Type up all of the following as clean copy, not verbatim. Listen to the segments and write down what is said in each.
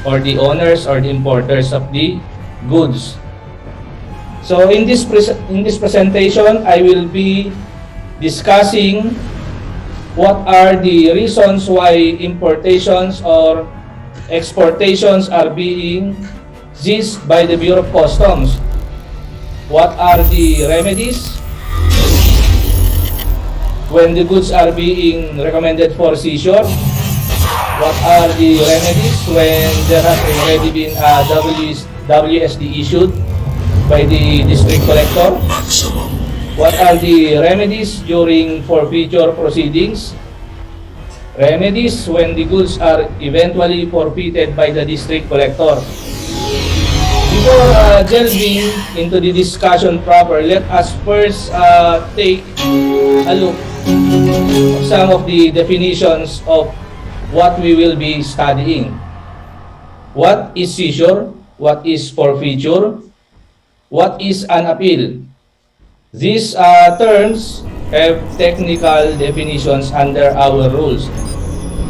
or the owners or the importers of the goods. So in this presentation, I will be discussing what are the reasons why importations or exportations are being seized by the Bureau of Customs. What are the remedies when the goods are being recommended for seizure? What are the remedies when there has already been a WSD issued by the district collector? What are the remedies during forfeiture proceedings? Remedies when the goods are eventually forfeited by the district collector. Before delving into the discussion proper, let us first take a look at some of the definitions of what we will be studying. What is seizure? What is forfeiture? What is an appeal? These terms have technical definitions under our rules.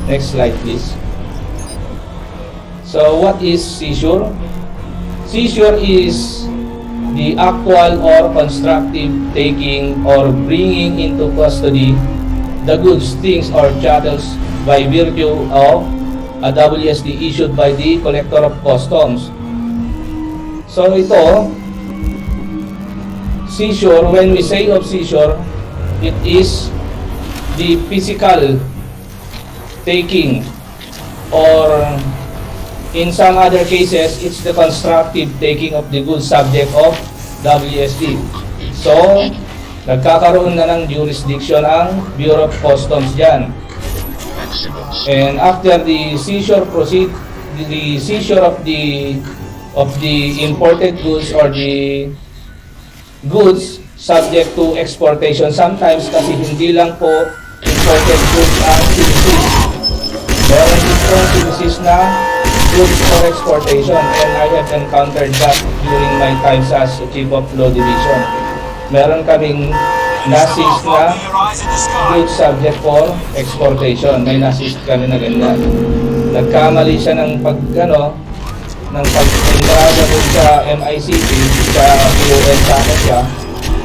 Next slide, please. So, what is seizure? Seizure is the actual or constructive taking or bringing into custody the goods, things, or chattels by virtue of a WSD issued by the Collector of Customs. So ito, seizure, when we say of seizure, it is the physical taking, or in some other cases, it's the constructive taking of the goods subject of WSD. So, nagkakaroon na ng jurisdiction ang Bureau of Customs dyan. And after the seizure the seizure of the imported goods or the goods subject to exportation, sometimes kasi hindi lang po imported goods ang siniseize. Meron dito siniseize na goods for exportation, and I have encountered that during my time as Chief of Law Division. Meron kaming na-seize na goods subject for exportation. May na-seize kami na ganyan. Nagkamali siya ng pag-entrada dun sa MICP, sa PON sana siya,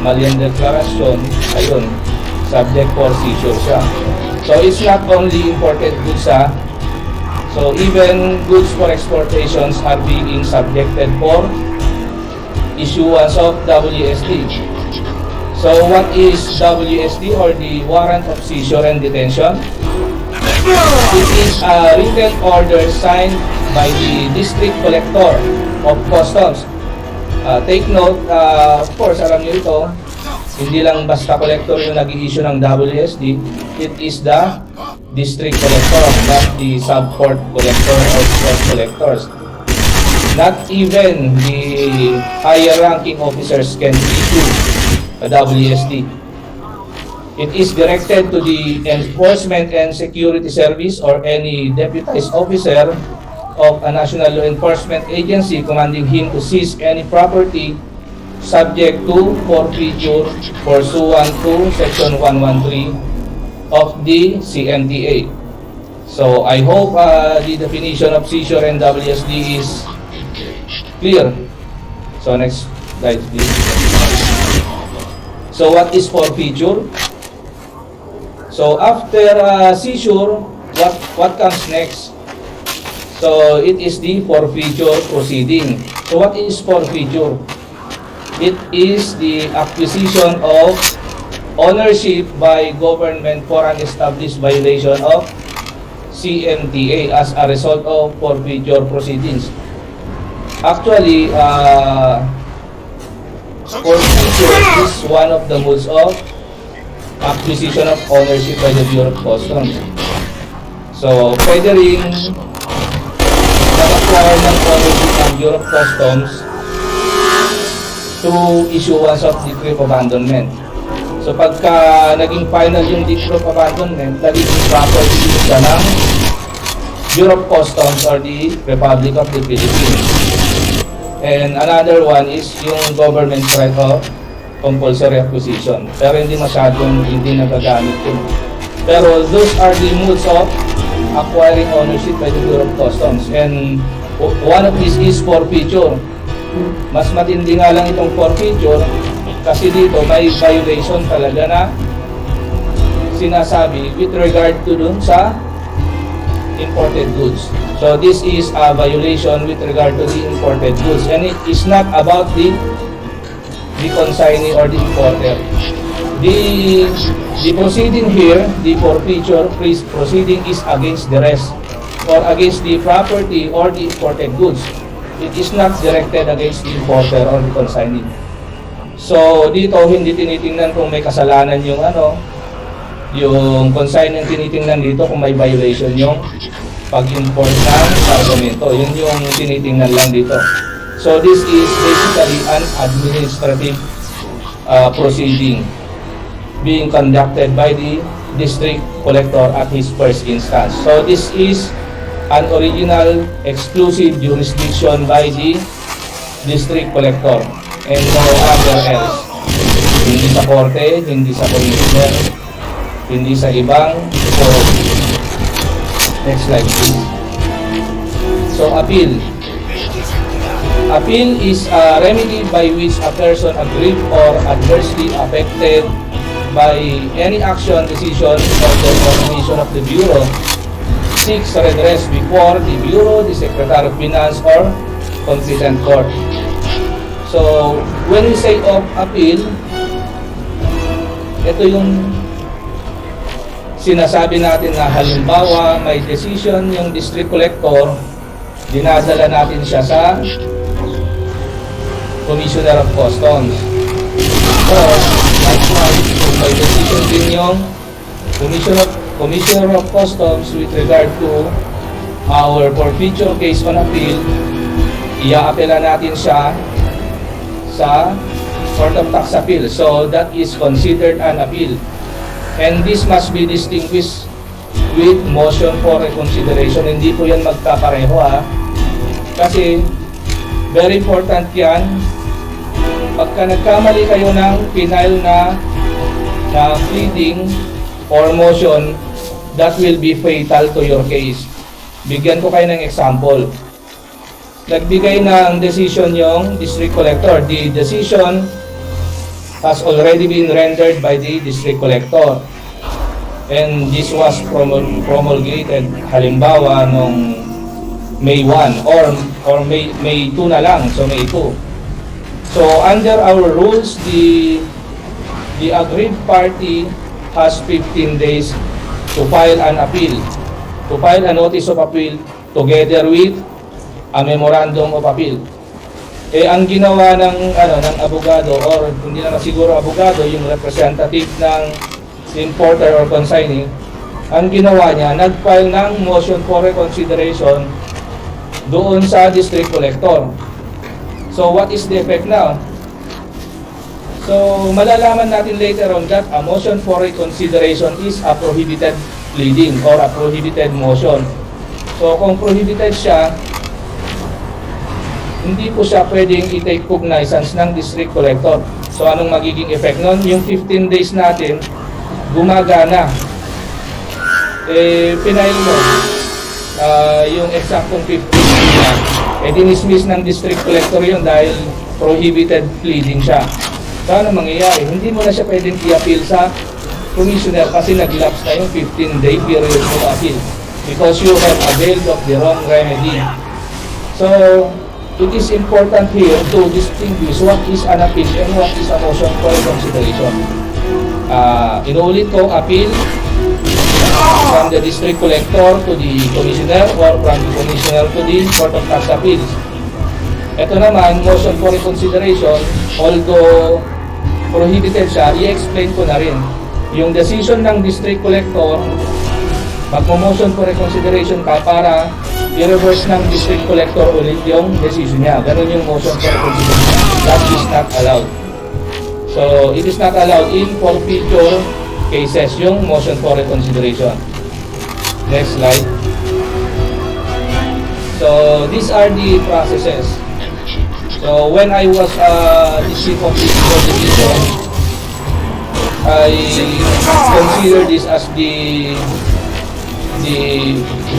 mali ang deklarasyon, ayun, subject for seizure siya. So it's not only imported goods so even goods for exportations are being subjected for issuance of WSD. So what is WSD, or the Warrant of Seizure and Detention? It is a written order signed by the District Collector of Customs. Take note, of course, alam niyo ito, hindi lang basta collector yung nag-i-issue ng WSD, it is the District Collector, not the sub-court collector or court collectors. Not even the higher ranking officers can issue a WSD. It is directed to the Enforcement and Security Service or any deputized officer of a national law enforcement agency, commanding him to seize any property subject to forfeiture pursuant to Section 113 of the CMTA. So I hope the definition of seizure and WSD is clear. So next slide, please. So what is forfeiture? So after seizure, what comes next? So it is the forfeiture proceeding. So what is forfeiture? It is the acquisition of ownership by government for an established violation of CMTA as a result of forfeiture proceedings. Actually, forfeiture is one of the modes of acquisition of ownership by the Bureau of Customs. So, pwede rin nag-acquire ng ownership ng Bureau of Customs through issuance of decree of abandonment. So, pagka naging final yung decree of abandonment, naging property siya ng Bureau of Customs or the Republic of the Philippines. And another one is yung government right of compulsory acquisition. Pero hindi nagagamit yun. Pero those are the modes of acquiring ownership by the Bureau of Customs. And One of these is forfeiture. Mas matindi nga lang itong forfeiture kasi dito may violation talaga na sinasabi with regard to dun sa imported goods. So this is a violation with regard to the imported goods, and it is not about the consignee or the importer. The proceeding here, the forfeiture proceeding is against the rest or against the property or the imported goods. It is not directed against the importer or the consignee. So dito hindi tinitingnan kung may kasalanan yung yung consignee, tinitingnan dito kung may violation yung pag-import ng argumento. Yun yung tinitingnan lang dito. So this is basically an administrative proceeding being conducted by the district collector at his first instance. So this is an original exclusive jurisdiction by the district collector and no other else. Hindi sa korte, hindi sa commissioner, hindi sa ibang forum. Next slide please. So appeal. Appeal is a remedy by which a person aggrieved or adversely affected by any action, decision, or determination of the Bureau seeks redress before the Bureau, the Secretary of Finance, or competent court. So, when we say of appeal, ito yung sinasabi natin na halimbawa may decision yung district collector, dinadala natin siya sa Commissioner of Customs. So, likewise, may decision din yung Commissioner of Customs with regard to our forfeiture case on appeal, i-a-apela natin siya sa Court of Tax Appeal. So, that is considered an appeal. And this must be distinguished with motion for reconsideration. Hindi po yan magkapareho kasi very important yan. Pagka nagkamali kayo ng final na pleading or motion, that will be fatal to your case. Bigyan ko kayo ng example. Nagbigay ng decision yung district collector. The decision has already been rendered by the district collector. And this was promulgated halimbawa nung May 1 or May 2 na lang. So May 2. So under our rules, the aggrieved party has 15 days to file an appeal, to file a notice of appeal together with a memorandum of appeal. Ang ginawa ng abogado, or hindi na siguro abogado, yung representative ng importer or consignee, ang ginawa niya, nag-file ng motion for reconsideration doon sa district collector. So what is the effect now? So malalaman natin later on that a motion for reconsideration is a prohibited pleading or a prohibited motion. So kung prohibited siya, hindi po siya pwedeng i-take cognizance ng district collector. So anong magiging effect nun? Yung 15 days natin, gumagana. Pinail mo yung eksaktong 15 days na, dinismiss ng district collector yun dahil prohibited pleading siya. So ano mangyayari? Hindi mo na siya pwedeng i-appeal sa commissioner kasi nag-lapse na yung 15-day period to appeal because you have availed of the wrong remedy. So it is important here to distinguish what is an appeal and what is a motion for reconsideration. Inuulit ko, appeal from the district collector to the commissioner or from the commissioner to the Court of Tax Appeals. Ito naman, motion for reconsideration, although prohibited siya, i-explain ko na rin. Yung decision ng district collector, magmo-motion for reconsideration ka para i-reverse ng district collector ulit yung decision niya. Ganun yung motion for reconsideration. That is not allowed. So, it is not allowed in forfeiture cases, yung motion for reconsideration. Next slide. So, these are the processes. So, when I was the chief of this division, I consider this as the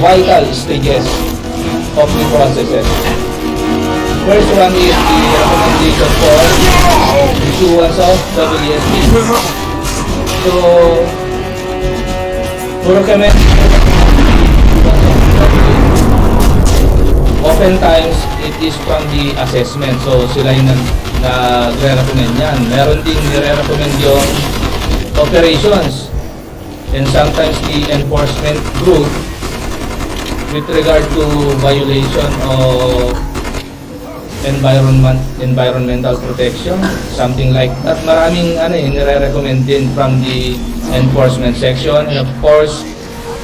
vital stages of the processes. First one is the recommendation for issuance of WSP. So, to recommend, oftentimes it is from the assessment. So, sila yung nagre-recommend yan. Meron din nire-recommend yung operations and sometimes the enforcement group with regard to violation of environmental protection, something like that. Maraming nire-recommend din from the enforcement section, and of course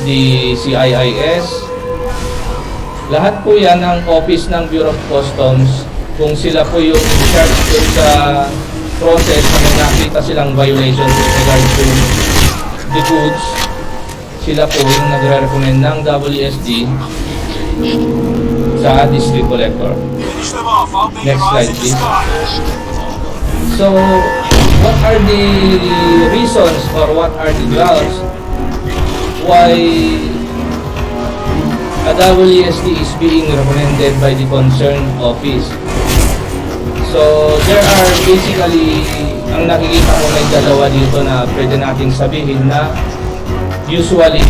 the CIIS. Lahat po yan ang office ng Bureau of Customs. Kung sila po yung in charge dun sa process na may nakita silang violation with regard to the goods, sila po yung nagre-recommend ng WSD sa district collector. Next slide, please. So, what are the reasons or what are the grounds why a WSD is being recommended by the concerned office? So, there are basically, ang nakikita ko may dalawa dito na pwede nating sabihin na usually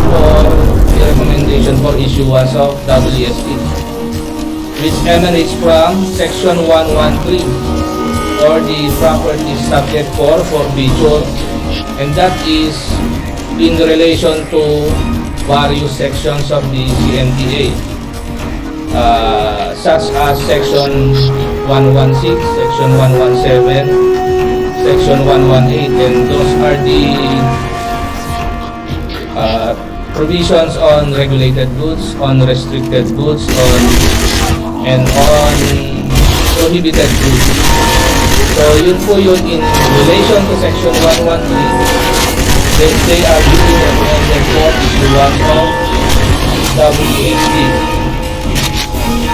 for the recommendation for issuance of WSD, which emanates from Section 113 or the property subject for forfeiture, and that is in relation to various sections of the CMTA, such as Section 116, Section 117, Section 118, and those are the provisions on regulated goods, on restricted goods, and on prohibited goods. So yun po yun in relation to Section 113, they are being recommended for issuance of WSD.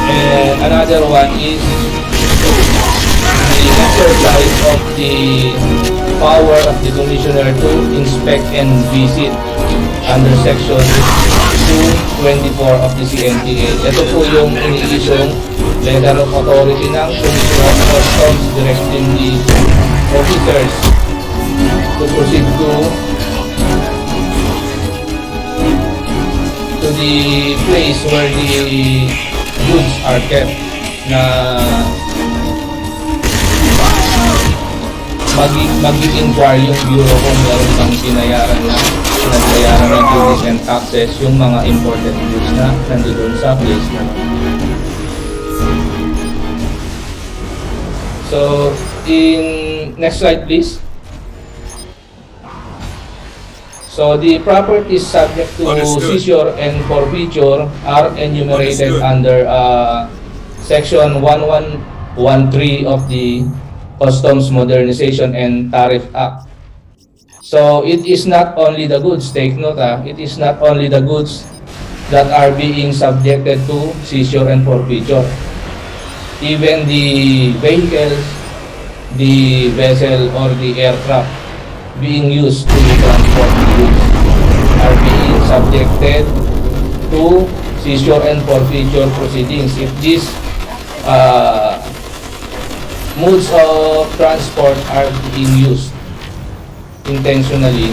And another one is the exercise of the power of the Commissioner to inspect and visit under Section 224 of the CMTA. Ito po yung ini-issue letter of authority ng Commissioner of Customs directing the officers to proceed to the place where the goods are kept, na mag-inquire yung bureau kung meron kang pinagbayaran ng duties and taxes yung mga imported goods na nandoon sa place na. So, in next slide please. So, the properties subject to seizure and forfeiture are enumerated under Section 1113 of the Customs Modernization and Tariff Act. So, it is not only the goods, take note it is not only the goods that are being subjected to seizure and forfeiture. Even the vehicles, the vessel or the aircraft being used to transport goods are being subjected to seizure and forfeiture proceedings if these modes of transport are being used intentionally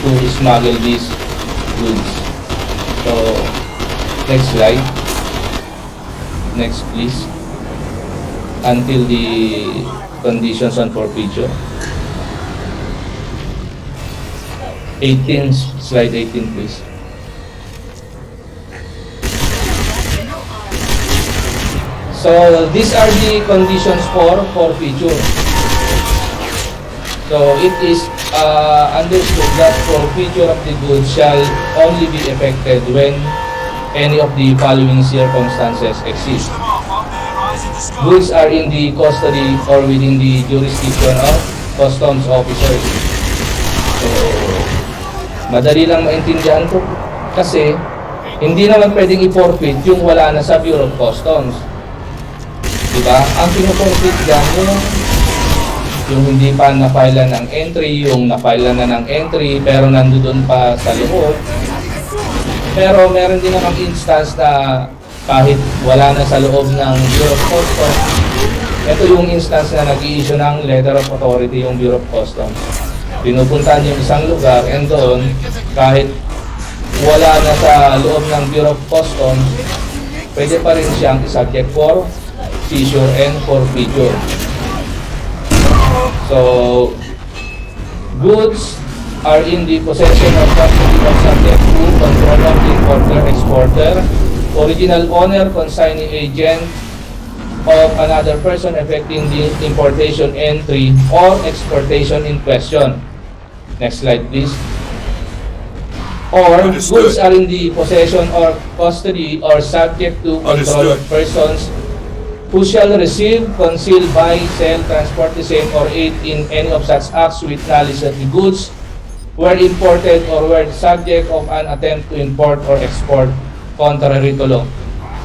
to smuggle these goods. So, next slide. Next please. Until the conditions on forfeiture. 18, slide 18 please. So these are the conditions for forfeiture. So it is understood that forfeiture of the goods shall only be effected when any of the following circumstances exist. Goods are in the custody or within the jurisdiction of customs officers. So, madali lang maintindihan ko kasi hindi naman pwedeng i-forfeit yung wala na sa Bureau of Customs. Diba? Ang pino-forfeit dyan yung hindi pa na-file ng entry, yung na-file na ng entry pero nandoon pa sa loob. Pero meron din namang instance na kahit wala na sa loob ng Bureau of Customs, ito yung instance na nag-i-issue ng letter of authority yung Bureau of Customs. Pinupuntahan yung isang lugar and doon, kahit wala na sa loob ng Bureau of Customs, pwede pa rin siyang subject for seizure and forfeiture. So, goods are in the possession of custody or subject to control of the importer, exporter, original owner, consignee agent of another person affecting the importation, entry, or exportation in question. Next slide, please. Or goods are in the possession or custody or subject to control of persons who shall receive, conceal, buy, sell, transport the same, or aid in any of such acts with knowledge that the goods were imported or were subject of an attempt to import or export contrary to law.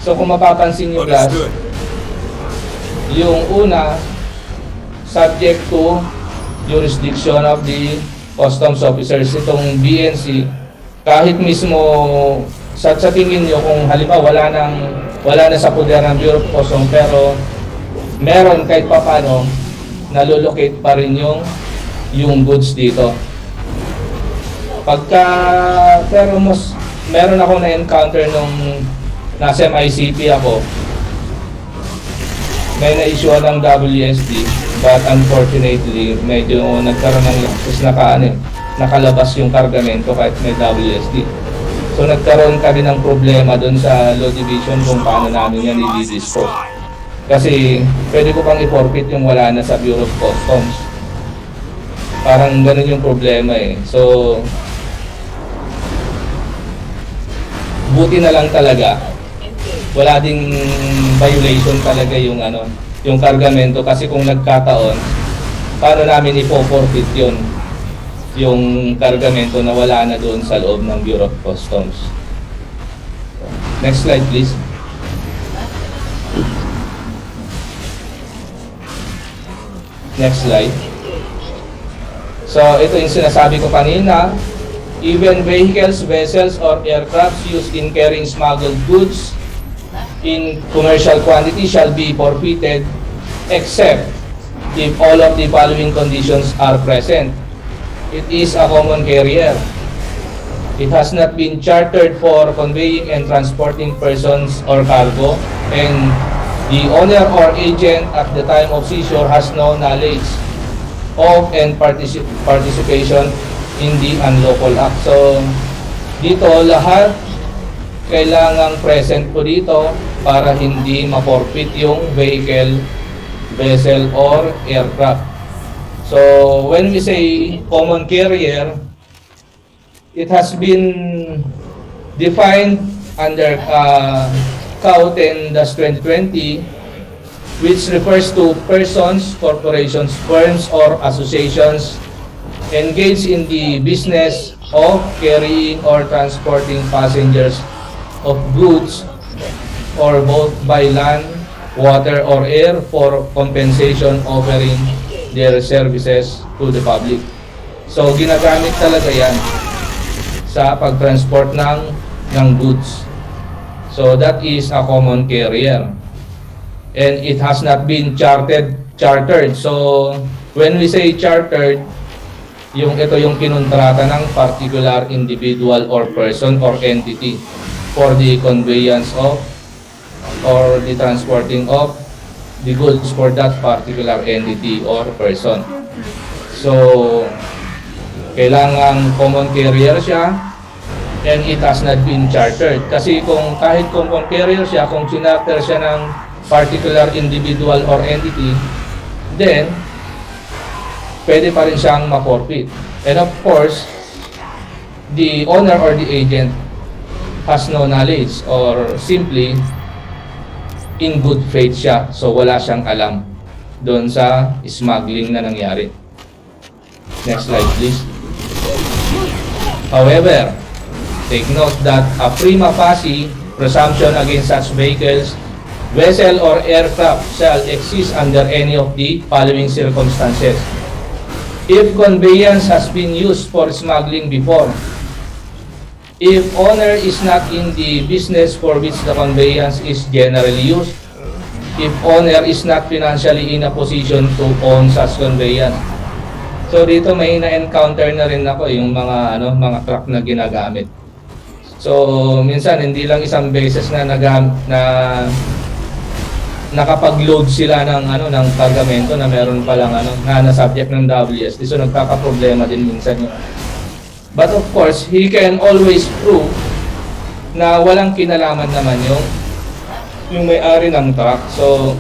So kung mapapansin nyo guys, yung una, subject to jurisdiction of the customs officers, itong BNC, kahit mismo sa tingin nyo kung halimbawa wala na sa poder ng Bureau of Customs, pero meron kahit papano nalolocate pa rin yung goods dito. Pero meron ako na-encounter nung nasa MICP ako, may na-issue ng WSD, but unfortunately medyo nagkaroon ng lapses, nakalabas yung kargamento kahit may WSD. So nagkaroon kami ng problema doon sa law division kung paano namin yan i-dispose. Kasi pwede ko pang i-forfeit yung wala na sa Bureau of Customs. Parang ganun yung problema eh. So buti na lang talaga, wala ding violation talaga yung kargamento, kasi kung nagkataon, paano namin ipo-forfeit yung kargamento na wala na doon sa loob ng Bureau of Customs. Next slide please. Next slide. So ito yung sinasabi ko kanina. Even vehicles, vessels, or aircrafts used in carrying smuggled goods in commercial quantity shall be forfeited except if all of the following conditions are present. It is a common carrier. It has not been chartered for conveying and transporting persons or cargo, and the owner or agent at the time of seizure has no knowledge of and participation in the unlawful act. So dito lahat kailangang present po dito para hindi ma-forfeit yung vehicle, vessel, or aircraft. So when we say common carrier, it has been defined under CAU 10-2020, which refers to persons, corporations, firms, or associations engaged in the business of carrying or transporting passengers of goods, or both by land, water, or air for compensation, offering their services to the public. So ginagamit talaga yan sa pagtransport ng goods. So that is a common carrier, and it has not been chartered. So when we say chartered, ito yung kinontrata ng particular individual or person or entity for the conveyance of or the transporting of the goods for that particular entity or person. So kailangan common carrier siya, and it has not been chartered. Kasi kung kahit common carrier siya, kung sinarter siya ng particular individual or entity, then pwede pa rin siyang ma-forfeit. And of course, the owner or the agent has no knowledge, or simply in good faith siya, so wala siyang alam doon sa smuggling na nangyari. Next slide please. However, take note that a prima facie presumption against such vehicles, vessel, or aircraft shall exist under any of the following circumstances. If conveyance has been used for smuggling before, if owner is not in the business for which the conveyance is generally used, if owner is not financially in a position to own such conveyance. So dito may na-encounter na rin ako yung mga truck na ginagamit. So minsan hindi lang isang beses na nakapag-load sila ng kargamento na meron palang na subject ng WSD. So nagkaka-problema din minsan yun. But of course, he can always prove na walang kinalaman naman yung may-ari ng truck. So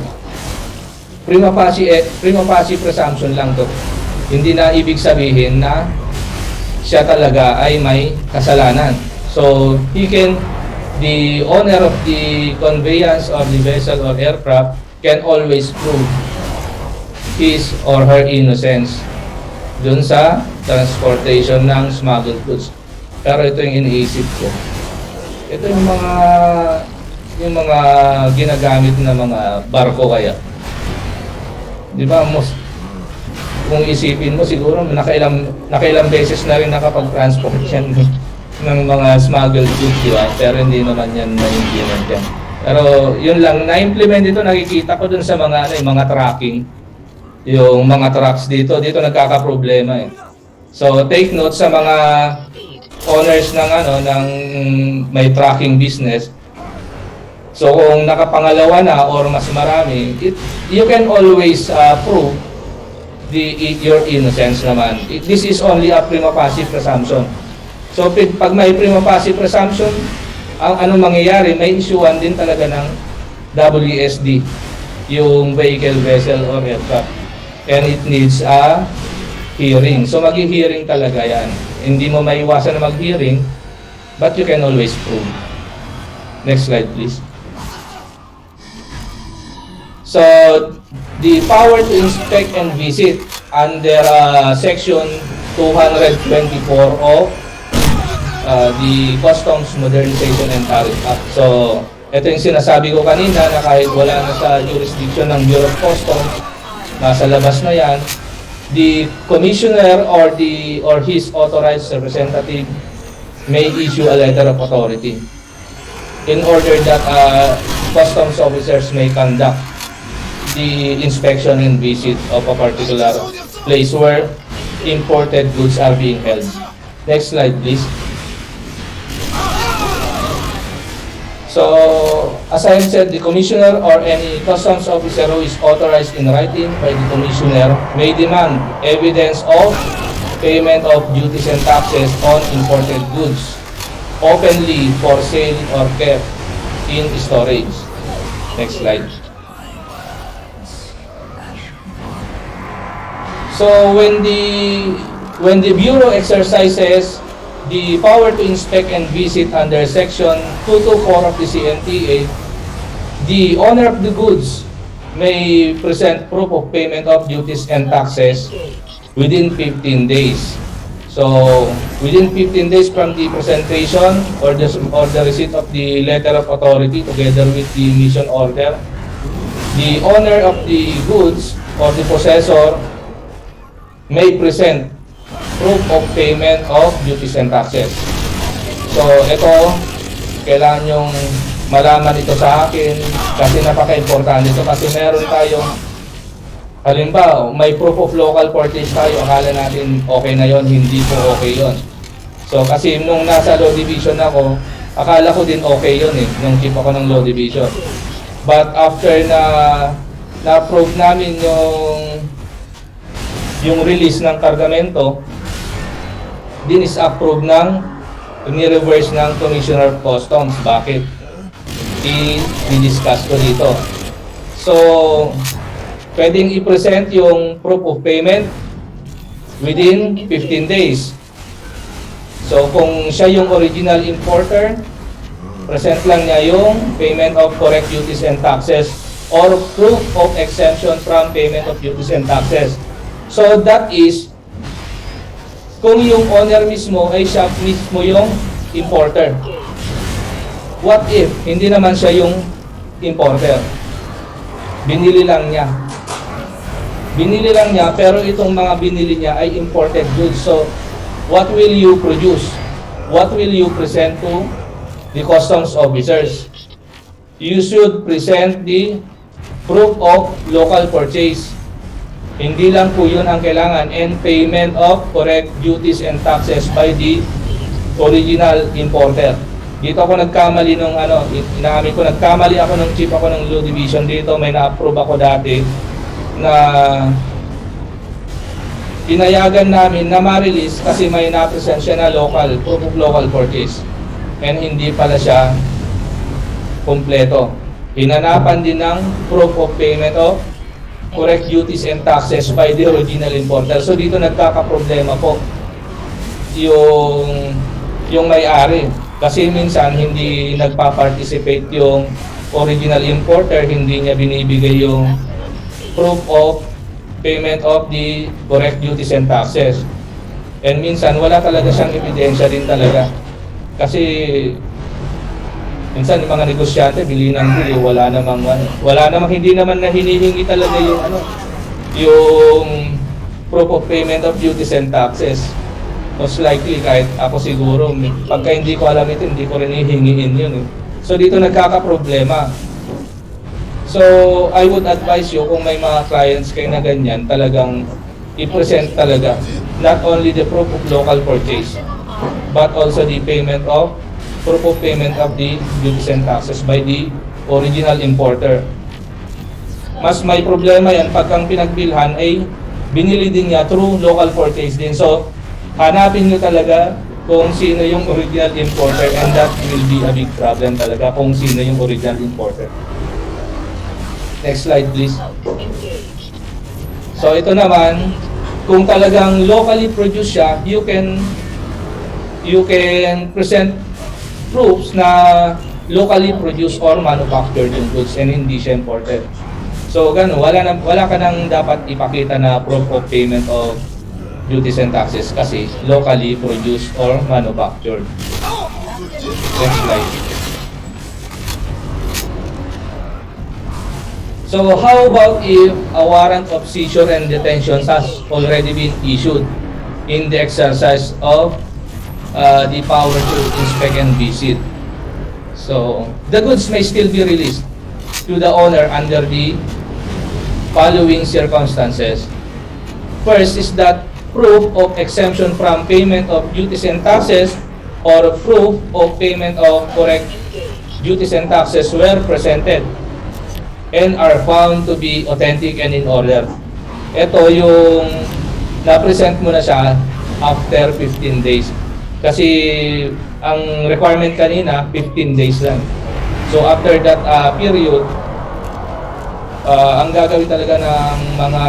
prima facie presumption lang to. Hindi na ibig sabihin na siya talaga ay may kasalanan. So the owner of the conveyance of the vessel or aircraft can always prove his or her innocence dun sa transportation ng smuggled goods. Pero ito yung iniisip ko. Ito yung mga ginagamit na mga barko kaya. Di ba? Kung isipin mo siguro nakailang beses na rin nakapag-transport yan ng mga smuggled goods, di ba? Pero hindi naman yan na-implement yan. Pero yun lang, na-implement ito, nakikita ko dun sa mga tracking. Yung mga trucks dito nagkaka-problema eh. So take note sa mga owners ng may tracking business. So kung nakapangalawa na or mas marami, you can always prove your innocence naman. This is only a prima facie presumption. So pag may prima facie presumption, ang anong mangyayari, may issuean din talaga ng WSD, yung vehicle, vessel, or aircraft. And it needs a hearing. So mag-hearing talaga yan. Hindi mo maiwasan na mag-hearing, but you can always prove. Next slide please. So the power to inspect and visit under section 224 of the Customs Modernization and Tariff Act. So ito yung sinasabi ko kanina na kahit wala na sa jurisdiction ng Bureau of Customs, nasa labas na yan, the commissioner or his authorized representative may issue a letter of authority in order that customs officers may conduct the inspection and visit of a particular place where imported goods are being held. Next slide please. So, as I said, the commissioner or any customs officer who is authorized in writing by the commissioner may demand evidence of payment of duties and taxes on imported goods openly for sale or kept in storage. Next slide. So, when the Bureau exercises the power to inspect and visit under section 224 of the CMTA, the owner of the goods may present proof of payment of duties and taxes within 15 days. So, within 15 days from the presentation or the receipt of the letter of authority together with the mission order, the owner of the goods or the possessor may present proof of payment of duties and taxes. So, ito, kailangan yung malaman ito sa akin kasi napaka-importante ito kasi meron tayong, halimbawa, may proof of local purchase tayo, akala natin okay na yon, hindi po okay yon. So, kasi nung nasa law division ako, akala ko din okay yon nung keep ako ng law division. But after na-approve namin yung release ng kargamento, dinis-approve ni-reverse ng Commissioner of Customs. Bakit? I-discuss ko dito. So, pwedeng i-present yung proof of payment within 15 days. So, kung siya yung original importer, present lang niya yung payment of correct duties and taxes or proof of exemption from payment of duties and taxes. So, that is kung yung owner mismo ay siya mismo yung importer. What if hindi naman siya yung importer? Binili lang niya. Pero itong mga binili niya ay imported goods. So, what will you produce? what will you present to the customs officers? You should present the proof of local purchase. Hindi lang po yun ang kailangan, and payment of correct duties and taxes by the original importer. Dito ako nagkamali nung inaamin ko, nagkamali ako nung chief ako ng Law Division dito. May na-approve ako dati na pinayagan namin na ma-release kasi may na-present siya na local, proof of local purchase. And hindi pala siya kompleto. Hinanapan din ng proof of payment of correct duties and taxes by the original importer. So dito nagkakaproblema po yung may-ari. Kasi minsan hindi nagpa-participate yung original importer, hindi niya binibigay yung proof of payment of the correct duties and taxes. And minsan wala talaga siyang ebidensya din talaga. Kasi minsan yung mga negosyante bili ng bili, wala namang hindi naman na hinihingi talaga yung proof of payment of duties and taxes. Most likely kahit ako siguro pagka hindi ko alam ito, hindi ko rin hihingiin yun eh. So dito nagkakaproblema. So I would advise you kung may mga clients kayo na ganyan, talagang i-present talaga not only the proof of local purchase but also the payment of proof of payment of the duties and taxes by the original importer. Mas may problema yan pag ang pinagbilhan ay binili din niya through local purchase din. So hanapin nyo talaga kung sino yung original importer, and that will be a big problem talaga kung sino yung original importer. Next slide please. So ito naman, kung talagang locally produced siya, you can present proofs na locally produced or manufactured yung goods and hindi siya imported. So gano'n, wala ka nang dapat ipakita na proof of payment of duties and taxes kasi locally produced or manufactured. Next slide. So how about if a warrant of seizure and detention has already been issued in the exercise of the power to inspect and visit? So the goods may still be released to the owner under the following circumstances. First is that proof of exemption from payment of duties and taxes or proof of payment of correct duties and taxes were presented and are found to be authentic and in order. Ito yung na-present mo na siya after 15 days. Kasi ang requirement kanina 15 days lang. So after that period, ang gagawin talaga ng mga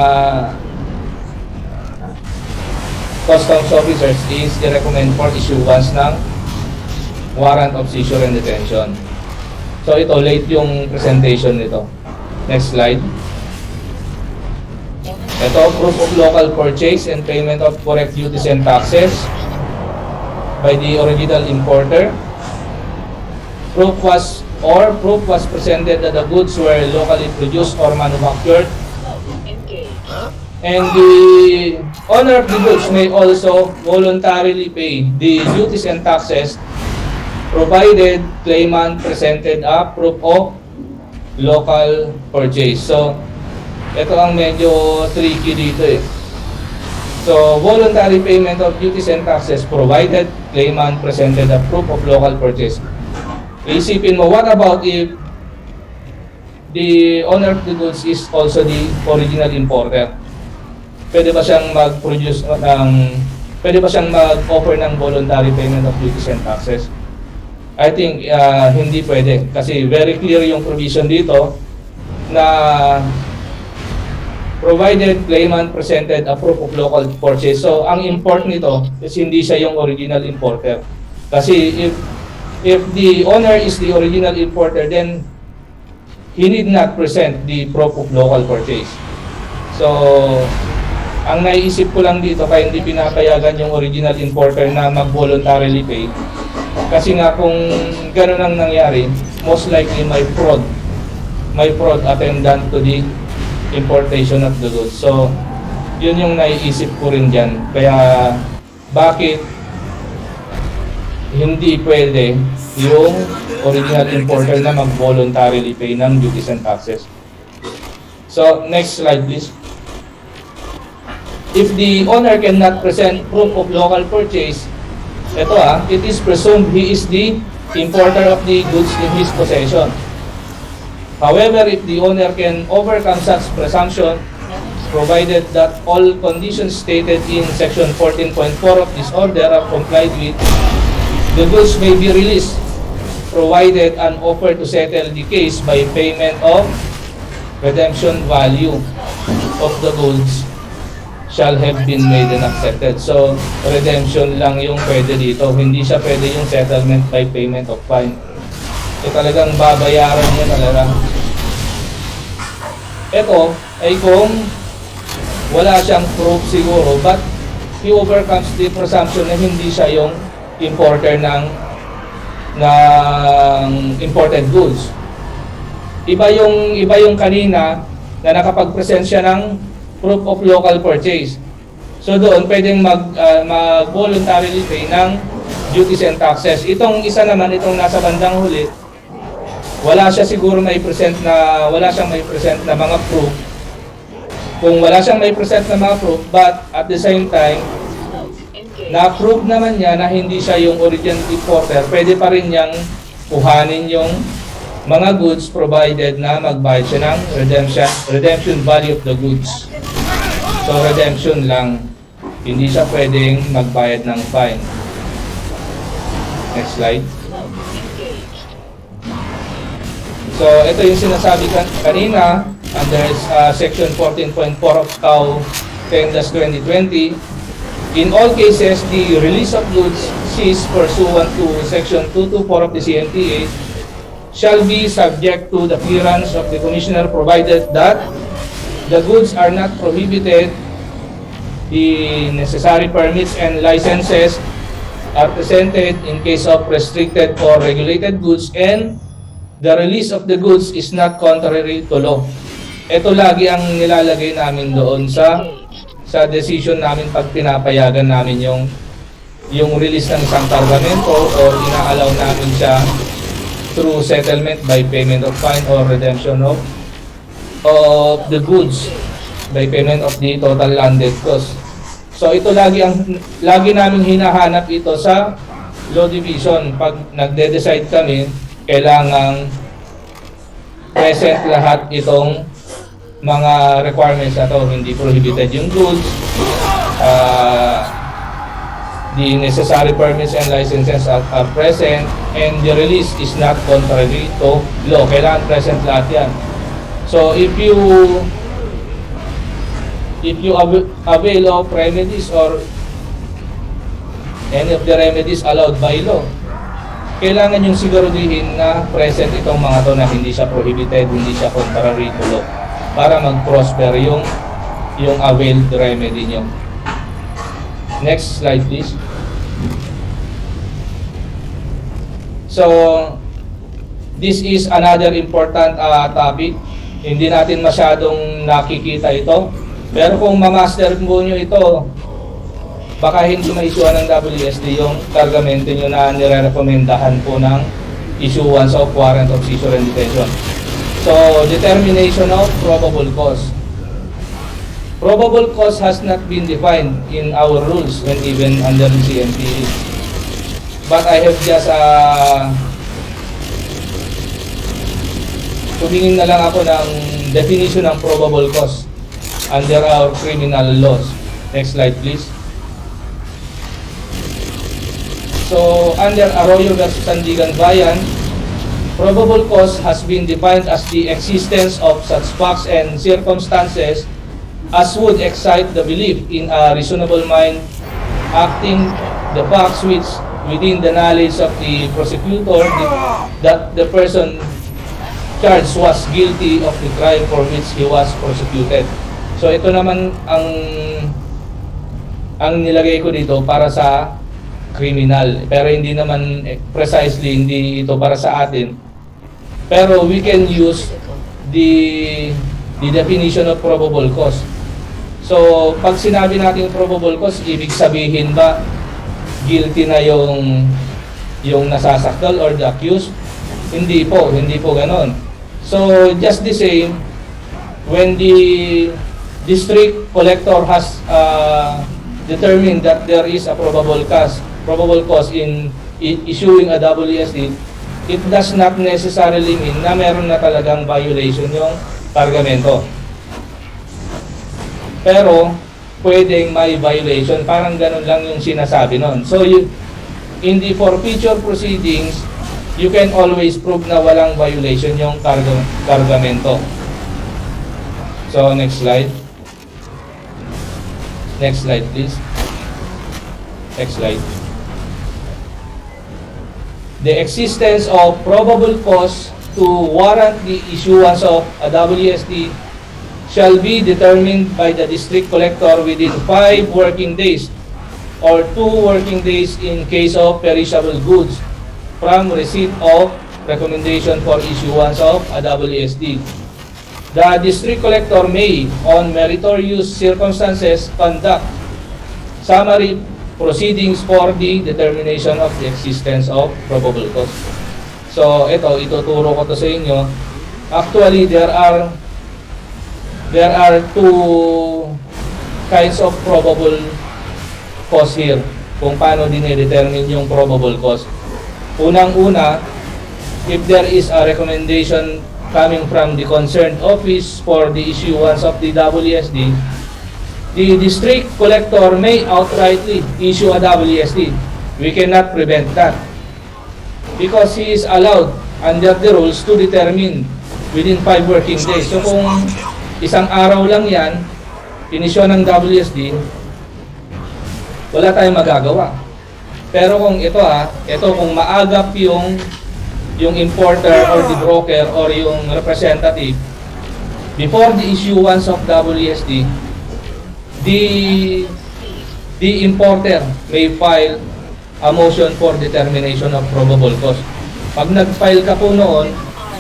customs officers is i-recommend for issuance ng warrant of seizure and detention. So ito, late yung presentation nito. Next slide. Ito, proof of local purchase and payment of correct duties and taxes by the original importer. Proof was presented that the goods were locally produced or manufactured. And the owner of the goods may also voluntarily pay the duties and taxes provided claimant presented a proof of local purchase. So, ito ang medyo tricky dito eh. So, voluntary payment of duties and taxes provided claimant presented a proof of local purchase. Isipin mo, what about if the owner of the goods is also the original importer? Pwede ba siyang mag-offer ng voluntary payment of duties and taxes? I think hindi pwede kasi very clear yung provision dito na provided claimant presented a proof of local purchase. So ang import nito is hindi siya yung original importer. Kasi if the owner is the original importer, then he need not present the proof of local purchase. So ang naiisip ko lang dito kaya hindi pinapayagan yung original importer na mag-voluntarily pay. Kasi nga kung gano'n ang nangyari, most likely may fraud attendant to the importation of the goods. So, yun yung naiisip ko rin dyan. Kaya, bakit hindi pwede yung original importer na mag-voluntarily pay ng duties and taxes. So, next slide please. If the owner cannot present proof of local purchase, it is presumed he is the importer of the goods in his possession. However, if the owner can overcome such presumption, provided that all conditions stated in section 14.4 of this order are complied with, the goods may be released, provided an offer to settle the case by payment of redemption value of the goods shall have been made and accepted. So, redemption lang yung pwede dito. Hindi siya pwede yung settlement by payment of fine. So, talagang babayaran niya talaga. Ito ay kung wala siyang proof siguro, but he overcomes the presumption na hindi siya yung importer ng imported goods. Iba yung kanina na nakapag-present siya ng proof of local purchase. So doon pwedeng mag-voluntarily pay ng duties and taxes. Itong isa naman, itong nasa bandang huli, wala siyang may present na mga proof. Kung wala siyang may present na mga proof, but at the same time, na-prove naman niya na hindi siya yung original importer, pwede pa rin niyang kuhanin yung mga goods provided na magbayad siya ng redemption value of the goods. So redemption lang, hindi siya pwedeng magbayad ng fine. Next slide. So ito yung sinasabi kanina under section 14.4 of TAO 10-2020. In all cases, the release of goods seized pursuant to section 224 of the CMTA shall be subject to the clearance of the Commissioner provided that the goods are not prohibited, the necessary permits and licenses are presented in case of restricted or regulated goods, and the release of the goods is not contrary to law. Ito lagi ang nilalagay namin doon sa decision namin pag pinapayagan namin yung release ng isang kargamento or inaalaw namin siya through settlement by payment of fine or redemption of the goods by payment of the total landed cost. So ito lagi namin hinahanap ito sa law division. Pag nagde-decide kami, kailangang present lahat itong mga requirements na to. Hindi prohibited yung goods, the necessary permits and licenses are present, and the release is not contrary to law. Kailangan present lahat yan. So if you avail of remedies or any of the remedies allowed by law, kailangan yung siguraduhin na present itong mga to na hindi siya prohibited, hindi siya contrary to law, para mag-prosper yung availed remedy nyo. Next slide please. So this is another important topic. Hindi natin masyadong nakikita ito, pero kung ma-master mo nyo ito, baka hindi ma-issuean ng WSD yung kargamento nyo na nire-recomendahan po ng issuance of warrant of seizure and detention. So, determination of probable cause. Probable cause has not been defined in our rules when even under the CMTA. But I have just tumingin na lang ako ng definition ng probable cause under our criminal laws. Next slide please. So, under Arroyo versus Sandigan Bayan, probable cause has been defined as the existence of such facts and circumstances as would excite the belief in a reasonable mind acting the facts which within the knowledge of the prosecutor that the person charged was guilty of the crime for which he was prosecuted. So ito naman ang nilagay ko dito para sa criminal, pero hindi naman precisely, hindi ito para sa atin. Pero we can use the definition of probable cause. So, pag sinabi natin probable cause, ibig sabihin ba guilty na yung yung nasasakdal or the accused. Hindi po ganon. So just the same, when the district collector has determined that there is a probable cause in issuing a WSD, it does not necessarily mean na meron na talagang violation yung kargamento. Pero pwedeng may violation, parang ganun lang yung sinasabi nun. So in the forfeiture proceedings, you can always prove na walang violation yung kargamento. So next slide. Next slide please. Next slide. The existence of probable cause to warrant the issuance of a WSD shall be determined by the district collector within 5 working days or 2 working days in case of perishable goods from receipt of recommendation for issuance of a WSD. The district collector may, on meritorious circumstances, conduct summary proceedings for the determination of the existence of probable cause. So ituturo ko to sa inyo. Actually, there are 2 kinds of probable cause here, kung paano dine-determine yung probable cause. Unang-una, if there is a recommendation coming from the concerned office for the issuance of the WSD, the district collector may outrightly issue a WSD. We cannot prevent that because he is allowed under the rules to determine within 5 working days. So kung isang araw lang yan, inisyo ng WSD, wala tayong magagawa. Pero kung kung maagap yung importer or the broker or yung representative, before the issuance of WSD, the importer may file a motion for determination of probable cause. Pag nag-file ka po noon,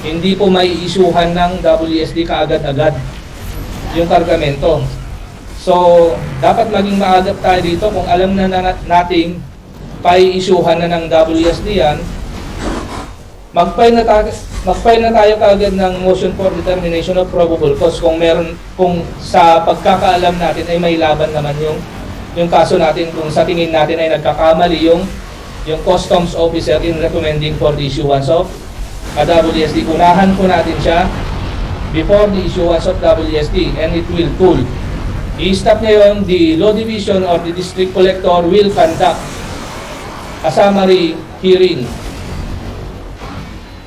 hindi po may isuhan ng WSD kaagad-agad yung kargamento. So, dapat maging maagap tayo dito kung alam na nating pai-isuhan na ng WSD yan, mag-file na tayo kaagad ng motion for determination of probable cause kung sa pagkakaalam natin ay may laban naman yung kaso natin, kung sa tingin natin ay nagkakamali yung customs officer in recommending for the issuance of a WSD. Unahan po natin siya before the issuance of WSD and it will tool. I-stop niya yun, the law division or the district collector will conduct a summary hearing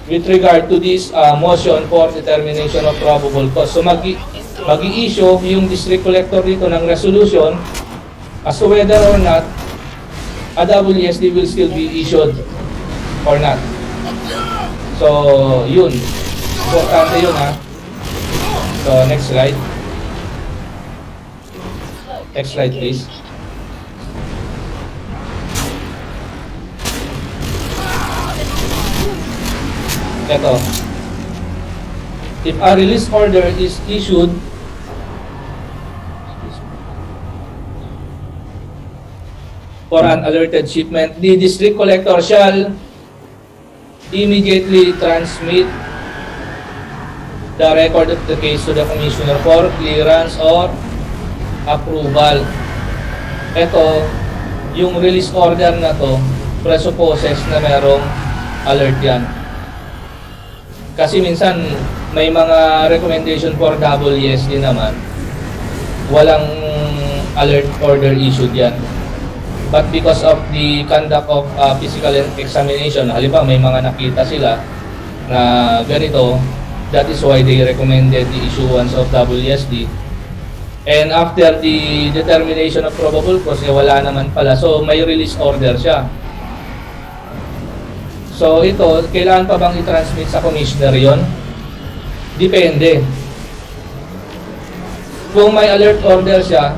with regard to this motion for determination of probable cause. So mag-i-issue yung district collector dito ng resolution as to whether or not a WSD will still be issued or not. So yun, importante yun ha. So next slide. Next slide please. Ito. If a release order is issued for an alerted shipment, the district collector shall immediately transmit the record of the case to the commissioner for clearance or approval. Ito, yung release order na to, presupposes na merong alert yan. Kasi minsan, may mga recommendation for WSD naman, walang alert order issued yan. But because of the conduct of physical examination, halimbawa may mga nakita sila na ganito, that is why they recommended the issuance of WSD. And after the determination of probable cause, wala naman pala. So may release order siya. So ito, kailangan pa bang i-transmit sa commissioner yon? Depende. Kung may alert order siya,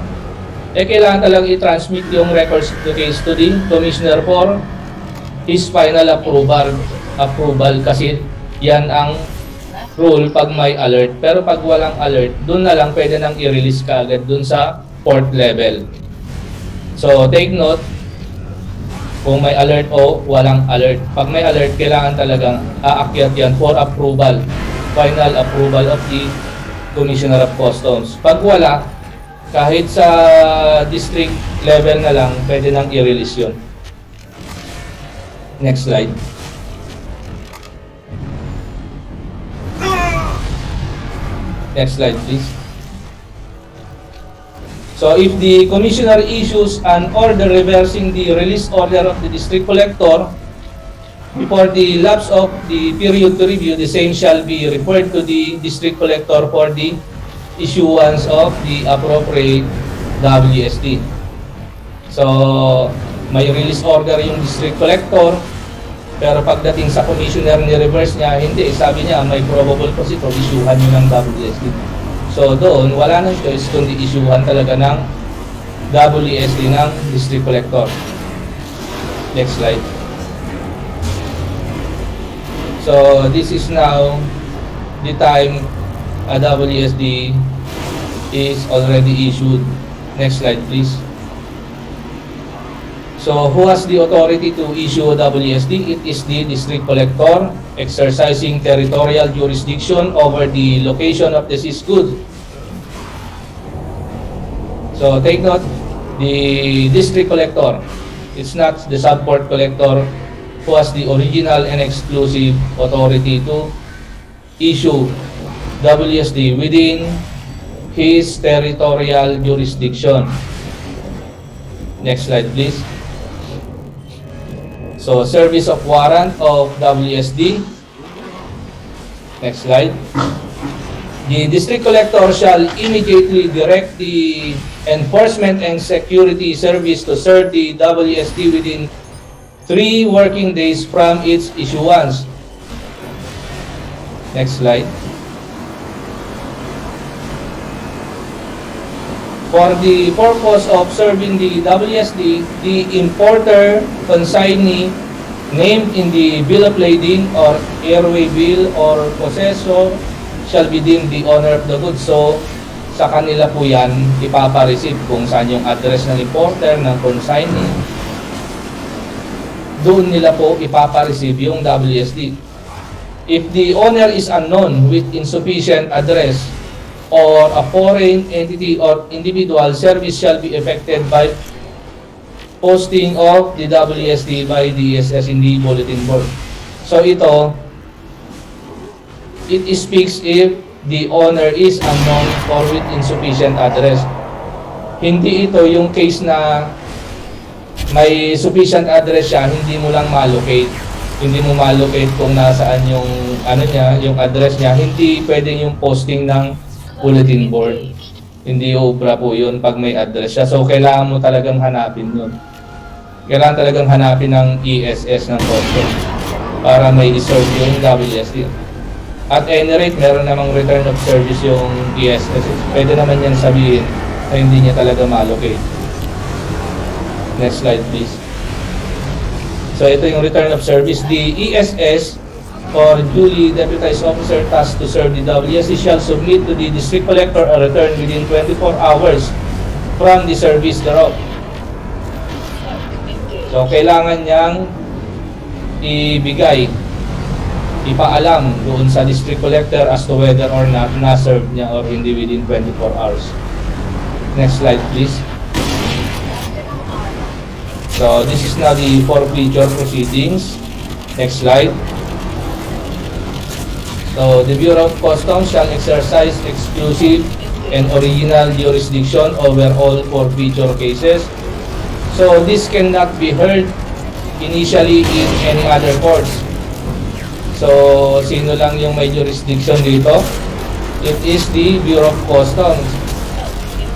kailangan talagang i-transmit yung records of the case to the commissioner for his final approval kasi yan ang rule pag may alert. Pero pag walang alert, dun na lang pwede nang i-release ka agad dun sa port level. So take note, kung may alert o walang alert. Pag may alert, kailangan talagang aakyat yan for approval, final approval of the Commissioner of Customs. Pag wala, kahit sa district level na lang, pwede nang i-release yun. Next slide. Next slide, please. So, if the Commissioner issues an order reversing the release order of the District Collector, before the lapse of the period to review, the same shall be referred to the District Collector for the issuance of the appropriate WSD. So, may release order yung District Collector, pero pagdating sa Commissioner ni-reverse niya, hindi. Sabi niya, may probable cause ito, issuehan nyo ng WSD. So, doon, wala nang choice kundi issuehan talaga ng WSD ng District Collector. Next slide. So, this is now the time a WSD is already issued. Next slide, please. So, who has the authority to issue a WSD? It is the District Collector, exercising territorial jurisdiction over the location of the seized goods. So, take note, the District Collector, it's not the Sub-Port Collector who has the original and exclusive authority to issue WSD within his territorial jurisdiction. Next slide, please. So, service of warrant of WSD. Next slide. The District Collector shall immediately direct the Enforcement and Security Service to serve the WSD within 3 working days from its issuance. Next slide. For the purpose of serving the WSD, the importer, consignee, named in the bill of lading or airway bill or possessor shall be deemed the owner of the goods. So, sa kanila po yan, ipapa-receive kung saan yung address ng importer, ng consignee. Doon nila po ipapa-receive yung WSD. If the owner is unknown with insufficient address, or a foreign entity or individual, service shall be effected by posting of the WSD by DSS in the bulletin board. So ito, it speaks if the owner is unknown or with insufficient address. Hindi ito yung case na may sufficient address siya, hindi mo lang ma-locate. Hindi mo ma-locate kung nasaan yung ano niya, yung address niya. Hindi pwedeng yung posting ng bulletin board. Hindi obra po yun pag may address siya. So, kailangan mo talagang hanapin yun. Kailangan talagang hanapin ng ESS ng customs para may iserve yung WSD. At any rate, meron namang return of service yung ESS. Pwede naman yan sabihin na hindi niya talaga ma-allocate. Next slide, please. So, ito yung return of service. The ESS or duly deputized officer tasked to serve the WSD shall submit to the District Collector a return within 24 hours from the service thereof. So, kailangan niyang ipaalam doon sa District Collector as to whether or not na-serve niya or hindi within 24 hours. Next slide, please. So, this is now the forfeiture proceedings. Next slide. So, the Bureau of Customs shall exercise exclusive and original jurisdiction over all forfeiture cases. So, this cannot be heard initially in any other courts. So, sino lang yung may jurisdiction dito? It is the Bureau of Customs.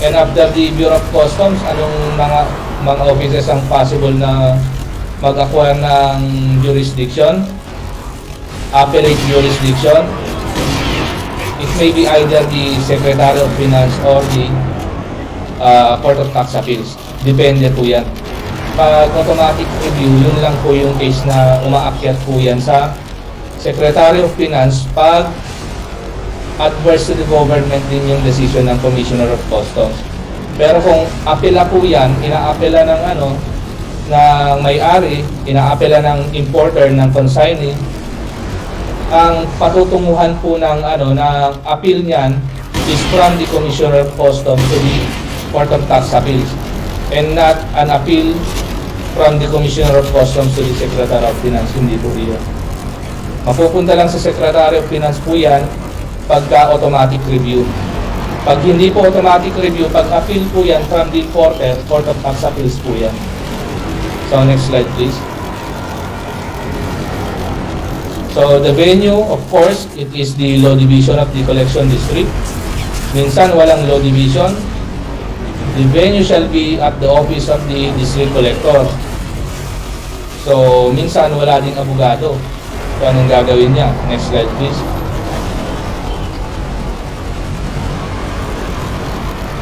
And after the Bureau of Customs, anong mga offices ang possible na mag-acquire ng jurisdiction? Appellate jurisdiction. It may be either the Secretary of Finance or the Court of Tax Appeals. Depende po yan. Pag automatic review, yun lang po yung case na umaakyat po yan sa Secretary of Finance pag adverse to the government din yung decision ng Commissioner of Customs. Pero kung apela po yan, ina-apela ng ng may-ari, inaapela ng importer ng consignee, ang patutunguhan po ng appeal niyan is from the Commissioner of Customs to the Court of Tax Appeals, and not an appeal from the Commissioner of Customs to the Secretary of Finance. Hindi po iyon. Mapupunta lang sa Secretary of Finance po yan pagka automatic review. Pag hindi po automatic review, pag appeal po yan from the importer, Court of Tax Appeals po yan. So next slide please. So the venue, of course, it is the law division of the collection district. Minsan walang law division. The venue shall be at the office of the district collector. So minsan wala ding abogado. So anong gagawin niya? Next slide please.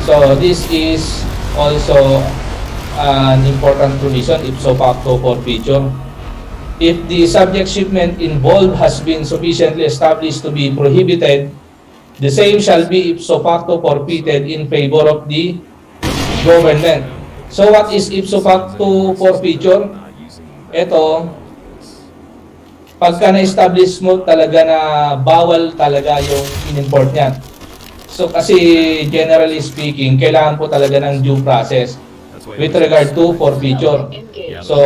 So this is also an important provision, ipso facto forfeiture. If the subject shipment involved has been sufficiently established to be prohibited, the same shall be ipso facto forfeited in favor of the government. So what is ipso facto forfeiture? Ito, pagka na-establish mo talaga na bawal talaga yung in-import niyan. So kasi generally speaking, kailangan po talaga ng due process with regard to forfeiture. So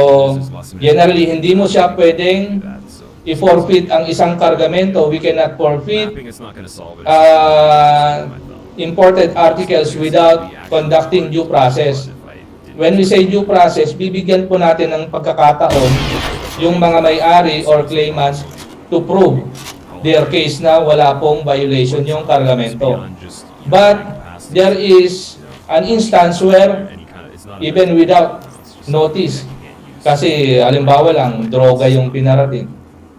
generally hindi mo siya pwedeng i-forfeit ang isang kargamento. We cannot forfeit imported articles without conducting due process. When we say due process, bibigyan po natin ng pagkakataon yung mga may-ari or claimants to prove their case na wala pong violation yung kargamento. But there is an instance where even without notice, kasi halimbawa lang, droga yung pinarating,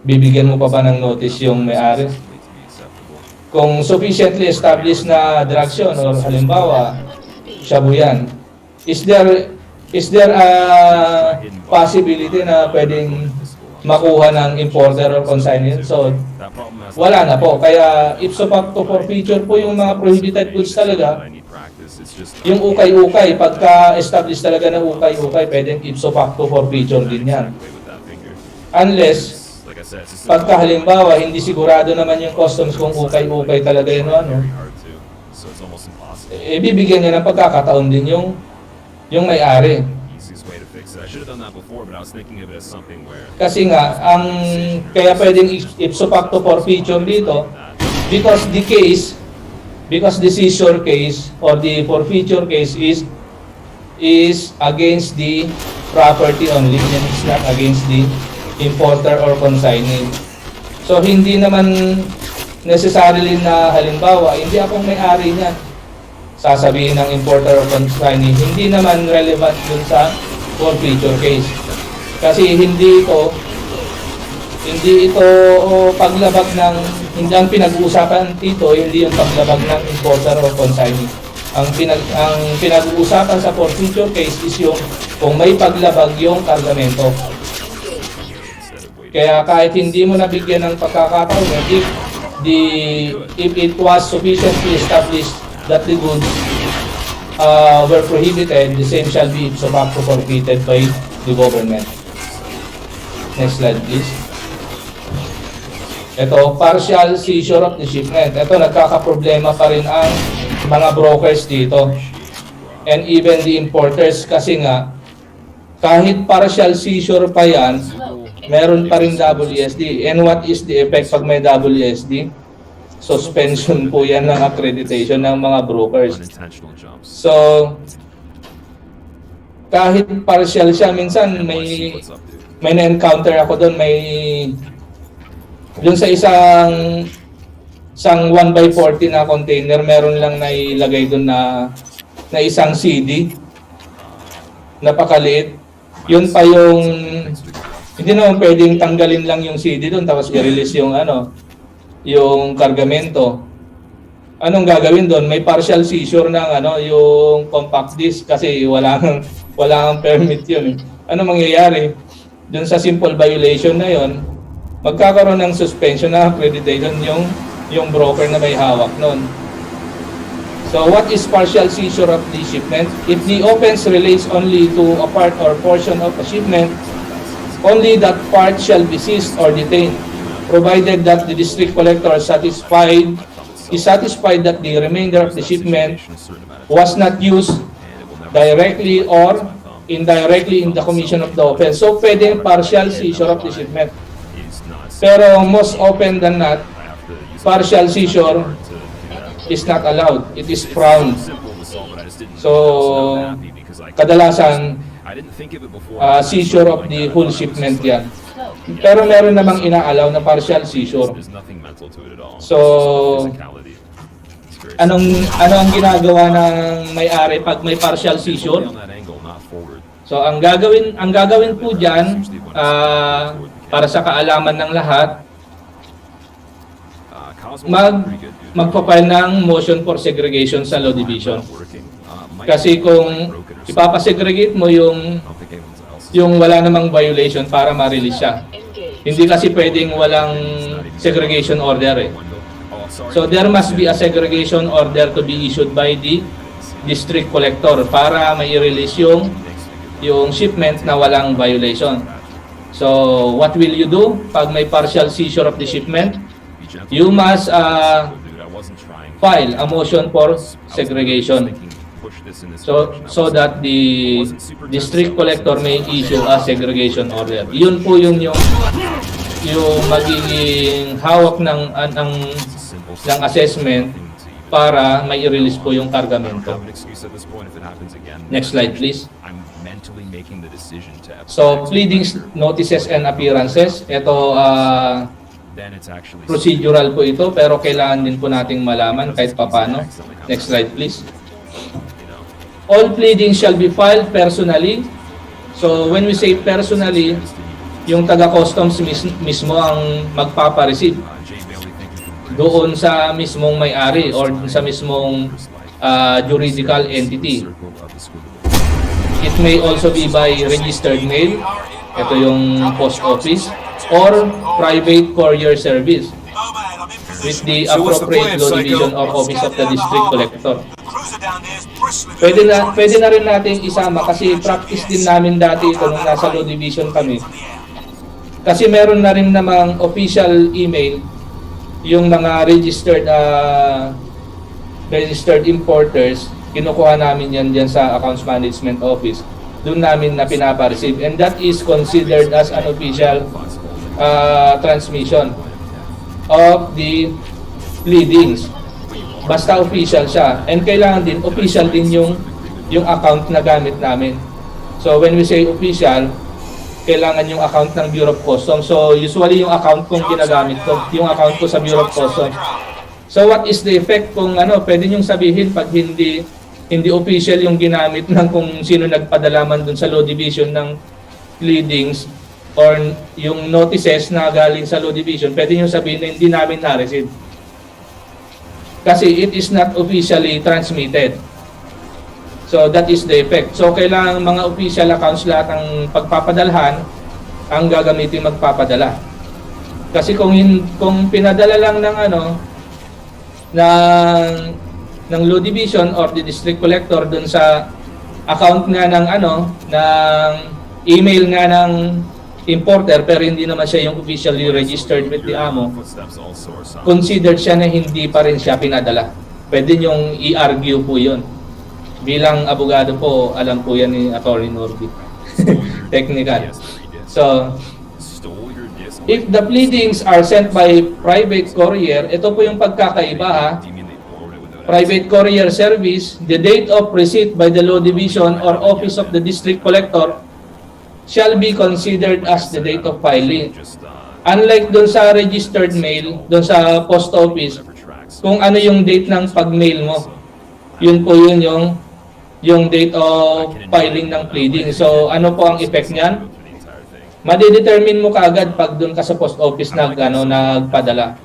bibigyan mo pa ba ng notice yung may-ari? Kung sufficiently established na drugs yun, or halimbawa, shabu yan, is there a possibility na pwedeng makuha ng importer or consignee? So, wala na po. Kaya, ipso facto forfeiture po yung mga prohibited goods talaga. Yung ukay-ukay, pagka-establish talaga ng ukay-ukay, pwedeng ipso facto forfeiture din yan. Unless, pagka halimbawa, hindi sigurado naman yung customs kung ukay-ukay talaga yun bibigyan niya ng pagkakataon din yung may-ari. Kasi nga, kaya pwedeng ipso facto forfeiture dito, because the seizure case or the forfeiture case is against the property only, and it's not against the importer or consignee. So hindi naman necessarily na halimbawa, hindi akong may-ari niyan, sasabihin ng importer or consignee, hindi naman relevant dun sa forfeiture case. Kasi hindi ito paglabag ng, hindi ang pinag-uusapan dito, hindi yung paglabag ng importer or consignee. Ang pinag-uusapan sa forfeiture case is yung kung may paglabag yung kargamento. Kaya kahit hindi mo nabigyan ng pagkakataon, if it was sufficiently established that the goods were prohibited, the same shall be ipso facto forfeited by the government. Next slide please. Ito, partial seizure of the shipment. Ito, nagkakaproblema pa rin ang mga brokers dito. And even the importers, kasi nga, kahit partial seizure pa yan, meron pa rin WSD. And what is the effect pag may WSD? Suspension po yan ng accreditation ng mga brokers. So, kahit partial siya, minsan may na-encounter ako doon, doon sa isang 1x40 na container, meron lang nailagay doon na isang CD. Napakaliit. Yun pa yung, hindi naman pwedeng tanggalin lang yung CD doon tapos i-release yung kargamento. Anong gagawin doon? May partial seizure ng yung compact disc kasi wala kang permit yun. Ano mangyayari? Doon sa simple violation na yon, magkakaroon ng suspension na accreditation yung broker na may hawak nun. So what is partial seizure of the shipment? If the offense relates only to a part or portion of a shipment, only that part shall be seized or detained, provided that the district collector is satisfied that the remainder of the shipment was not used directly or indirectly in the commission of the offense. So pwede partial seizure of the shipment. Pero most often than not, partial seizure is not allowed. It is frowned. So, kadalasan, seizure of the whole shipment yan. Pero meron namang ina-allow na partial seizure. So, ano ang ginagawa ng may-ari pag may partial seizure? So, ang gagawin po diyan, para sa kaalaman ng lahat, magpa-file ng motion for segregation sa law division. Kasi kung ipapasegregate mo yung wala namang violation para ma-release siya. Hindi kasi pwedeng walang segregation order eh. So there must be a segregation order to be issued by the district collector para mai-release yung shipment na walang violation. So what will you do pag may partial seizure of the shipment? You must file a motion for segregation so that the district collector may issue a segregation order. Yun po yung magiging hawak ng assessment para may i-release po yung kargamento. Next slide please. So pleadings, notices and appearances. Ito procedural po ito pero kailangan din po nating malaman kahit papano. Next slide please. All pleadings shall be filed personally. So when we say personally, yung taga-customs mismo ang magpapa-receive doon sa mismong may-ari or sa mismong juridical entity. It may also be by registered mail. Ito yung post office or private courier service with the appropriate law division or office of the district collector. Pwede na rin natin isama kasi practice din namin dati ito nung nasa law division kami. Kasi meron na rin namang official email yung mga registered importers, kinukuha namin yan dyan sa accounts management office. Doon namin na pinapa-receive and that is considered as an official transmission of the pleadings. Basta official siya. And kailangan din, official din yung account na gamit namin. So when we say official, kailangan yung account ng Bureau of Customs. So usually yung account kong ginagamit ko, yung account ko sa Bureau of Customs. So what is the effect kung pwede nyong sabihin pag hindi official yung ginamit ng kung sino nagpadala man dun sa law division ng pleadings or yung notices na galing sa law division, pwede nyo sabihin na hindi namin na-receive. Kasi it is not officially transmitted. So that is the effect. So kailangan mga official accounts lahat ang pagpapadalhan ang gagamitin magpapadala. Kasi kung pinadala lang ng law division or the district collector dun sa account nga ng email nga ng importer pero hindi naman siya yung officially registered with the AMO, considered siya na hindi pa rin siya pinadala. Pwede nyong i-argue po yun. Bilang abogado po, alam po yan ni Attorney Norby. Technical. So, if the pleadings are sent by private courier, ito po yung pagkakaiba ha. Private courier service, the date of receipt by the law division or office of the district collector shall be considered as the date of filing. Unlike doon sa registered mail, doon sa post office, kung ano yung date ng pag-mail mo, yun po yun yung date of filing ng pleading. So ano po ang effect niyan? Madidetermine mo kaagad pag doon ka sa post office nagpadala.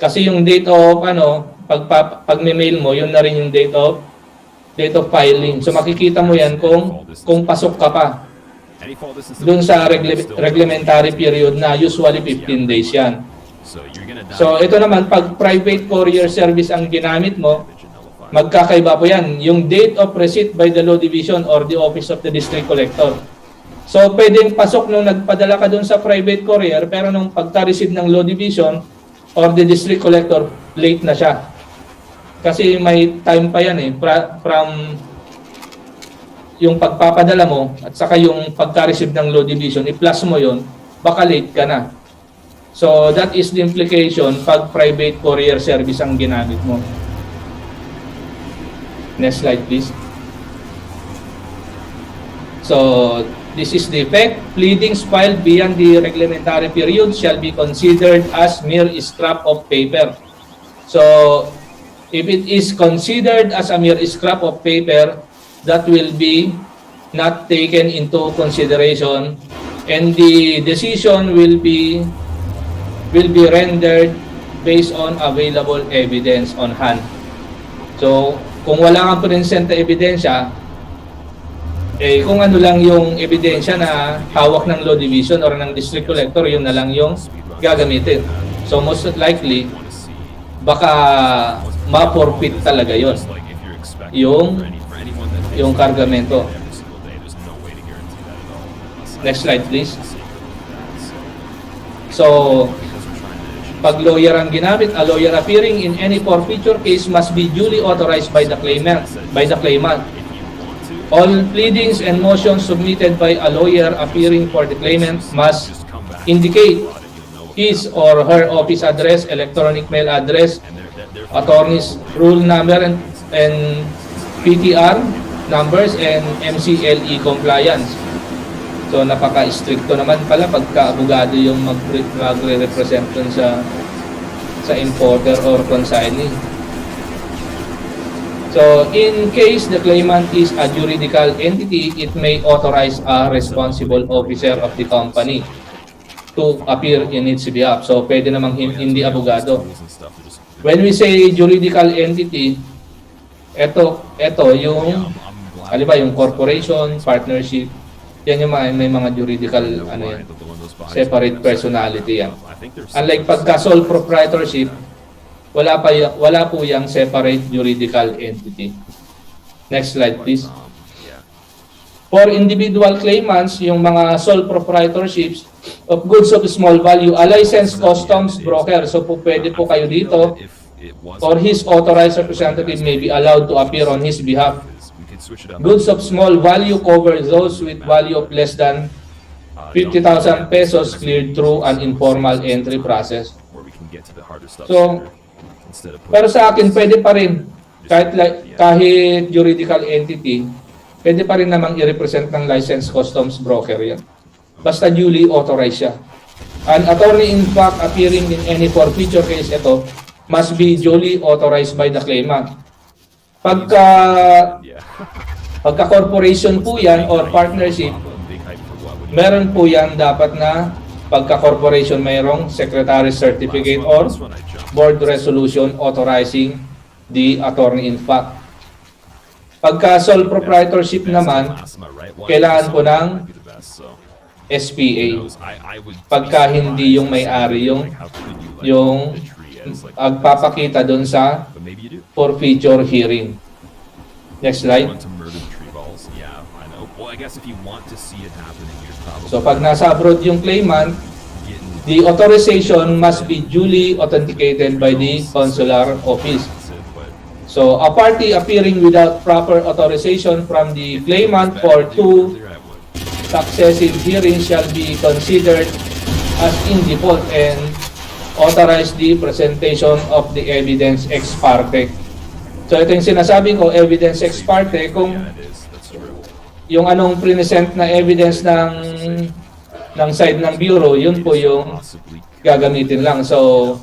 Kasi yung date of pag may-mail mo, yun na rin yung date of filing. So makikita mo yan kung pasok ka pa doon sa reglementary period na usually 15 days yan. So ito naman, pag private courier service ang ginamit mo, Magkakaiba po yan. Yung date of receipt by the Law Division or the Office of the District Collector. So, pwedeng pasok nung nagpadala ka dun sa private courier, pero nung pagka-receive ng Law Division or the District Collector, late na siya. Kasi may time pa yan eh, from yung pagpapadala mo at saka yung pagka-receive ng Law Division, i-plus mo yon, baka late ka na. So, that is the implication pag private courier service ang ginamit mo. Next slide, please. So, this is the effect. Pleadings filed beyond the reglementary period shall be considered as mere scrap of paper. So, if it is considered as a mere scrap of paper, that will be not taken into consideration, and the decision will be rendered based on available evidence on hand. So, kung wala kang present na ebidensya, kung ano lang yung ebidensya na hawak ng Law Division or ng District Collector, yun na lang yung gagamitin. So, most likely, baka ma-forfeit talaga yun. Yung kargamento. Next slide, please. So, pag lawyer ang ginamit, a lawyer appearing in any forfeiture case must be duly authorized by the claimant. All pleadings and motions submitted by a lawyer appearing for the claimant must indicate his or her office address, electronic mail address, attorney's rule number and PTR numbers, and MCLE compliance. So, napaka-stricto naman pala pagka-abogado yung magre-represent dun sa importer or consignee. So, in case the claimant is a juridical entity, it may authorize a responsible officer of the company to appear in its behalf. So, pwede namang hindi abogado. When we say juridical entity, ito yung, yung corporation, partnership, yan yung may mga juridical separate personality yan. Unlike pagka sole proprietorship, wala po yung separate juridical entity. Next slide, please. For individual claimants, yung mga sole proprietorships of goods of small value, a licensed customs broker, so po pwede po kayo dito, or his authorized representative may be allowed to appear on his behalf. Goods of small value cover those with value of less than 50,000 pesos cleared through an informal entry process. So, pero sa akin, pwede pa rin, kahit juridical entity, pwede pa rin namang i-represent ng licensed customs broker yan. Basta duly authorized siya. An attorney in fact appearing in any forfeiture case, ito, must be duly authorized by the claimant. Pagka corporation po yan or partnership, meron po yan dapat na pagka corporation mayroong secretary certificate or board resolution authorizing the attorney in fact. Pagka sole proprietorship naman, kailangan po ng SPA. Pagka hindi yung may-ari yung agpapakita doon sa forfeiture hearing. Next slide. So pag nasa abroad yung claimant, the authorization must be duly authenticated by the consular office. So a party appearing without proper authorization from the claimant for 2 successive hearings shall be considered as in default and authorize the presentation of the evidence ex parte. So ito yung sinasabi ko, evidence ex parte, kung yung anong present na evidence ng side ng bureau, yun po yung gagamitin lang. So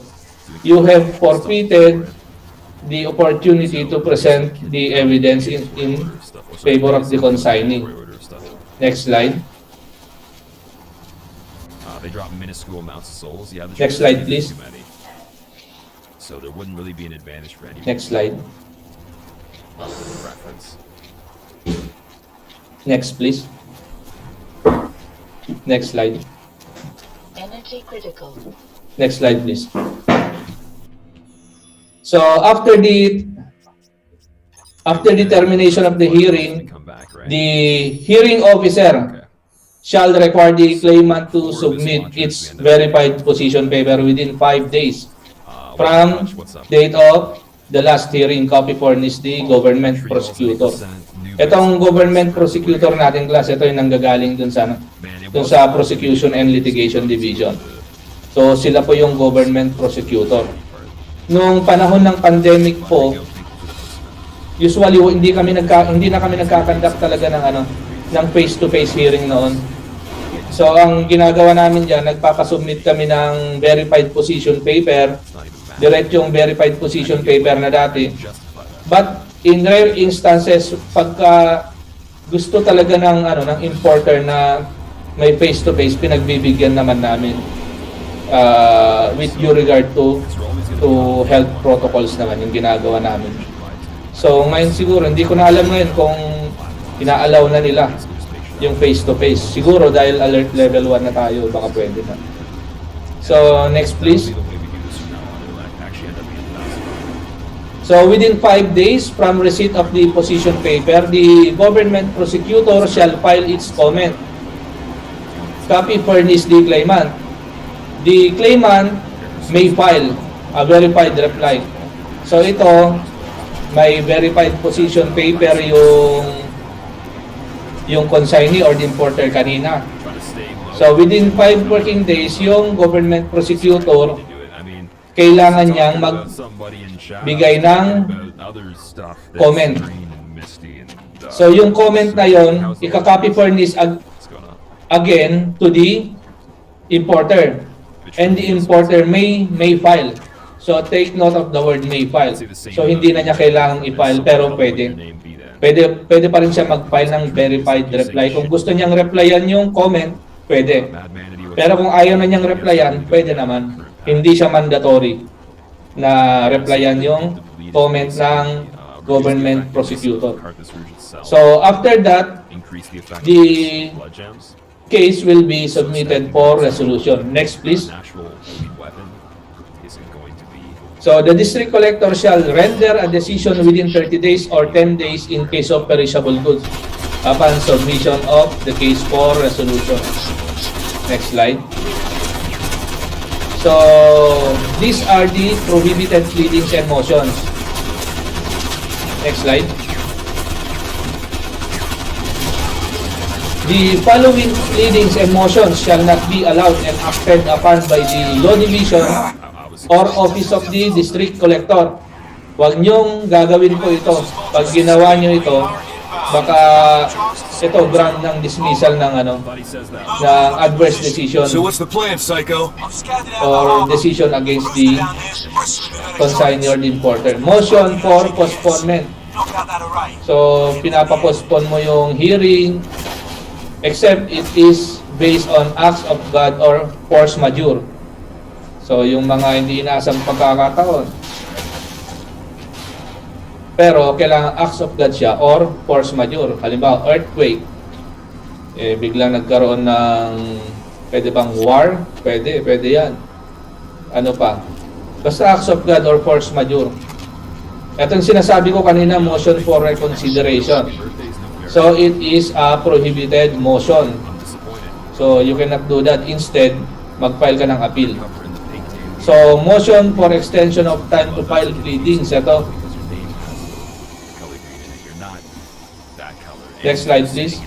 you have forfeited the opportunity to present the evidence in favor of the consignee. Next slide. They drop minuscule amounts of souls. Yeah, next slide, please. So there wouldn't really be an advantage for anyone. Next slide. Preference. Next, please. Next slide. Energy critical. Next slide, please. So after the After the termination of the hearing, Come back, right? the hearing officer shall require the claimant to submit its verified position paper within 5 days from date of the last hearing. Copy furnished the government prosecutor. Itong government prosecutor natin, class, ito yung nanggagaling dun sa Prosecution and Litigation Division. So sila po yung government prosecutor. Nung panahon ng pandemic po, usually hindi na kami nagka-conduct talaga ng face-to-face hearing noon. So ang ginagawa namin diyan, nagpapasubmit kami ng verified position paper, yung verified position paper na dati. But in rare instances, pagka gusto talaga ng importer na may face-to-face, pinagbibigyan naman namin with due regard to health protocols naman yung ginagawa namin. So ngayon siguro, hindi ko na alam ngayon kung ina-allow na nila yung face-to-face. Siguro dahil alert level 1 na tayo, baka pwede na. So next please. So within 5 days from receipt of the position paper, the government prosecutor shall file its comment. Copy furnished the claimant. The claimant may file a verified reply. So ito, may verified position paper yung consignee or the importer kanina. So within 5 working days, yung government prosecutor kailangan niyang magbigay ng comment. So yung comment na yon, ika-copy furnish again to the importer. And the importer may file. So take note of the word may file. So hindi na niya kailangang i-file, pero pwede pa rin siya mag-file ng verified reply. Kung gusto niyang replyan yung comment, pwede. Pero kung ayaw na niyang replyan, pwede naman. Hindi siya mandatory na replyan yung comment ng government prosecutor. So after that, the case will be submitted for resolution. Next please. So the district collector shall render a decision within 30 days or 10 days in case of perishable goods upon submission of the case for resolution. Next slide. So these are the prohibited pleadings and motions. Next slide. The following pleadings and motions shall not be allowed and acted upon by the Law Division or Office of the District Collector. Huwag niyong gagawin po ito. Pag ginawa niyo ito, baka ito grant ng dismissal ng adverse decision. So what's the plan, psycho? Or decision against the consignee or the importer. Motion for postponement. So pinapapostpone mo yung hearing except it is based on acts of God or force majeure. So, yung mga hindi inaasang pagkakataon. Pero, kailangan acts of God siya or force majeure. Halimbawa, earthquake. Biglang nagkaroon ng, pwede bang war? Pwede yan. Ano pa? Basta acts of God or force majeure. Itong sinasabi ko kanina, motion for reconsideration. So, it is a prohibited motion. So, you cannot do that. Instead, mag-file ka ng appeal. So, motion for extension of time to file pleadings. Ito. Next slide, please.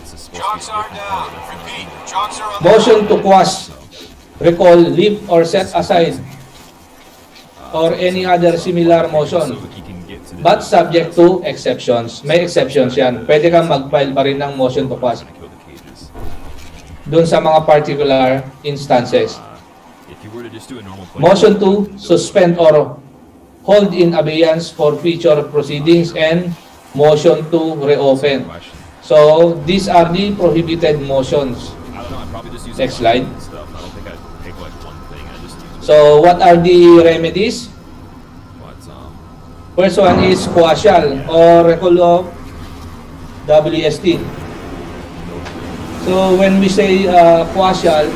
Motion to quash, recall, lift, or set aside, or any other similar motion, but subject to exceptions. May exceptions yan. Pwede kang mag-file pa rin ng motion to quash dun sa mga particular instances. Motion to suspend or hold in abeyance for future proceedings and motion to reopen. So, these are the prohibited motions. Next slide. So, what are the remedies? First one is quashal or recall of WST. So, when we say quashal,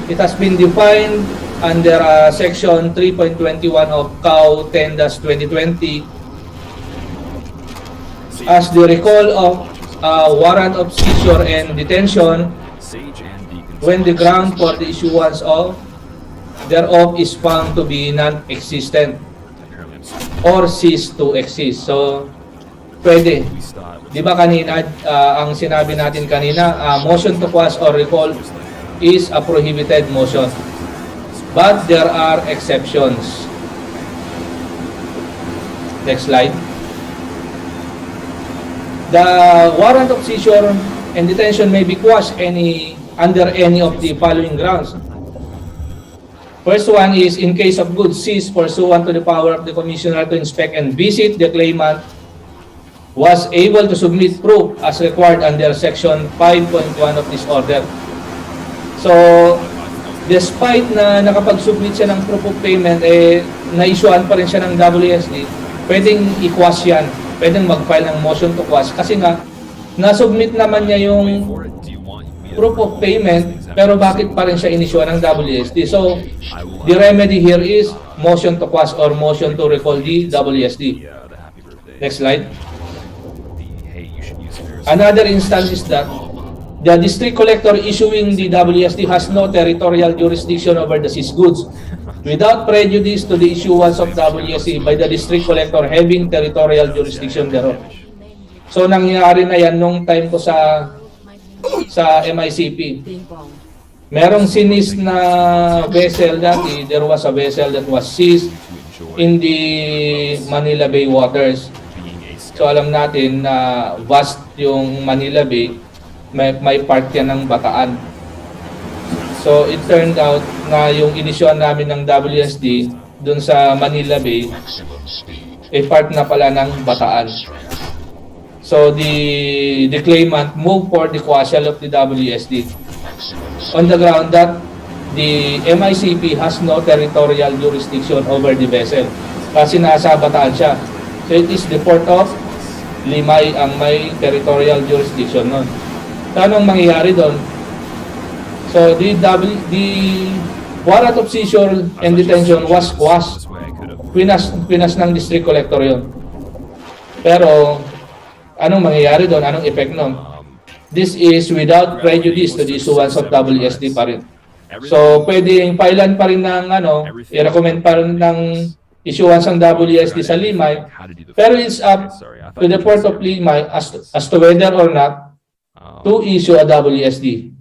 it has been defined under Section 3.21 of CAU 10-2020 as the recall of warrant of seizure and detention Sage and Deacon when the ground for the issuance of thereof is found to be non-existent apparently I'm stupid. or cease to exist. So, pwede. We start. Di ba kanina, ang sinabi natin kanina, motion to quash or recall is a prohibited motion. But there are exceptions. Next slide. The warrant of seizure and detention may be quashed under any of the following grounds. First one is in case of goods seized pursuant to the power of the commissioner to inspect and visit, the claimant was able to submit proof as required under section 5.1 of this order. So, despite na nakapag-submit siya ng proof of payment, na-issuean pa rin siya ng WSD, pwedeng i-quash yan. Pwedeng mag-file ng motion to quash. Kasi nga, na-submit naman niya yung For it, do you want me to proof of payment, pero bakit pa rin siya in-issuean ng WSD? So, the remedy here is motion to quash or motion to recall the WSD. Yeah, the happy birthday. Next slide. Hey, you should use yours. Another instance is that the district collector issuing the WSD has no territorial jurisdiction over the seized goods without prejudice to the issuance of WSD by the district collector having territorial jurisdiction thereof. So nangyari na yan nung time ko sa MICP. Merong sinis na vessel dati, there was a vessel that was seized in the Manila Bay waters. So alam natin na vast yung Manila Bay, may part yan ng Bataan. So it turned out na yung inisyuan namin ng WSD dun sa Manila Bay, part na pala ng Bataan. So the claimant moved for the quashal of the WSD on the ground that the MICP has no territorial jurisdiction over the vessel kasi nasa Bataan siya. So it is the port of Limay ang may territorial jurisdiction nun. So anong mangyayari doon? So the warrant of seizure and detention was quashed. Pinas ng district collector yun. Pero anong mangyayari doon? Anong effect nun? This is without prejudice to the issuance of WSD pa rin. So pwedeng filean pa rin ng i-recommend pa rin ng issuance ng WSD sa Limay, pero it's up to the port of Limay as to whether or not to issue a WSD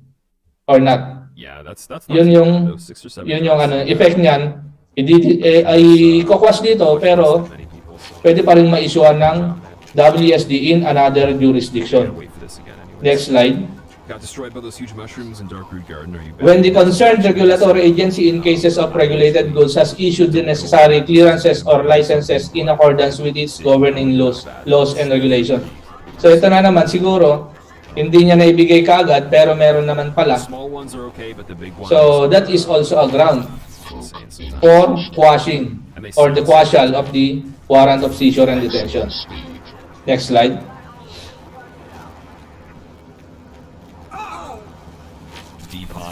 or not. Yeah, that's Yun yung effect niyan. Ay kokwas dito, pero pwede pa rin ma-issuean ng WSD in another jurisdiction. Next slide. Got destroyed by those huge mushrooms in Dark Root Garden. Are you back? When the concerned regulatory agency in cases of regulated goods has issued the necessary clearances or licenses in accordance with its governing laws and regulations. So ito na naman, siguro, hindi niya naibigay kaagad, pero meron naman pala. Small ones are okay, but the big ones. So that is also a ground for quashing or the quashal of the warrant of seizure and detention. Next slide.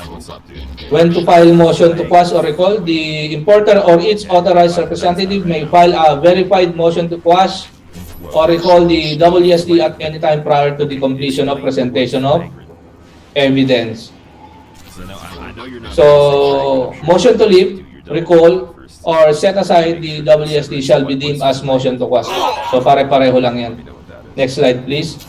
What's up, dude? When to file motion to quash or recall, the importer or its authorized representative may file a verified motion to quash or recall the WSD at any time prior to the completion of presentation of evidence. So, motion to leave, recall, or set aside the WSD shall be deemed as motion to quash. So, pare-pareho lang yan. Next slide, please.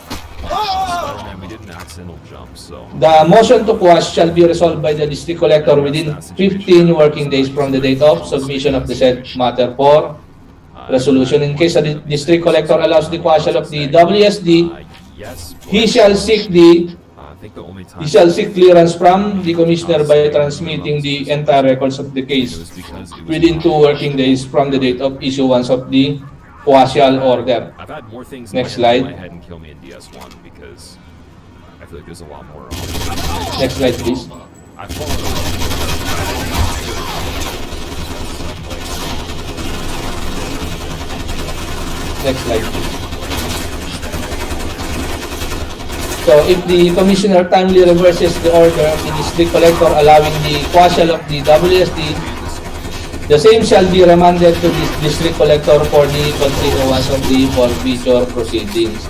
The motion to quash shall be resolved by the district collector within 15 working days from the date of submission of the said matter for resolution. In case the district collector allows the quashal of the WSD, he shall seek clearance from the commissioner by transmitting the entire records of the case within 2 working days from the date of issuance of the quashal order. Next slide. I feel like there's a lot more. Next slide, please. Next slide, please. So, if the commissioner timely reverses the order of the district collector allowing the quashal of the WSD, the same shall be remanded to the district collector for the continuance of the forfeiture proceedings.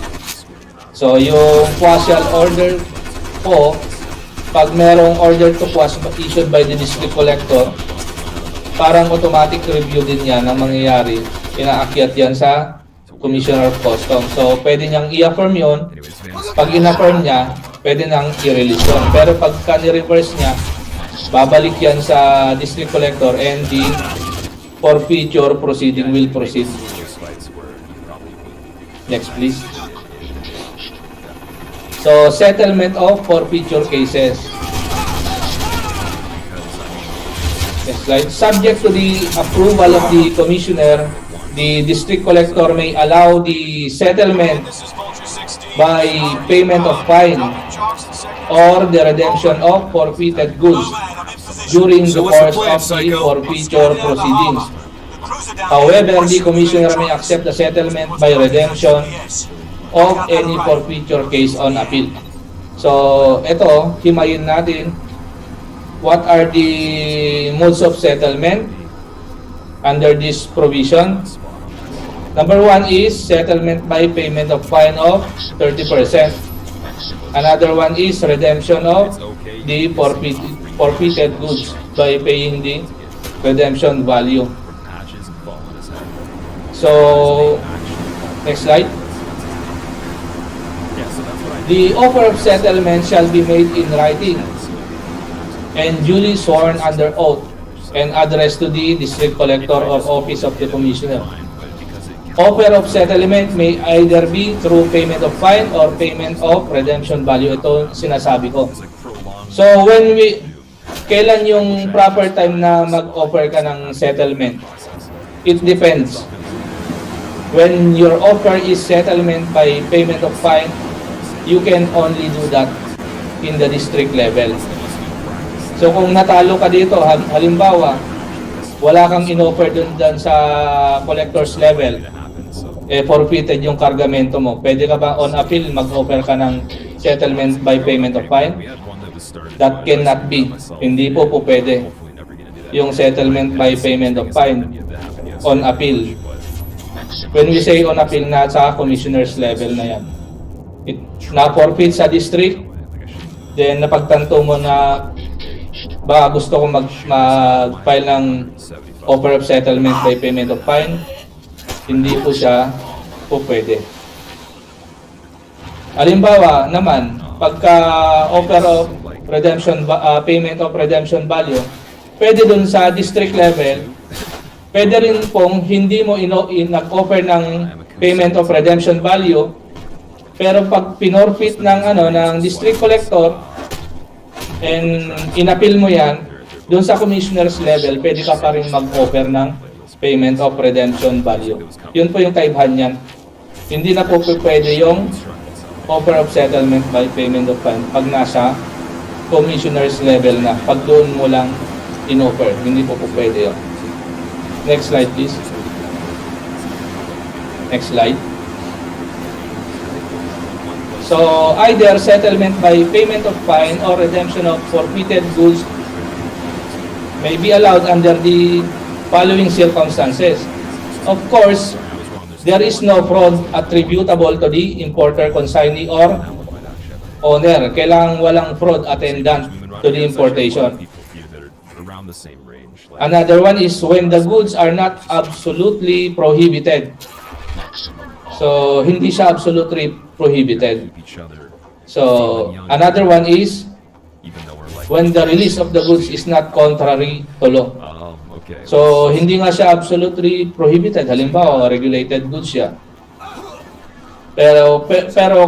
So, yung quasial order po, pag merong order to quash issued by the district collector, parang automatic review din yan ang mangyayari. Inaakyat yan sa Commissioner of Customs. So, pwede niyang i-affirm yun. Pag in-affirm niya, pwede nang i-release yun. Pero pagka ni-reverse niya, babalik yan sa district collector and the forfeiture proceeding will proceed. Next, please. So, settlement of forfeiture cases. Next slide. Subject to the approval of the commissioner, the district collector may allow the settlement by payment of fine or the redemption of forfeited goods during the course of the forfeiture proceedings. However, the commissioner may accept the settlement by redemption of any forfeiture case on appeal. So, ito, himayin natin. What are the modes of settlement under this provision? Number 1 is settlement by payment of fine of 30%. Another one is redemption of the forfeited goods by paying the redemption value. So, next slide. The offer of settlement shall be made in writing and duly sworn under oath and addressed to the district collector or office of the commissioner. Offer of settlement may either be through payment of fine or payment of redemption value. Ito sinasabi ko. So kailan yung proper time na mag-offer ka ng settlement? It depends. When your offer is settlement by payment of fine, you can only do that in the district level. So kung natalo ka dito, halimbawa, wala kang in-offer dun sa collector's level, forfeited yung kargamento mo, pwede ka ba on appeal mag-offer ka ng settlement by payment of fine? That cannot be. Hindi po pwede yung settlement by payment of fine on appeal. When we say on appeal, na sa commissioner's level na yan. Na-forfeit sa district, then napagtanto mo na ba gusto ko mag-file ng offer of settlement by payment of fine, hindi po siya po pwede. Halimbawa naman, pagka offer of redemption, payment of redemption value, pwede dun sa district level, pwede rin pong hindi mo nag-offer ng payment of redemption value, pero pag pinorfeit ng district collector and inappeal mo yan, doon sa commissioner's level, pwede ka pa rin mag-offer ng payment of redemption value. Yun po yung kaibahan yan. Hindi na po pwede yung offer of settlement by payment of fine pag nasa commissioner's level na. Pag doon mo lang in-offer, hindi po pwede yun. Next slide, please. Next slide. So, either settlement by payment of fine or redemption of forfeited goods may be allowed under the following circumstances. Of course, there is no fraud attributable to the importer, consignee, or owner. Kailangang walang fraud attendant to the importation. Another one is when the goods are not absolutely prohibited. So, hindi siya absolutely prohibited. So, another one is when the release of the goods is not contrary to law. So, hindi nga siya absolutely prohibited. Halimbawa, regulated goods siya. Pero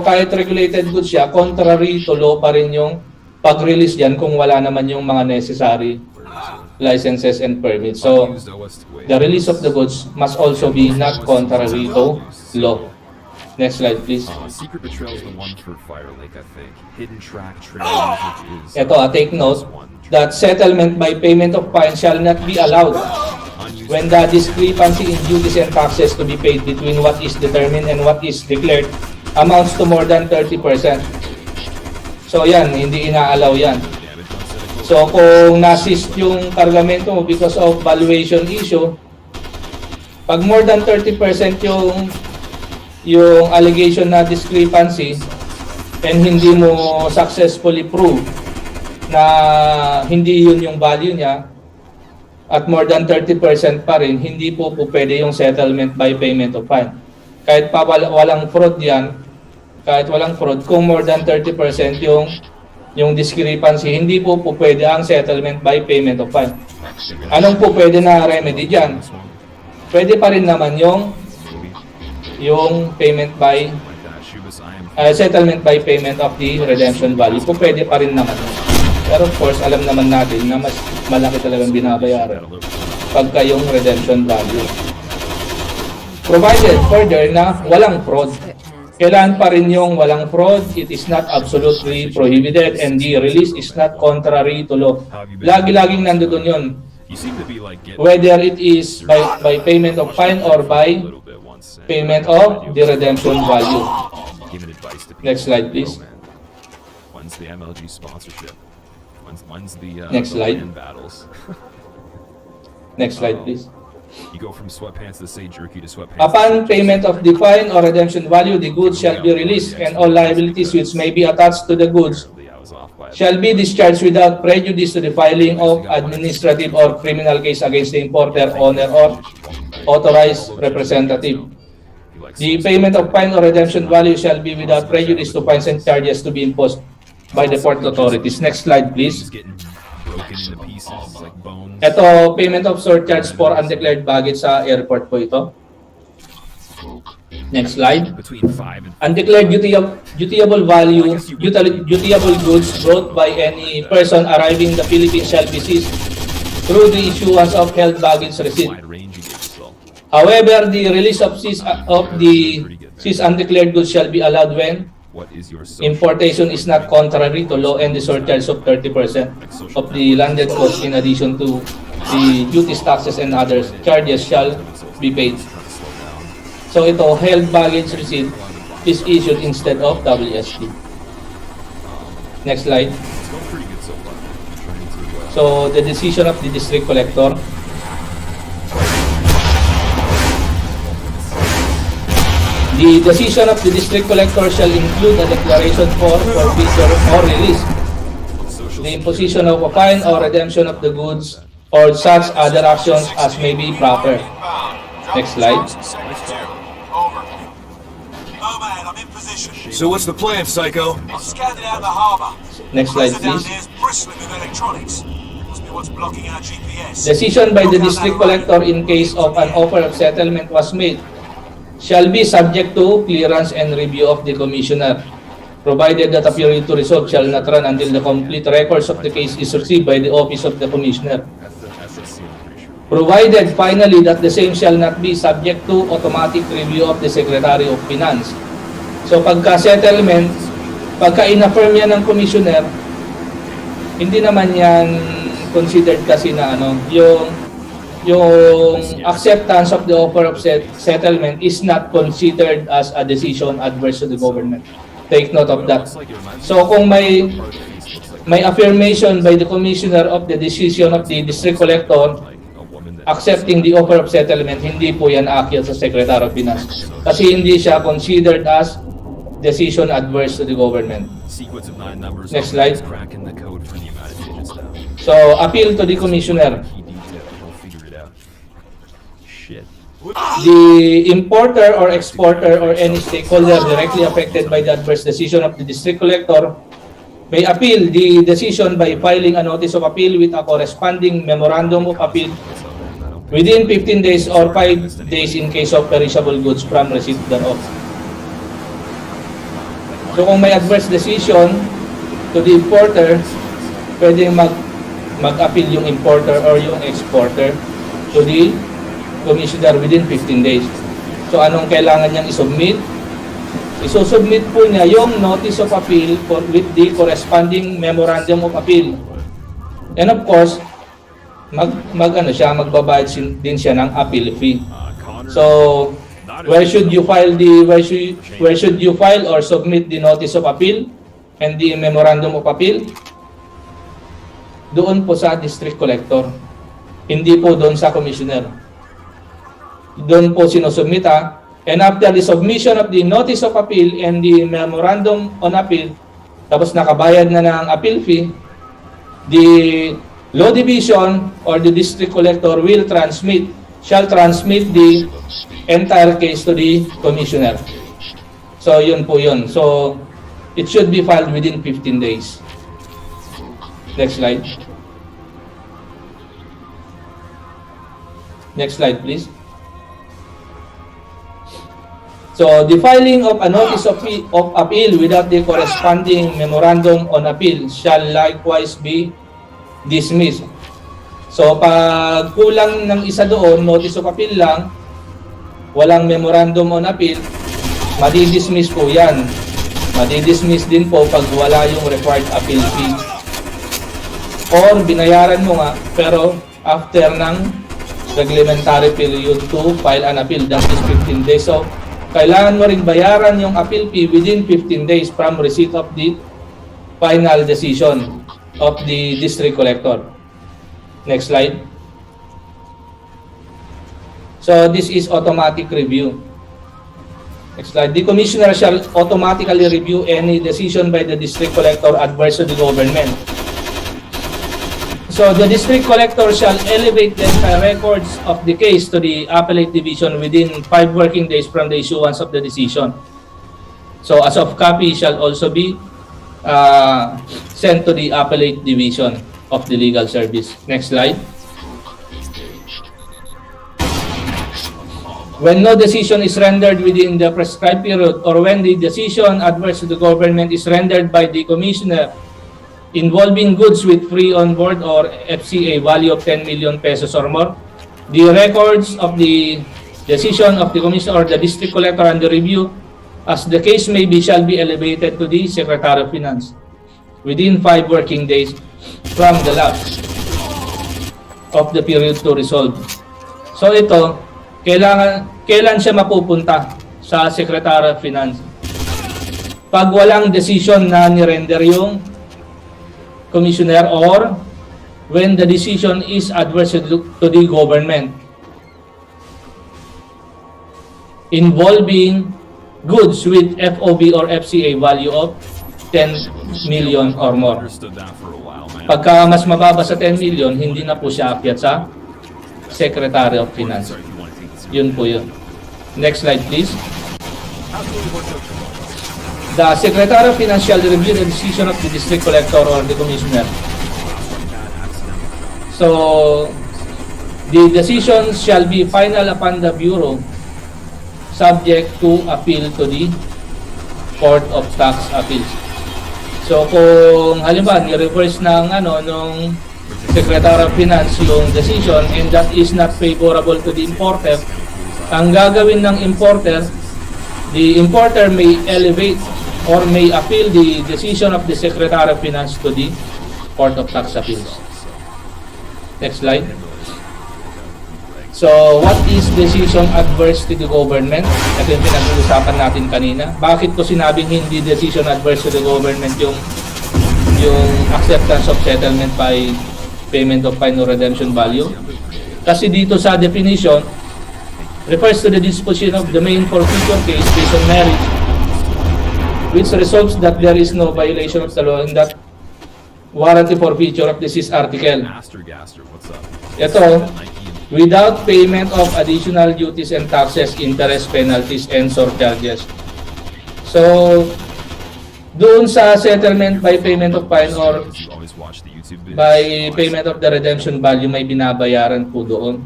kahit regulated goods siya, contrary to law pa rin yung pag-release yan kung wala naman yung mga necessary licenses and permits. So, the release of the goods must also be not contrary to law. Next slide, please. Secret Betrayal is the one for Fire Lake, I think. Hidden Track Trail, which is... Ito, take note that settlement by payment of fine shall not be allowed when the discrepancy in duties and taxes to be paid between what is determined and what is declared amounts to more than 30%. So yan, hindi ina-allow yan. So kung nasist yung kargamento mo because of valuation issue, pag more than 30% yung allegation na discrepancy, and hindi mo successfully prove na hindi yun yung value niya at more than 30% pa rin, hindi po pwede yung settlement by payment of fine. Kahit pa walang fraud yan, kahit walang fraud, kung more than 30% yung discrepancy, hindi po pwede ang settlement by payment of fine. Anong po pwede na remedy dyan? Pwede pa rin naman yung payment by settlement by payment of the redemption value. Po pwede pa rin naman. Pero of course, alam naman natin na mas malaki talagang binabayaran pagka yung redemption value. Provided further na walang fraud. Kailan pa rin yung walang fraud, it is not absolutely prohibited and the release is not contrary to law. Lagi-laging nandoon yun. Whether it is by payment of fine or by payment of the redemption value. Next slide, please. When's the MLG sponsorship? When's the Next slide. battles? Next slide, please. You go from sweatpants to say jerky to sweatpants. Upon payment of the fine or redemption value, the goods shall be released, and all liabilities which may be attached to the goods shall be discharged without prejudice to the filing of administrative or criminal case against the importer, owner, or authorized representative. The payment of fine or redemption value shall be without prejudice to fines and charges to be imposed by the port authorities. Next slide, please. Ito, payment of surcharge for undeclared baggage sa airport po ito. Next slide. Undeclared dutiable value, dutiable goods brought by any person arriving in the Philippines shall be seized through the issuance of held baggage receipt. However, the release of seized undeclared goods shall be allowed when importation is not contrary to law and the surcharge of 30% of the landed cost in addition to the duties, taxes, and other charges shall be paid. So ito, held baggage receipt is issued instead of WST. Next slide. So the decision of the district collector. The decision of the district collector shall include a declaration for forfeiture or release, the imposition of a fine or redemption of the goods, or such other actions as may be proper. Next slide. Overhead, I'm in position. So what's the plan, Psycho? I'm scanning out the harbour. Next slide, Prison down please. there's bristling with electronics. Must be what's blocking our GPS. Decision by the district collector in case of an offer of settlement was made shall be subject to clearance and review of the commissioner, provided that a period to resolve shall not run until the complete records of the case is received by the office of the commissioner. Provided finally that the same shall not be subject to automatic review of the Secretary of Finance. So pagka-settlement, pagka in-affirm yan ng commissioner, hindi naman yan considered kasi na yung acceptance of the offer of settlement is not considered as a decision adverse to the government. Take note of that. So kung may affirmation by the commissioner of the decision of the district collector accepting the offer of settlement, hindi po yan aakyat sa Secretary of Finance. Kasi hindi siya considered as decision adverse to the government. Next slide. So, appeal to the commissioner. The importer or exporter or any stakeholder directly affected by the adverse decision of the district collector may appeal the decision by filing a notice of appeal with a corresponding memorandum of appeal within 15 days or 5 days in case of perishable goods from receipt thereof. So kung may adverse decision to the importer, pwede mag-appeal yung importer or yung exporter to the commissioner within 15 days. So anong kailangan niyang isubmit? Isusubmit po niya yung notice of appeal with the corresponding memorandum of appeal. And of course, magbabayad din siya ng appeal fee. So, where should you file or submit the notice of appeal and the memorandum of appeal? Doon po sa district collector. Hindi po doon sa commissioner. Doon po sinusubmita, And after the submission of the notice of appeal and the memorandum on appeal, tapos nakabayad na ng appeal fee, the law division or the district collector shall transmit the entire case to the commissioner. So yun po yun. So it should be filed within 15 days. Next slide. Next slide, please. So the filing of a notice of appeal without the corresponding memorandum on appeal shall likewise be dismissed. So pag kulang ng isa doon, notice of appeal lang, walang memorandum on appeal, madi-dismiss po yan. Madi-dismiss din po pag wala yung required appeal fee. Or binayaran mo nga, pero after ng reglementary period to file an appeal, that is 15 days. So kailangan mo rin bayaran yung appeal fee within 15 days from receipt of the final decision of the district collector. Next slide. So this is automatic review. Next slide. The commissioner shall automatically review any decision by the district collector adverse to the government. So the district collector shall elevate the entire records of the case to the appellate division within 5 working days from the issuance of the decision. So as of copy shall also be sent to the appellate division of the legal service. Next slide. When no decision is rendered within the prescribed period or when the decision adverse to the government is rendered by the commissioner involving goods with free on board or FCA value of 10 million pesos or more, the records of the decision of the commissioner or the district collector under review, as the case may be, shall be elevated to the Secretary of Finance within 5 working days from the lapse of the period to resolve. So ito, kailan siya mapupunta sa Secretary of Finance? Pag walang decision na ni-render yung commissioner or when the decision is adverse to the government involving goods with FOB or FCA value of 10 million or more. Understood that for a while, man. Pagka mas mababa sa 10 million, hindi na po siya akyat sa Secretary of Finance. Sorry, if you want to take this. Yun po yun. Next slide, please. The Secretary of Finance shall review the decision of the district collector or the commissioner. So, the decision shall be final upon the Bureau, subject to appeal to the Court of Tax Appeals. So, kung halimbawa, ni-reverse ng nung Secretary of Finance yung decision and that is not favorable to the importer, ang gagawin ng importer, the importer may elevate or may appeal the decision of the Secretary of Finance to the Court of Tax Appeals. Next slide. So, what is decision adverse to the government? Ito yung pinag-uusapan natin kanina. Bakit ko sinabing hindi decision adverse to the government yung acceptance of settlement by payment of fine or redemption value? Kasi dito sa definition, refers to the disposition of the main forfeiture case based on merit, which results that there is no violation of the law in that warranty forfeiture of this article. Gaster, what's up? Ito, without payment of additional duties and taxes, interest, penalties, and surcharges. So, doon sa settlement by payment of fine or You always watch the YouTube videos. by payment of the redemption value, may binabayaran po doon.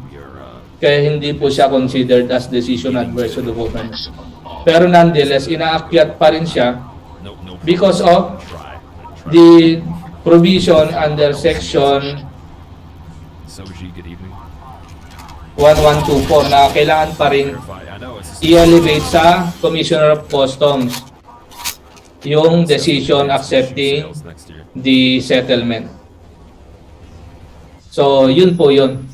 Kaya hindi po siya considered as decision adverse to the government. Pero nonetheless, inaakyat pa rin siya because of the provision under section 1124 na kailangan pa rin i-elevate sa Commissioner of Customs yung decision accepting the settlement. So, yun po yun.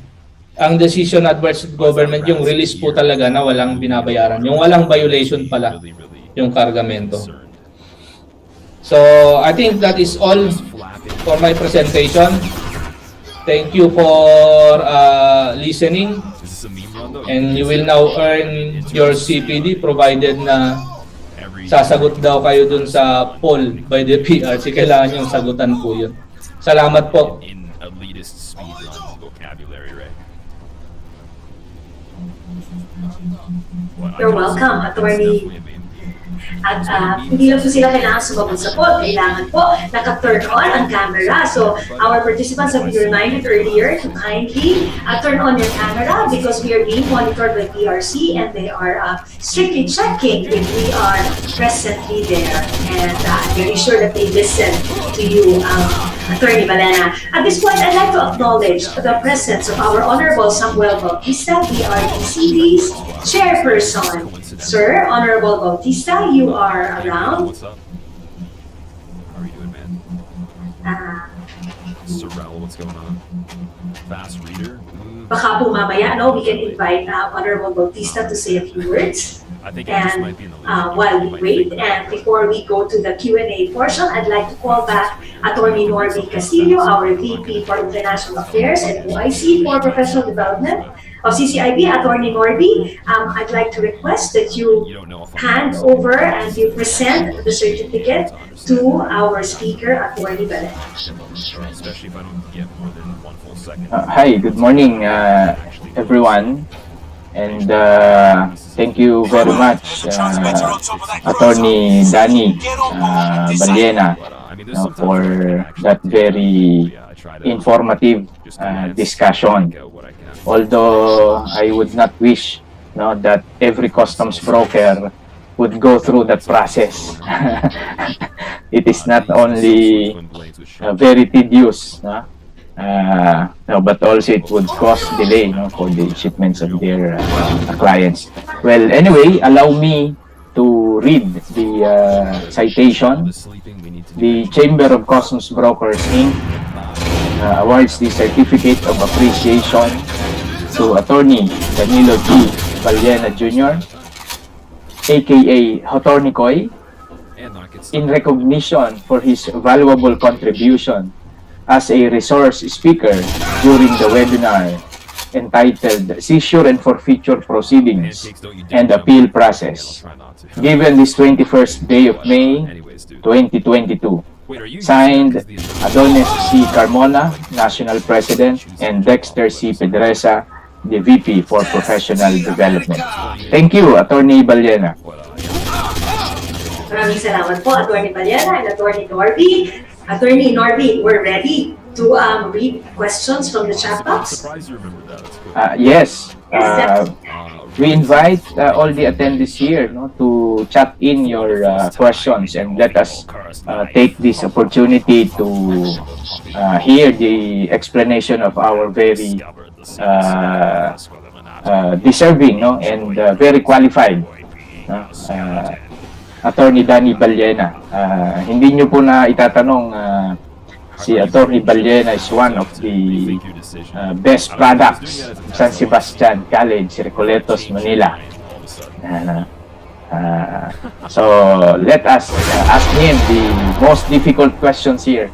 Ang decision adverse to government, yung release po talaga na walang binabayaran. Yung walang violation pala, yung kargamento. So, I think that is all for my presentation. Thank you for listening. Is this a meme run though? And you will now earn your CPD provided na sasagot daw kayo dun sa poll by the PRC. Kailangan yung sagutan po yun. Salamat po. In elitist speedrun vocabulary, right? You're welcome, Attorney. Definitely a meme. At hindi lang po sila kailangan sumagot sa poll. Kailangan po naka-turn on ang camera. So, our participants have been reminded earlier to kindly turn on your camera because we are being monitored by PRC and they are strictly checking if we are presently there. And I'm very sure that they listen to you, Attorney Balena. At this point, I'd like to acknowledge the presence of our Honorable Samuel Bautista, PRDCB's chairperson. Sir, Honorable Bautista, you are around. What's up? How are you doing, man? Sorrel, what's going on? Fast reader? Baka po mamaya, no, we can invite Honorable Bautista to say a few words. I think I just And might be in the lead. while we wait, and before we go to the Q&A portion, I'd like to call back Attorney Norby Castillo, our VP for International Affairs and OIC for Professional Development of CCIB. Attorney Norby, I'd like to request that you don't know if hand over and you present the certificate to our speaker, Attorney Balena. Especially if I don't get more than 1 full second. Hi, good morning, everyone, and thank you very much, Attorney Danny Balyena, for that very informative discussion. Although I would not wish that every customs broker would go through that process. It is not only very tedious, but also it would cause delay for the shipments of their clients. Well, anyway, allow me to read the citation. The Chamber of Customs Brokers, Inc. Awards the Certificate of Appreciation to Attorney Danilo G. Balyena Jr., aka Attorney Koy, in recognition for his valuable contribution as a resource speaker during the webinar entitled Seizure and Forfeiture Proceedings and Appeal Process, given this 21st day of May 2022. Signed, Adonis C. Carmona, National President, and Dexter C. Pedresa, the VP for Professional Development. Thank you, Attorney Balyena. Maraming salamat po, Attorney Balyena and Attorney Norby. Attorney Norby, we're ready to read questions from the chat box. Surprised you remembered that. That's cool. Yes, we invite all the attendees here to chat in your questions and let us take this opportunity to hear the explanation of our very deserving and very qualified Attorney Danny Balyena. Hindi nyo po na itatanong si Attorney Balyena is one of the best products San Sebastian College, Recoletos, Manila. So let us ask him the most difficult questions here.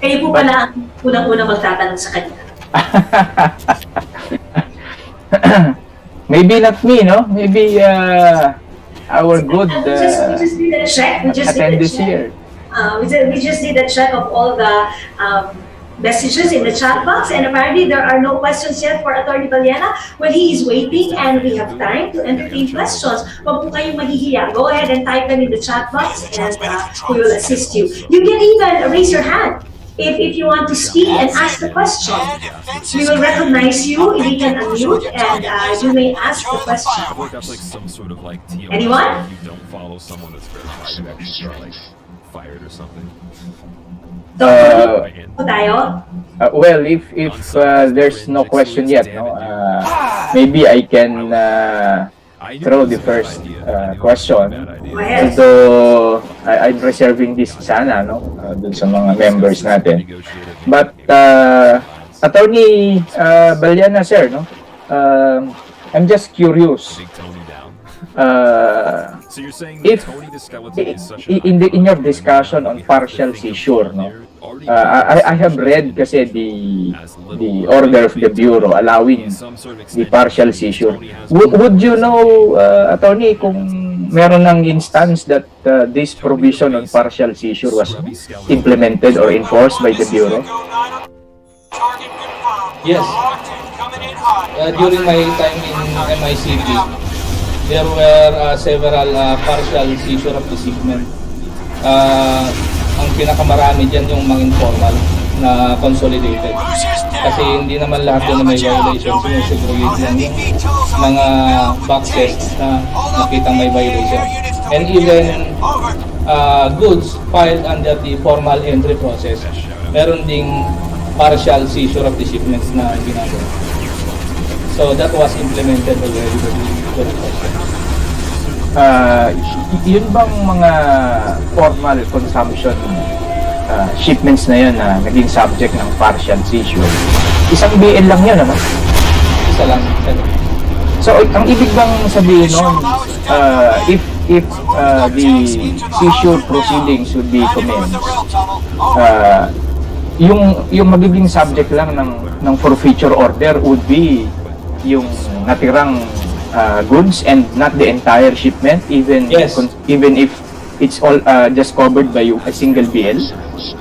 Kayo po pala ang unang-unang magtatanong sa kanya. Maybe not me, maybe our good We just did a check. attendees here. We just did a check of all the messages in the chat box, and apparently there are no questions yet for Attorney Balyena. Well, he is waiting and we have time to entertain questions. Huwag po kayong mahihiya. Go ahead and type them in the chat box and we will assist you. You can even raise your hand if you want to speak and ask the question. We will recognize you, we can unmute, and you may ask the question. I think that's like some sort of like TLC. Anyone? If you don't follow someone that's verified, you actually get like fired or something. Po tayo? Well, if there's no question yet, maybe I can throw the first question. Although I'm reserving this sana, dun sa mga members natin. But Attorney Balyena, sir, I'm just curious. So you're saying that if Tony the skeleton is such a in your discussion on partial seizure, no, I have read kasi the order of the Bureau allowing the partial seizure. Would you know, attorney, kung meron ng instance that this provision on partial seizure was implemented or enforced by the Bureau? Yes. During my time in MICP, there were several partial seizure of decipment. Ang pinakamarami dyan yung mga informal na consolidated. Kasi hindi naman lahat yun na may violation. Sinusegregate lang yung mga boxes na nakitang may violation. And even goods filed under the formal entry process, meron ding partial seizure of decipments na ginagawa. So that was implemented already by the process. Yun bang mga formal consumption shipments na yun na naging subject ng partial seizure? Isang BL lang yun, ano? Isa lang. So, ang ibig bang sabihin nun, if the seizure proceedings would be commenced, yung magiging subject lang ng forfeiture order would be yung natirang goods and not the entire shipment, even Yes. even if it's all just covered by a single BL?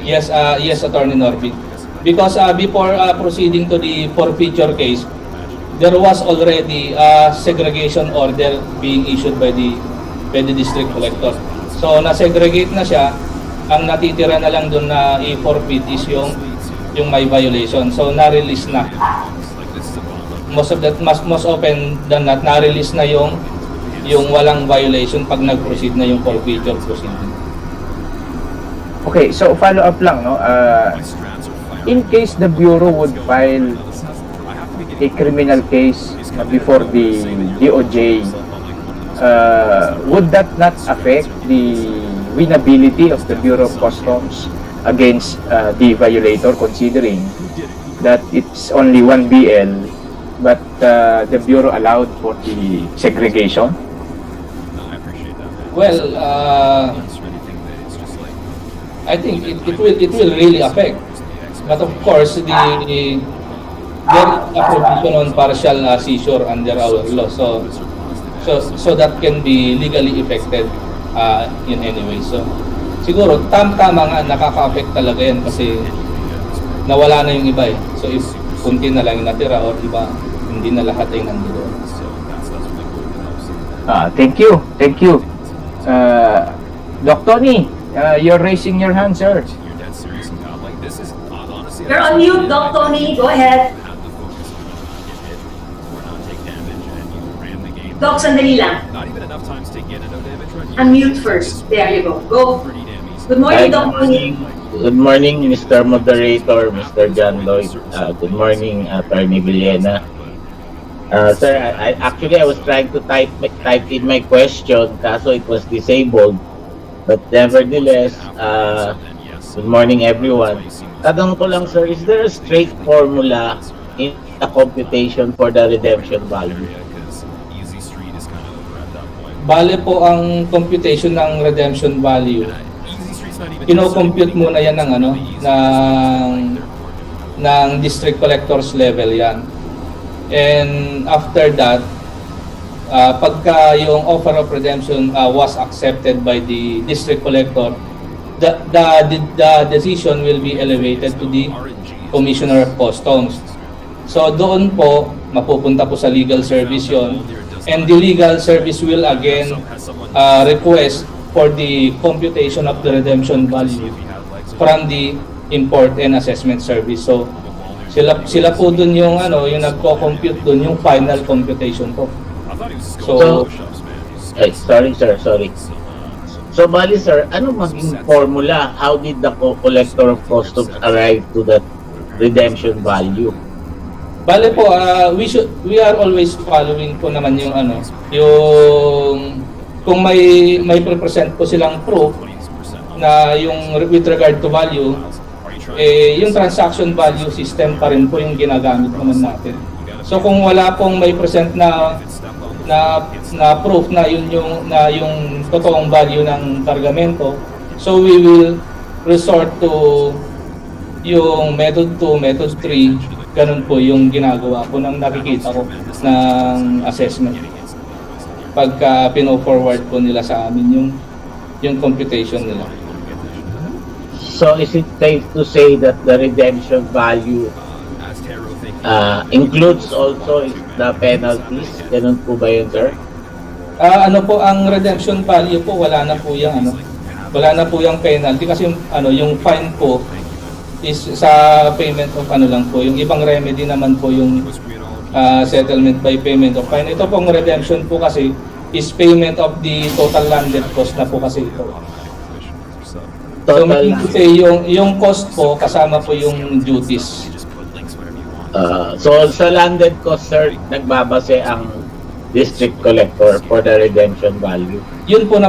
Yes, yes, Attorney Norby. Because before proceeding to the forfeiture case, there was already a segregation order being issued by the district collector. So na-segregate na siya, ang natitira na lang doon na i-forfeit is yung may violation. So na-release na. Most often than not, na-release na yung walang violation pag nag-proceed na yung forfeiture proceeding. Okay, so follow up lang, no? In case the Bureau would file a criminal case before the DOJ, would that not affect the winnability of the Bureau of Customs against the violator, considering that it's only one BL, but the Bureau allowed for the segregation? Well, I think it will really affect. But of course, there is a provision on partial seizure under our law, so that can be legally affected in any way. So siguro tama nga, nakaka-affect talaga yan kasi nawala na yung iba eh. So if kunti na lang yung natira or iba, hindi na lahat ay nandoon. Thank you. Doc Tony, you're raising your hand, sir. You're on mute, Doc Tony. Go ahead. Doc, sandali lang. Unmute first. There you go. Go. Good morning, Doc Tony. Good morning, Mr. Moderator, Mr. John Lloyd. Good morning, Attorney Villena. Sir, I was trying to type in my question, kaso it was disabled. But nevertheless, good morning, everyone. Tanong ko lang, sir, is there a straight formula in the computation for the redemption value? Bale po ang computation ng redemption value. Kino-compute muna yan ng district collectors level yan. And after that, pagka yung offer of redemption was accepted by the district collector, the decision will be elevated to the Commissioner of Customs. So doon po, mapupunta po sa legal service yon, and the legal service will again request for the computation of the redemption value from the import and assessment service. So sila po dun yung nagko-compute dun yung final computation po. So sorry. So bali sir, ano maging formula? How did the collector of customs arrive to that redemption value? bale po, we are always following po naman yung yung kung may present po silang proof na yung with regard to value, yung transaction value system pa rin po yung ginagamit naman natin. So kung wala pong may present na na proof na yun yung totoong value ng kargamento. So we will resort to yung method 2, method 3, ganun po yung ginagawa ko nang nakikita ko ng assessment. Pagka pino-forward po nila sa amin yung computation nila. So is it safe to say that the redemption value includes also the penalties? Ganun po ba yun, sir? Ano po ang redemption value po, wala na po yung penalty kasi yung fine po is sa payment of lang po, yung ibang remedy naman po yung settlement by payment of fine. Ito pong redemption po kasi is payment of the total landed cost na po kasi ito. So meaning to say yung cost po kasama po yung duties. So sa landed cost, sir, nagbabase ang district collector for the redemption value. Yun po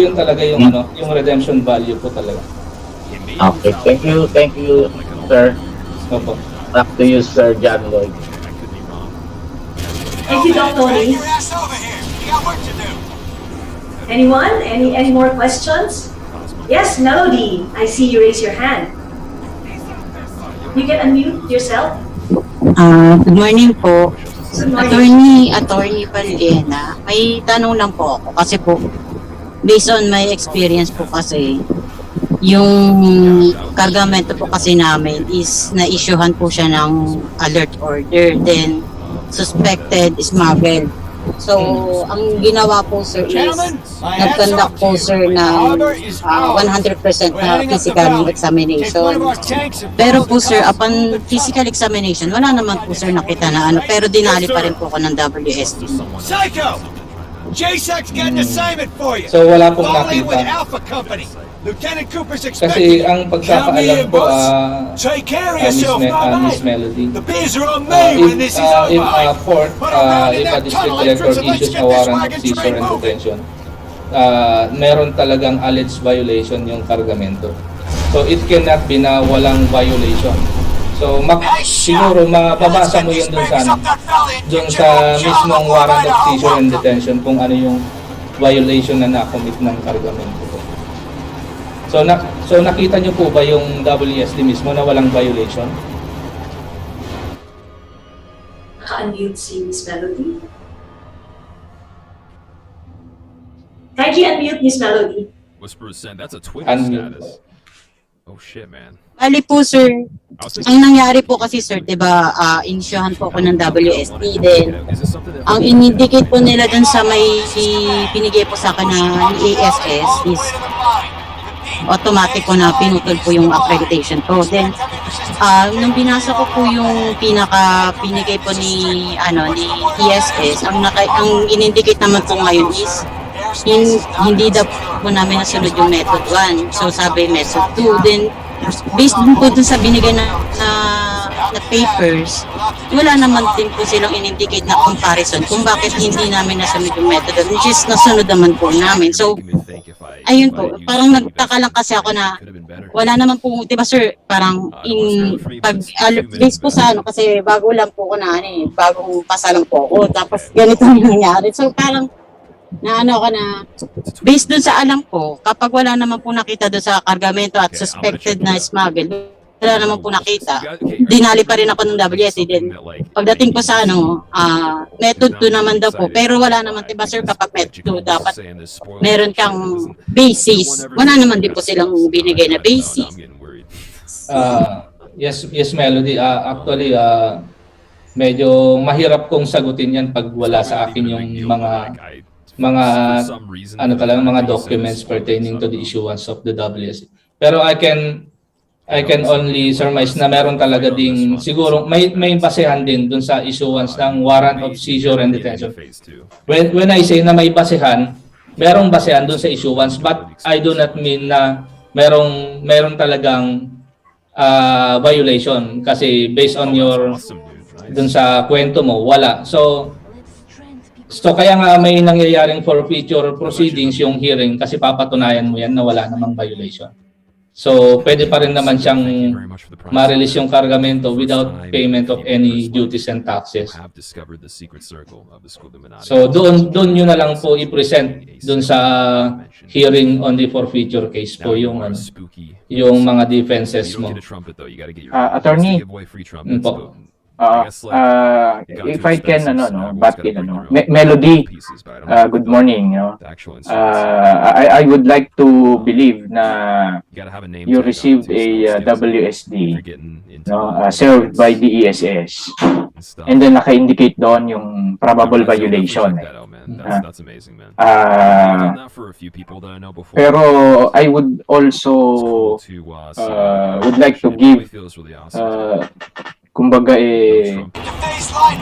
yung talaga yung redemption value po talaga. Okay, thank you, sir. Opo. Back to you, Sir John Lloyd. Thank you, Doc Tony. Your ass over here. You got work to do. Anyone? Any more questions? Yes, Melody. I see you raise your hand. You can unmute yourself. Good morning po. Good morning. Attorney Valena, may tanong lang po ako kasi po, based on my experience po kasi, yung kargamento po kasi namin is na-issuehan po siya ng alert order, then suspected smuggled. So, ang ginawa po sir is nag-conduct po sir ng 100% na physical examination. Pero po sir, upon physical examination, wala naman po sir nakita na pero dinali pa rin po ako ng WSD. Psycho! JSAC's got an assignment for you. So wala pong Fall in with nakita. Alpha Company. Lieutenant Cooper's Kasi expecting. ang pagkakaalam ko, Take care of Miss yourself, Miss bye-bye. Melody, The beers are on me when this is over. if a court, Put a round in if a that district tunnel entrance collector and let's issues get a this warrant of wagon seizure train and moving. detention, meron talagang alleged violation yung kargamento. So it cannot be na walang violation. So siguro mababasa mo yun dun sa mismong warrant of seizure and detention kung ano yung violation na na-commit ng kargamento. So nakita niyo po ba yung WSD mismo na walang violation? Naka-unmute si Miss Melody. Kindly unmute Miss Melody. Whisper sent. That's a Twitter Unmute. status. Oh shit, man. Bali po sir, I was ang nangyari po kasi sir, diba, inisyohan po ako ng WSD, then is this something that ang in-indicate po nila dun sa may pinigay po sa akin na ASS is automatic ko na pinutol po yung accreditation ko. Then, nung binasa ko po yung pinigay po ni TSS, ang in-indicate naman po ngayon is hindi daw po namin nasunod yung method 1. So, sabi method 2. Then, based din po dun sa binigay na papers, wala naman din po silang in-indicate na comparison kung bakit hindi namin nasunod yung method, which is nasunod naman po namin. So, ayun po, parang nagtaka lang kasi ako na wala naman po, di ba sir, parang based po sa kasi bago lang po ako na bagong pasa lang po ako, tapos ganito ang nangyari. So, parang based dun sa alam ko, kapag wala naman po nakita dun sa kargamento at suspected na smuggle, wala naman po nakita, dinali pa rin ako ng WSD. Then, pagdating ko sa method 2 naman daw po, pero wala naman, diba sir, kapag method 2, dapat meron kang basis. Wala naman din po silang binigay na basis. Yes, Melody. Actually, medyo mahirap kong sagutin yan pag wala sa akin yung mga documents pertaining to the issuance of the WSD. Pero I can only surmise na meron talaga ding siguro may basehan din dun sa issuance ng warrant of seizure and detention. When I say na may basehan, merong basehan dun sa issuance, but I do not mean na merong talagang violation kasi based on your dun sa kwento mo, wala. So kaya nga may nangyayaring forfeiture proceedings yung hearing kasi papatunayan mo yan na wala namang violation. So, pwede pa rin naman siyang Thank you very much for the process. ma-release yung kargamento without First time payment of in any years duties and who taxes. have discovered the secret circle of the Illuminati. So, doon nyo na lang po i-present doon sa hearing on the forfeiture case po yung mga defenses mo. Attorney, Po. if I can, back in, Melody, good morning, I would like to believe na you received a WSD, served by the ESS, and then naka-indicate doon yung probable violation. Pero I would also would like to give kumbaga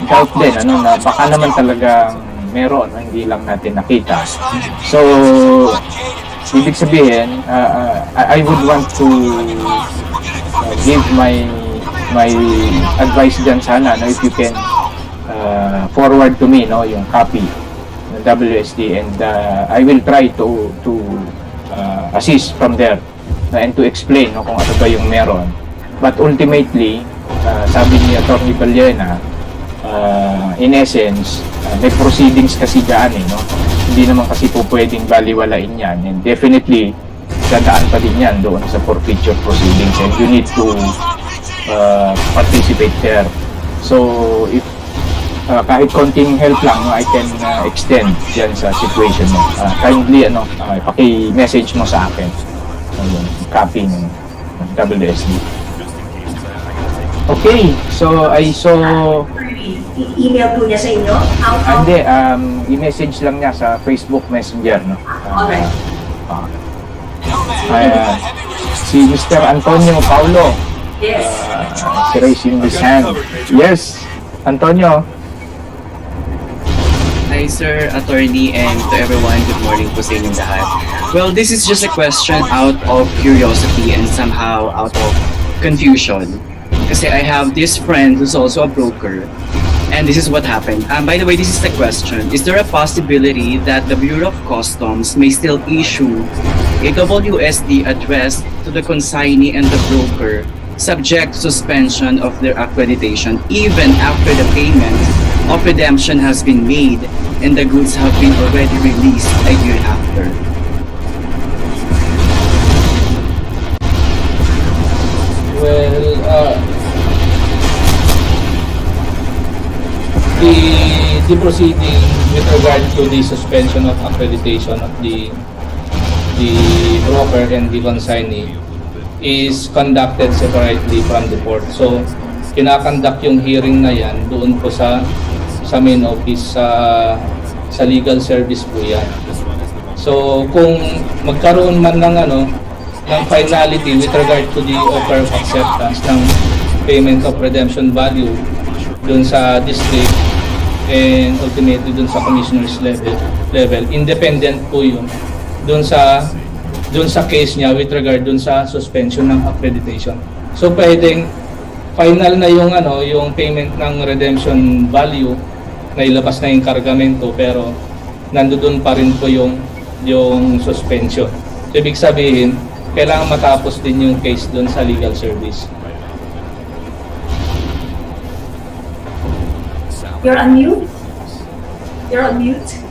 doubt din na baka naman talagang meron, hindi lang natin nakita. So ibig sabihin, I would want to give my advice dyan sana, if you can forward to me yung copy ng WSD, and I will try to assist from there and to explain kung ano ba yung meron. But ultimately, sabi ni Atty. Baliena, in essence, may proceedings kasi dyan, hindi naman kasi po pwedeng baliwalain yan, and definitely dadaan pa din yan doon sa forfeiture proceedings, and you need to participate there. So if kahit konting help lang, I can extend dyan sa situation mo, kindly paki-message mo sa akin copy ng WSD. Okay, so I saw... email po niya sa inyo? Hindi, i-message lang niya sa Facebook Messenger, Alright. Si Mr. Antonio Paulo. Yes. Raising his hand. Yes, Antonio. Hi Sir Attorney, and to everyone, good morning po sa inyong lahat. Well, this is just a question out of curiosity and somehow out of confusion. Kasi I have this friend who's also a broker, and this is what happened. By the way, this is the question. Is there a possibility that the Bureau of Customs may still issue a WSD addressed to the consignee and the broker, subject to suspension of their accreditation even after the payment of redemption has been made and the goods have been already released a year after? Well, the proceeding with regard to the suspension of accreditation of the broker and the consignee is conducted separately from the court. So, kinakonduct yung hearing na yan doon po sa main office, sa legal service po yan. So, kung magkaroon man ng finality with regard to the offer of acceptance ng payment of redemption value doon sa district and ultimately doon sa commissioner's level, independent po yun doon sa case niya with regard doon sa suspension ng accreditation. So pwedeng final na yung payment ng redemption value, na ilabas na yung kargamento, pero nandoon pa rin po yung suspension. So ibig sabihin, kailangan matapos din yung case doon sa legal service. You're on mute? You're on mute,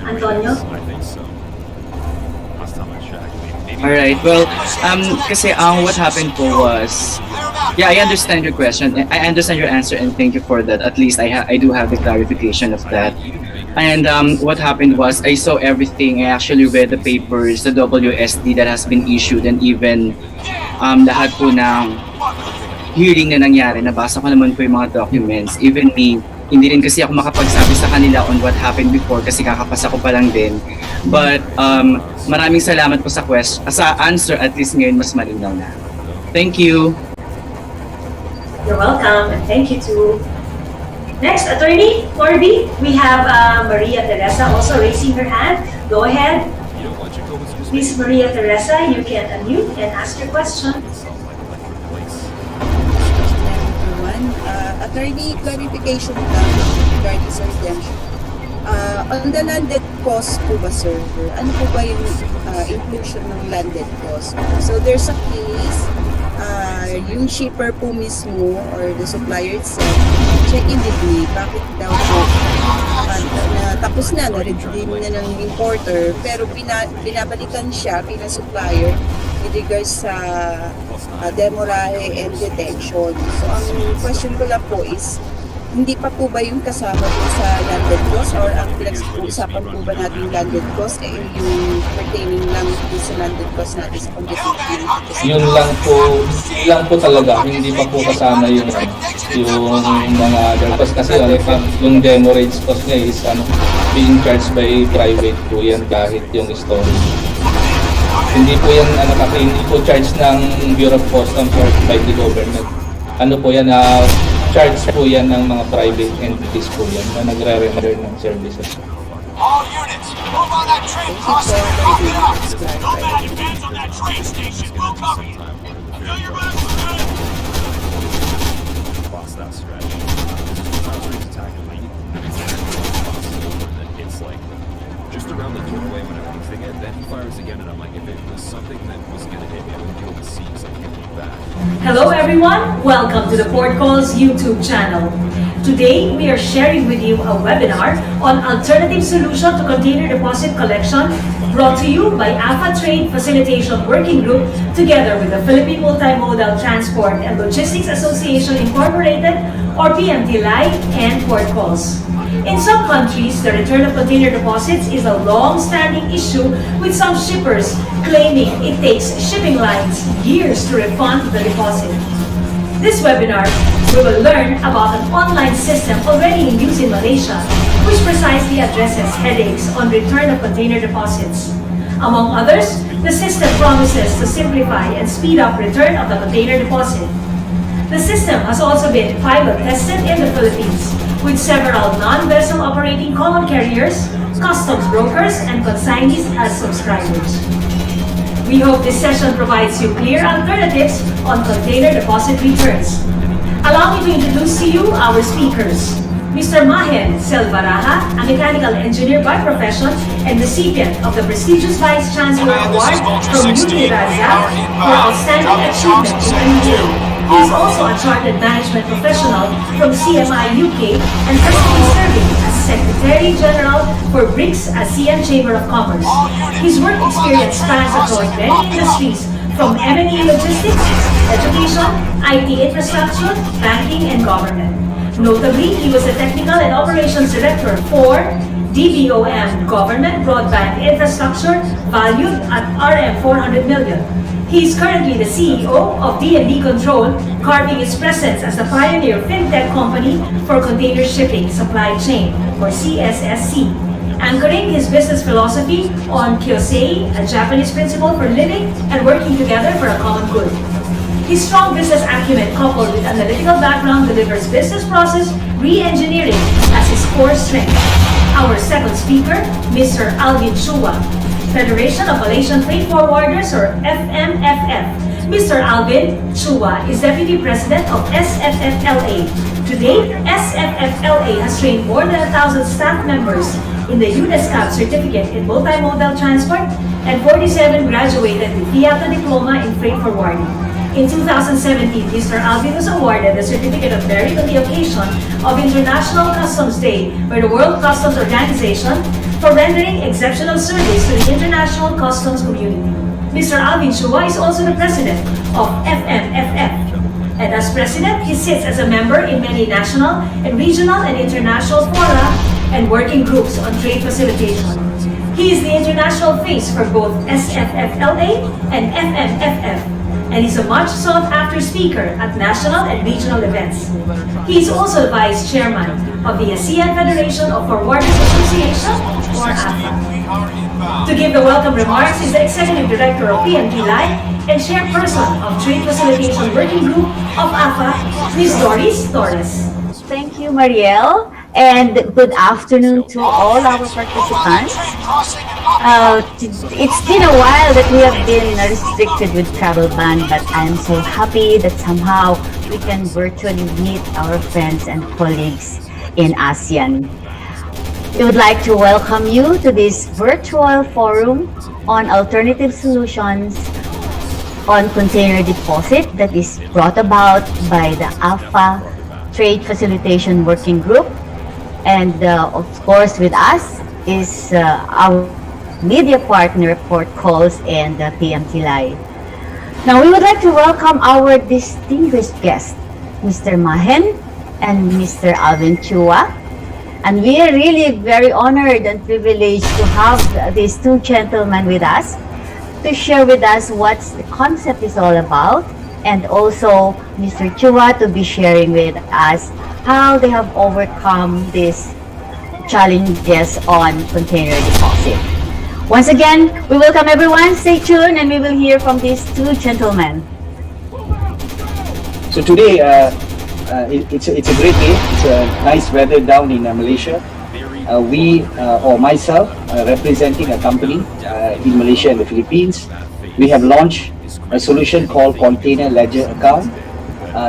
Antonio? Alright, well, kasi what happened po was, yeah, I understand your question, I understand your answer, and thank you for that. At least I do have the clarification of that. And what happened was, I saw everything. I actually read the papers, the WSD that has been issued, and even lahat po ng hearing na nangyari. Nabasa ko naman po yung mga documents. Even me, hindi rin kasi ako makapagsabi sa kanila on what happened before kasi kakapasa ko pa lang din. But maraming salamat po sa answer. At least ngayon mas malinaw na. Thank you. You're welcome, and thank you too. Next, Attorney Corby, we have Maria Teresa also raising her hand. Go ahead. Please, Maria Teresa, you can unmute and ask your question. Attorney, clarification lang regarding sa redemption. On the land that cost po ba, sir? Ano po ba yung inclusion ng landed cost? So there's a case, yung shipper po mismo or the supplier itself, check-in with me, bakit daw po tapos na, na-redeem na ng importer, pero binabalikan siya bilang supplier with regards sa demurrage and detention. So ang question ko lang po is, hindi pa po ba yung kasama po sa landed cost, or ang pinag-uusapan po ba natin yung landed cost yung pertaining lang po sa landed cost natin sa competition? Yun lang po talaga, hindi pa po kasama yung mga other cost kasi yung demurrage cost niya is being charged by private po yan kahit yung storage. Hindi po yan kasi hindi po charged ng Bureau of Customs or by the government. Ano po yan, charge po yan ng mga private entities po yan na nagre-render ng services. All units, move on that train crossing and lock it up. Don't let it advance on that train station. We'll cover you. Fill your bags with good. Lost that stretch. It's attacking me. It's like just around the doorway when I'm fixing it. Then he fires again, and I'm like, if it was something that was gonna hit me, I would be able to see because I can't look back. Hello everyone, welcome to the Port Calls YouTube channel. Today, we are sharing with you a webinar on alternative solution to container deposit collection brought to you by AFA Trade Facilitation Working Group together with the Philippine Multimodal Transport and Logistics Association Incorporated or PMTLI and Port Calls. In some countries, the return of container deposits is a long-standing issue with some shippers claiming it takes shipping lines years to refund the deposit. This webinar, we will learn about an online system already in use in Malaysia, which precisely addresses headaches on return of container deposits. Among others, the system promises to simplify and speed up return of the container deposit. The system has also been pilot tested in the Philippines with several non-vessel operating common carriers, customs brokers, and consignees as subscribers. We hope this session provides you clear alternatives on container deposit returns. Allow me to introduce to you our speakers. Mr. Mahen Selvaraha, a mechanical engineer by profession and recipient of the prestigious Vice Chancellor Award from UNI Razak for outstanding achievement in engineering. He is also a chartered management professional from CMI UK and presently serving as Secretary General for BRICS ASEAN Chamber of Commerce. His work experience spans across many industries from M&E logistics, education, IT infrastructure, banking, and government. Notably, he was the Technical and Operations Director for DBOM Government Broadband Infrastructure valued at RM 400 million. He is currently the CEO of D&D Control, carving its presence as the pioneer fintech company for container shipping supply chain, or CSSC, anchoring his business philosophy on Kyosei, a Japanese principle for living and working together for a common good. His strong business acumen coupled with analytical background delivers business process re-engineering as his core strength. Our second speaker, Mr. Alvin Chua, Federation of Malaysian Freight Forwarders or FMFF. Mr. Alvin Chua is Deputy President of SFFLA. Today, SFFLA has trained more than 1,000 staff members in the UNESCAP certificate in multimodal transport and 47 graduated with FIATA diploma in freight forwarding. In 2017, Mr. Alvin was awarded the Certificate of Merit on the occasion of International Customs Day by the World Customs Organization for rendering exceptional service to the international customs community. Mr. Alvin Chua is also the president of FMFF. And as president, he sits as a member in many national and regional and international fora and working groups on trade facilitation. He is the international face for both SFFLA and FMFF. And is a much sought after speaker at national and regional events. He is also the vice chairman of the ASEAN Federation of Forwarders Association, or AFA. To give the welcome remarks is the executive director of PMTLI and chairperson of Trade Facilitation Working Group of AFA, Ms. Doris Torres. Thank you, Marielle, and good afternoon to all our participants. It's been a while that we have been restricted with travel ban, but I'm so happy that somehow we can virtually meet our friends and colleagues in ASEAN. We would like to welcome you to this virtual forum on alternative solutions on container deposit that is brought about by the AFA Trade Facilitation Working Group. And of course with us is our media partner, Port Calls and PMT Live. Now we would like to welcome our distinguished guests, Mr. Mahen and Mr. Alvin Chua. And we are really very honored and privileged to have these two gentlemen with us to share with us what the concept is all about, and also Mr. Chua to be sharing with us how they have overcome these challenges on container deposit. Once again, we welcome everyone. Stay tuned and we will hear from these two gentlemen. So today, it's a great day. It's a nice weather down in Malaysia. Myself, representing a company in Malaysia and the Philippines, we have launched a solution called Container Ledger Account.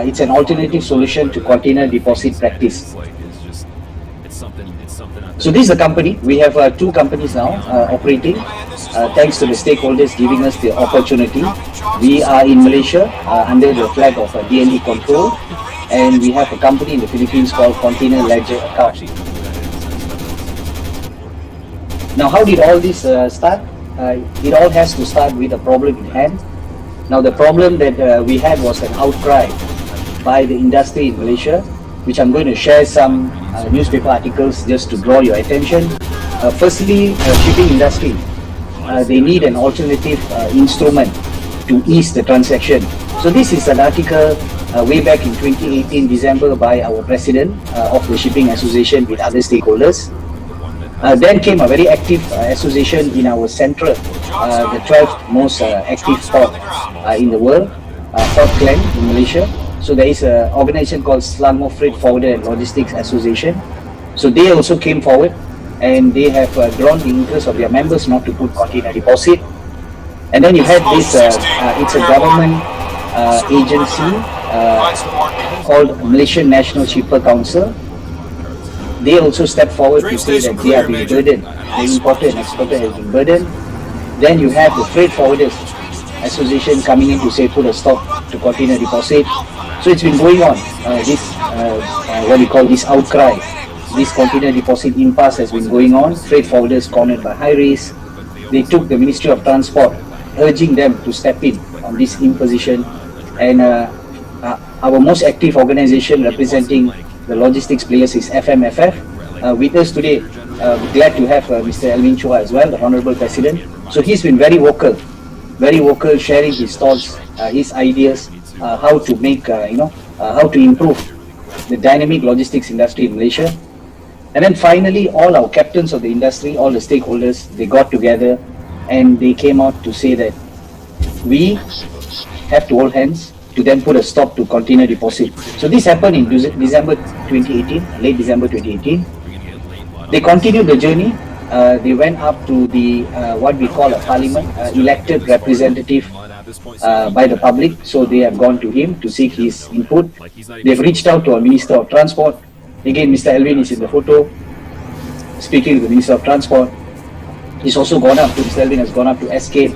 It's an alternative solution to container deposit practice. So this is the company. We have two companies now operating. Thanks to the stakeholders giving us the opportunity. We are in Malaysia under the flag of DND Control, and we have a company in the Philippines called Container Ledger Account. Now, how did all this start? It all has to start with a problem in hand. Now, the problem that we had was an outcry by the industry in Malaysia, which I'm going to share some newspaper articles just to draw your attention. Firstly, shipping industry, they need an alternative instrument to ease the transaction. So this is an article way back in 2018 December by our president of the Shipping Association with other stakeholders. Then came a very active association in our central, the 12th most active port in the world, Port Klang in Malaysia. So there is an organization called Selangor Freight Forwarder and Logistics Association. So they also came forward and they have drawn the interest of their members not to put container deposit. And then you had this, it's a government agency called Malaysian National Shipper Council. They also stepped forward to say that they are being burdened. The importer and exporter has been burdened. Then you have the Freight Forwarders Association coming in to say put a stop to container deposit. So it's been going on, what we call this outcry. This container deposit impasse has been going on. Freight forwarders cornered by high risk. They took the Ministry of Transport, urging them to step in on this imposition. And our most active organization representing the logistics players is FMFF. With us today, we're glad to have Mr. Alvin Chua as well, the Honorable President. So he's been very vocal, sharing his thoughts, his ideas, how to make, how to improve the dynamic logistics industry in Malaysia. And then finally, all our captains of the industry, all the stakeholders, they got together and they came out to say that we have to hold hands to then put a stop to container deposit. So this happened in December 2018, late December 2018. They continued the journey. They went up to the what we call a parliament, elected representative by the public. So they have gone to him to seek his input. They've reached out to our Minister of Transport. Again, Mr. Alvin is in the photo, speaking to the Minister of Transport. He's also gone up to, Mr. Alvin has gone up to escape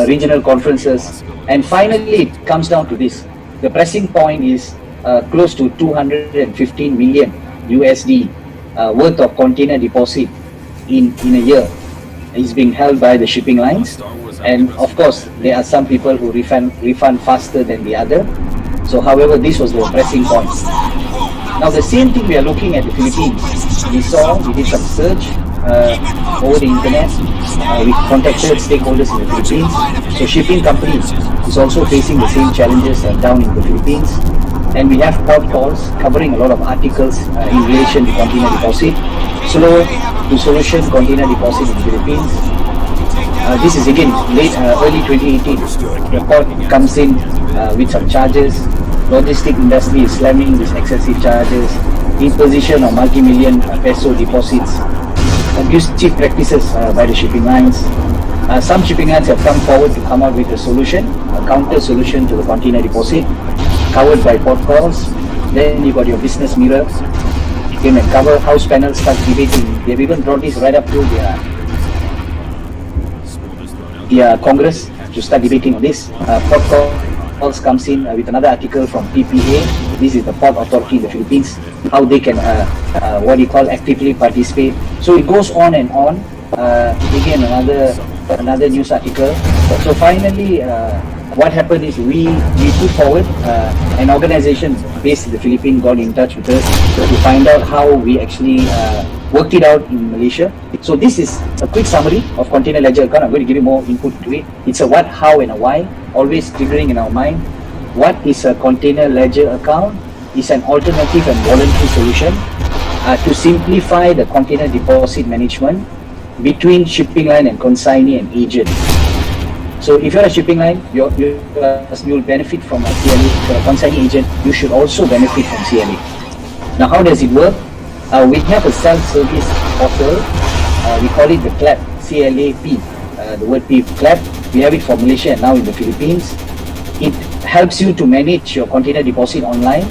regional conferences. And finally, it comes down to this. The pressing point is close to 215 million USD worth of container deposit in a year is being held by the shipping lines. And of course, there are some people who refund faster than the other. So however, this was the pressing point. Now the same thing we are looking at the Philippines. We did some search over the internet. We contacted stakeholders in the Philippines. So shipping companies is also facing the same challenges down in the Philippines. And we have port calls covering a lot of articles in relation to container deposit. Slow to solution container deposit in the Philippines. This is again early 2018. The port comes in with some charges. Logistic industry is slamming these excessive charges, imposition of multi-million peso deposits, abusive practices by the shipping lines. Some shipping lines have come forward to come out with a solution, a counter solution to the container deposit, covered by port calls. Then you got your business mirror. came and cover, House panel start debating. They've even brought this right up to their Congress to start debating on this. Port Calls comes in with another article from PPA. This is the port authority in the Philippines, how they can actively participate. So it goes on and on. Again, another news article. So finally, what happened is we put forward an organization based in the Philippines got in touch with us to find out how we actually worked it out in Malaysia. So this is a quick summary of container ledger account. I'm going to give you more input to it. It's a what, how, and a why, always triggering in our mind. What is a container ledger account? It's an alternative and voluntary solution to simplify the container deposit management between shipping line and consignee and agent. So if you're a shipping line, you'll benefit from a CLA. If you're a consignee agent, you should also benefit from CLA. Now, how does it work? We have a self-service portal. We call it the CLAP, C-L-A-P, the word P, CLAP. We have it for Malaysia and now in the Philippines. It helps you to manage your container deposit online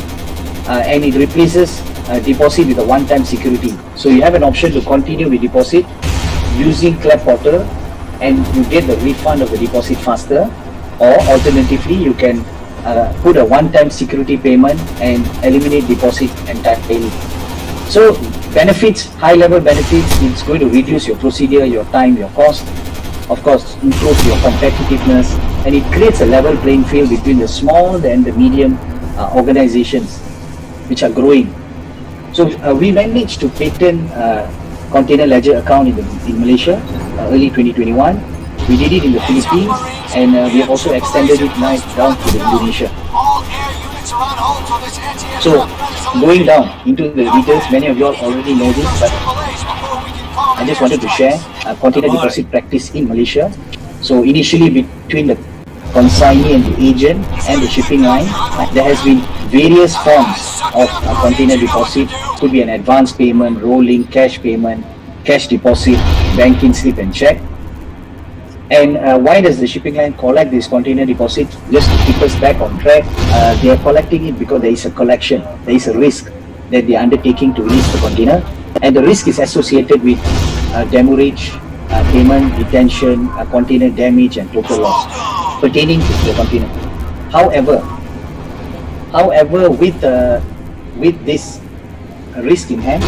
and it replaces deposit with a one-time security. So you have an option to continue with deposit using CLAP portal and you get the refund of the deposit faster, or alternatively you can put a one-time security payment and eliminate deposit entirely. So benefits, high-level benefits, it's going to reduce your procedure, your time, your cost, of course improve your competitiveness, and it creates a level playing field between the small and the medium organizations which are growing. So we managed to patent container ledger account in Malaysia early 2021. We did it in the Philippines and we have also extended it now down to the Indonesia. So going down into the details, many of you all already know this, but I just wanted to share container deposit practice in Malaysia. So initially between the consignee and the agent and the shipping line, there has been various forms of container deposit. Could be an advance payment, rolling, cash payment, cash deposit, banking slip and check. And why does the shipping line collect this container deposit? Just to keep us back on track, they are collecting it because there is a collection, there is a risk that they are undertaking to release the container, and the risk is associated with demurrage, payment, detention, container damage and total loss pertaining to the container. However, with this risk in hand,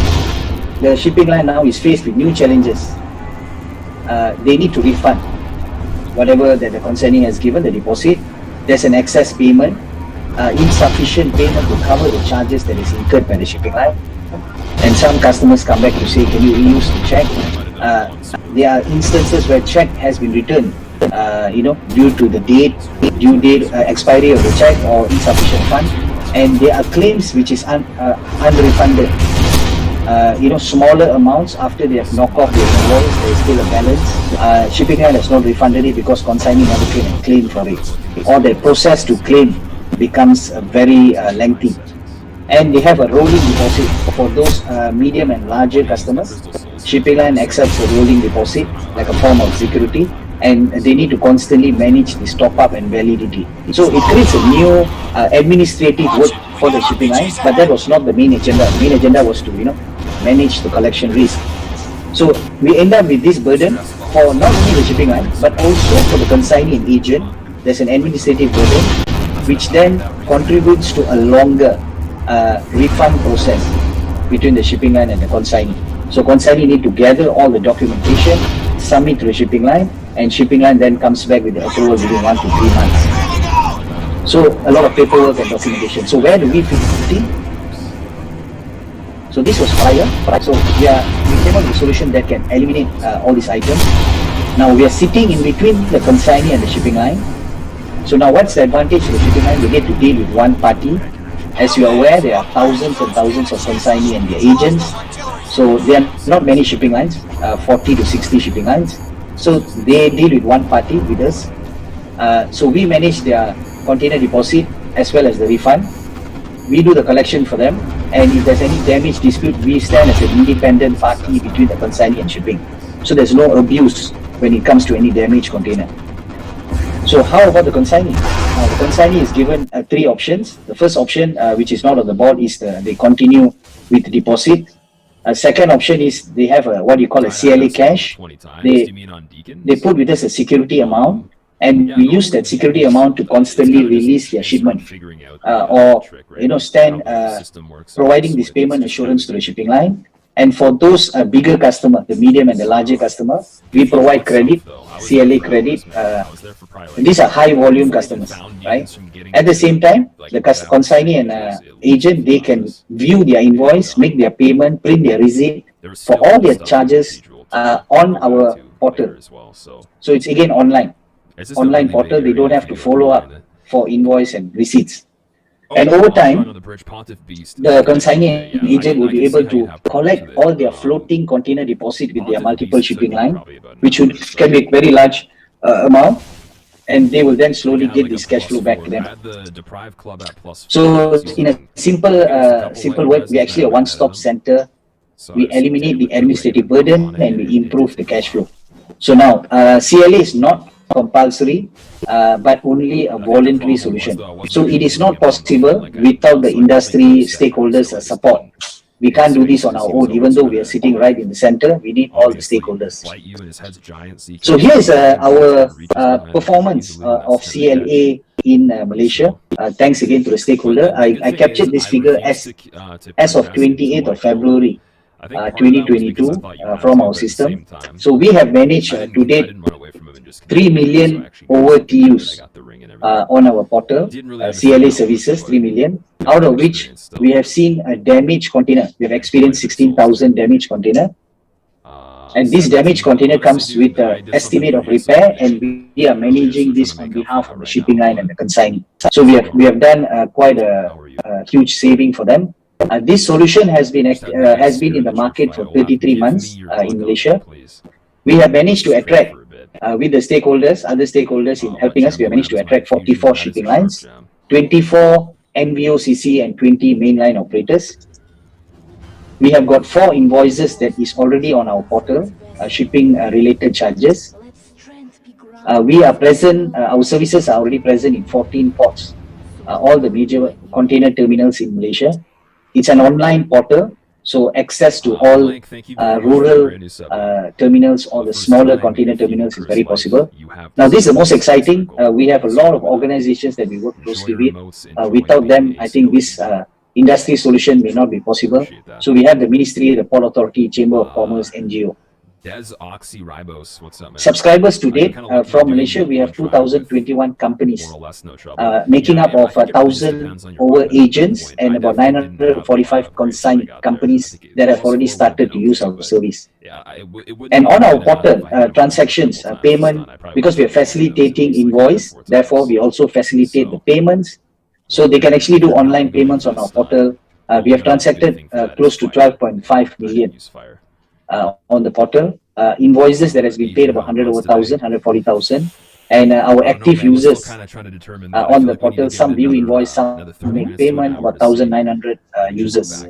the shipping line now is faced with new challenges. They need to refund whatever that the consignee has given, the deposit. There's an excess payment, insufficient payment to cover the charges that is incurred by the shipping line. And some customers come back to say, can you reuse the check? There are instances where check has been returned, due to the due date, expiry of the check or insufficient fund, and there are claims which is unrefunded. Smaller amounts after they have knocked off their invoice, there is still a balance. Shipping line has not refunded it because consignee never came and claimed for it, or the process to claim becomes very lengthy. And they have a rolling deposit for those medium and larger customers. Shipping line accepts a rolling deposit like a form of security, and they need to constantly manage this top up and validity. So it creates a new administrative work for the shipping line, but that was not the main agenda. The main agenda was to manage the collection risk. So we end up with this burden for not only the shipping line but also for the consignee and agent. There's an administrative burden which then contributes to a longer refund process between the shipping line and the consignee. So consignee need to gather all the documentation, submit to the shipping line, and shipping line then comes back with the approval within 1 to 3 months. So a lot of paperwork and documentation. So where do we fit in? So this was prior. So we came up with a solution that can eliminate all these items. Now we are sitting in between the consignee and the shipping line. So now what's the advantage of the shipping line? We get to deal with one party. As you are aware, there are thousands and thousands of consignee and their agents. So there are not many shipping lines, 40 to 60 shipping lines. So they deal with one party, with us. So we manage their container deposit as well as the refund. We do the collection for them, and if there's any damage dispute, we stand as an independent party between the consignee and shipping. So there's no abuse when it comes to any damaged container. So how about the consignee? The consignee is given 3 options. The first option, which is not on the board, is they continue with deposit. Second option is they have a, what you call a CLA cash. They put with us a security amount, and we use that security amount to constantly release their shipment, or stand providing this payment assurance to the shipping line. And for those bigger customer, the medium and the larger customer, we provide credit, CLA credit. These are high volume customers, right? At the same time, the consignee and agent, they can view their invoice, make their payment, print their receipt for all their charges on our portal. So it's again online portal. They don't have to follow up for invoice and receipts. And over time, the consignee agent will be able to collect all their floating container deposit with their multiple shipping line, which can be a very large amount, and they will then slowly get this cash flow back to them. So in a simple word, we're actually a one-stop center. We eliminate the administrative burden and we improve the cash flow. So now, CLA is not compulsory, but only a voluntary solution. So it is not possible without the industry stakeholders' support. We can't do this on our own, even though we are sitting right in the center. We need all the stakeholders. So here's our performance of CLA in Malaysia. Thanks again to the stakeholder. I captured this figure as of 28th of February 2022 from our system. So we have managed to date 3 million over TUs on our portal, CLA services, 3 million, out of which we have seen a damaged container. We have experienced 16,000 damaged container. And this damaged container comes with an estimate of repair, and we are managing this on behalf of the shipping line and the consignee. So we have done quite a huge saving for them. This solution has been in the market for 33 months in Malaysia. We have managed to attract, with the stakeholders, other stakeholders in helping us, we have managed to attract 44 shipping lines, 24 NVOCC and 20 mainline operators. We have got 4 invoices that is already on our portal, shipping related charges. We are present, our services are already present in 14 ports, all the major container terminals in Malaysia. It's an online portal, so access to all rural terminals or the smaller container terminals is very possible. Now, this is the most exciting. We have a lot of organizations that we work closely with. Without them, I think this industry solution may not be possible. So we have the Ministry, the Port Authority, Chamber of Commerce, NGO. Subscribers to date from Malaysia, we have 2,021 companies, making up of 1,000 over agents and about 945 consigned companies that have already started to use our service. And on our portal, transactions, payment, because we are facilitating invoice, therefore we also facilitate the payments, so they can actually do online payments on our portal. We have transacted close to 12.5 million. On the portal, invoices that has been paid about 140,000, and our active users on the portal, some view invoice, some make payment, about 1,900 users.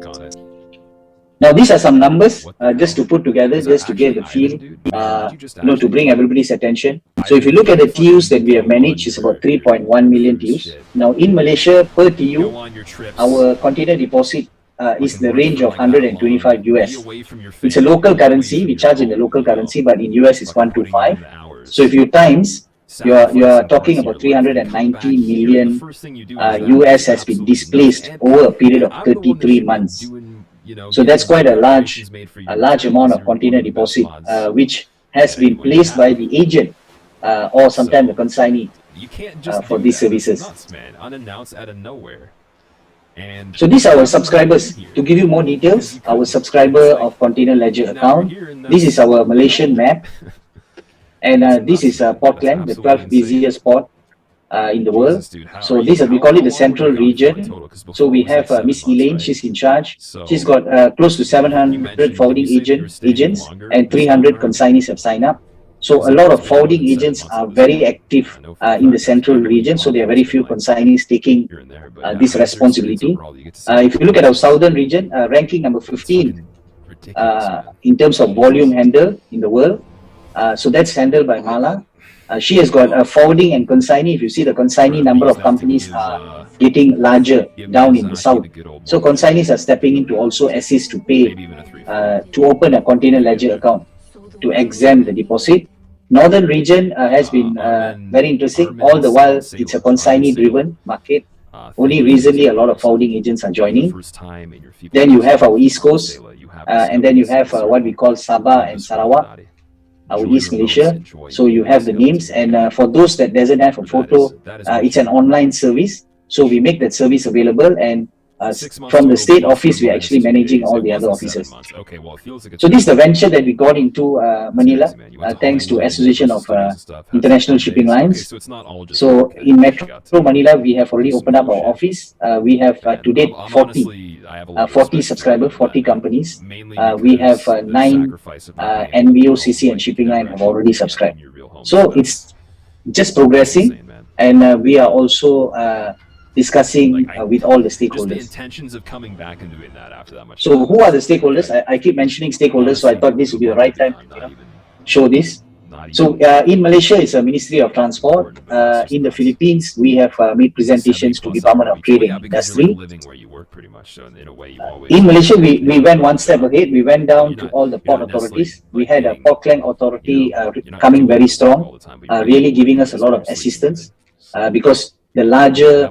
Now these are some numbers just to put together, just to get the feel, to bring everybody's attention. So if you look at the TUs that we have managed, it's about 3.1 million TUs. Now in Malaysia, per TU, our container deposit is the range of 125 US. It's a local currency, we charge in the local currency, but in US it's 125. So if you times, you are talking about 390 million US has been displaced over a period of 33 months. So that's quite a large amount of container deposit, which has been placed by the agent or sometimes the consignee for these services. So these are our subscribers. To give you more details, our subscriber of Container Ledger account, this is our Malaysian map, and this is Portland, the 12th busiest port in the world. So this we call it the central region. So we have Miss Elaine, she's in charge. She's got close to 700 forwarding agents and 300 consignees have signed up. So a lot of forwarding agents are very active in the central region, so there are very few consignees taking this responsibility. If you look at our southern region, ranking number 15 in terms of volume handled in the world. So that's handled by Mala. She has got a forwarding and consignee. If you see the consignee number of companies are getting larger down in the south. So consignees are stepping in to also assist to pay, to open a container ledger account, to exempt the deposit. Northern region has been very interesting. All the while, it's a consignee-driven market. Only recently, a lot of forwarding agents are joining. Then you have our East Coast, and then you have what we call Sabah and Sarawak, our East Malaysia. So you have the names, and for those that doesn't have a photo, it's an online service. So we make that service available, and from the state office, we're actually managing all the other offices. So this is the venture that we got into Manila, thanks to Association of International Shipping Lines. So in Metro Manila, we have already opened up our office. We have to date 40 subscribers, 40 companies. We have 9 NBO, CC, and shipping line have already subscribed. So it's just progressing, and we are also discussing with all the stakeholders. So who are the stakeholders? I keep mentioning stakeholders, so I thought this would be the right time to show this. So in Malaysia, it's a Ministry of Transport. In the Philippines, we have made presentations to Department of Trade and Industry. In Malaysia, we went one step ahead. We went down to all the port authorities. We had a Port Klang Authority coming very strong, really giving us a lot of assistance because the larger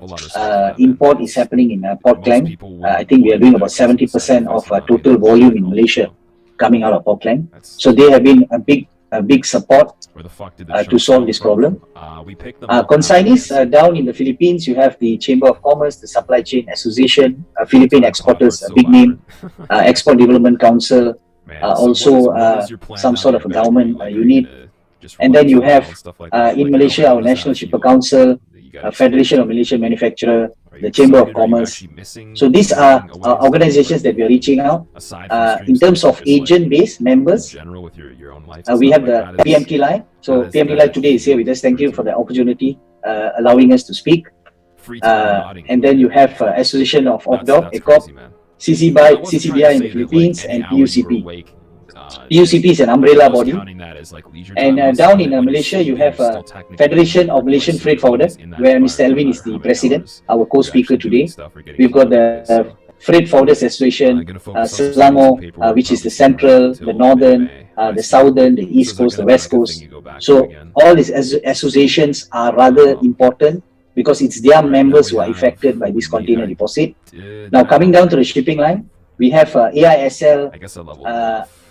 import is happening in Port Klang. I think we are doing about 70% of total volume in Malaysia coming out of Port Klang. So they have been a big support to solve this problem. Consignees down in the Philippines, you have the Chamber of Commerce, the Supply Chain Association, Philippine Exporters, a big name, Export Development Council, also some sort of a government unit. And then you have in Malaysia, our National Shipper Council, Federation of Malaysian Manufacturer, the Chamber of Commerce. So these are organizations that we are reaching out. In terms of agent-based members, we have the PMT Line. So PMT Line today is here with us. Thank you for the opportunity, allowing us to speak. And then you have Association of OFDOC, ECOP, CCBI in the Philippines, and PUCP. PUCP is an umbrella body. And down in Malaysia, you have Federation of Malaysian Freight Forwarders, where Mr. Elvin is the president, our co-speaker today. We've got the Freight Forwarders Association, Selangor, which is the central, the northern, the southern, the east coast, the west coast. So all these associations are rather important because it's their members who are affected by this container deposit. Now coming down to the shipping line, we have AISL,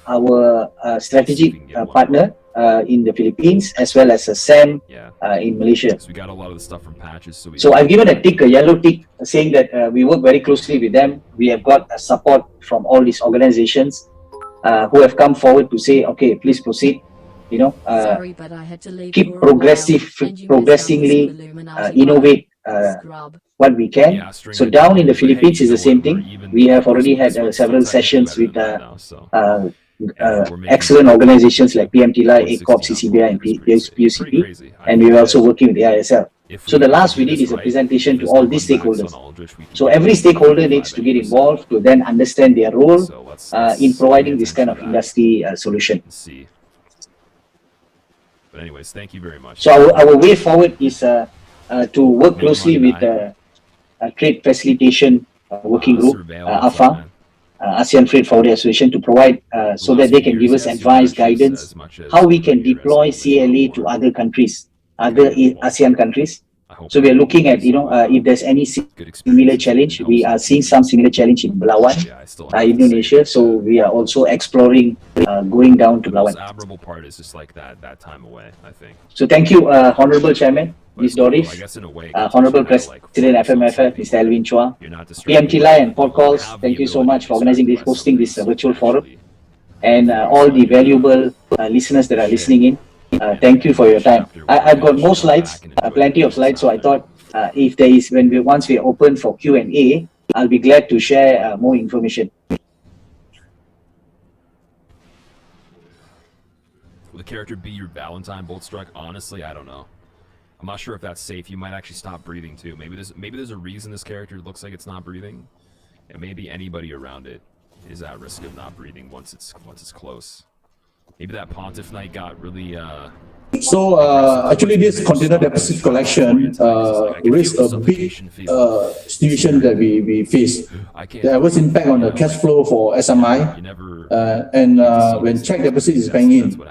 our strategic partner in the Philippines, as well as SAM in Malaysia. So I've given a tick, a yellow tick, saying that we work very closely with them. We have got support from all these organizations who have come forward to say, okay, please proceed. Keep progressively innovate what we can. So down in the Philippines is the same thing. We have already had several sessions with excellent organizations like PMTLI, ACOP, CCBI, and PUCP, and we're also working with AISL. So the last we did is a presentation to all these stakeholders. So every stakeholder needs to get involved to then understand their role in providing this kind of industry solution. But anyways, thank you very much. So our way forward is to work closely with the Trade Facilitation Working Group, AFA, ASEAN Freight Forwarding Association, to provide so that they can give us advice, guidance, how we can deploy CLA to other countries, other ASEAN countries. So we are looking at, if there's any similar challenge. We are seeing some similar challenge in Belawan, Indonesia. So we are also exploring going down to Belawan. The most admirable part is just like that time away, I think. So thank you, Honorable Chairman, Ms. Doris, Honorable President FMFF, Mr. Elvin Chua, PMTLI and Port Calls. Thank you so much for organizing this, hosting this virtual forum, and all the valuable listeners that are listening in. Thank you for your time. I've got more slides, plenty of slides. So I thought if there is, once we open for Q&A, I'll be glad to share more information. Will the character be your Valentine bolt struck? Honestly, I don't know. I'm not sure if that's safe. You might actually stop breathing too. Maybe there's a reason this character looks like it's not breathing, and maybe anybody around it is at risk of not breathing once it's close. Maybe that Pontiff Knight got really So actually, this container deposit collection raised a big situation that we face. The adverse impact on the cash flow for SMI, and when check deposit is banged in.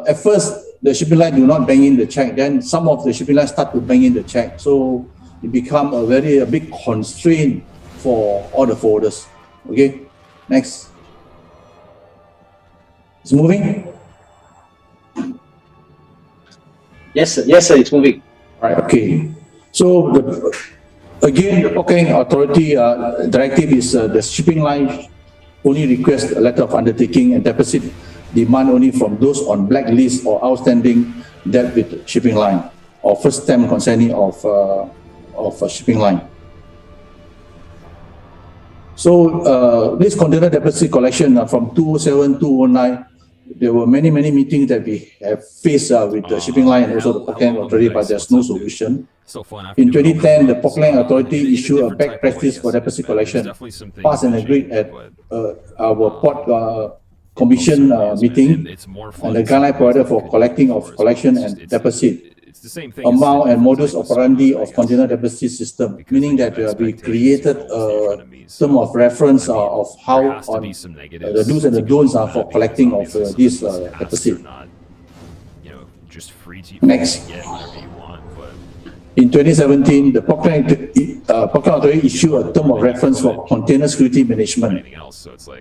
At first, the shipping line do not bang in the check. Then some of the shipping lines start to bang in the check. So it become a big constraint for all the forwarders. Okay, next. It's moving. Yes, sir, it's moving. Right. Okay. So again, the Port Authority directive is the shipping line only request a letter of undertaking and deposit demand only from those on blacklist or outstanding debt with shipping line or first time concerning of a shipping line. So this container deposit collection from 2007, 2009, there were many meetings that we have faced with the shipping line and also the Port Authority, but there's no solution. In 2010, the Port Authority issued a best practice for deposit collection, passed and agreed at our Port Commission meeting, and the guideline provided for collection and deposit amount and modus operandi of container deposit system, meaning that we created a term of reference of how the do's and the don'ts for collecting of this deposit. Next. In 2017, the Port Authority issued a term of reference for container security management.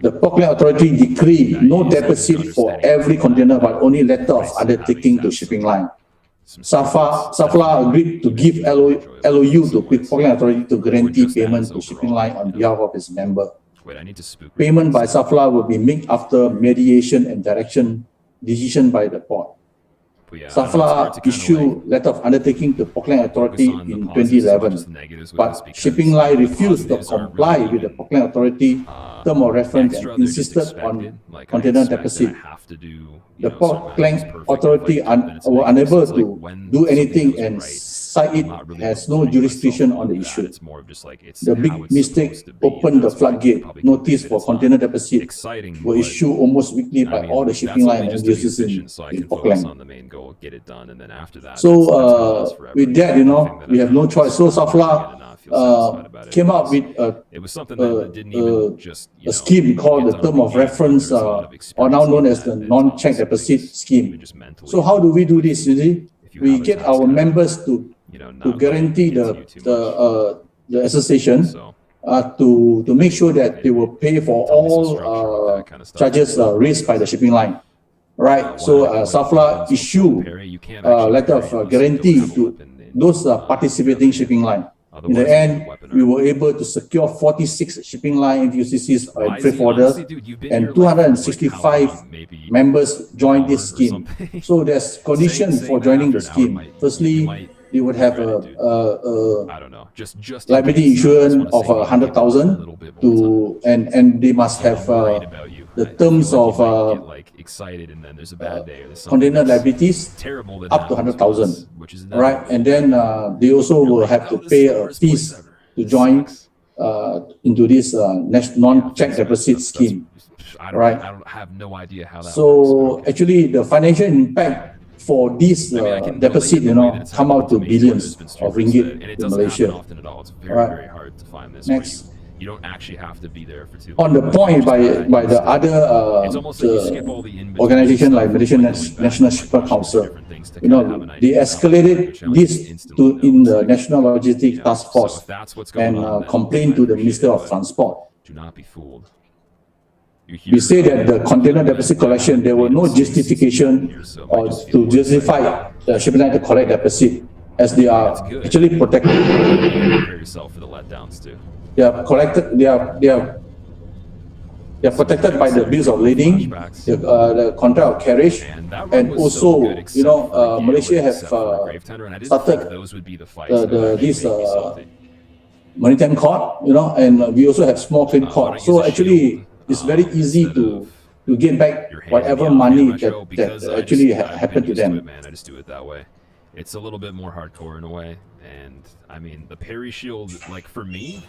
The Port Authority decreed no deposit for every container, but only letter of undertaking to shipping line. SAFLA agreed to give LOU to Port Authority to guarantee payment to shipping line on behalf of its member. Payment by SAFLA will be made after mediation and decision by the port. SAFLA issued letter of undertaking to Port Authority in 2011, but shipping line refused to comply with the Port Authority term of reference and insisted on container deposit. The Port Authority were unable to do anything and cite it has no jurisdiction on the issue. The big mistake opened the floodgate. Notice for container deposit were issued almost weekly by all the shipping line and users in Auckland. So with that, we have no choice. So SAFLA came up with a scheme called the term of reference, or now known as the non-check deposit scheme. So how do we do this? We get our members to guarantee the association to make sure that they will pay for all charges raised by the shipping line. Right. So SAFLA issue letter of guarantee to those participating shipping line. In the end, we were able to secure 46 shipping line UCCs and freight forwarders, and 265 members joined this scheme. So there's conditions for joining the scheme. Firstly, they would have a liability insurance of 100,000 and they must have the terms of container liabilities up to 100,000, right? And then they also will have to pay a fees to join into this non-check deposit scheme, right? I have no idea how that so works. Actually, the financial impact for this deposit, come out to billions of ringgit in Malaysia. It's very hard to find this. Next. You don't actually have to be there for too long. On the point by the other organization like Malaysian National Shipper Council, they escalated this in the National Logistics Task Force and complained to the Minister of Transport. Do not be fooled. We say that the container deposit collection, there were no justification or to justify the shipping line to collect deposit, as they are actually protected. Prepare yourself for the letdowns too. They are collected. They are protected by the bills of lading, the contract of carriage, and also Malaysia have started this maritime court, and we also have small claim court. So actually, it's very easy to get back whatever money that actually happened to them. I just do it that way. It's a little bit more hardcore in a way, and I mean the Perry Shield, like for me,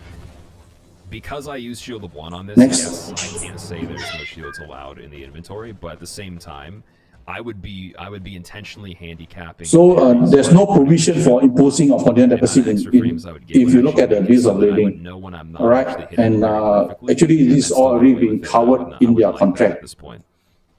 because I use Shield of 1 on this, yes, I can't say there's no shields allowed in the inventory, but at the same time, I would be intentionally handicapping. So there's no provision for imposing of container deposit if you look at the rules of lading. All right, and actually this is already been covered in their contract. At this point,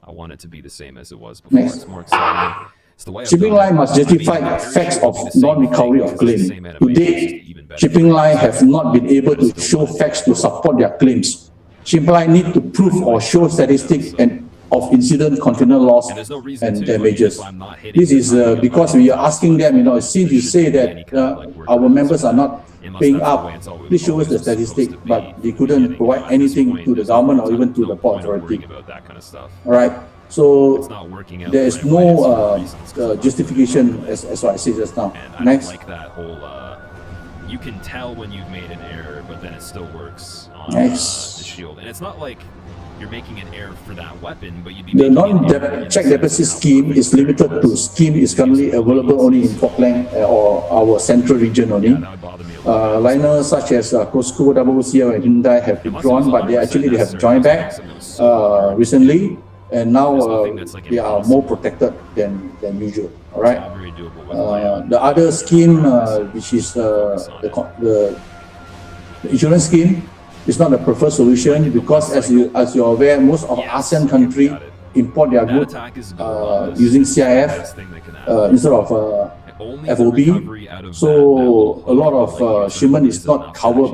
I want it to be the same as it was before. Next. It's more exciting. It's the way I've Shipping done line it. must justify facts of non-recovery of claim. To date, shipping line have not been able to show facts to support their claims. Shipping line need to prove or show statistics and of incident container loss and damages. This is because we are asking them, since you say that our members are not paying up, please show us the statistic, but they couldn't provide anything to the government or even to the port authority. All right. So there is no justification as what I said just now. Next. I like that whole, you can tell when you've made an error, but then it still works on the shield. And it's not like you're making an error for that weapon, but you'd be the non-check deposit scheme is limited to scheme is currently available only in Falkland or our central region only. Liners such as Costco, WCL and Hyundai have withdrawn, but they have joined back recently. And now they are more protected than usual. All right. The other scheme, which is the insurance scheme, is not the preferred solution because, as you're aware, most of ASEAN countries import their goods using CIF instead of FOB. So a lot of shipment is not covered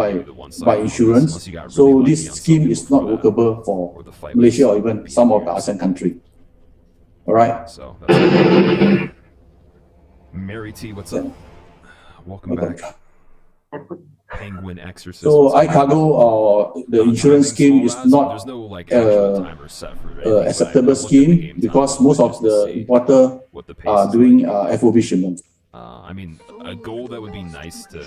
by insurance. So this scheme is not workable for Malaysia or even some of the ASEAN countries. All right. So Mary T, what's up? Welcome back. Penguin exorcist. So iCargo or the insurance scheme is not acceptable scheme because most of the importer are doing FOB shipment. I mean, a goal that would be nice to,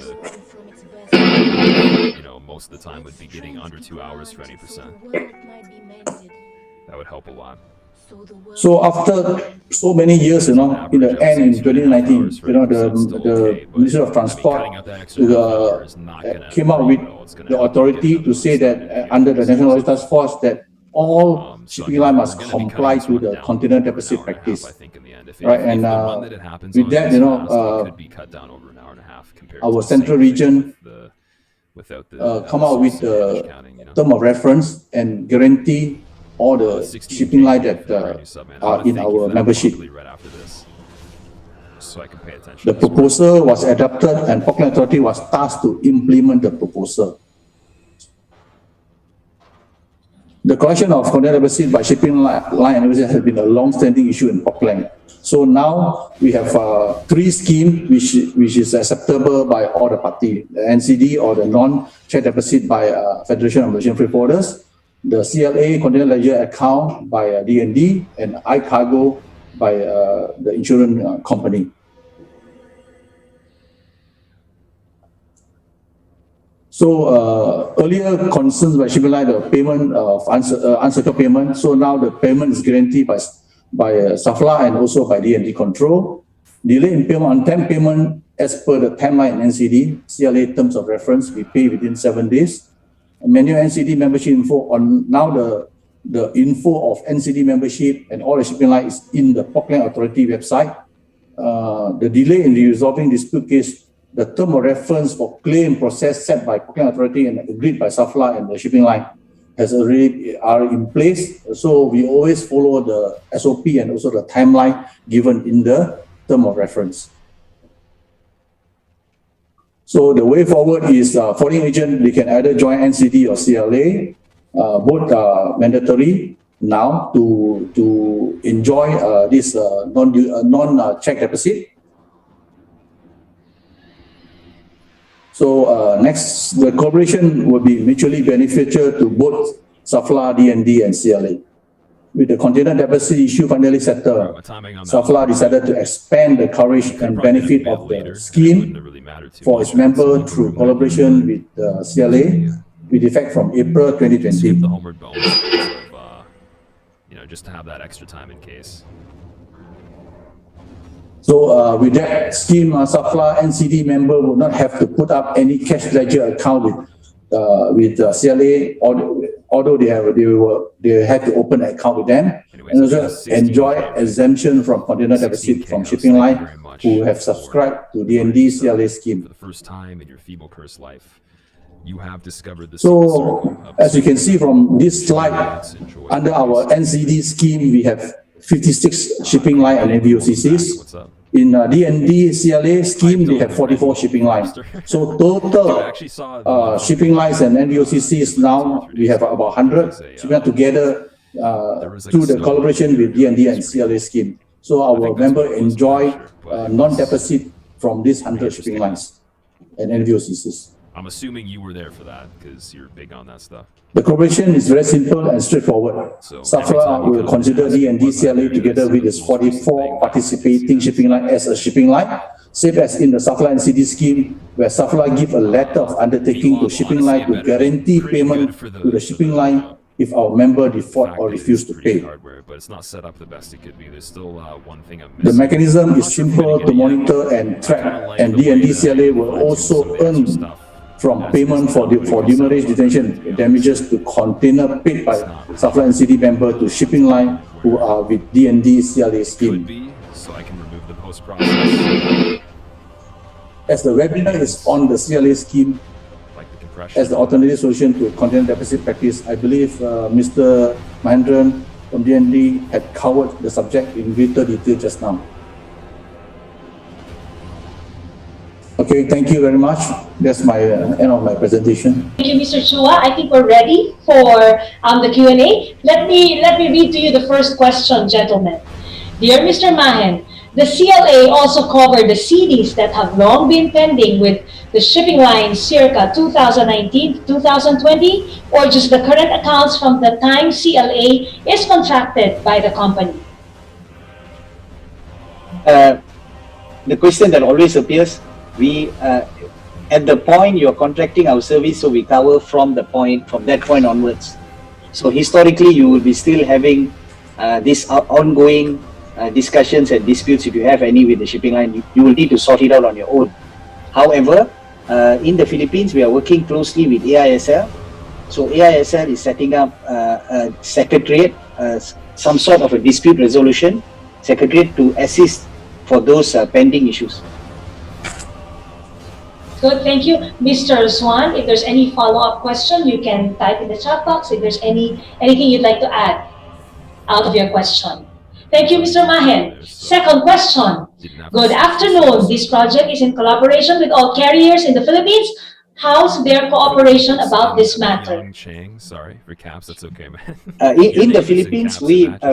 most of the time would be getting under 2 hours for any percent. That would help a lot. So after so many years, in the end in 2019, the Ministry of Transport came out with the authority to say that under the National Logistics Task Force that all shipping line must comply to the container deposit practice. Right, and with that, our central region come out with the term of reference and guarantee all the shipping line that are in our membership. The proposal was adopted and Falkland Authority was tasked to implement the proposal. The collection of container deposit by shipping line has been a long-standing issue in Falkland. So now we have 3 schemes which is acceptable by all the parties: the NCD or the non-check deposit by Federation of Malaysian Freight Forwarders, the CLA container ledger account by D&D, and iCargo by the insurance company. So earlier concerns by shipping line, the payment of uncircled payment. So now the payment is guaranteed by SAFLA and also by D&D control. Delay in payment, on-time payment as per the timeline NCD, CLA terms of reference, we pay within 7 days. Manual NCD membership info on now the info of NCD membership and all the shipping line is in the Falkland Authority website. The delay in resolving dispute case, the term of reference for claim process set by Falkland Authority and agreed by SAFLA and the shipping line has already are in place. So we always follow the SOP and also the timeline given in the term of reference. So the way forward is forwarding agent, they can either join NCD or CLA. Both are mandatory now to enjoy this non-check deposit. So next, the cooperation will be mutually beneficial to both SAFLA, D&D, and CLA. With the container deposit issue finally settled, SAFLA decided to expand the coverage and benefit of the scheme for its member through collaboration with CLA, with effect from April 2020. The homeward bonus, just to have that extra time in case. So with that scheme, SAFLA NCD member will not have to put up any cash ledger account with CLA, although they had to open an account with them. and also enjoy exemption from container deficit from shipping line who have subscribed to DND CLA scheme. For the first time in your feeble cursed life, you have discovered the So, as you can see from this slide, under our NCD scheme, we have 56 shipping line and NVOCCs. In DND CLA scheme, they have 44 shipping lines. So total shipping lines and NVOCCs now, we have about 100 shipping lines together through the collaboration with DND and CLA scheme. So our member enjoy non-deficit from these 100 shipping lines and NVOCCs. I'm assuming you were there for that because you're big on that stuff. The cooperation is very simple and straightforward. SAFRA will consider DND CLA together with its 44 participating shipping line as a shipping line, same as in the SAFRA NCD scheme, where SAFRA give a letter of undertaking to shipping line to guarantee payment to the shipping line if our member default or refuse to pay. But it's not set up the best it could be. There's still one thing I'm The mechanism is simple to monitor and track, and DND CLA will also earn from payment for demurrage detention damages to container paid by SAFRA NCD member to shipping line who are with DND CLA scheme. So I can remove the post-process. As the webinar is on the CLA scheme as the alternative solution to container deficit practice, I believe Mr. Mahendran from DND had covered the subject in greater detail just now. Okay, thank you very much. That's my end of my presentation. Thank you, Mr. Chua. I think we're ready for the Q&A. Let me read to you the first question, gentlemen. Dear Mr. Mahen, the CLA also covered the CDs that have long been pending with the shipping lines circa 2019 to 2020, or just the current accounts from the time CLA is contracted by the company? The question that always appears, we at the point you're contracting our service, so we cover from that point onwards. So historically, you will be still having this ongoing discussions and disputes. If you have any with the shipping line, you will need to sort it out on your own. However, in the Philippines, we are working closely with AISL. So AISL is setting up a secretariat, some sort of a dispute resolution secretariat to assist for those pending issues. Good, thank you. Mr. Swan, if there's any follow-up question, you can type in the chat box if there's anything you'd like to add out of your question. Thank you, Mr. Mahen. Second question. Good afternoon. This project is in collaboration with all carriers in the Philippines. How's their cooperation about this matter? Sorry, recaps, that's okay, man. In the Philippines,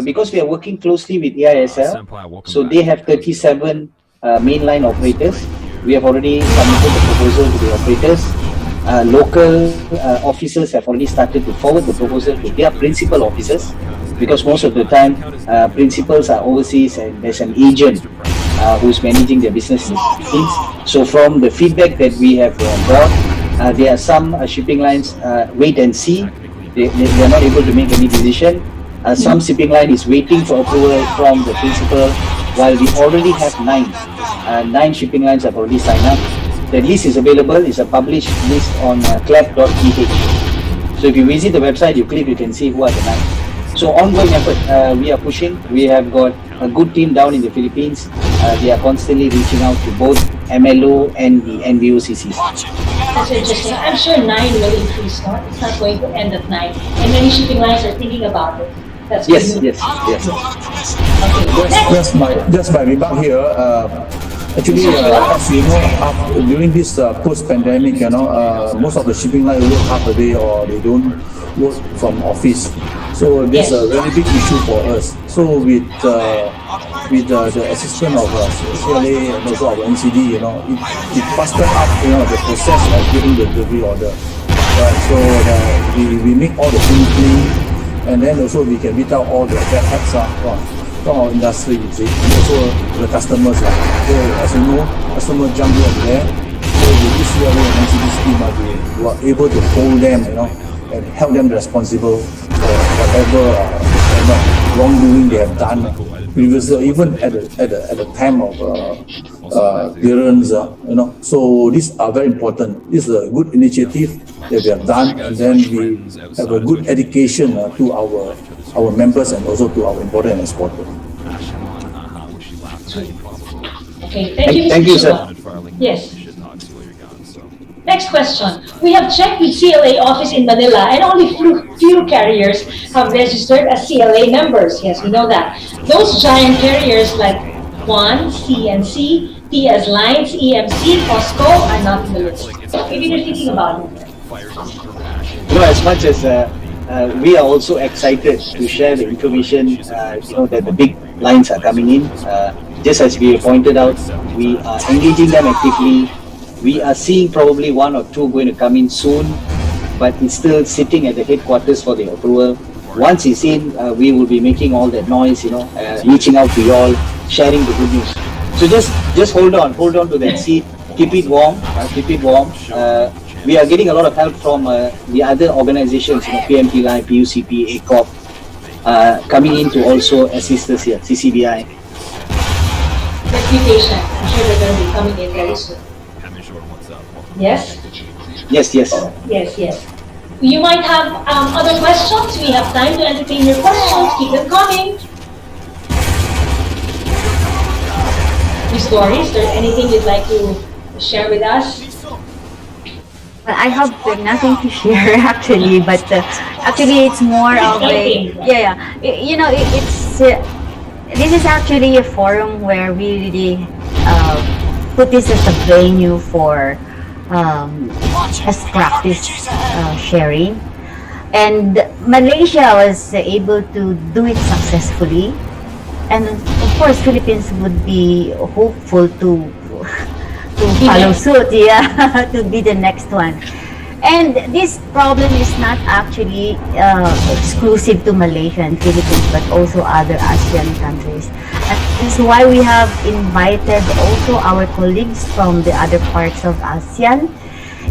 because we are working closely with AISL, so they have 37 mainline operators. We have already submitted the proposal to the operators. Local officers have already started to forward the proposal to their principal officers, because most of the time principals are overseas and there's an agent who's managing their business in the Philippines. So from the feedback that we have got, there are some shipping lines wait and see. They are not able to make any decision. Some shipping line is waiting for approval from the principal, while we already have 9 shipping lines have already signed up. The list is available. It's a published list on clap.ph. So if you visit the website, you click, you can see who are the 9. So ongoing effort, we are pushing. We have got a good team down in the Philippines. They are constantly reaching out to both MLO and the NVOCCs. That's interesting. I'm sure 9 will increase, no? It's not going to end at 9. And many shipping lines are thinking about it. That's yes. Okay. Just my remark here. Actually, as you know, during this post-pandemic, most of the shipping lines work half a day or they don't work from office. So this is a very big issue for us. So with the assistance of CLA and also our NCD, it faster up, the process of getting the delivery order. So we make all the things clean. And then also we can meet out all the bad acts from our industry, you see, and also the customers. So as you know, customers jump here and there. So with this CLA and NCD scheme, we are able to hold them, and help them responsible for whatever wrongdoing they have done previously, even at the time of clearance. So these are very important. This is a good initiative that we have done, and then we have a good education to our our members and also to our importer and exporter. Okay, thank you, Mr. Thank you, sir. Chua. Yes. Next question. We have checked with CLA office in Manila and only few carriers have registered as CLA members. Yes, we know that. Those giant carriers like One, CNC, TS Lines, EMC, Costco are not in the list. Maybe you're thinking about it. As much as we are also excited to share the information, that the big lines are coming in. Just as we pointed out, we are engaging them actively. We are seeing probably one or two going to come in soon, but it's still sitting at the headquarters for the approval. Once it's in, we will be making all that noise, reaching out to you all, sharing the good news. So just hold on to that seat. Keep it warm. We are getting a lot of help from the other organizations, PMT Line, PUCP, ACOP, coming in to also assist us here, CCBI. Let's be patient. I'm sure they're going to be coming in very soon. Yes? Yes. Yes. You might have other questions. We have time to entertain your questions. Keep them coming. Miss Doris, is there anything you'd like to share with us? Well, I have nothing to share actually, but actually it's more of a this is actually a forum where we really put this as a venue for best practice sharing, and Malaysia was able to do it successfully, and of course Philippines would be hopeful to follow suit, to be the next one. And this problem is not actually exclusive to Malaysia and Philippines, but also other ASEAN countries. And this is why we have invited also our colleagues from the other parts of ASEAN,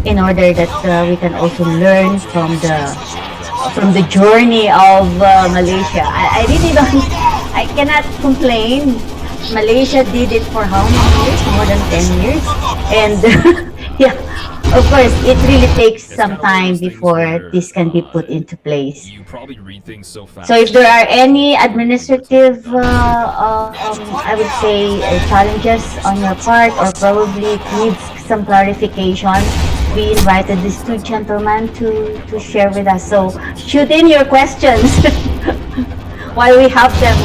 in order that we can also learn from the journey of Malaysia. I really don't, I cannot complain. Malaysia did it for how many years? More than 10 years. And yeah, of course, it really takes some time before this can be put into place. So if there are any administrative, I would say, challenges on your part, or probably needs some clarification, we invited these two gentlemen to share with us. So shoot in your questions while we have them.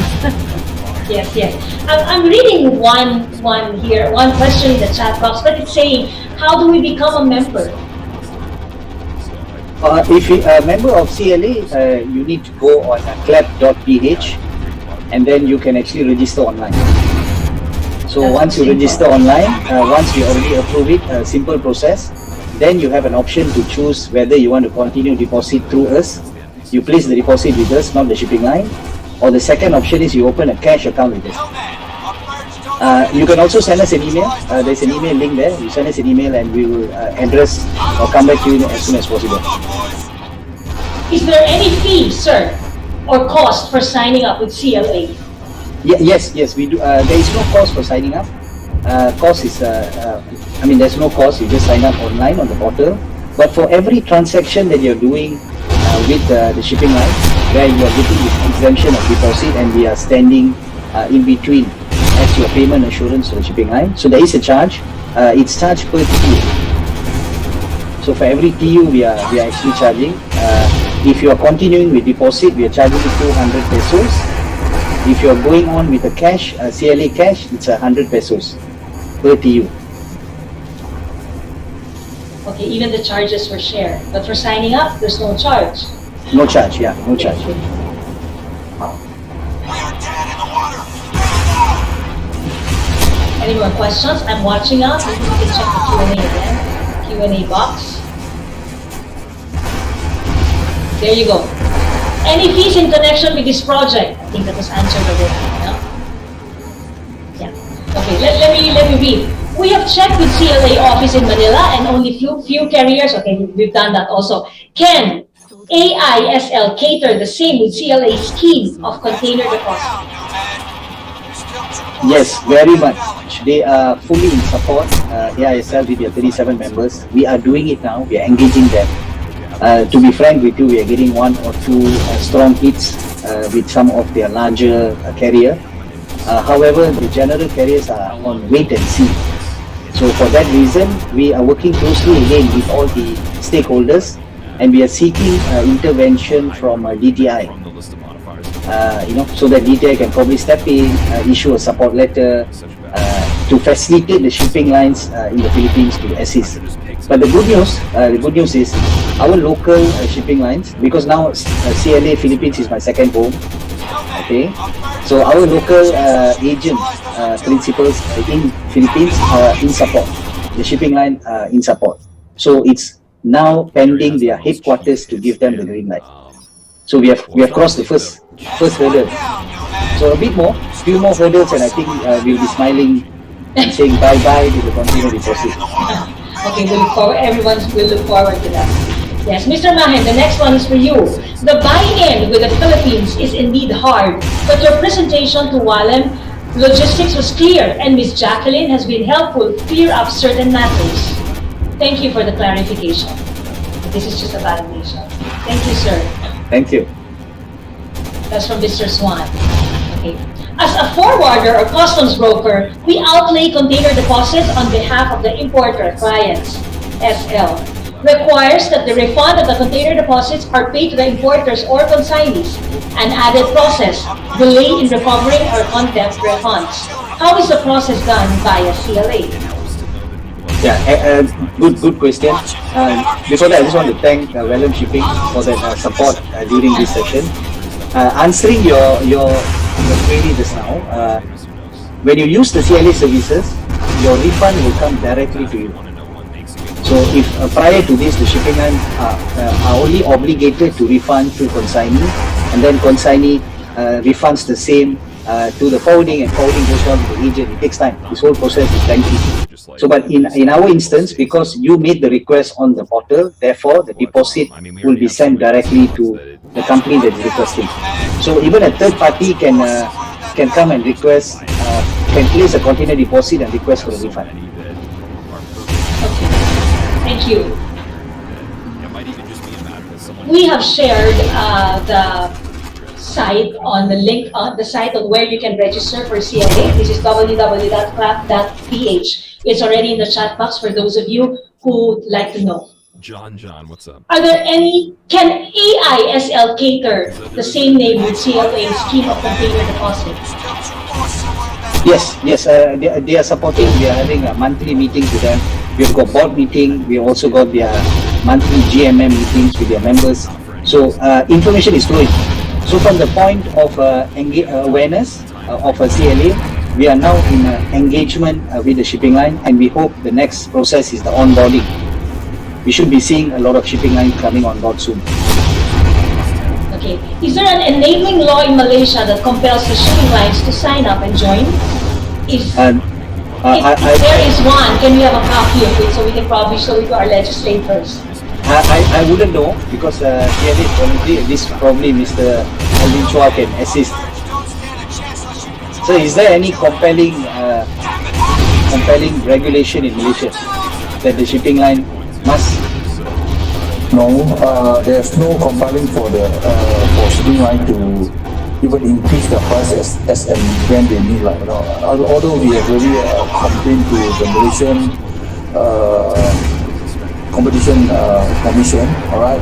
Yes. I'm reading one question in the chat box, but it's saying, how do we become a member? If you're a member of CLA, you need to go on clap.ph, and then you can actually register online. So once you register online, once we already approve it, a simple process, then you have an option to choose whether you want to continue deposit through us. You place the deposit with us, not the shipping line. Or the second option is you open a cash account with us. You can also send us an email. There's an email link there. You send us an email and we will address or come back to you as soon as possible. Is there any fee, sir, or cost for signing up with CLA? Yes, we do. There is no cost for signing up. Cost is, there's no cost. You just sign up online on the portal. But for every transaction that you're doing with the shipping line, where you are getting this exemption of deposit, and we are standing in between as your payment assurance to the shipping line. So there is a charge. It's charged per TU. So for every TU we are actually charging. If you are continuing with deposit, we are charging 200 pesos. If you are going on with a cash, CLA cash, it's 100 pesos per TU. Okay, even the charges were shared, but for signing up, there's no charge. No charge, no charge. Any more questions? I'm watching out. Maybe we can check the Q&A again. Q&A box. There you go. Any fees in connection with this project? I think that was answered already. No? Yeah. Okay. Let me read. We have checked with CLA office in Manila and only few carriers. Okay, we've done that also. Can AISL cater the same with CLA scheme of container deposit? Yes, very much. They are fully in support. AISL with their 37 members. We are doing it now. We are engaging them. To be frank with you, we are getting one or two strong hits with some of their larger carrier. However, the general carriers are on wait and see. So for that reason, we are working closely again with all the stakeholders, and we are seeking intervention from DTI. So that DTI can probably step in, issue a support letter to facilitate the shipping lines in the Philippines to assist. But the good news is our local shipping lines, because now CLA Philippines is my second home. Okay, so our local agent principals in Philippines are in support. The shipping line in support. So it's now pending their headquarters to give them the green light. So we have crossed the first hurdle. So a bit more, few more hurdles, and I think we'll be smiling and saying bye-bye to the container deposit. Okay, we look forward, everyone will look forward to that. Yes, Mr. Mahen, the next one is for you. The buy-in with the Philippines is indeed hard, but your presentation to Walem Logistics was clear, and Ms. Jacqueline has been helpful to clear up certain matters. Thank you for the clarification. This is just a validation. Thank you, sir. Thank you. That's from Mr. Swan. Okay. As a forwarder or customs broker, we outlay container deposits on behalf of the importer clients, SL. Requires that the refund of the container deposits are paid to the importers or consignees. An added process, delay in recovering or contempt refunds. How is the process done via CLA? Yeah, good question. Before that, I just want to thank Walem Shipping for that support during this session. Answering your query just now, when you use the CLA services, your refund will come directly to you. So if prior to this, the shipping line are only obligated to refund through consignee, and then consignee refunds the same to the forwarding, and forwarding goes on to the agent. It takes time. This whole process is lengthy. So, but in our instance, because you made the request on the portal, therefore the deposit will be sent directly to the company that is requesting. So even a third party can come and request, can place a container deposit and request for the refund. Thank you. We have shared the site on the link on the site on where you can register for CLA. This is www.clap.ph. It's already in the chat box for those of you who would like to know. John, what's up? Are there any, can AISL cater the same name with CLA scheme of container deposits? Yes, they are supporting. We are having monthly meetings with them. We've got board meeting. We also got their monthly GMM meetings with their members. So information is flowing. So from the point of awareness of a CLA, we are now in engagement with the shipping line, and we hope the next process is the onboarding. We should be seeing a lot of shipping lines coming on board soon. Okay. Is there an enabling law in Malaysia that compels the shipping lines to sign up and join? If there is one, can we have a copy of it so we can probably show it to our legislators? I wouldn't know, because probably Mr. Alvin Chua can assist. So is there any compelling regulation in Malaysia that the shipping line must? No, there's no compelling for the for shipping line to even increase the price as and when they need. Like, although we have really complained to the Malaysian Competition Commission, all right,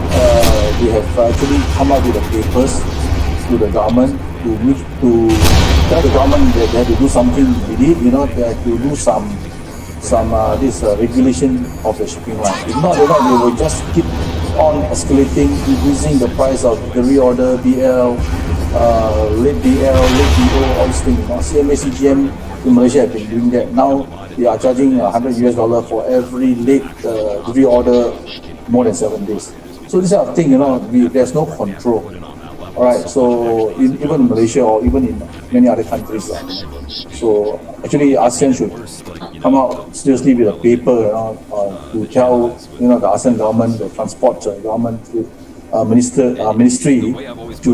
we have actually come up with the papers to the government to tell the government that they have to do something with it. They have to do some this regulation of the shipping line. If not, they will just keep on escalating, increasing the price of the reorder, BL, late BL, late BO, all these things. CMA, CGM in Malaysia have been doing that. Now they are charging $100 for every late reorder more than 7 days. So this kind of thing, there's no control. All right, so even in Malaysia or even in many other countries. So actually ASEAN should come out seriously with a paper to tell the ASEAN government, the transport government, ministry to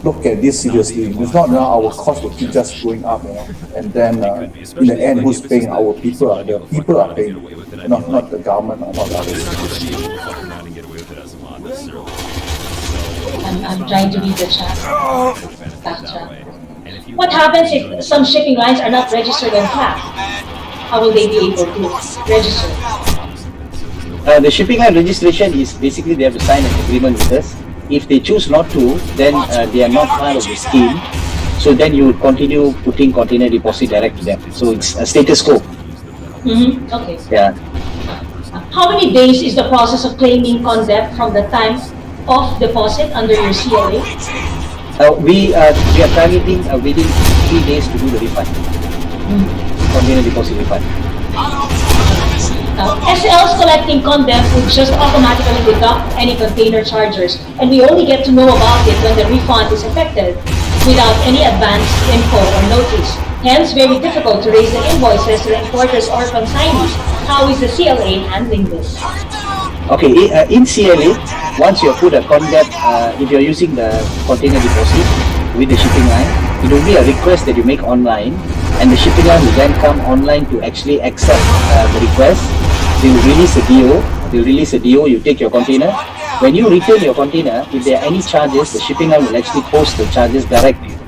look at this seriously. If not, our costs will keep just going up, and then in the end, who's paying? Our people are paying, not the government or not others. I'm trying to read the chat. Backtrack. What happens if some shipping lines are not registered on CLAP? How will they be able to register? The shipping line registration is basically they have to sign an agreement with us. If they choose not to, then they are not part of the scheme. So then you would continue putting container deposit direct to them. So it's a status quo. Okay. Yeah. How many days is the process of claiming CONDEP from the time of deposit under your CLA? We are targeting within 3 days to do the refund. Container deposit refund. SL's collecting CONDEP would just automatically deduct any container charges, and we only get to know about it when the refund is effected, without any advance info or notice. Hence, very difficult to raise the invoices to the importers or consignees. How is the CLA handling this? Okay, in CLA, once you have put a CONDEP, if you're using the container deposit with the shipping line, it will be a request that you make online, and the shipping line will then come online to actually accept the request. They will release a DO, you take your container. When you return your container, if there are any charges, the shipping line will actually post the charges direct to you.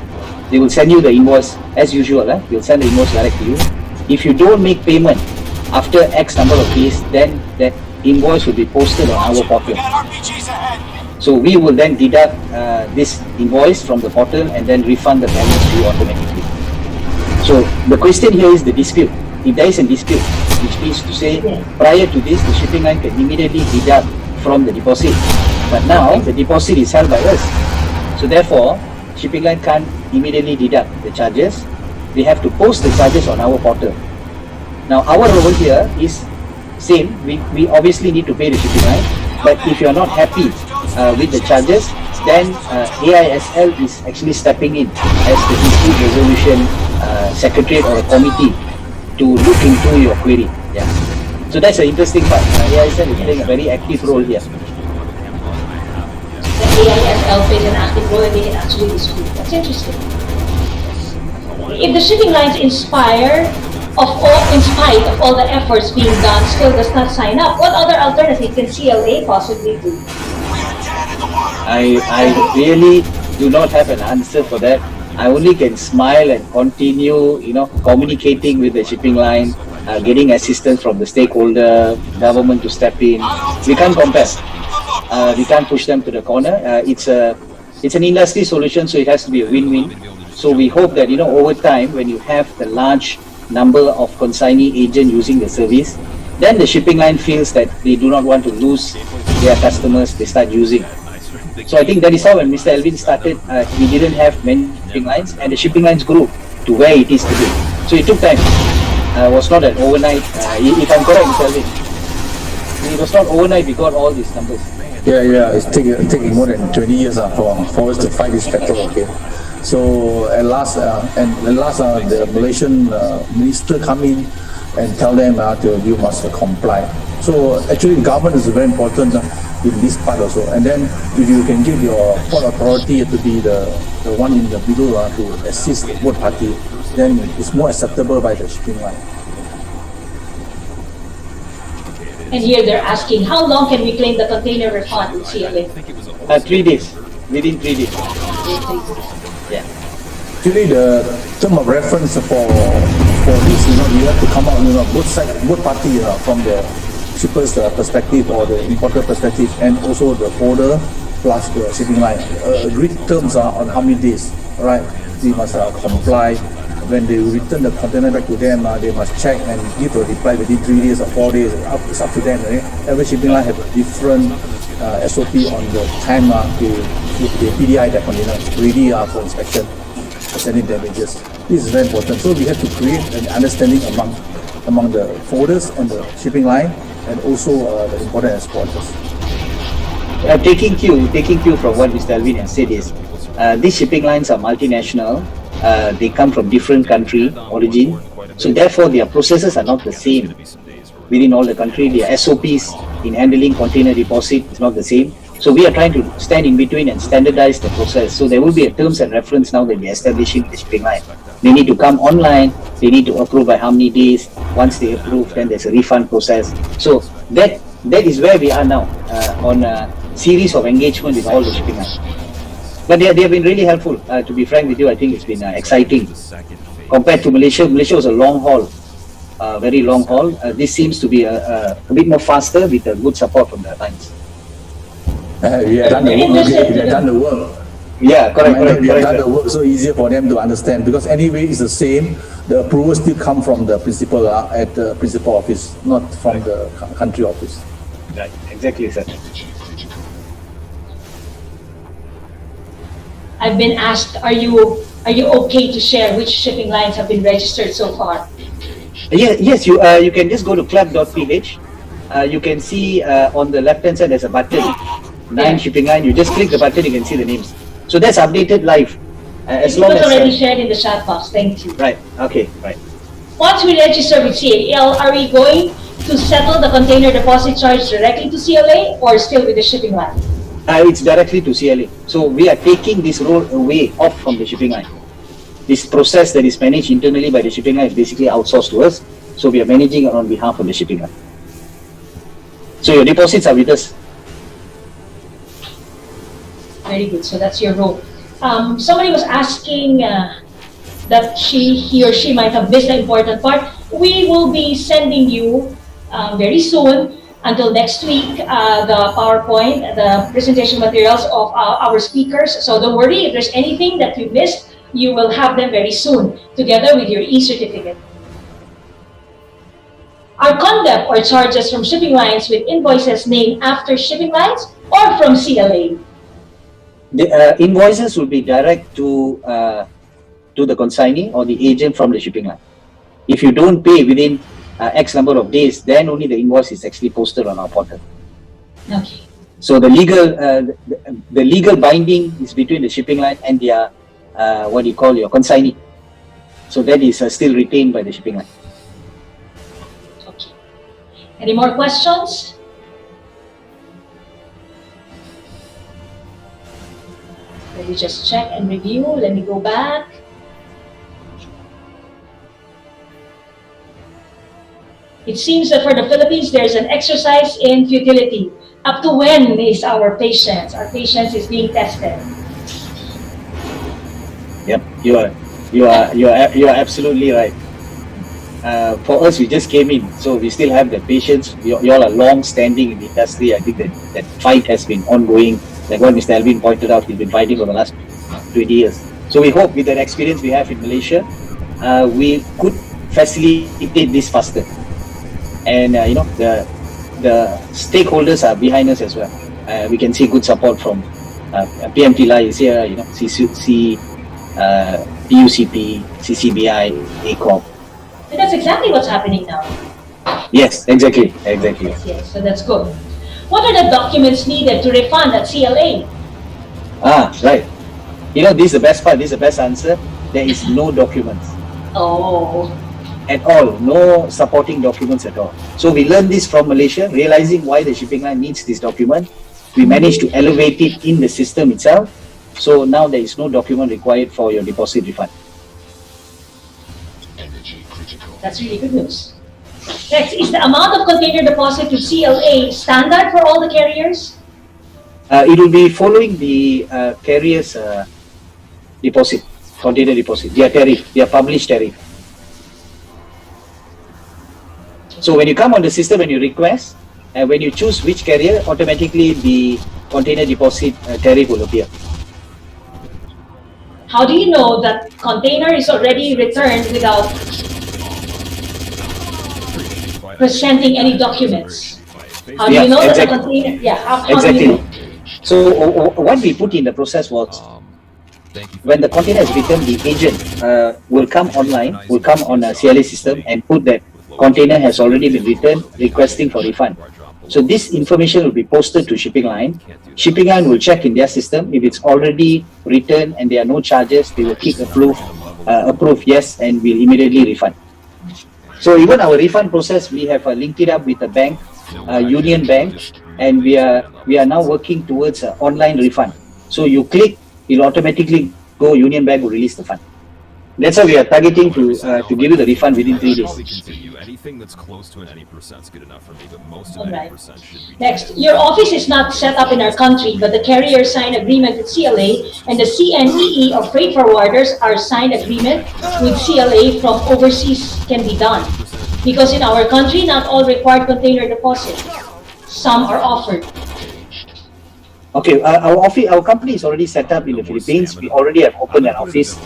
They will send you the invoice as usual. They'll send the invoice direct to you. If you don't make payment after X number of days, then that invoice will be posted on our portal. So we will then deduct this invoice from the portal and then refund the balance to you automatically. So the question here is the dispute. If there is a dispute, which means to say prior to this, the shipping line can immediately deduct from the deposit. But now the deposit is held by us. So therefore, shipping line can't immediately deduct the charges. They have to post the charges on our portal. Now our role here is same. We obviously need to pay the shipping line. But if you are not happy with the charges, then AISL is actually stepping in as the dispute resolution secretariat or a committee to look into your query. Yeah. So that's an interesting part. AISL is playing a very active role here. The AISL plays an active role and they can actually dispute. That's interesting. If the shipping lines in spite of all the efforts being done, still does not sign up, what other alternative can CLA possibly do? I really do not have an answer for that. I only can smile and continue, communicating with the shipping line, getting assistance from the stakeholder, government to step in. We can't compare. We can't push them to the corner. It's an industry solution, so it has to be a win-win. So we hope that over time, when you have the large number of consignee agents using the service, then the shipping line feels that they do not want to lose their customers. They start using. So I think that is how when Mr. Elvin started, we didn't have many shipping lines, and the shipping lines grew to where it is today. So it took time. It was not an overnight. If I'm correct, Mr. Elvin, it was not overnight we got all these numbers. Yeah. It's taking more than 20 years for us to fight this battle. Okay. So at last, the Malaysian minister come in and tell them you must comply. So actually, government is very important in this part also. And then if you can get your port authority to be the one in the middle to assist both party, then it's more acceptable by the shipping line. And here they're asking, how long can we claim the container refund in CLA? 3 days. Within 3 days. Yeah. Actually, the term of reference for this, you have to come out, both party from the shipper's perspective or the importer perspective, and also the order plus the shipping line. Agreed terms are on how many days, right? They must comply. When they return the container back to them, they must check and give a reply within 3 days or 4 days. It's up to them. Right? Every shipping line have a different SOP on the time they PDI their container ready for inspection, sending damages. This is very important. So we have to create an understanding among the forwarders and the shipping line, and also the importer and exporters. Taking cue from what Mr. Alvin has said is, these shipping lines are multinational. They come from different country origin, so therefore their processes are not the same within all the country. Their SOPs in handling container deposit is not the same. So we are trying to stand in between and standardize the process. So there will be a terms and reference now that we are establishing the shipping line. They need to come online. They need to approve by how many days. Once they approve, then there's a refund process. So that is where we are now on series of engagement with all the shipping lines. But they have been really helpful. To be frank with you, I think it's been exciting. Compared to Malaysia, Malaysia was a long haul, very long haul. This seems to be a bit more faster with good support from the lines. We have done the work. Yeah, correct. We have done the work so easier for them to understand, because anyway it's the same. The approvals still come from the principal at the principal office, not from the country office. Right, exactly, sir. I've been asked, are you okay to share which shipping lines have been registered so far? Yes, you can just go to club.ph. You can see on the left hand side there's a button, 9 shipping line. You just click the button, you can see the names. So that's updated live. As long as already shared in the chat box. Thank you. Right. Okay. Right. Once we register with CAL, are we going to settle the container deposit charge directly to CLA or still with the shipping line? It's directly to CLA. So we are taking this role away off from the shipping line. This process that is managed internally by the shipping line is basically outsourced to us. So we are managing it on behalf of the shipping line. So your deposits are with us. Very good. So that's your role. Somebody was asking that he or she might have missed the important part. We will be sending you very soon, until next week, the PowerPoint, the presentation materials of our speakers. So don't worry, if there's anything that you missed, you will have them very soon, together with your e-certificate. Are conduct or charges from shipping lines with invoices named after shipping lines or from CLA? The invoices will be direct to the consignee or the agent from the shipping line. If you don't pay within X number of days, then only the invoice is actually posted on our portal. Okay. So the legal binding is between the shipping line and their what you call your consignee. So that is still retained by the shipping line. Okay. Any more questions? Let me just check and review. Let me go back. It seems that for the Philippines, there's an exercise in futility. Up to when is our patience? Our patience is being tested. Yep, you are absolutely right. For us, we just came in, so we still have the patience. You all are long-standing in the industry. I think that fight has been ongoing. Like what Mr. Alvin pointed out, we've been fighting for the last 20 years. So we hope with that experience we have in Malaysia, we could facilitate this faster. And the stakeholders are behind us as well. We can see good support from PMT Lai is here, PUCP, CCBI, ACOP. And that's exactly what's happening now. Yes, exactly. Yes, so that's good. What are the documents needed to refund at CLA? Right. This is the best part, this is the best answer. There is no documents. Oh. At all, no supporting documents at all. So we learned this from Malaysia, realizing why the shipping line needs this document. We managed to elevate it in the system itself. So now there is no document required for your deposit refund. That's really good news. Next, is the amount of container deposit to CLA standard for all the carriers? It will be following the carrier's deposit, container deposit, their tariff, their published tariff. So when you come on the system and you request, and when you choose which carrier, automatically the container deposit tariff will appear. How do you know that container is already returned without presenting any documents? How do you know that the container? Yeah, how do you know? So what we put in the process was, when the container is returned, the agent will come online, will come on a CLA system and put that container has already been returned, requesting for refund. So this information will be posted to shipping line. Shipping line will check in their system. If it's already returned and there are no charges, they will click approve yes, and will immediately refund. So even our refund process, we have linked it up with a bank, Union Bank, and we are now working towards online refund. So you click, it'll automatically go, Union Bank will release the fund. That's why we are targeting to give you the refund within 3 days. Continue. Anything that's close to an 80% is good enough for me, but most of Alright. 80% should be. Next, your office is not set up in our country, but the carrier signed agreement with CLA and the CNEE of freight forwarders are signed agreement with CLA from overseas can be done. Because in our country, not all required container deposit. Some are offered. Okay, our company is already set up in the Philippines. We already have opened an office.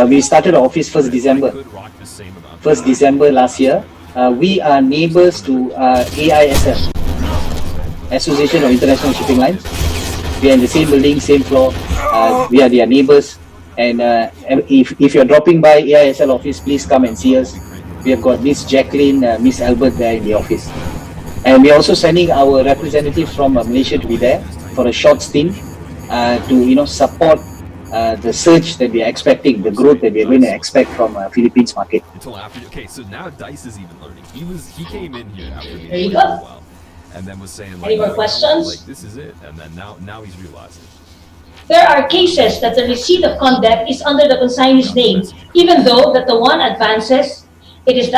We started our office 1st December. 1st December last year. We are neighbors to AISL, Association of International Shipping Lines. We are in the same building, same floor. We are their neighbors. And if you're dropping by AISL office, please come and see us. We have got Miss Jacqueline, Miss Albert there in the office. And we're also sending our representatives from Malaysia to be there for a short stint to support the surge that we are expecting, the growth that we are going to expect from Philippines market. Until after, okay, so now Dice is even learning. He came in here after being There you here for a go. while, and then was saying Any more like, questions? like this is it, and then now he's realizing. There are cases that the receipt of conduct is under the consignee's name, even though that the one advances, it is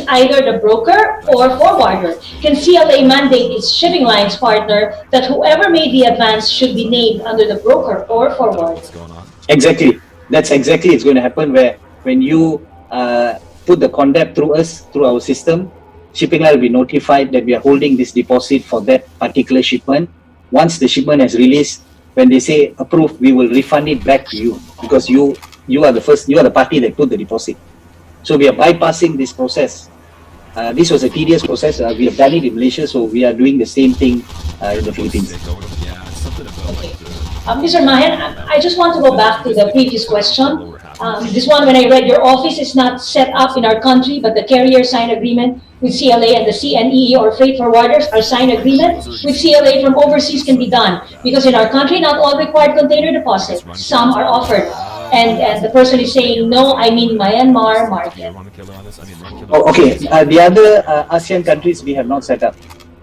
either the broker or forwarder. Can CLA mandate its shipping lines partner that whoever made the advance should be named under the broker or forwarder? What's going on? Exactly. That's exactly it's going to happen where when you put the conduct through us, through our system, shipping line will be notified that we are holding this deposit for that particular shipment. Once the shipment has released, when they say approved, we will refund it back to you because you are the party that put the deposit. So we are bypassing this process. This was a tedious process. We have done it in Malaysia, so we are doing the same thing in the Philippines. Yeah, something about like the. Mr. Mahen, I just want to go back to the previous question. This one, when I read, your office is not set up in our country, but the carrier signed agreement with CLA and the CNE or freight forwarders are signed agreement with CLA from overseas can be done. Because in our country, not all required container deposit. Some are offered. And the person is saying, no, I mean Myanmar market. Oh, okay. The other ASEAN countries we have not set up.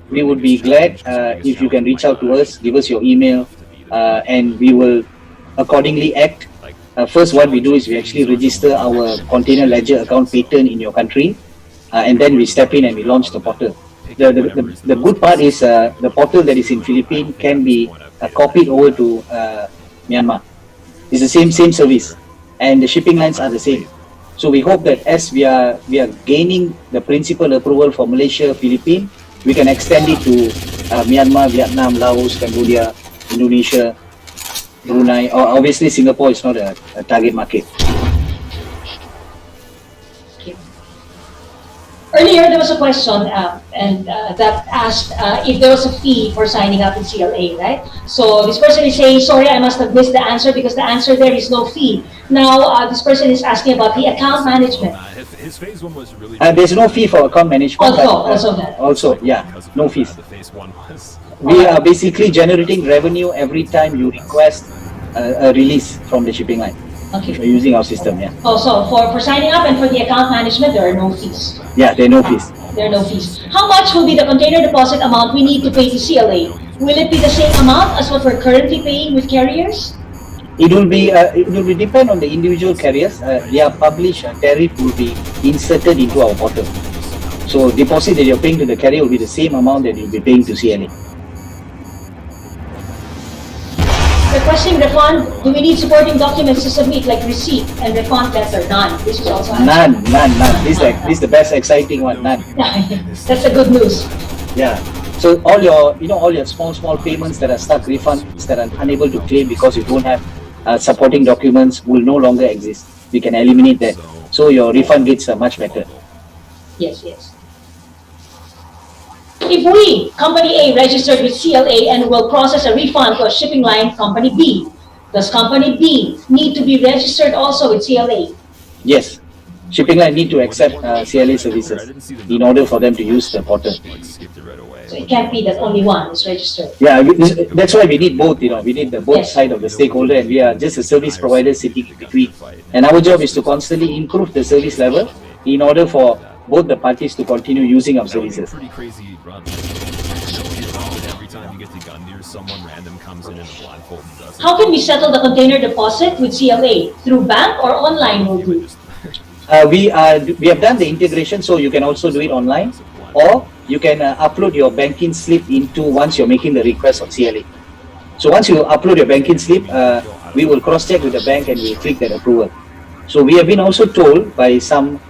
We would be glad if you can reach out to us, give us your email, and we will accordingly act. First, what we do is we actually register our container ledger account patent in your country, and then we step in and we launch the portal. The good part is the portal that is in Philippines can be copied over to Myanmar. It's the same service, and the shipping lines are the same. So we hope that as we are gaining the principal approval for Malaysia, Philippines, we can extend it to Myanmar, Vietnam, Laos, Cambodia, Indonesia, Brunei. Obviously, Singapore is not a target market. Earlier, there was a question that asked if there was a fee for signing up in CLA, right? So this person is saying, sorry, I must have missed the answer because the answer there is no fee. Now, this person is asking about the account management. His phase one was really. There's no fee for account management. Also, yeah, no fees. Phase one was. We are basically generating revenue every time you request a release from the shipping line. Okay. We're using our system, yeah. Oh, so for signing up and for the account management, there are no fees. Yeah, there are no fees. There are no fees. How much will be the container deposit amount we need to pay to CLA? Will it be the same amount as what we're currently paying with carriers? It will be depend on the individual carriers. Their published tariff will be inserted into our portal. So deposit that you're paying to the carrier will be the same amount that you'll be paying to CLA. Requesting refund, do we need supporting documents to submit like receipt and refund letter? None. This is also none. This is the best exciting one. None. That's the good news. Yeah. So all your small payments that are stuck, refunds that are unable to claim because you don't have supporting documents will no longer exist. We can eliminate that. So your refund rates are much better. Yes. If we, Company A, registered with CLA and will process a refund to a shipping line, Company B, does Company B need to be registered also with CLA? Yes. Shipping line need to accept CLA services in order for them to use the portal. So it can't be that only one is registered. Yeah, that's why we need both. We need the both side of the stakeholder, and we are just a service provider sitting in between. And our job is to constantly improve the service level in order for both the parties to continue using our services. time you get to gun deer, someone random comes in a blindfold and does it. How can we settle the container deposit with CLA? Through bank or online will do? We have done the integration, so you can also do it online, or you can upload your banking slip into once you're making the request of CLA. So once you upload your banking slip, we will cross-check with the bank and we'll click that approval. So we have been also told by some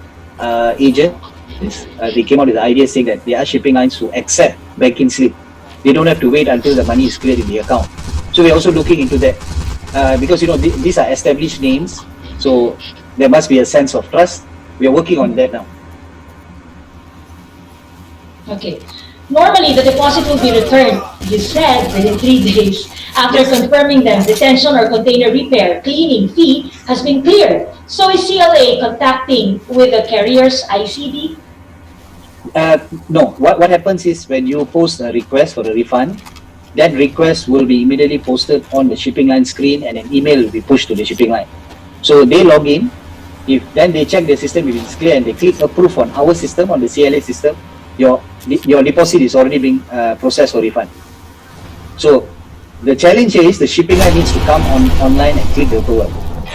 agents, they came out with the idea saying that there are shipping lines who accept banking slip. They don't have to wait until the money is cleared in the account. So we're also looking into that because these are established names, so there must be a sense of trust. We are working on that now. Okay. Normally, the deposit will be returned, you said, within 3 days after confirming that detention or container repair cleaning fee has been cleared. So is CLA contacting with the carrier's ICD? No. What happens is when you post a request for a refund, that request will be immediately posted on the shipping line screen and an email will be pushed to the shipping line. So they log in, then they check the system if it's clear and they click approve on our system, on the CLA system, your deposit is already being processed for refund. So the challenge here is the shipping line needs to come online and click the approval.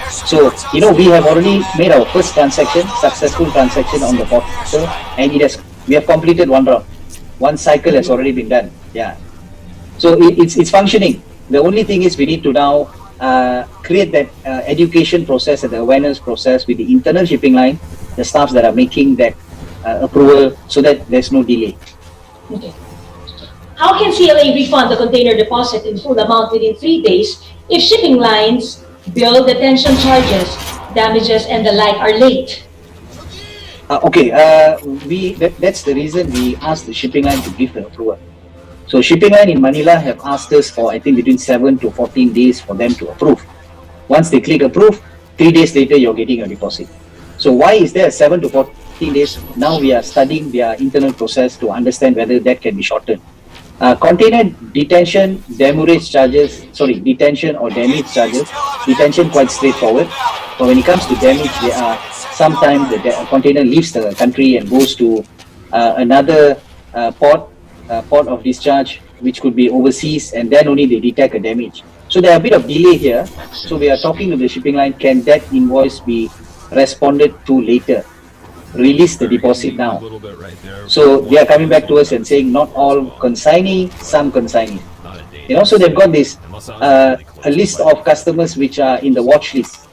So we have already made our first transaction, successful transaction on the portal, and we have completed one round. One cycle has already been done. Yeah. So it's functioning. The only thing is we need to now create that education process and the awareness process with the internal shipping line, the staffs that are making that approval, so that there's no delay. Okay. How can CLA refund the container deposit in full amount within 3 days if shipping lines bill detention charges, damages, and the like are late? That's the reason we asked the shipping line to give the approval. So shipping line in Manila have asked us for, I think, between 7 to 14 days for them to approve. Once they click approve, 3 days later you're getting your deposit. So why is there 7 to 14 days? Now we are studying their internal process to understand whether that can be shortened. Container detention, detention or damage charges. Detention quite straightforward, but when it comes to damage, there are sometimes the container leaves the country and goes to another port of discharge, which could be overseas, and then only they detect a damage. So there are a bit of delay here. So we are talking to the shipping line, can that invoice be responded to later? Release the deposit now. So they are coming back to us and saying not all consignee, some consignee. So they've got this a list of customers which are in the watch list.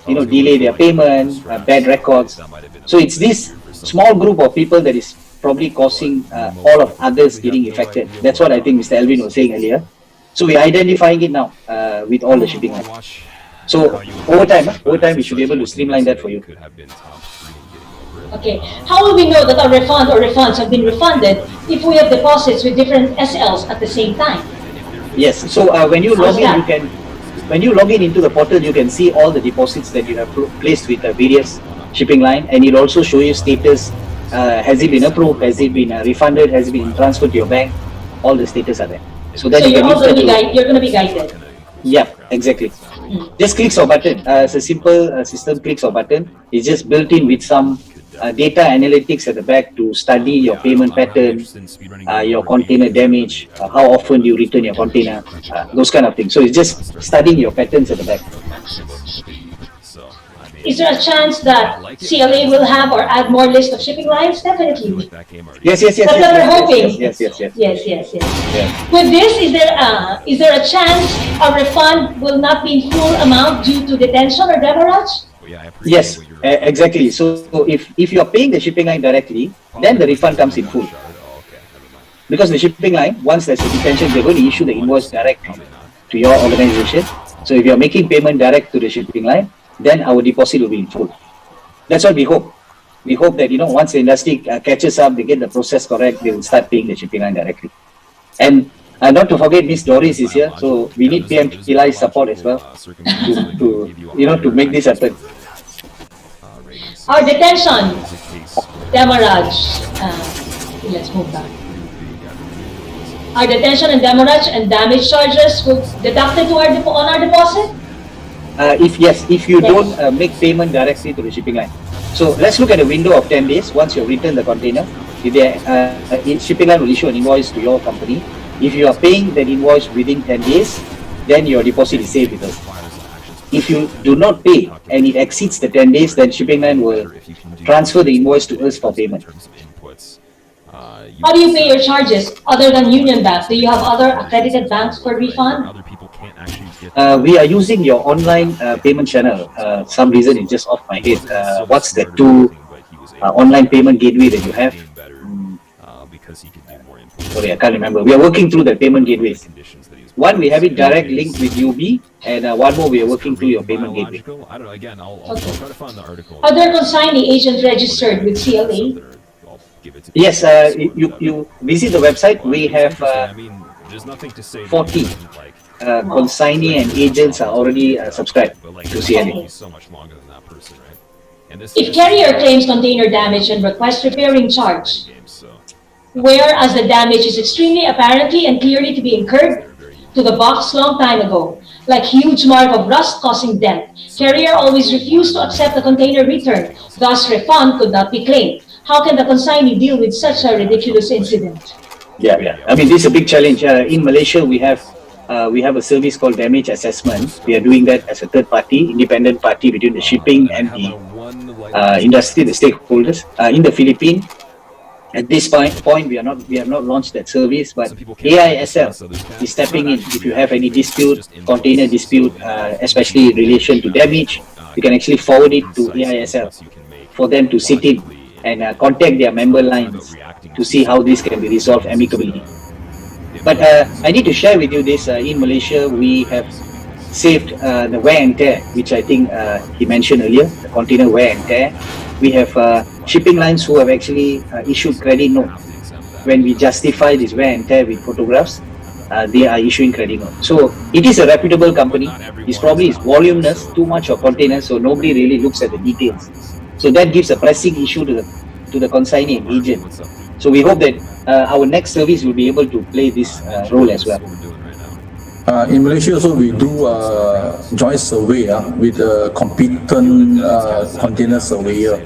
Delay their payment, bad records. So it's this small group of people that is probably causing all of others getting affected. That's what I think Mr. Alvin was saying earlier. So we're identifying it now with all the shipping lines. So over time we should be able to streamline that for you. Okay. How will we know that our refund or refunds have been refunded if we have deposits with different SLs at the same time? Yes. So when you log in, when you log in into the portal, you can see all the deposits that you have placed with various shipping line, and it'll also show you status. Has it been approved? Has it been refunded? Has it been transferred to your bank? All the status are there. So then you're going to be guided. Yeah, exactly. Just clicks or button. It's a simple system, clicks or button. It's just built in with some data analytics at the back to study your payment pattern, your container damage, how often you return your container, those kind of things. So it's just studying your patterns at the back. Is there a chance that CLA will have or add more list of shipping lines? Definitely. Yes. That's what we're hoping. Yes. With this, is there a chance a refund will not be in full amount due to detention or demurrage? Yes, exactly. So if you are paying the shipping line directly, then the refund comes in full. Because the shipping line, once there's a detention, they're going to issue the invoice direct to your organization. So if you're making payment direct to the shipping line, then our deposit will be in full. That's what we hope. We hope that once the industry catches up, they get the process correct, they will start paying the shipping line directly. And not to forget, Miss Doris is here, so we need PM Kilai's support as well to make this happen. Our detention, demurrage. Let's move back. Our detention and demurrage and damage charges will deducted on our deposit? If you don't make payment directly to the shipping line. So let's look at a window of 10 days. Once you've returned the container, if shipping line will issue an invoice to your company, If you are paying that invoice within 10 days, then your deposit is safe with us. If you do not pay and it exceeds the 10 days, then shipping line will transfer the invoice to us for payment. How do you pay your charges other than Union Bank? Do you have other accredited banks for refund? We are using your online payment channel. Some reason it's just off my head. What's the two online payment gateway that you have? Sorry, I can't remember. We are working through the payment gateways. One, we have it direct linked with UB, and one more we are working through your payment gateway. I don't know. Again, I'll try to find the article. Are there consignee agent registered with CLA? Yes, you visit the website. We have 40 consignee and agents are already subscribed to CLA. If carrier claims container damage and requests repairing charge, whereas the damage is extremely apparently and clearly to be incurred to the box long time ago, like huge mark of rust causing dent, carrier always refused to accept the container return, thus refund could not be claimed. How can the consignee deal with such a ridiculous incident? Yeah. I mean, this is a big challenge. In Malaysia, we have a service called damage assessment. We are doing that as a third party, independent party between the shipping and the industry, the stakeholders. In the Philippines, at this point, we have not launched that service, but AISL is stepping in. If you have any dispute, container dispute, especially in relation to damage, you can actually forward it to AISL for them to sit in and contact their member lines to see how this can be resolved amicably. But I need to share with you this, in Malaysia, we have saved the wear and tear, which I think he mentioned earlier, the container wear and tear. We have shipping lines who have actually issued credit note. When we justify this wear and tear with photographs, they are issuing credit note. So it is a reputable company. It's probably voluminous, too much of containers, so nobody really looks at the details. So that gives a pressing issue to the consignee and agent. So we hope that our next service will be able to play this role as well. In Malaysia also we do joint survey with a competent container surveyor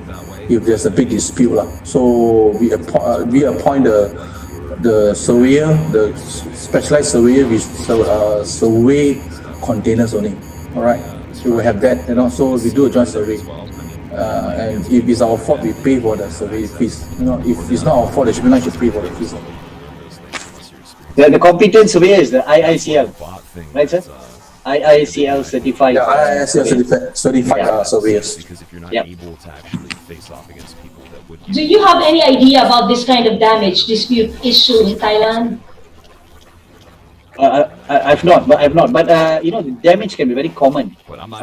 if there's a big dispute. So we appoint the surveyor, the specialized surveyor which survey containers only. Alright, so we have that, so we do a joint survey. And if it's our fault, we pay for the survey fees. If it's not our fault, the shipping line should pay for the fees. The competent surveyor is the IICL, right, sir? IICL certified. Yeah, IICL certified surveyors. Yeah. Do you have any idea about this kind of damage dispute issue in Thailand? I've not. But the damage can be very common.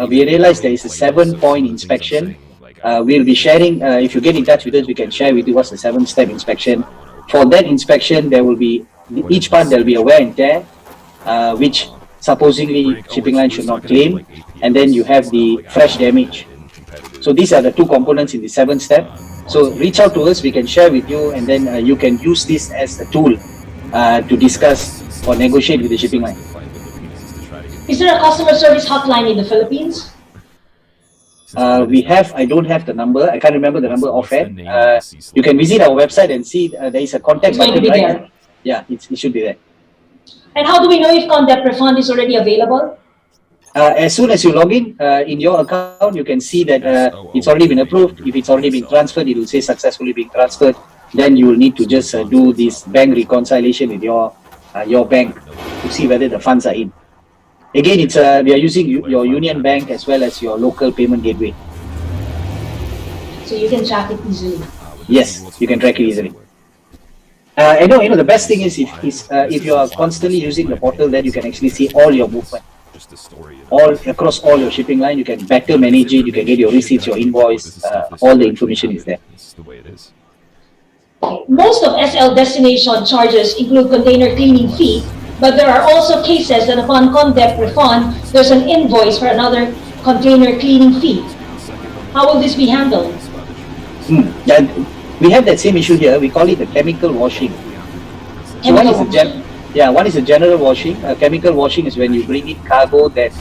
We realize there is a 7-point inspection. We'll be sharing. If you get in touch with us, we can share with you what's the 7-step inspection. For that inspection, there will be each part. There will be a wear and tear, which supposedly shipping line should not claim, and then you have the fresh damage. So these are the two components in the 7-step. So reach out to us. We can share with you, and then you can use this as a tool to discuss or negotiate with the shipping line. Is there a customer service hotline in the Philippines? We have. I don't have the number. I can't remember the number offhand. You can visit our website and see there is a contact button right there. Yeah, it should be there. And how do we know if concept refund is already available? As soon as you log in your account, you can see that it's already been approved. If it's already been transferred, it will say successfully being transferred. Then you will need to just do this bank reconciliation with your bank to see whether the funds are in. Again, it's we are using your Union Bank as well as your local payment gateway. So you can track it easily. Yes, you can track it easily. I know. The best thing is if you are constantly using the portal, then you can actually see all your movement, all across all your shipping line. You can better manage it. You can get your receipts, your invoice. All the information is there. Most of SL destination charges include container cleaning fee, but there are also cases that upon concept refund, there's an invoice for another container cleaning fee. How will this be handled? We have that same issue here. We call it the chemical washing. So one is a general washing. Chemical washing is when you bring in cargo that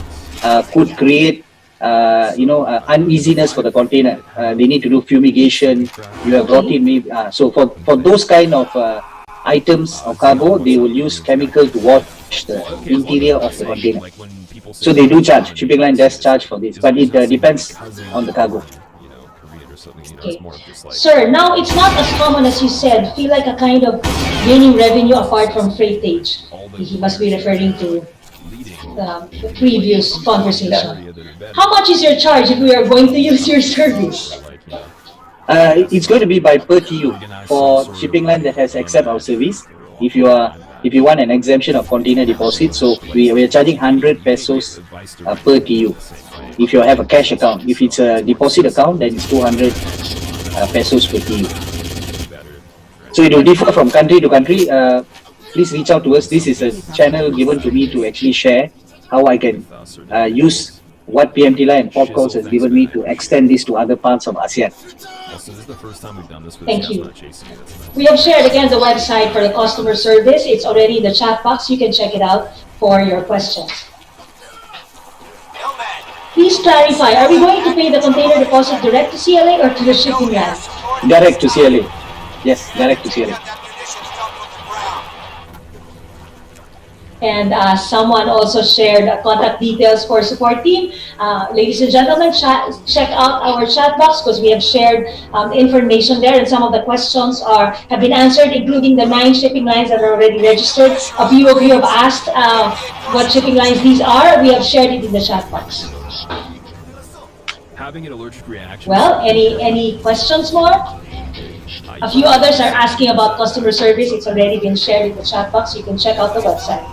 could create uneasiness for the container. They need to do fumigation. You have brought in maybe so for those kind of items or cargo, they will use chemical to wash the interior of the container. So they do charge. Shipping line does charge for this, but it depends on the cargo. Okay. Sir, now it's not as common as you said. Feel like a kind of gaining revenue apart from freightage. He must be referring to the previous conversation. How much is your charge if we are going to use your service? It's going to be by per TU for shipping line that has accept our service. If you want an exemption of container deposit, so we are charging 100 pesos per TU. If you have a cash account, if it's a deposit account, then it's 200 pesos per TU. So it will differ from country to country. Please reach out to us. This is a channel given to me to actually share how I can use what PMTLA and POPCOS has given me to extend this to other parts of ASEAN. Thank you. We have shared again the website for the customer service. It's already in the chat box. You can check it out for your questions. Please clarify, are we going to pay the container deposit direct to CLA or to the shipping line? Direct to CLA. Yes, direct to CLA. And someone also shared contact details for support team. Ladies and gentlemen, check out our chat box because we have shared information there, and some of the questions have been answered, including the 9 shipping lines that are already registered. A few of you have asked what shipping lines these are. We have shared it in the chat box. Having an allergic reaction. Well, any questions more? A few others are asking about customer service. It's already been shared in the chat box. You can check out the website.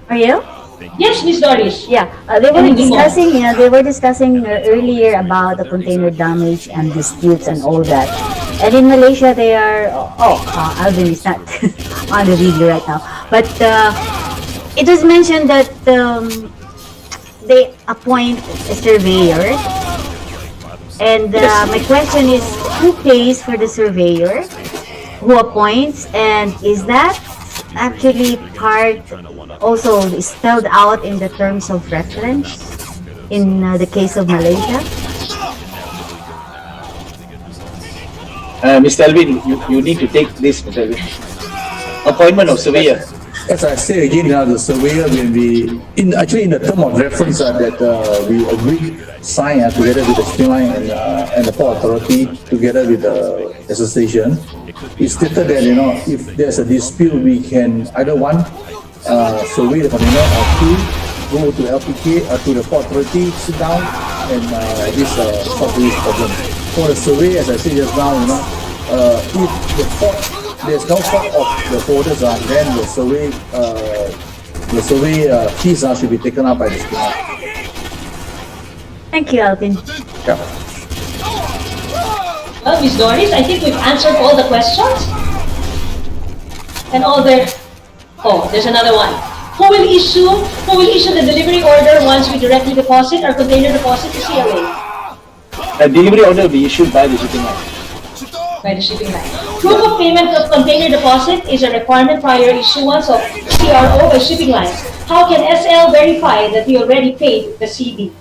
Are you? Yes, Miss Doris. Yeah, they were discussing earlier about the container damage and disputes and all that. And in Malaysia, they are. Alvin is not on the video right now, but it was mentioned that they appoint a surveyor. And my question is, who pays for the surveyor? Who appoints? And is that actually part also spelled out in the terms of reference in the case of Malaysia? Mr. Alvin, you need to take this, Mr. Alvin. Appointment of surveyor. As I say again, the surveyor will be in the term of reference that we agreed, sign together with the shipping line and the port authority together with the association. It's stated that if there's a dispute, we can either one survey the container or two go to LPK or to the port authority, sit down and solve this problem. For the survey, as I said just now, if there's no fault of the holders, then the survey fees should be taken up by the shipping line. Thank you, Alvin. Yeah. Well, Ms. Doris, I think we've answered all the questions. And all their... Oh, there's another one. Who will issue the delivery order once we directly deposit our container deposit to CLA? The delivery order will be issued by the shipping line. By the shipping line. Proof of payment of container deposit is a requirement prior issuance of CRO by shipping lines. How can SL verify that we already paid the CD?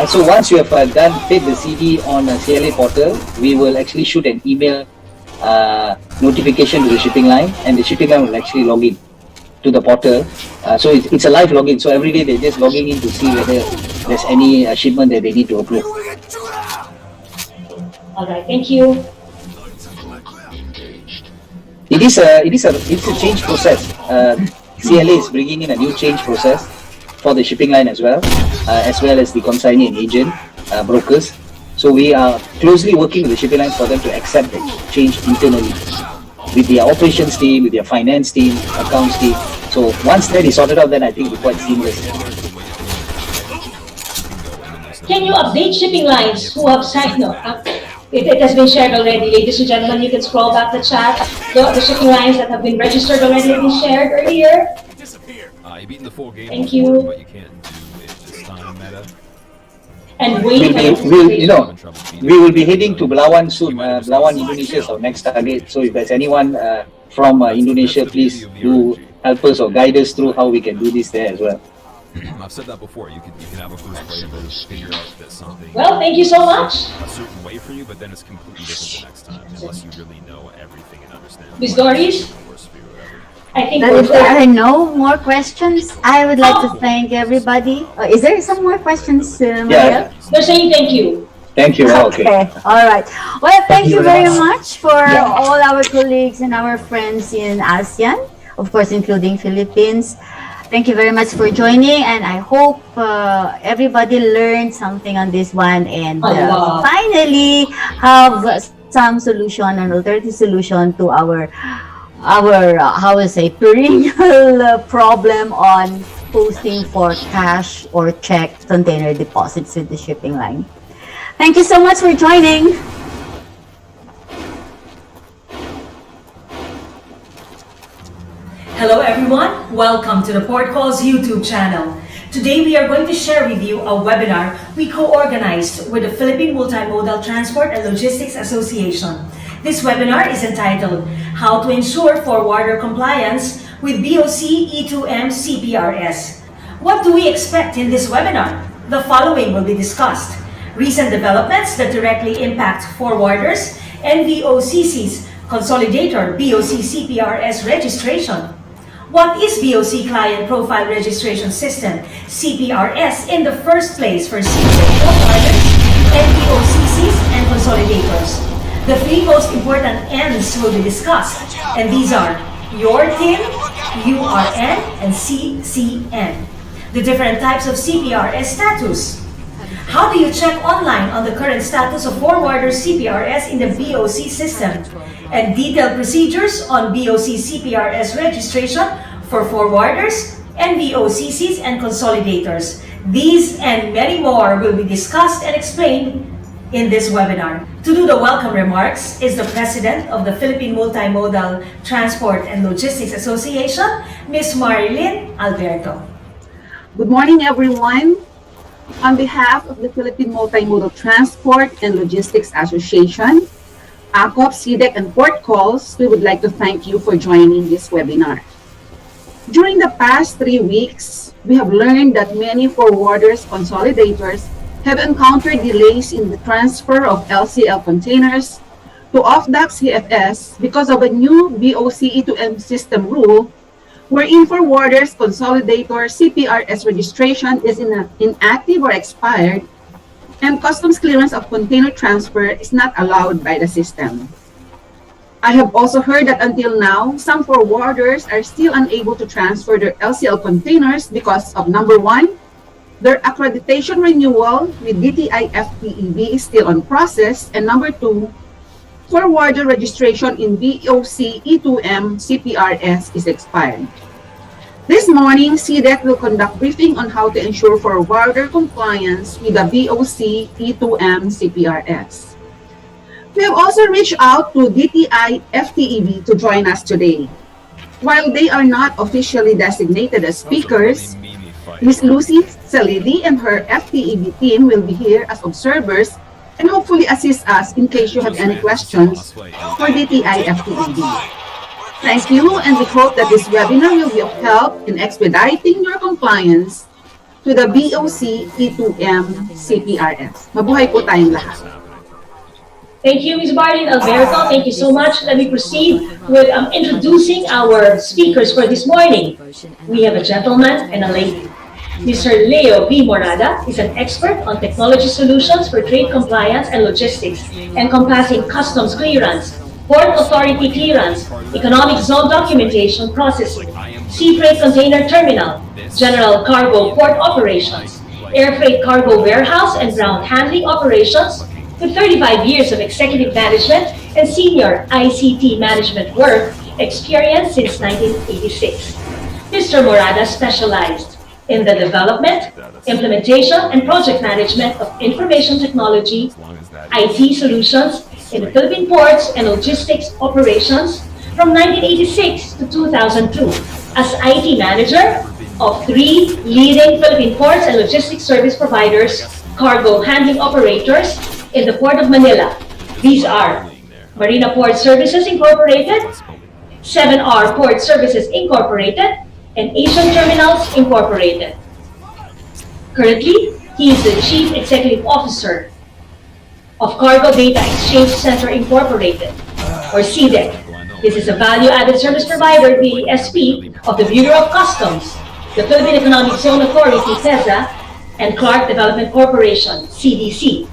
So once you have paid the CD on the CLA portal, we will actually shoot an email notification to the shipping line, and the shipping line will actually log in to the portal. So it's a live login. So every day they're just logging in to see whether there's any shipment that they need to approve. All right, thank you. It's a change process. CLA is bringing in a new change process for the shipping line as well as the consignee and agent brokers. So we are closely working with the shipping lines for them to accept the change internally with their operations team, with their finance team, accounts team. So once that is sorted out, then I think it'll be quite seamless. Can you update shipping lines who have signed up? It has been shared already, ladies and gentlemen. You can scroll back the chat. The shipping lines that have been registered already have been shared earlier. Thank you. But you can't do it this time, Meta. And we will be heading to Belawan soon. Belawan, Indonesia is our next target. So if there's anyone from Indonesia, please do help us or guide us through how we can do this there as well. I've said that before. You can have a first player that figure out that something. Well, thank you so much. A certain way for you, but then it's completely different the next time, unless you really know everything and understand. Miss Doris? I think Well, we're if there done. are no more questions, I would like to thank everybody. Is there some more questions, Maria? They're saying thank you. Thank you. Okay. All right. Well, thank you very very much for all our colleagues and our friends in ASEAN, of course, including Philippines. Thank you very much for joining, and I hope everybody learned something on this one and finally have some solution, an alternative solution to our how we say perennial problem on posting for cash or check container deposits with the shipping line. Thank you so much for joining. Hello everyone, welcome to the Port Calls YouTube channel. Today we are going to share with you a webinar we co-organized with the Philippine Multimodal Transport and Logistics Association. This webinar is entitled How to Ensure Forwarder Compliance with BOC E2M CPRS. What do we expect in this webinar? The following will be discussed. Recent developments that directly impact forwarders and VOCC's consolidator BOC CPRS registration. What is BOC Client Profile Registration System, CPRS, in the first place for forwarders and VOCCs and consolidators? The three most important N's will be discussed, and these are your TIN, URN, and CCN. The different types of CPRS status. How do you check online on the current status of forwarder CPRS in the BOC system? And detailed procedures on BOC CPRS registration for forwarders and VOCCs and consolidators. These and many more will be discussed and explained in this webinar. To do the welcome remarks is the President of the Philippine Multimodal Transport and Logistics Association, Ms. Marilyn Alberto. Good morning, everyone. On behalf of the Philippine Multimodal Transport and Logistics Association, ACOP, CDEC, and Port Calls, we would like to thank you for joining this webinar. During the past 3 weeks, we have learned that many forwarders, consolidators have encountered delays in the transfer of LCL containers to off-dock CFS because of a new BOC E2M system rule wherein forwarders, consolidator, CPRS registration is inactive or expired, and customs clearance of container transfer is not allowed by the system. I have also heard that until now, some forwarders are still unable to transfer their LCL containers because of number one, their accreditation renewal with DTI FTEB is still on process, and number two, forwarder registration in BOC E2M CPRS is expired. This morning, CDEC will conduct briefing on how to ensure forwarder compliance with the BOC E2M CPRS. We have also reached out to DTI FTEB to join us today. While they are not officially designated as speakers, Ms. Lucy Salidi and her FTEB team will be here as observers and hopefully assist us in case you have any questions for DTI FTEB. Thank you, and we hope that this webinar will be of help in expediting your compliance to the BOC E2M CPRS. Mabuhay po tayong lahat. Thank you, Ms. Marilyn Alberto. Thank you so much. Let me proceed with introducing our speakers for this morning. We have a gentleman and a lady. Mr. Leo V. Morada is an expert on technology solutions for trade compliance and logistics, encompassing customs clearance, Port Authority clearance, economic zone documentation processing, sea freight container terminal, general cargo port operations, air freight cargo warehouse and ground handling operations, with 35 years of executive management and senior ICT management work experience since 1986. Mr. Morada specialized in the development, implementation, and project management of information technology, IT solutions, in the Philippine ports and logistics operations from 1986 to 2002 as IT manager of 3 leading Philippine ports and logistics service providers, cargo handling operators in the Port of Manila. These are Marina Port Services Incorporated, 7R Port Services Incorporated, and Asian Terminals Incorporated. Currently, he is the Chief Executive Officer of Cargo Data Exchange Center Incorporated, or CDEC. This is a value-added service provider, VASP, of the Bureau of Customs, the Philippine Economic Zone Authority, PEZA, and Clark Development Corporation, CDC.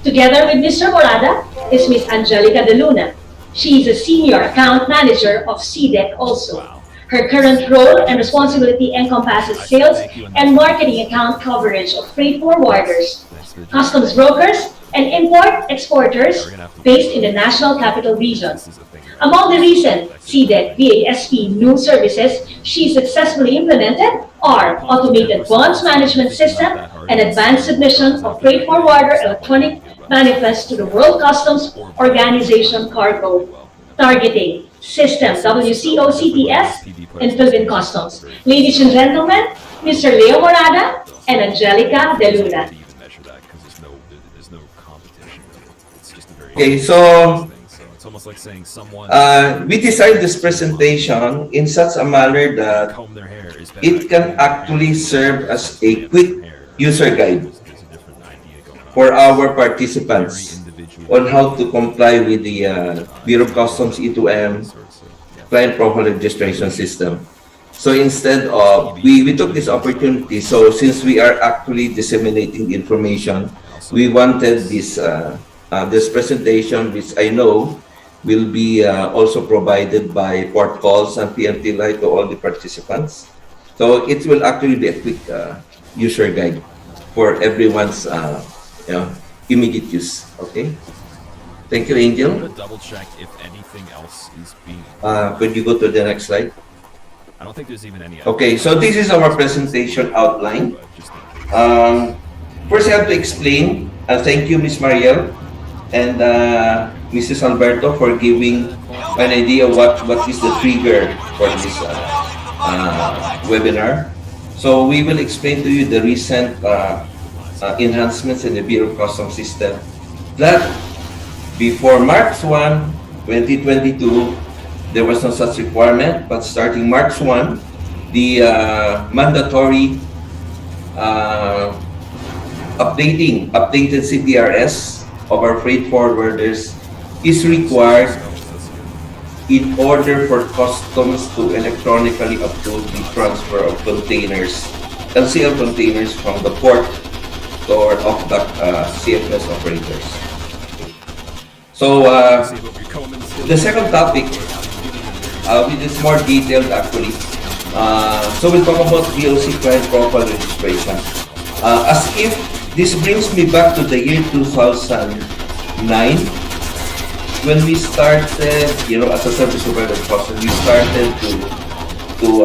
Together with Mr. Morada is Ms. Angelica De Luna. She is a Senior Account Manager of CDEC also. Her current role and responsibility encompasses sales and marketing account coverage of freight forwarders, customs brokers, and import-exporters based in the National Capital Region. Among the recent CDEC VASP new services she successfully implemented are automated bonds management system and advanced submission of freight forwarder electronic manifest to the World Customs Organization cargo, targeting system WCOCTS and Philippine Customs. Ladies and gentlemen, Mr. Leo Morada and Angelica De Luna. Okay, so we designed this presentation in such a manner that it can actually serve as a quick user guide for our participants on how to comply with the Bureau of Customs E2M client profile registration system. So instead of, we took this opportunity, so since we are actually disseminating the information, we wanted this this presentation, which I know will be also provided by port calls and PMT Live to all the participants. So it will actually be a quick user guide for everyone's immediate use. Okay. Thank you, Angel. I'm gonna double check if anything else is being. Could you go to the next slide? I don't think there's even any. Okay, so this is our presentation outline. First, I have to explain. Thank you, Ms. Mariel and Mrs. Alberto, for giving an idea what is the trigger for this webinar. So we will explain to you the recent enhancements in the Bureau of Customs system that before March 1, 2022, there was no such requirement, but starting March 1, the mandatory updated CPRS of our freight forwarders is required in order for customs to electronically approve the transfer of containers, LCL containers from the port to our off-dock CFS operators. So the second topic, which is more detailed actually. So we'll talk about VOC client profile registration. As if this brings me back to the year 2009, when we started, as a service provider customs, we started to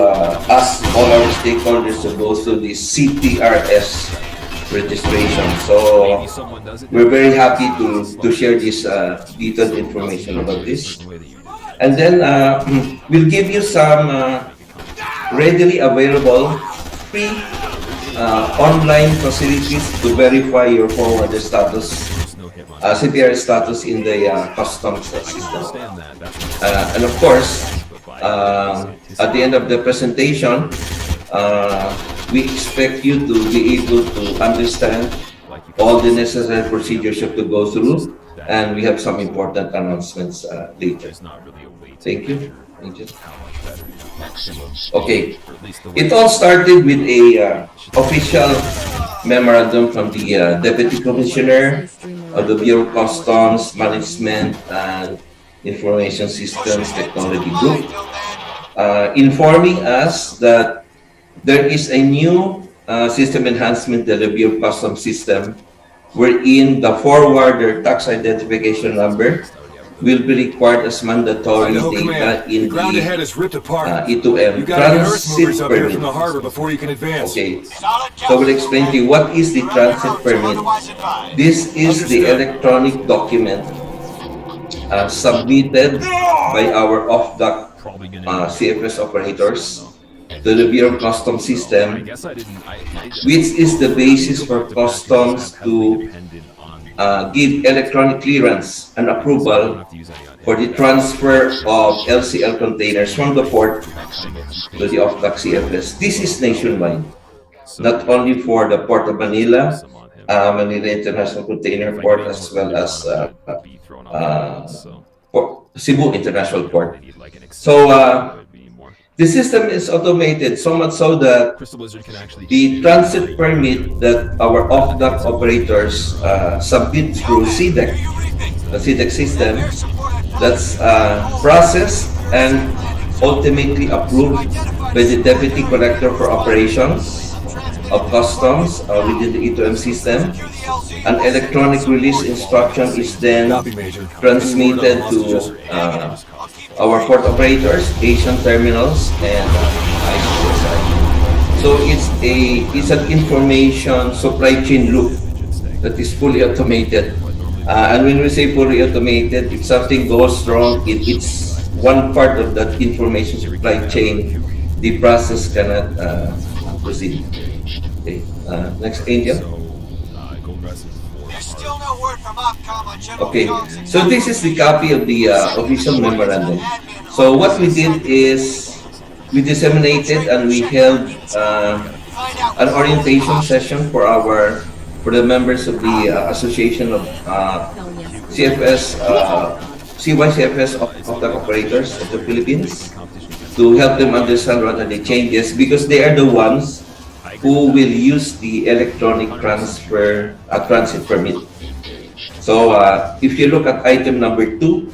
ask all our stakeholders to go through the CPRS registration. So we're very happy to share this detailed information about this. And then we'll give you some readily available free online facilities to verify your forwarder status, CPR status in the customs system. And of course, at the end of the presentation, we expect you to be able to understand all the necessary procedures you have to go through, and we have some important announcements later. Thank you. Okay, it all started with a official memorandum from the Deputy Commissioner of the Bureau of Customs Management and Information Systems Technology Group, informing us that there is a new system enhancement to the Bureau of Customs system, wherein the forwarder tax identification number will be required as mandatory data in the E2M transit permit. Okay, so we'll explain to you what is the transit permit. This is the electronic document submitted by our off-dock CFS operators to the Bureau of Customs system, which is the basis for customs to give electronic clearance and approval for the transfer of LCL containers from the port to the off-dock CFS. This is nationwide. not only for the Port of Manila, Manila International Container Port, as well as Cebu International Port. So the system is automated, so much so that the transit permit that our off-dock operators submit through CDEC, the CDEC system, that's processed and ultimately approved by the Deputy Collector for Operations of Customs within the E2M system. An electronic release instruction is then transmitted to our port operators, Asian terminals, and ICSI. So it's an information supply chain loop that is fully automated. And when we say fully automated, if something goes wrong, it's one part of that information supply chain. The process cannot proceed. Okay. Next, Angel. Okay, so this is the copy of the official memorandum. So what we did is we disseminated and we held an orientation session for the members of the Association of CFS, CYCFS of the operators of the Philippines, to help them understand what are the changes, because they are the ones who will use the electronic transit permit. So if you look at item number 2,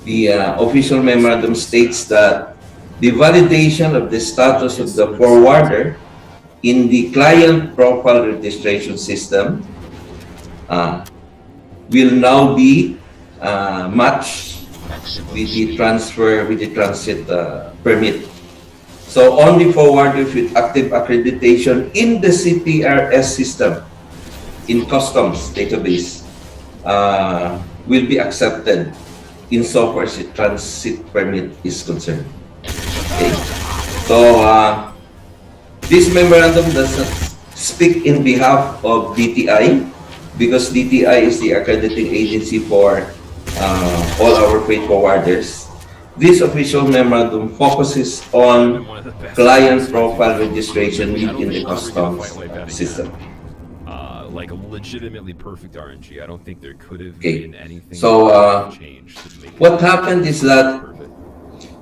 the official memorandum states that the validation of the status of the forwarder in the client profile registration system will now be matched with the transit permit. So only forwarders with active accreditation in the CPRS system in customs database will be accepted insofar as the transit permit is concerned. Okay. So this memorandum does not speak in behalf of DTI, because DTI is the accrediting agency for all our freight forwarders. This official memorandum focuses on client profile registration within the customs system. Like a legitimately perfect RNG. I don't think there could have been anything so changed. What happened is that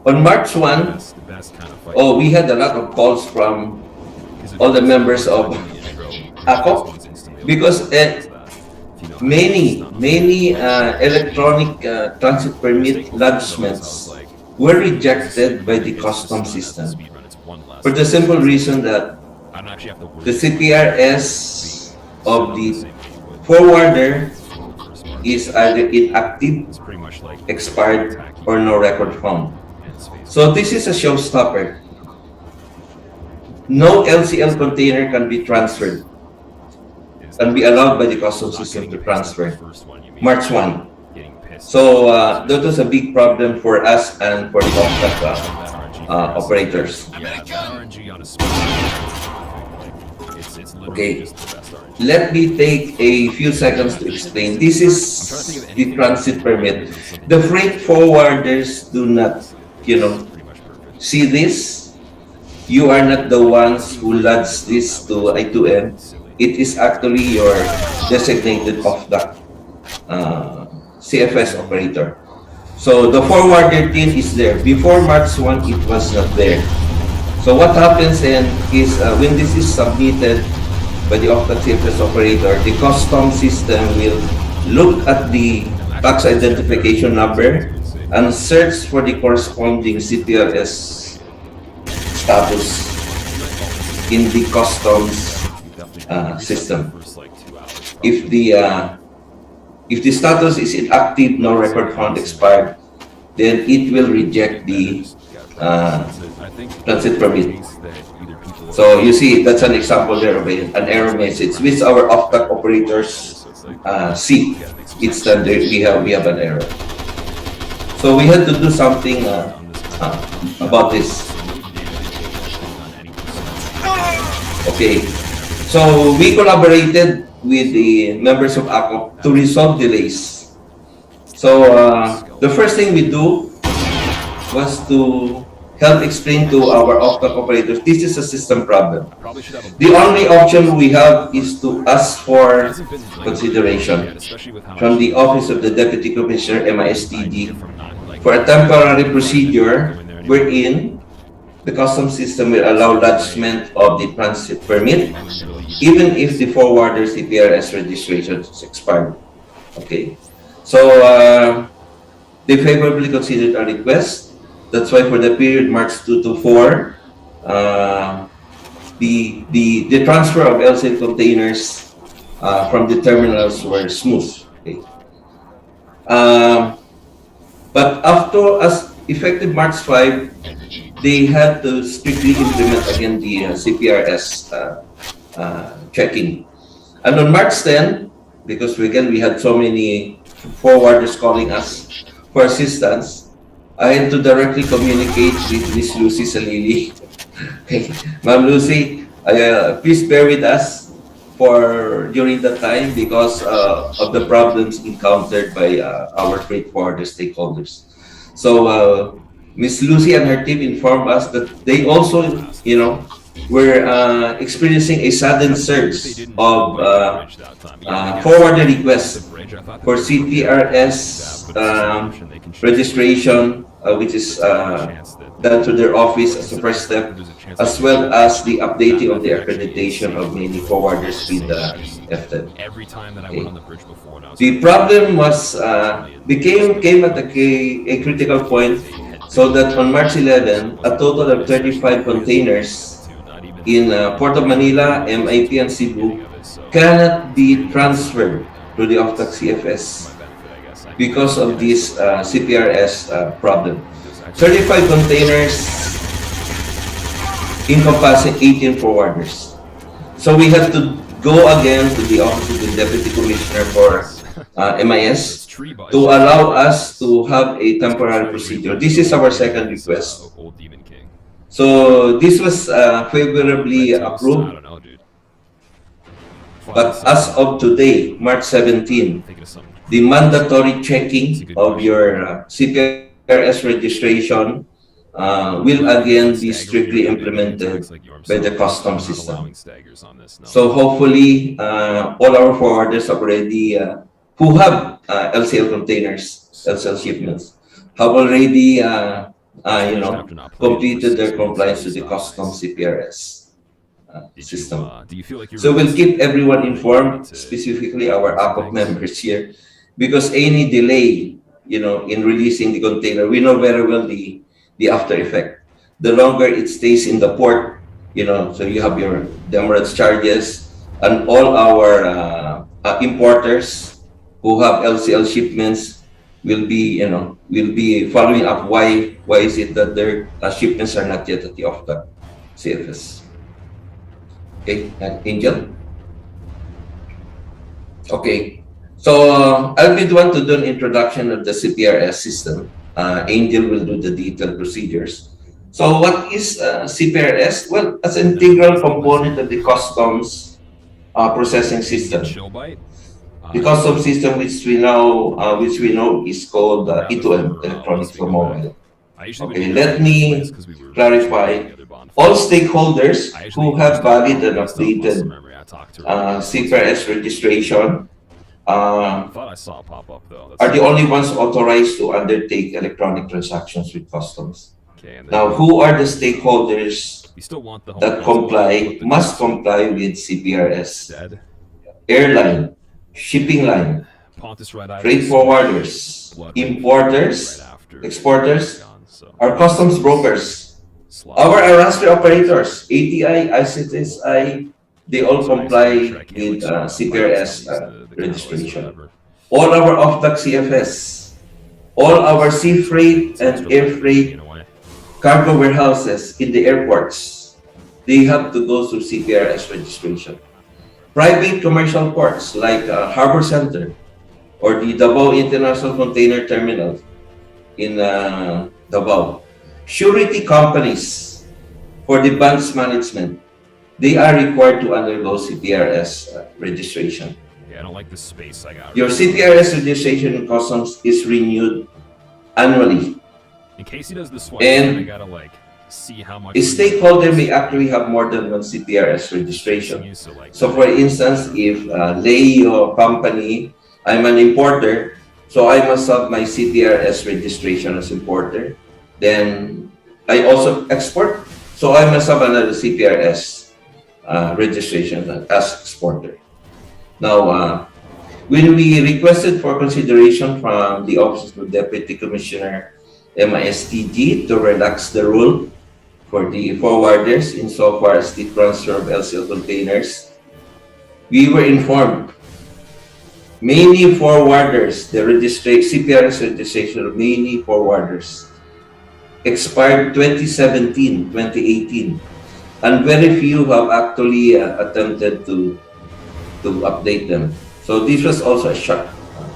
on March 1, we had a lot of calls from all the members of ACO, because many electronic transit permit lodgements were rejected by the customs system for the simple reason that the CPRS of the forwarder is either inactive, expired, or no record found. So this is a showstopper. No LCL container can be transferred, can be allowed by the customs system to transfer March 1. So that was a big problem for us and for the off-dock operators. Okay, let me take a few seconds to explain. This is the transit permit. The freight forwarders do not, see this. You are not the ones who lodge this to I2M. It is actually your designated off-dock CFS operator. So the forwarder team is there. Before March 1, it was not there. So what happens then is when this is submitted by the off-dock CFS operator, the customs system will look at the tax identification number and search for the corresponding CPRS status in the customs system. If the status is inactive, no record found, expired, then it will reject the transit permit. So you see, that's an example there of an error message which our off-dock operators see. It's that we have an error. So we had to do something about this. Okay, so we collaborated with the members of ACO to resolve delays. So the first thing we do was to help explain to our off-dock operators this is a system problem. The only option we have is to ask for consideration from the Office of the Deputy Commissioner, MISTD, for a temporary procedure wherein the customs system will allow lodgement of the transit permit even if the forwarder CPRS registration is expired. Okay, so they favorably considered our request. That's why for the period March 2 to 4, the transfer of LCL containers from the terminals were smooth. Okay. But after, as effective March 5, they had to strictly implement again the CPRS checking. And on March 10, because again we had so many forwarders calling us for assistance, I had to directly communicate with Miss Lucy Salili. Okay, Ma'am Lucy, please bear with us for during the time because of the problems encountered by our freight forwarder stakeholders. So Miss Lucy and her team informed us that they also, were experiencing a sudden surge of forwarder requests for CPRS registration, which is done to their office as a first step, as well as the updating of the accreditation of many forwarders with FTED. Okay. The problem was came at a critical point, so that on March 11, a total of 35 containers in Port of Manila, MIP, and Cebu cannot be transferred to the off-dock CFS because of this CPRS problem. 35 containers encompassing 18 forwarders. So we have to go again to the Office of the Deputy Commissioner for MIS to allow us to have a temporary procedure. This is our second request. So this was favorably approved. But as of today, March 17, the mandatory checking of your CPRS registration will again be strictly implemented by the customs system. So hopefully, all our forwarders already who have LCL containers, LCL shipments, have already completed their compliance with the customs CPRS system. So we'll keep everyone informed, specifically our APOC members here, because any delay, in releasing the container, we know very well the after effect. The longer it stays in the port, so you have your demurrage charges, and all our importers who have LCL shipments will be following up why is it that their shipments are not yet at the off-dock CFS. Okay, Angel. Okay, so I'll be the one to do an introduction of the CPRS system. Angel will do the detailed procedures. So what is CPRS? Well, as an integral component of the customs processing system. The customs system, which we know is called E2M, Electronic to Mobile. Okay, let me clarify. All stakeholders who have valid and updated CPRS registration are the only ones authorized to undertake electronic transactions with customs. Now, who are the stakeholders that must comply with CPRS? Airline, shipping line, freight forwarders, importers, exporters, our customs brokers, our arrangement operators, ATI, ICTSI, they all comply with CPRS registration. All our off-dock CFS, all our sea freight and air freight cargo warehouses in the airports, they have to go through CPRS registration. Private commercial ports like Harbor Center or the Davao International Container Terminal in Davao. Surety companies for the banks management, they are required to undergo CPRS registration. Yeah, I don't like the space I got. Your CPRS registration in customs is renewed annually. In case he does the swipe, and I gotta see how much A stakeholder may actually have more than one CPRS registration. So for instance, if Leo company, I'm an importer, so I must have my CPRS registration as importer. Then I also export, so I must have another CPRS registration as exporter. Now, when we requested for consideration from the Office of Deputy Commissioner MISTG to relax the rule for the forwarders insofar as the transfer of LCL containers, we were informed many forwarders, the CPRS registration of many forwarders expired 2017, 2018, and very few have actually attempted to update them. So this was also a shock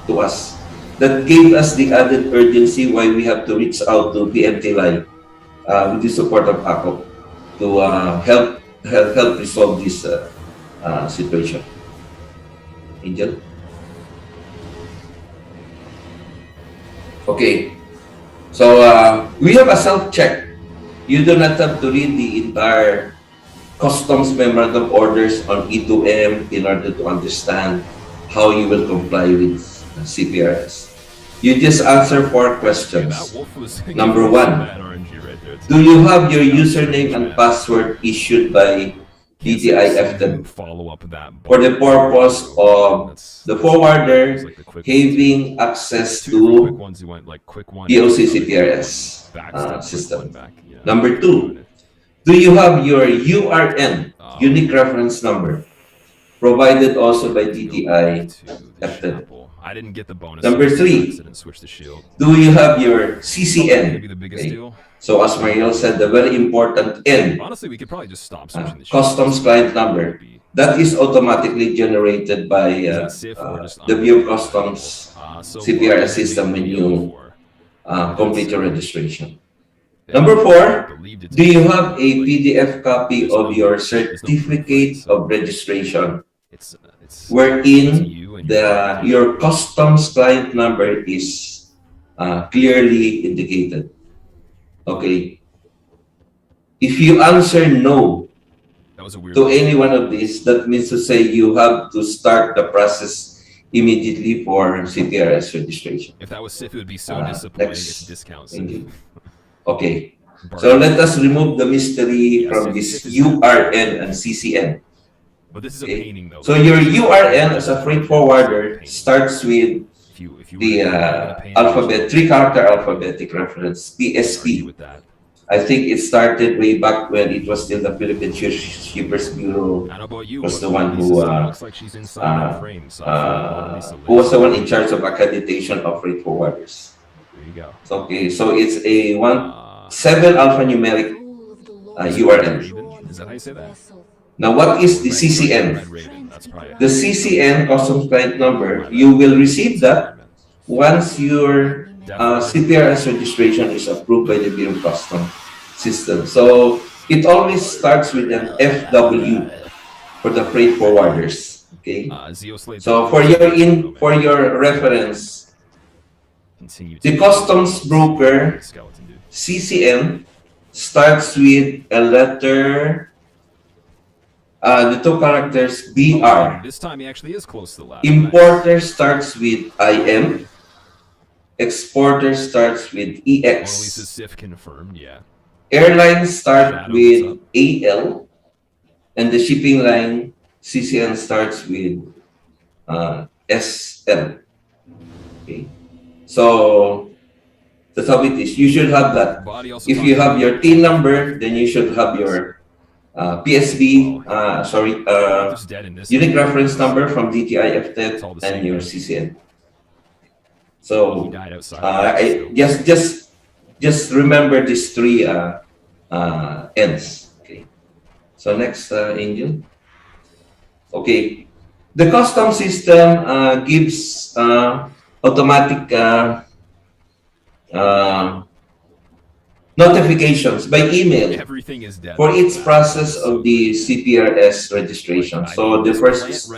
to us. That gave us the added urgency why we have to reach out to PMTLI with the support of ACOP to help resolve this situation. Angel? Okay. So we have a self-check. You do not have to read the entire customs memorandum orders on E2M in order to understand how you will comply with CPRS. You just answer 4 questions. Number 1, do you have your username and password issued by DTI FTEM for the purpose of the forwarder having access to DOC CPRS system? Number 2, do you have your URN, unique reference number, provided also by DTI FTEM? I didn't get the bonus. Number 3, do you have your CCN? Okay. So as Mariel said, the very important N, honestly, we could probably just stop switching the customs client number, that is automatically generated by the Bureau of Customs CPRS system when you complete your registration. Number 4, do you have a PDF copy of your certificate of registration wherein your customs client number is clearly indicated? Okay. If you answer no to any one of these, that means to say you have to start the process immediately for CPRS registration. If that was SIF, it would be so disappointing. It's discounts. Okay. So let us remove the mystery from this URN and CCN. But this is a painting though. So your URN as a freight forwarder starts with the alphabet, 3-character alphabetic reference, PSP. I think it started way back when it was still the Philippine Shippers Bureau was the one who was the one in charge of accreditation of freight forwarders. There you go. Okay, so it's a 7 alphanumeric URN. Is that how you say that? Now, what is the CCN? The CCN, Customs Client Number, you will receive that once your CPRS registration is approved by the Bureau of Customs system. So it always starts with an FW for the freight forwarders. Okay. So for your reference, the customs broker CCN starts with a letter. The 2 characters BR. This time he actually is close to the last. Importer starts with IM. Exporter starts with EX. SIF confirmed, yeah. Airlines start with AL. And the shipping line CCN starts with SL. Okay. So that's how it is. You should have that. If you have your TIN number, then you should have your PSB, unique reference number from DTI FTED and your CCN. So just remember these 3 ends. Okay. So next, Angel. Okay. The custom system gives automatic notifications by email for each process of the CPRS registration. So the first is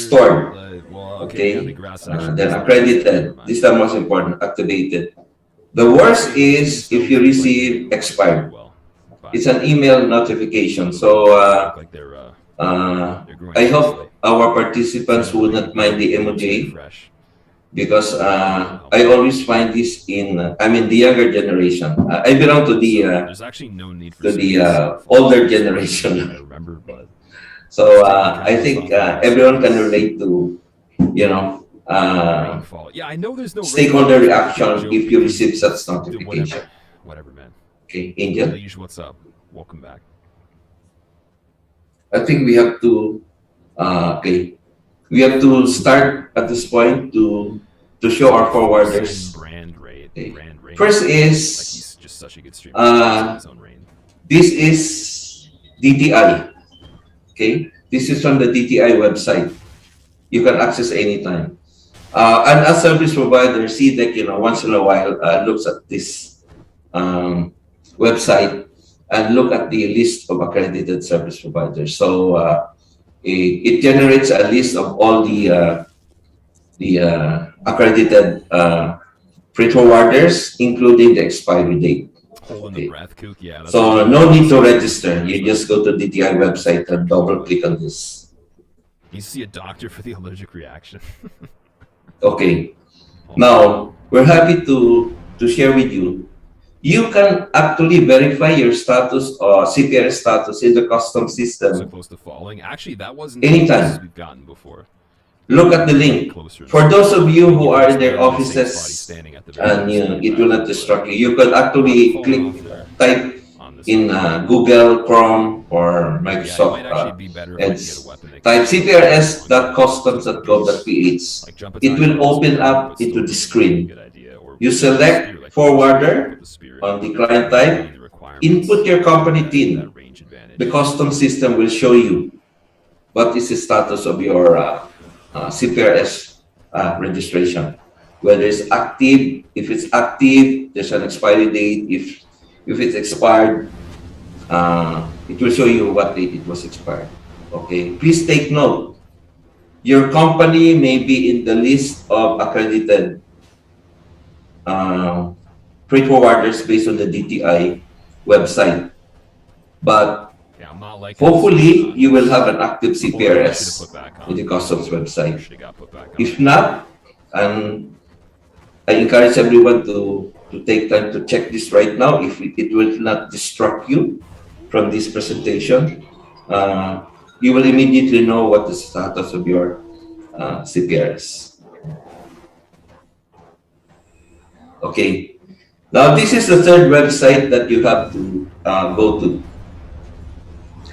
stored, okay, then accredited. This is the most important, activated. The worst is if you receive expired. it's an email notification. So I hope our participants will not mind the emoji, because I always find this in the younger generation. I belong to the older generation. So I think everyone can relate to, Yeah, I know there's no stakeholder reaction if you receive such notification. Whatever, man. Okay, Angel. Leash, what's up? Welcome back. I think we have to we have to start at this point to show our forwarders. Okay. First is this is DTI. Okay, this is from the DTI website. You can access anytime. And as service provider, CDEC, once in a while looks at this website and look at the list of accredited service providers. So it generates a list of all the accredited freight forwarders, including the expiry date. Okay. So no need to register. You just go to DTI website and double click on this. You see a doctor for the allergic reaction. Okay. Now we're happy to share with you. You can actually verify your status or CPRS status in the custom system. So close to falling. Actually, that wasn't anytime we've gotten before. Look at the link. For those of you who are in their offices and it will not distract you, you can actually type in Google, Chrome, or Microsoft Edge. Type cprs.customs.gov.ph. It will open up into the screen. You select forwarder on the client type, input your company TIN. The custom system will show you what is the status of your CPRS registration. Whether it's active, if it's active, there's an expiry date. If it's expired, it will show you what date it was expired. Okay, please take note. Your company may be in the list of accredited freight forwarders based on the DTI website, but hopefully you will have an active CPRS in the customs website. If not, and I encourage everyone to take time to check this right now. If it will not distract you from this presentation, you will immediately know what the status of your CPRS. Okay, now this is the third website that you have to go to.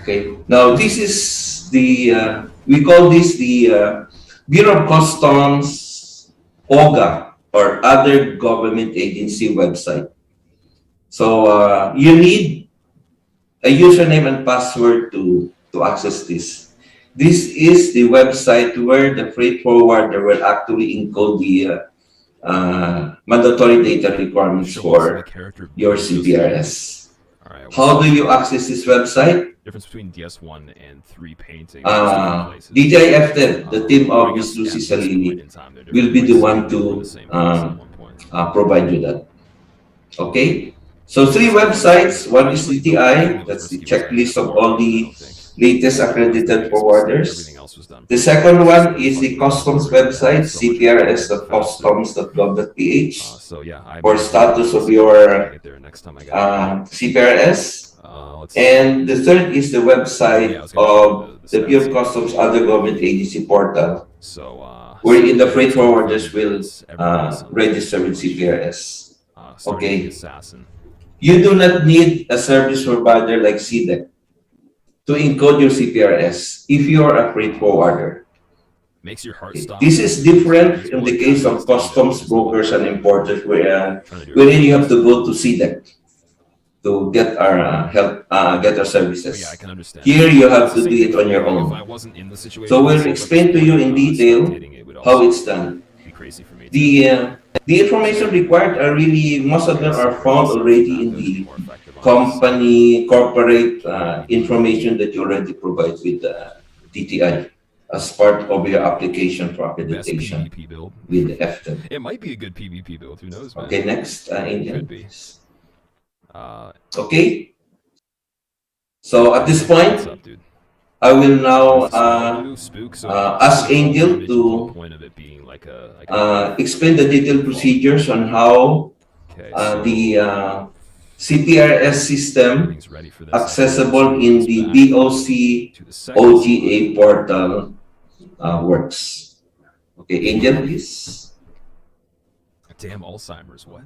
Okay, now this is the, we call this the Bureau of Customs OGA, or other government agency website. So you need a username and password to access this. This is the website where the freight forwarder will actually encode the mandatory data requirements for your CPRS. How do you access this website? Difference between DS1 and 3 painting. DTIFTED, the team of Ms. Lucy Salini, will be the one to provide you that. Okay? So 3 websites. One is DTI, that's the checklist of all the latest accredited forwarders. The second one is the customs website, cprs.customs.gov.ph, for status of your CPRS. And the third is the website of the Bureau of Customs Other Government Agency portal, wherein the freight forwarders will register with CPRS. Okay. You do not need a service provider like CDEC to encode your CPRS if you are a freight forwarder. Makes your heart stop. This is different in the case of customs brokers and importers, wherein you have to go to CDEC to get our help, get our services. Yeah, I can understand. Here you have to do it on your own. So we'll explain to you in detail how it's done. The information required are really, most of them are found already in the company, corporate information that you already provide with DTI as part of your application for accreditation with the FTED. It might be a good PvP build, who knows, man? Okay, next, Angel. Could be. Okay. So at this point, What's up, dude? I will now Spook, ask Angel to point of it being like explain the detailed procedures on how the CPRS system accessible in the DOC OGA portal works. Okay, Angel, please. Damn Alzheimer's, what?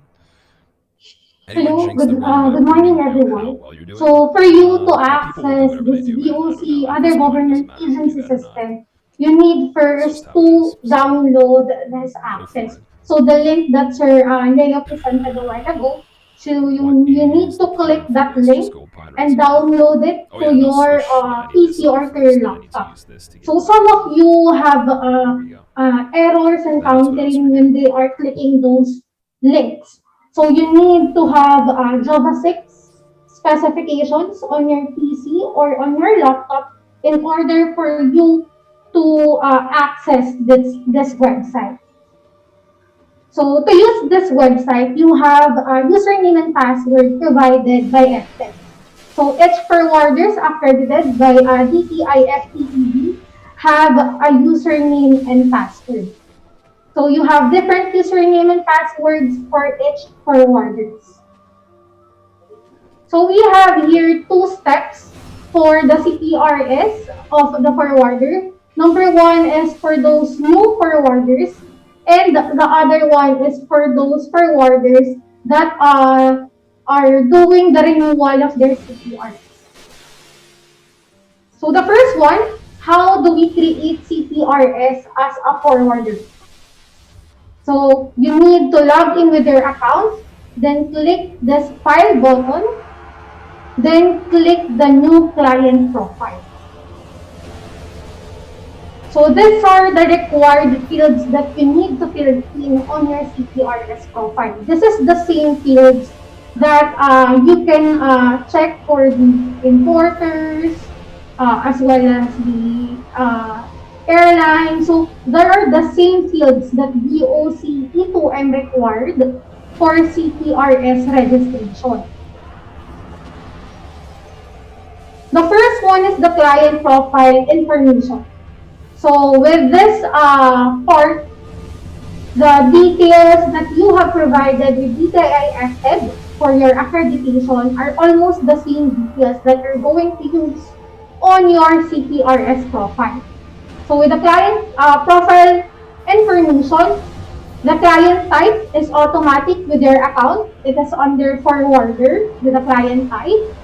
Hello, good morning everyone. So for you to access this DOC other government agency system, you need first to download this access. So the link that Sir Leo presented a while ago, so you need to click that link and download it to your PC or to your laptop. So some of you have errors encountering when they are clicking those links. So you need to have Java 6 specifications on your PC or on your laptop in order for you to access this website. So to use this website, you have a username and password provided by FTEC. So each forwarders accredited by DTIFTED have a username and password. So you have different username and passwords for each forwarders. So we have here two steps for the CPRS of the forwarder. Number one is for those new forwarders, and the other one is for those forwarders that are doing the renewal of their CPRS. So the first one, how do we create CPRS as a forwarder? So you need to log in with your account, then click this file button, then click the new client profile. So these are the required fields that you need to fill in on your CPRS profile. This is the same fields that you can check for the importers, as well as the airline. So there are the same fields that DOC E2M required for CPRS registration. The first one is the client profile information. So with this part, the details that you have provided with DTI for your accreditation are almost the same details that you're going to use on your CPRS profile. So with the client profile information, the client type is automatic with your account. It is under forwarder with the client type.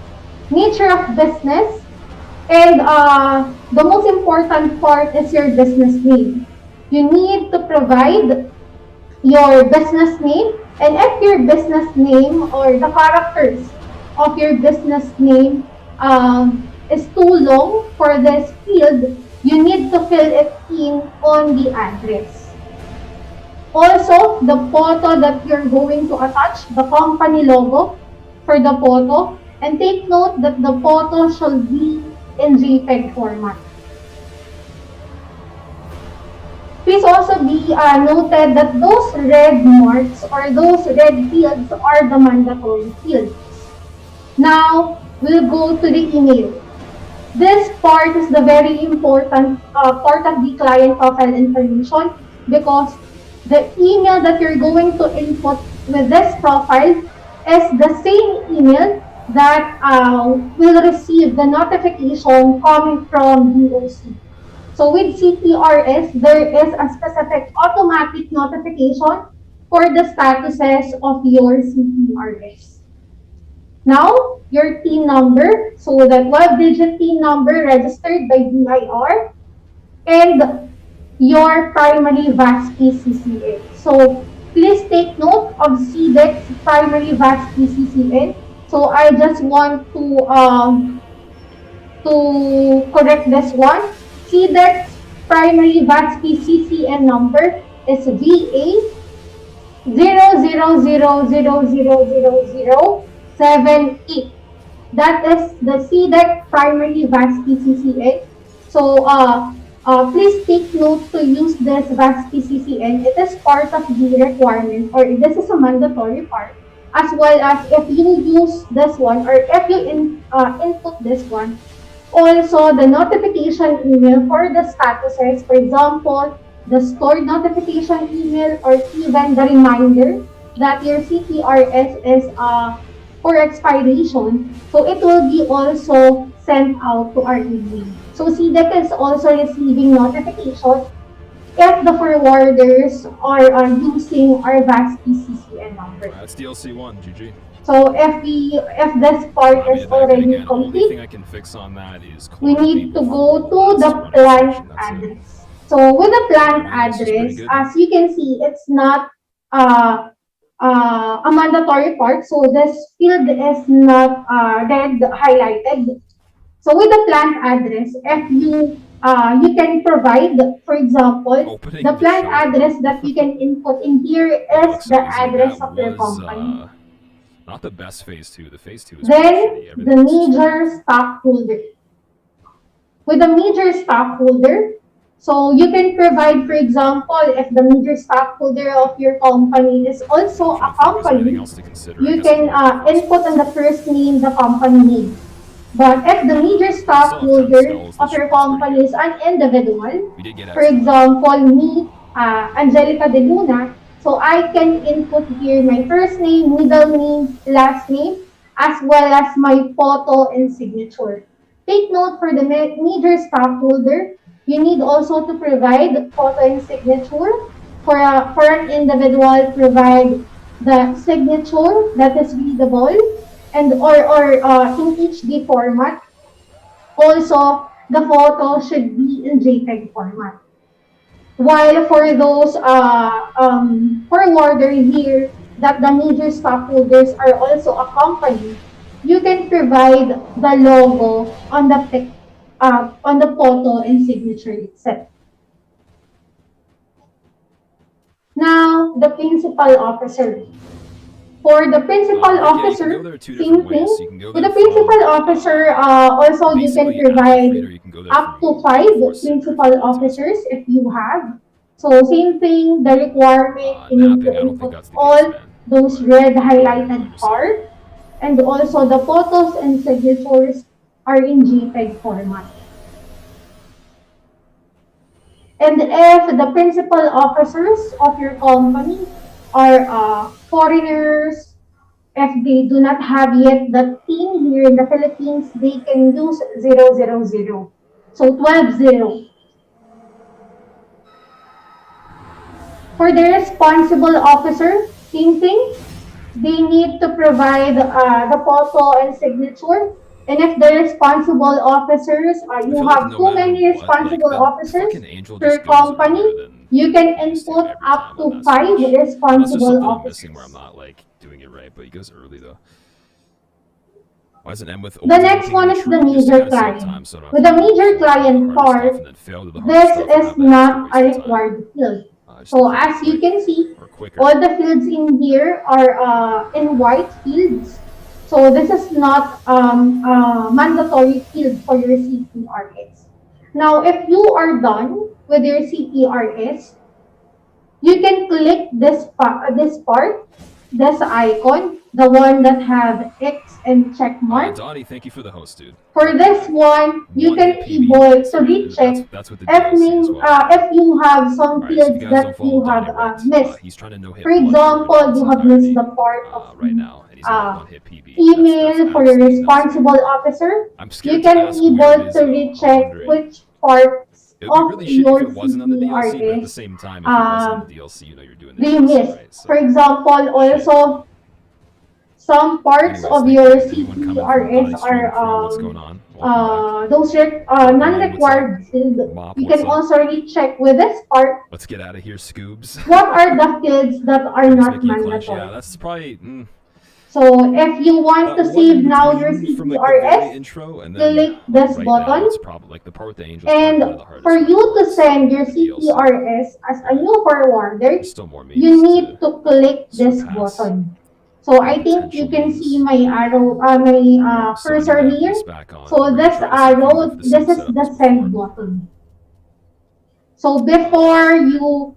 Nature of business, and the most important part is your business name. You need to provide your business name, and if your business name or the characters of your business name is too long for this field, you need to fill it in on the address. Also, the photo that you're going to attach, the company logo for the photo, and take note that the photo should be in JPEG format. Please also be noted that those red marks or those red fields are the mandatory fields. Now, we'll go to the email. This part is the very important part of the client profile information, because the email that you're going to input with this profile is the same email that will receive the notification coming from DOC. So with CPRS, there is a specific automatic notification for the statuses of your CPRS. Now, your TIN number, so that 12-digit TIN number registered by DIR, and your primary VAS-PCCN. So please take note of CDEC's primary VAS-PCCN. So I just want to correct this one. CDEC's primary VAS-PCCN number is VA 00000078. That is the CDEC primary VAS-PCCN. So please take note to use this VAS-PCCN. It is part of the requirement, or this is a mandatory part as well as if you use this one or if you input this one, also the notification email for the statuses, for example, the stored notification email or even the reminder that your CPRS is for expiration. So it will be also sent out to our email. So CDEC is also receiving notification if the forwarders are using our VAS PCCN number. That's DLC 1, GG. So if this part is already Again, only thing complete, I can fix on that is we need to go to the plant address. So with the plant address, as you can see, it's not a mandatory part. So this field is not red highlighted. So with the plant address, if you can provide, for example, the plant address that you can input in here is the address of your company. Not the best phase 2. The phase 2 is Then the major stockholder. With the major stockholder, so you can provide, for example, if the major stockholder of your company is also a company, you can input on the first name the company name. But if the major stockholder of your company is an individual, for example, me, Angelica De Luna, so I can input here my first name, middle name, last name, as well as my photo and signature. Take note for the major stockholder, you need also to provide photo and signature. For an individual, provide the signature that is readable and or in HD format. Also, the photo should be in JPEG format. While for those forwarder here that the major stockholders are also a company, you can provide the logo on the photo and signature itself. Now, the principal officer. For the principal officer, same thing. With the principal officer, also you can provide up to 5 principal officers if you have. So same thing, the requirement, you need to input all those red highlighted part. And also the photos and signatures are in JPEG format. And if the principal officers of your company are foreigners, if they do not have yet the team here in the Philippines, they can use 000. So 12-0. For the responsible officer, same thing. They need to provide the photo and signature. And if the responsible officers, you have too many responsible officers per company, you can input up to 5 responsible officers. Where I'm not like doing it right, but he goes early though. Why does it end with the next one is the major client. With the major client part, this is not a required field. So as you can see, all the fields in here are in white fields. So this is not a mandatory field for your CPRS. Now, if you are done with your CPRS, you can click this part, this icon, the one that have X and check mark. Donnie, thank you for the host, dude. For this one, you can able to recheck if you have some fields that you have missed. For example, you have missed the part of email for your responsible officer. You can able to recheck which parts of your CPRS they missed. For example, also some parts of your CPRS are those non-required field. You can also recheck with this part. Let's get out of here, Scoobs. What are the fields that are not mandatory? Yeah, that's probably. So if you want to save now your CPRS, click this button. And for you to send your CPRS as a new forwarder, you need to click this button. So I think you can see my arrow, my cursor here. So this arrow, this is the send button. So before you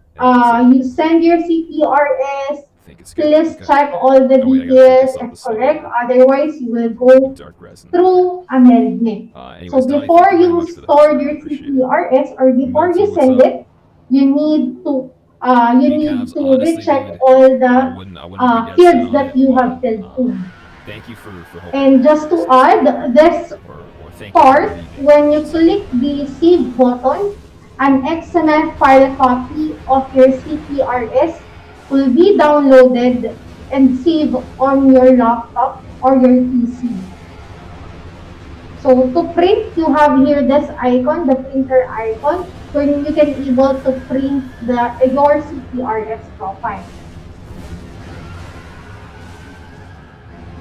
send your CPRS, think it's good. please Okay. check all the Oh, wait, I gotta pick details this up if the same correct. way. Otherwise, you will go Dark resin. through amendment. Anyways, So Donnie, before thank you very you much for the store host. I your appreciate it. CPRS or before Milty, you what's send up? it, you need to Decavs, honestly, recheck dude, all I the wouldn't be guessing fields on that it, you but have filled in. thank you for hoping. And just to add, this Or thank you for part, believing. when you click the Save button, an XML file copy of your CPRS will be downloaded and saved on your laptop or your PC. So to print, you have here this icon, the printer icon, where you can able to print your CPRS profile.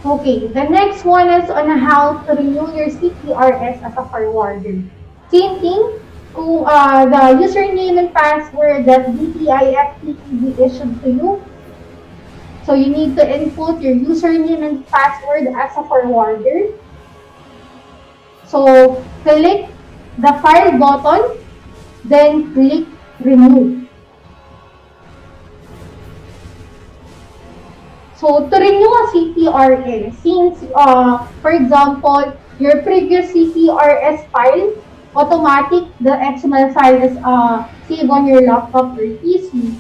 Okay, the next one is on how to renew your CPRS as a forwarder. Same thing, the username and password that DTIFTEB issued to you. So you need to input your username and password as a forwarder. So click the file button, then click renew. So to renew a CPRS, since for example, your previous CPRS file, automatic the XML file is saved on your laptop or PC,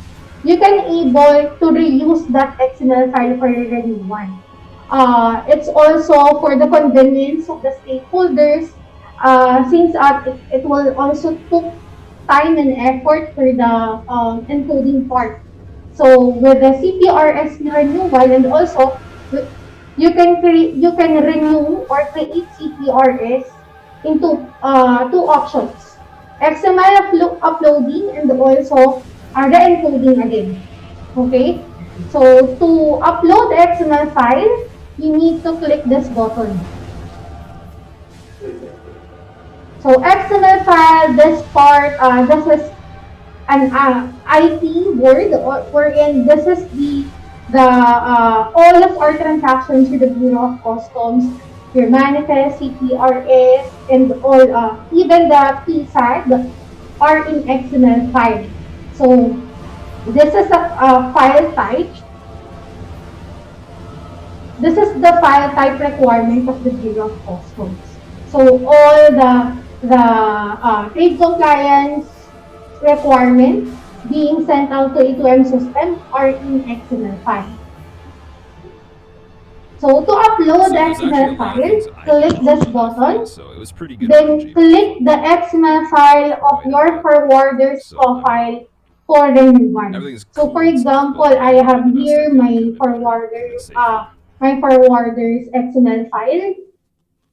you can able to reuse that XML file for your new one. It's also for the convenience of the stakeholders, since it will also took time and effort for the encoding part. So with the CPRS renewal, and also you can renew or create CPRS into two options: XML uploading and also the encoding again. Okay, so to upload the XML file, you need to click this button. So XML file, this part, this is an IT word, wherein this is the all of our transactions with the Bureau of Customs, your manifest, CPRS, and all even the PSAD are in XML file. So this is a file type. This is the file type requirement of the Bureau of Customs. So all the trade compliance requirements being sent out to A2M system are in XML file. So to upload the XML file, click this button, then click the XML file of your forwarder's profile for the new one. So for example, I have here my forwarder's XML file,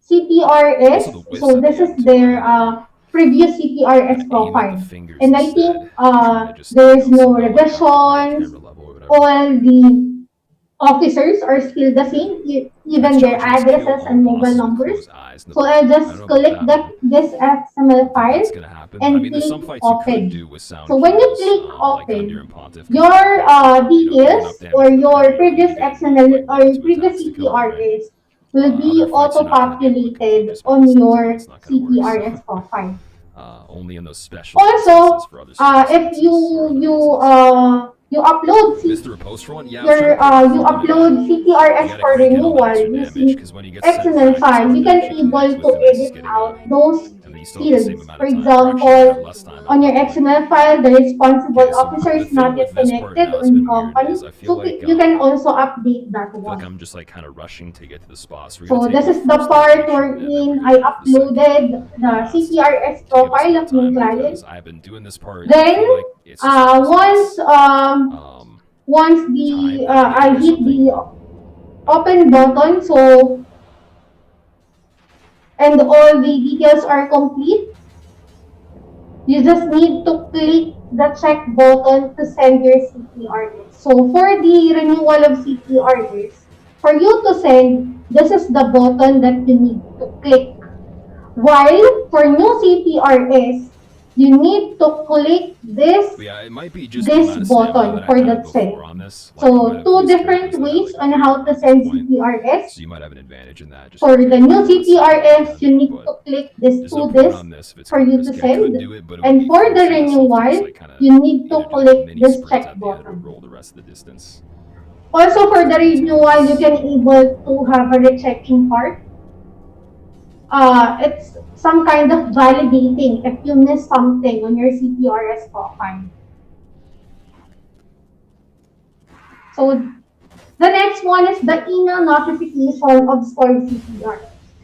CPRS. So this is their previous CPRS profile. And I think there is no revisions. All the officers are still the same, even their addresses and mobile numbers. So I just click this XML file and click open. So when you click open, your details or your previous XML or your previous CPRS will be auto-populated on your CPRS profile. Only in those special Also, if you upload you upload CPRS for renewal using XML file, you can able to edit out those fields. For example, on your XML file, the responsible officer is not yet connected on company, so you can also update that one. I'm just like kind of rushing to get to the spot. So this is the part wherein I uploaded the CPRS profile of my client. I've been doing this part. Then once the I hit the open button, so and all the details are complete, you just need to click the check button to send your CPRS. So for the renewal of CPRS, for you to send, this is the button that you need to click. While for new CPRS, you need to click this button for the send. So two different ways on how to send CPRS. So you might have an advantage in that. For the new CPRS, you need to click this for you to send. And for the renewal, you need to click this check button. Also for the renewal, you can able to have a rechecking part. It's some kind of validating if you miss something on your CPRS profile. So the next one is the email notification of stored CPR.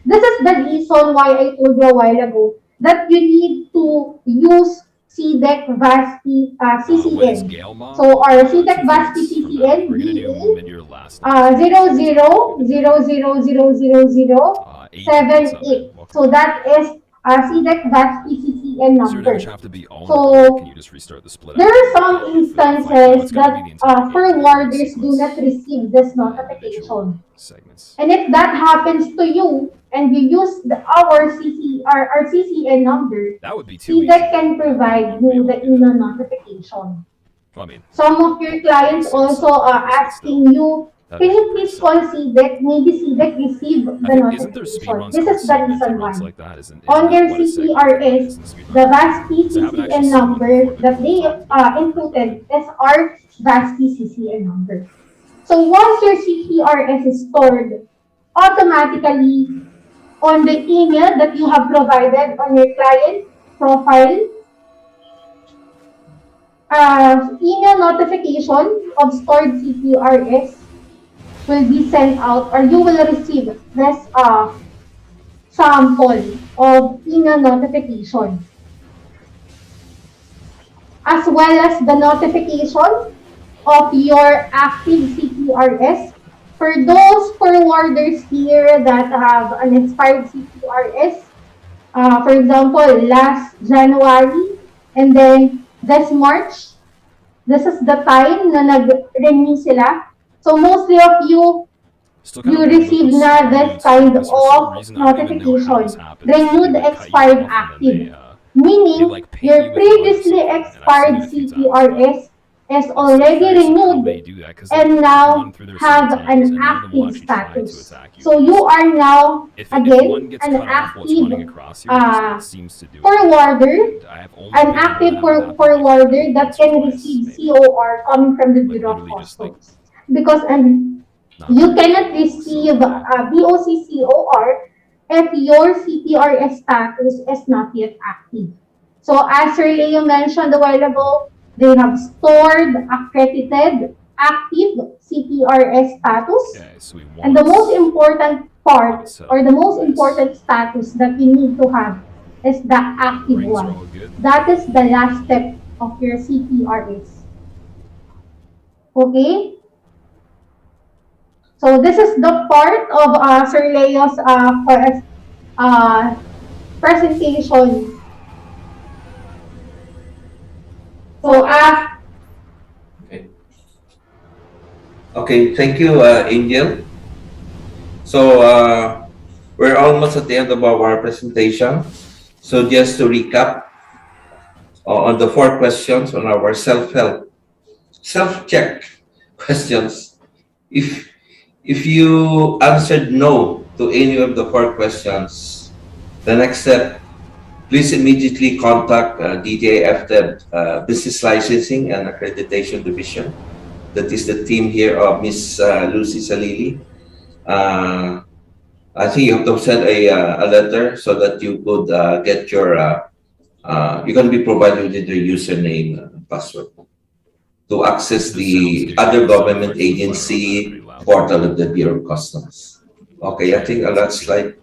This is the reason why I told you a while ago that you need to use CDEC VASP CCN. So our CDEC VASP CCN BA 00000078. So that is CDEC VASP CCN number. So there are some instances that forwarders do not receive this notification. And if that happens to you and you use our CCN number, CDEC can provide you the email notification. Some of your clients also are asking you, can you please call CDEC? Maybe CDEC received the notification. This is the reason why. On your CPRS, the VASP CCN number that they inputted is our VASP CCN number. So once your CPRS is stored automatically on the email that you have provided on your client profile, email notification of stored CPRS will be sent out, or you will receive this sample of email notification, as well as the notification of your active CPRS. For those forwarders here that have an expired CPRS, for example, last January and then this March, this is the time na nag-renew sila. So mostly of you receive na this kind of notification, renewed expired active. Meaning, your previously expired CPRS is already renewed and now have an active status. So you are now, again, an active forwarder, an active forwarder that can receive COR coming from the Bureau of Customs. Because you cannot receive BOC COR if your CPRS status is not yet active. So as Leo mentioned a while ago, they have stored accredited active CPRS status. And the most important part, or the most important status that you need to have is the active one. That is the last step of your CPRS. Okay? So this is the part of Sir Leo's presentation. So Okay, thank you, Angel. So we're almost at the end of our presentation. So just to recap on the 4 questions on our self-help, self-check questions. If you answered no to any of the 4 questions, the next step, please immediately contact DTI Business Licensing and Accreditation Division. That is the team here of Miss Lucy Salili. I think you have to send a letter so that you could get your, you're going to be provided with your username and password to access the other government agency portal of the Bureau of Customs. Okay, I think last slide.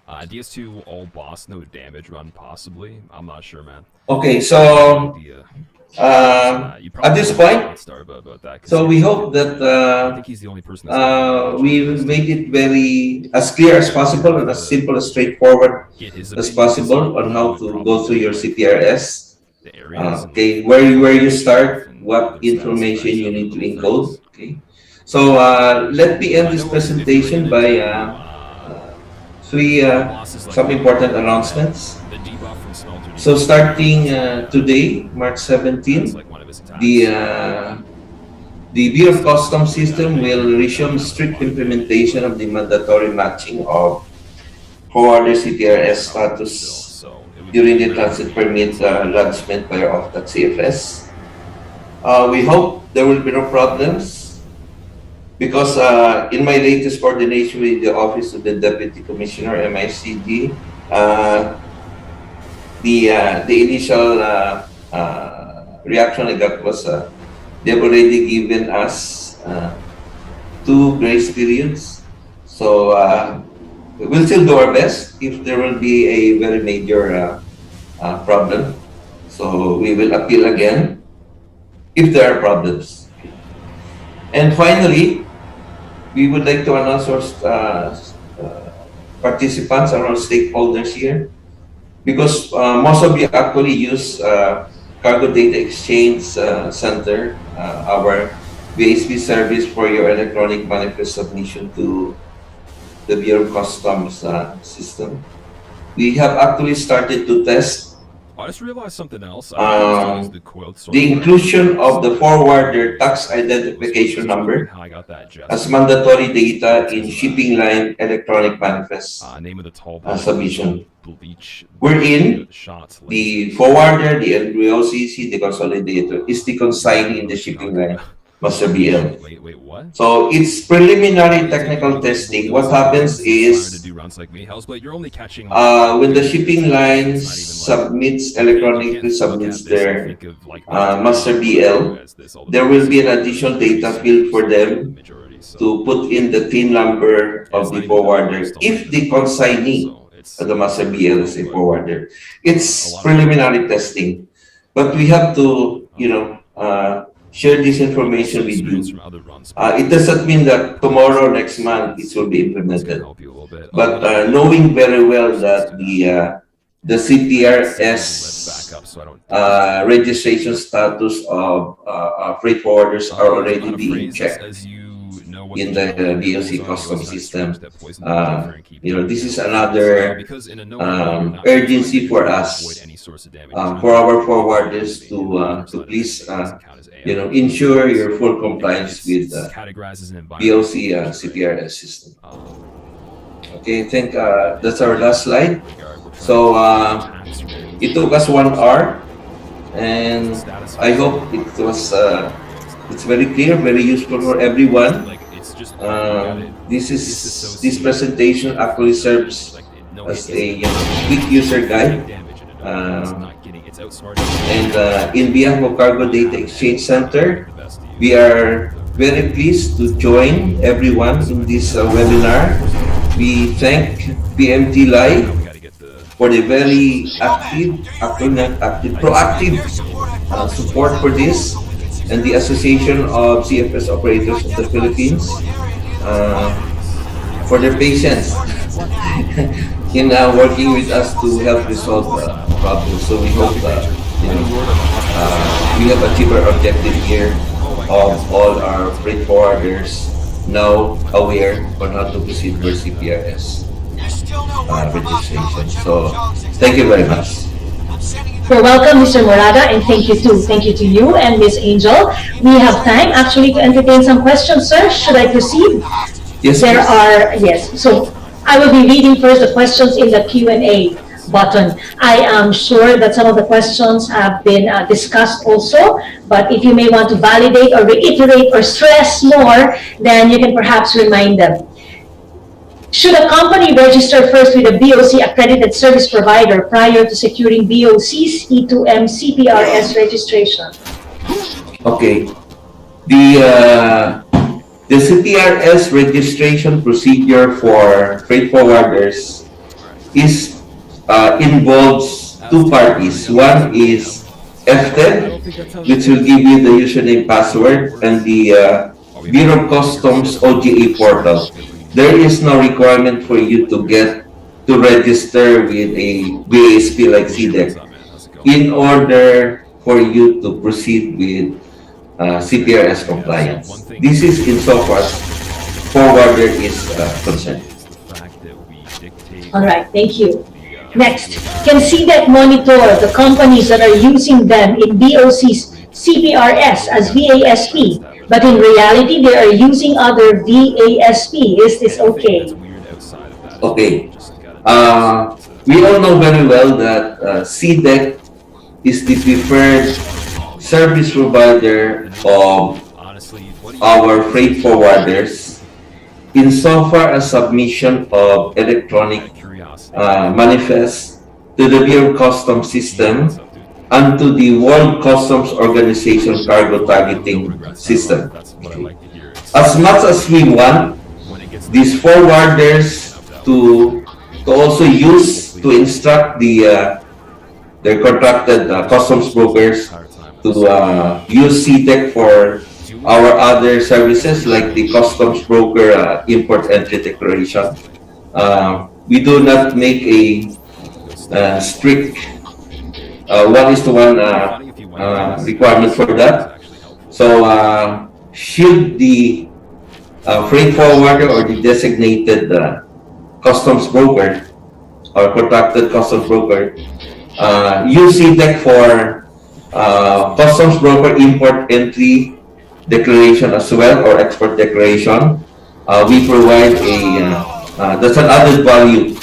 DS2 all boss, no damage run, possibly. I'm not sure, man. Okay, so at this point, so we hope that we made it very as clear as possible and as simple as straightforward as possible on how to go through your CPRS. Okay, where you start, what information you need to encode. Okay, so let me end this presentation by some important announcements. So starting today, March 17th, the Bureau of Customs system will resume strict implementation of the mandatory matching of forwarder CPRS status during the transit permit lodgement by our OFTAT CFS. We hope there will be no problems because in my latest coordination with the Office of the Deputy Commissioner, MICD, the initial reaction I got was they've already given us 2 grace periods. So we'll still do our best if there will be a very major problem. So we will appeal again if there are problems. And finally, we would like to announce our participants and our stakeholders here, because most of you actually use Cargo Data Exchange Center, our VASP service for your electronic manifest submission to the Bureau of Customs system. We have actually started to test I just realized something else. the inclusion of the forwarder tax identification number as mandatory data in shipping line electronic manifest submission. Wherein the forwarder, the LBOCC, the consolidator is the consignee in the shipping line, Master BL. So it's preliminary technical testing. What happens is when the shipping line electronically submits their Master BL, there will be an additional data field for them to put in the TIN number of the forwarder if the consignee of the Master BL is a forwarder. It's preliminary testing, but we have to, share this information with you. It doesn't mean that tomorrow, next month, it will be implemented. But knowing very well that the CPRS registration status of freight forwarders are already being checked in the BOC custom system. This is another urgency for us, for our forwarders to please ensure your full compliance with the BOC CPRS system. Okay, I think that's our last slide. So it took us 1 hour, and I hope it was it's very clear, very useful for everyone. This presentation actually serves as a quick user guide. And in behalf of Cargo Data Exchange Center, we are very pleased to join everyone in this webinar. We thank PMT Live for the very proactive support for this, and the Association of CFS Operators of the Philippines for their patience in working with us to help resolve problems. So we hope we have achieved our objective here of all our freight forwarders now aware on how to proceed for CPRS registration. So thank you very much. So welcome, Mr. Morada, and thank you to you and Miss Angel. We have time actually to entertain some questions, sir. Should I proceed? Yes. Yes. So I will be reading first the questions in the Q&A button. I am sure that some of the questions have been discussed also, but if you may want to validate or reiterate or stress more, then you can perhaps remind them. Should a company register first with a BOC accredited service provider prior to securing BOC's E2M CPRS registration? Okay. The CPRS registration procedure for freight forwarders involves 2 parties. One is FTED, which will give you the username, password, and the Bureau of Customs OGA portal. There is no requirement for you to register with a VASP like CDEC in order for you to proceed with CPRS compliance. This is insofar as forwarder is concerned. All right, thank you. Next, can CDEC monitor the companies that are using them in BOC's CPRS as VASP, but in reality they are using other VASP? Is this okay? Okay. We all know very well that CDEC is the preferred service provider of our freight forwarders insofar as submission of electronic manifest to the Bureau of Customs system and to the World Customs Organization cargo targeting system. As much as we want these forwarders to also use to instruct their contracted customs brokers to use CTEC for our other services like the customs broker import entry declaration. We do not make a strict 1:1 requirement for that. So should the freight forwarder or the designated customs broker or contracted customs broker use CTEC for customs broker import entry declaration as well or export declaration, we provide that's an added value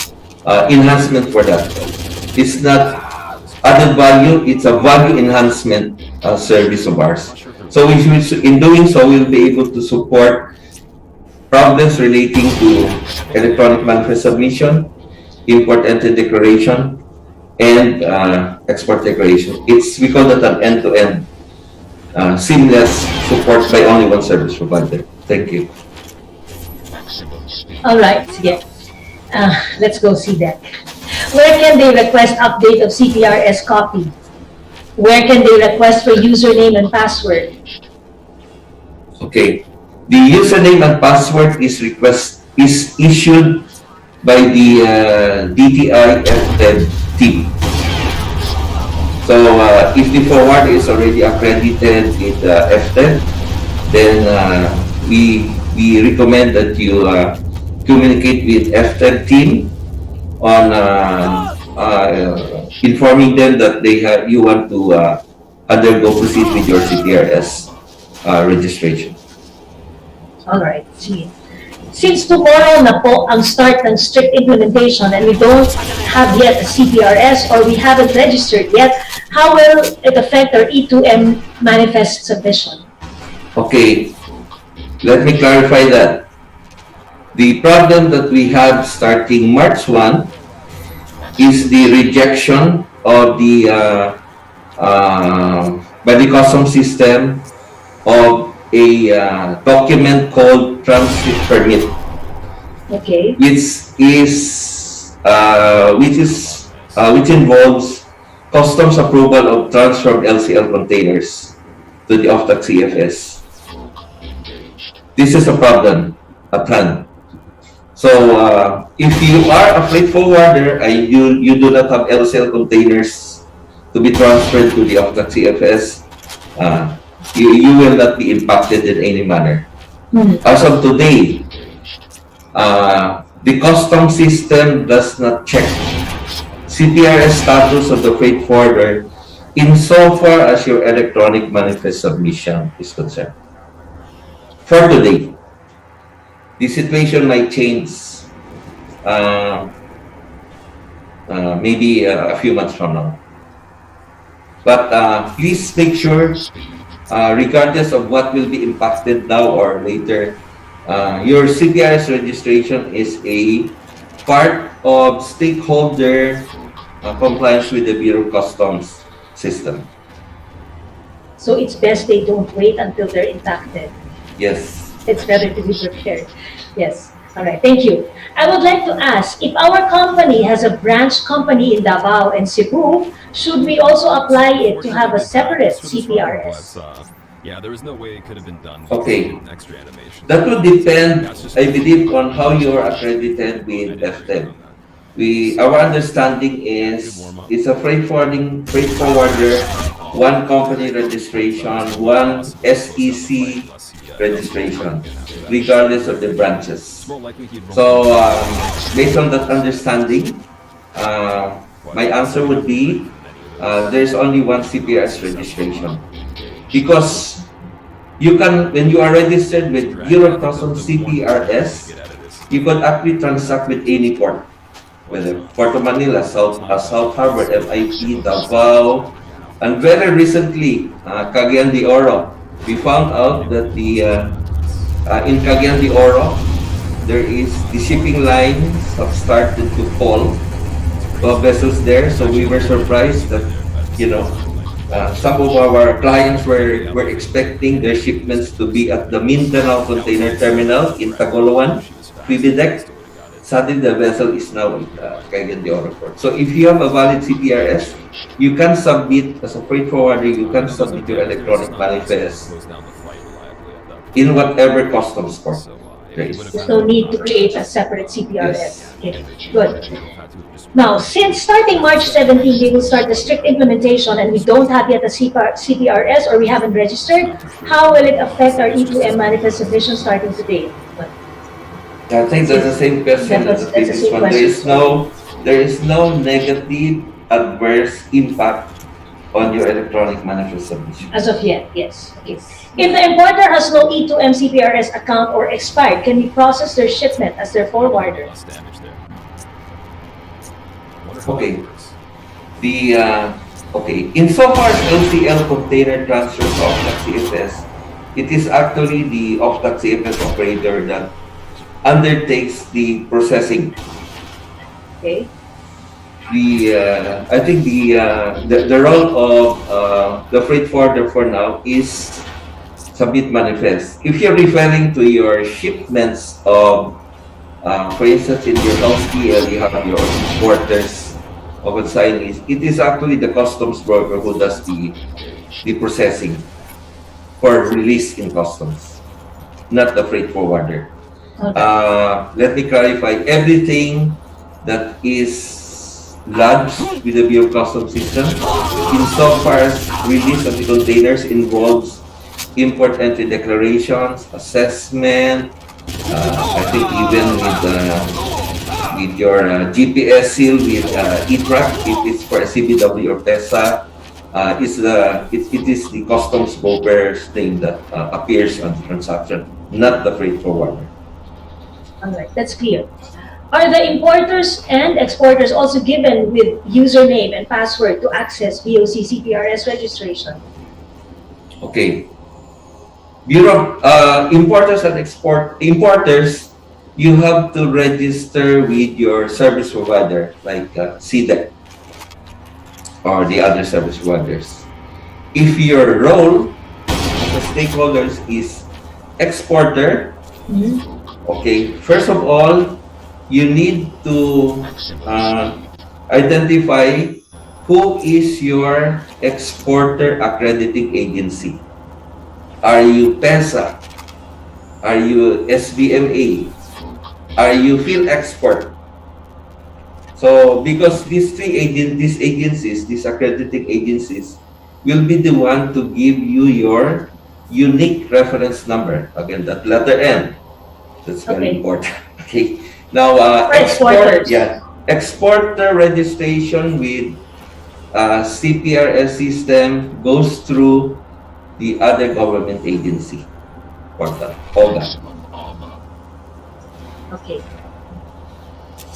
enhancement for that. It's not added value, it's a value enhancement service of ours. So in doing so, we'll be able to support problems relating to electronic manifest submission, import entry declaration, and export declaration. We call that an end-to-end seamless support by only one service provider. Thank you. All right, sige. Let's go see that. Where can they request update of CPRS copy? Where can they request for username and password? Okay. The username and password is issued by the DTI FTED team. So if the forwarder is already accredited with FTED, then we recommend that you communicate with FTED team on informing them that you want to proceed with your CPRS registration. All right, sige. Since tomorrow na po ang start ng strict implementation and we don't have yet a CPRS or we haven't registered yet, how will it affect our E2M manifest submission? Okay, let me clarify that. The problem that we have starting March 1 is the rejection of the by the customs system of a document called transit permit, okay, which involves customs approval of transfer of LCL containers to the OFTAC CFS. This is a problem at hand. So if you are a freight forwarder and you do not have LCL containers to be transferred to the OFTAC CFS, you will not be impacted in any manner. As of today, the customs system does not check CPRS status of the freight forwarder insofar as your electronic manifest submission is concerned. For today, the situation might change maybe a few months from now. But please make sure, regardless of what will be impacted now or later, your CPRS registration is a part of stakeholder compliance with the Bureau of Customs system. So it's best they don't wait until they're impacted. Yes. It's better to be prepared. Yes. All right. Thank you. I would like to ask, if our company has a branch company in Davao and Cebu, should we also apply it to have a separate CPRS? Yeah, there was no way it could have been done. Okay. Extra animation. That would depend, I believe, on how you are accredited with FTED. Our understanding is it's a freight forwarder, one company registration, one SEC registration, regardless of the branches. So, based on that understanding, my answer would be there's only one CPRS registration. Because you can, when you are registered with Bureau of Customs CPRS, you could actually transact with any port, whether Port of Manila, South Harbor, MIP, Davao, And very recently, Cagayan de Oro, we found out that in Cagayan de Oro, the shipping lines have started to fall. 12 vessels there, so we were surprised that, some of our clients were expecting their shipments to be at the Mindanao Container Terminal in Tagoloan, Deck. Suddenly the vessel is now in Cagayan de Oro port. So if you have a valid CPRS, you can submit, as a freight forwarder, you can submit your electronic manifest in whatever customs port there is. There's no need to create a separate CPRS. Okay, good. Now, since starting March 17, we will start the strict implementation and we don't have yet a CPRS or we haven't registered, how will it affect our E2M manifest submission starting today? I think that's the same question as the previous one. There is no negative adverse impact on your electronic manifest submission. As of yet, yes. Okay. If the importer has no E2M CPRS account or expired, can we process their shipment as their forwarder? Okay. Insofar as LCL container transfers off-tax CFS, it is actually the off-tax CFS operator that undertakes the processing. Okay. I think the role of the freight forwarder for now is submit manifest. If you're referring to your shipments of, for instance, in your LCL, you have your importers of consignees. It is actually the customs broker who does the processing for release in customs, not the freight forwarder. Okay. Let me clarify, everything that is lodged with the Bureau of Customs system, insofar as release of the containers, involves import entry declarations, assessment, I think even with your GPS seal with e-track, if it's for CBW or PESA, it is the customs broker's name that appears on the transaction, not the freight forwarder. All right, that's clear. Are the importers and exporters also given with username and password to access VOC CPRS registration? Okay. Bureau, importers and importers, you have to register with your service provider, like CDEC or the other service providers. If your role as a stakeholders is exporter, okay, first of all, you need to identify who is your exporter accrediting agency. Are you PESA? Are you SBMA? Are you Field Export? So, because these agencies, these accrediting agencies, will be the one to give you your unique reference number. Again, that letter N. That's very important. Okay. Now, exporter registration with CPRS system goes through the other government agency portal, OGA. Okay.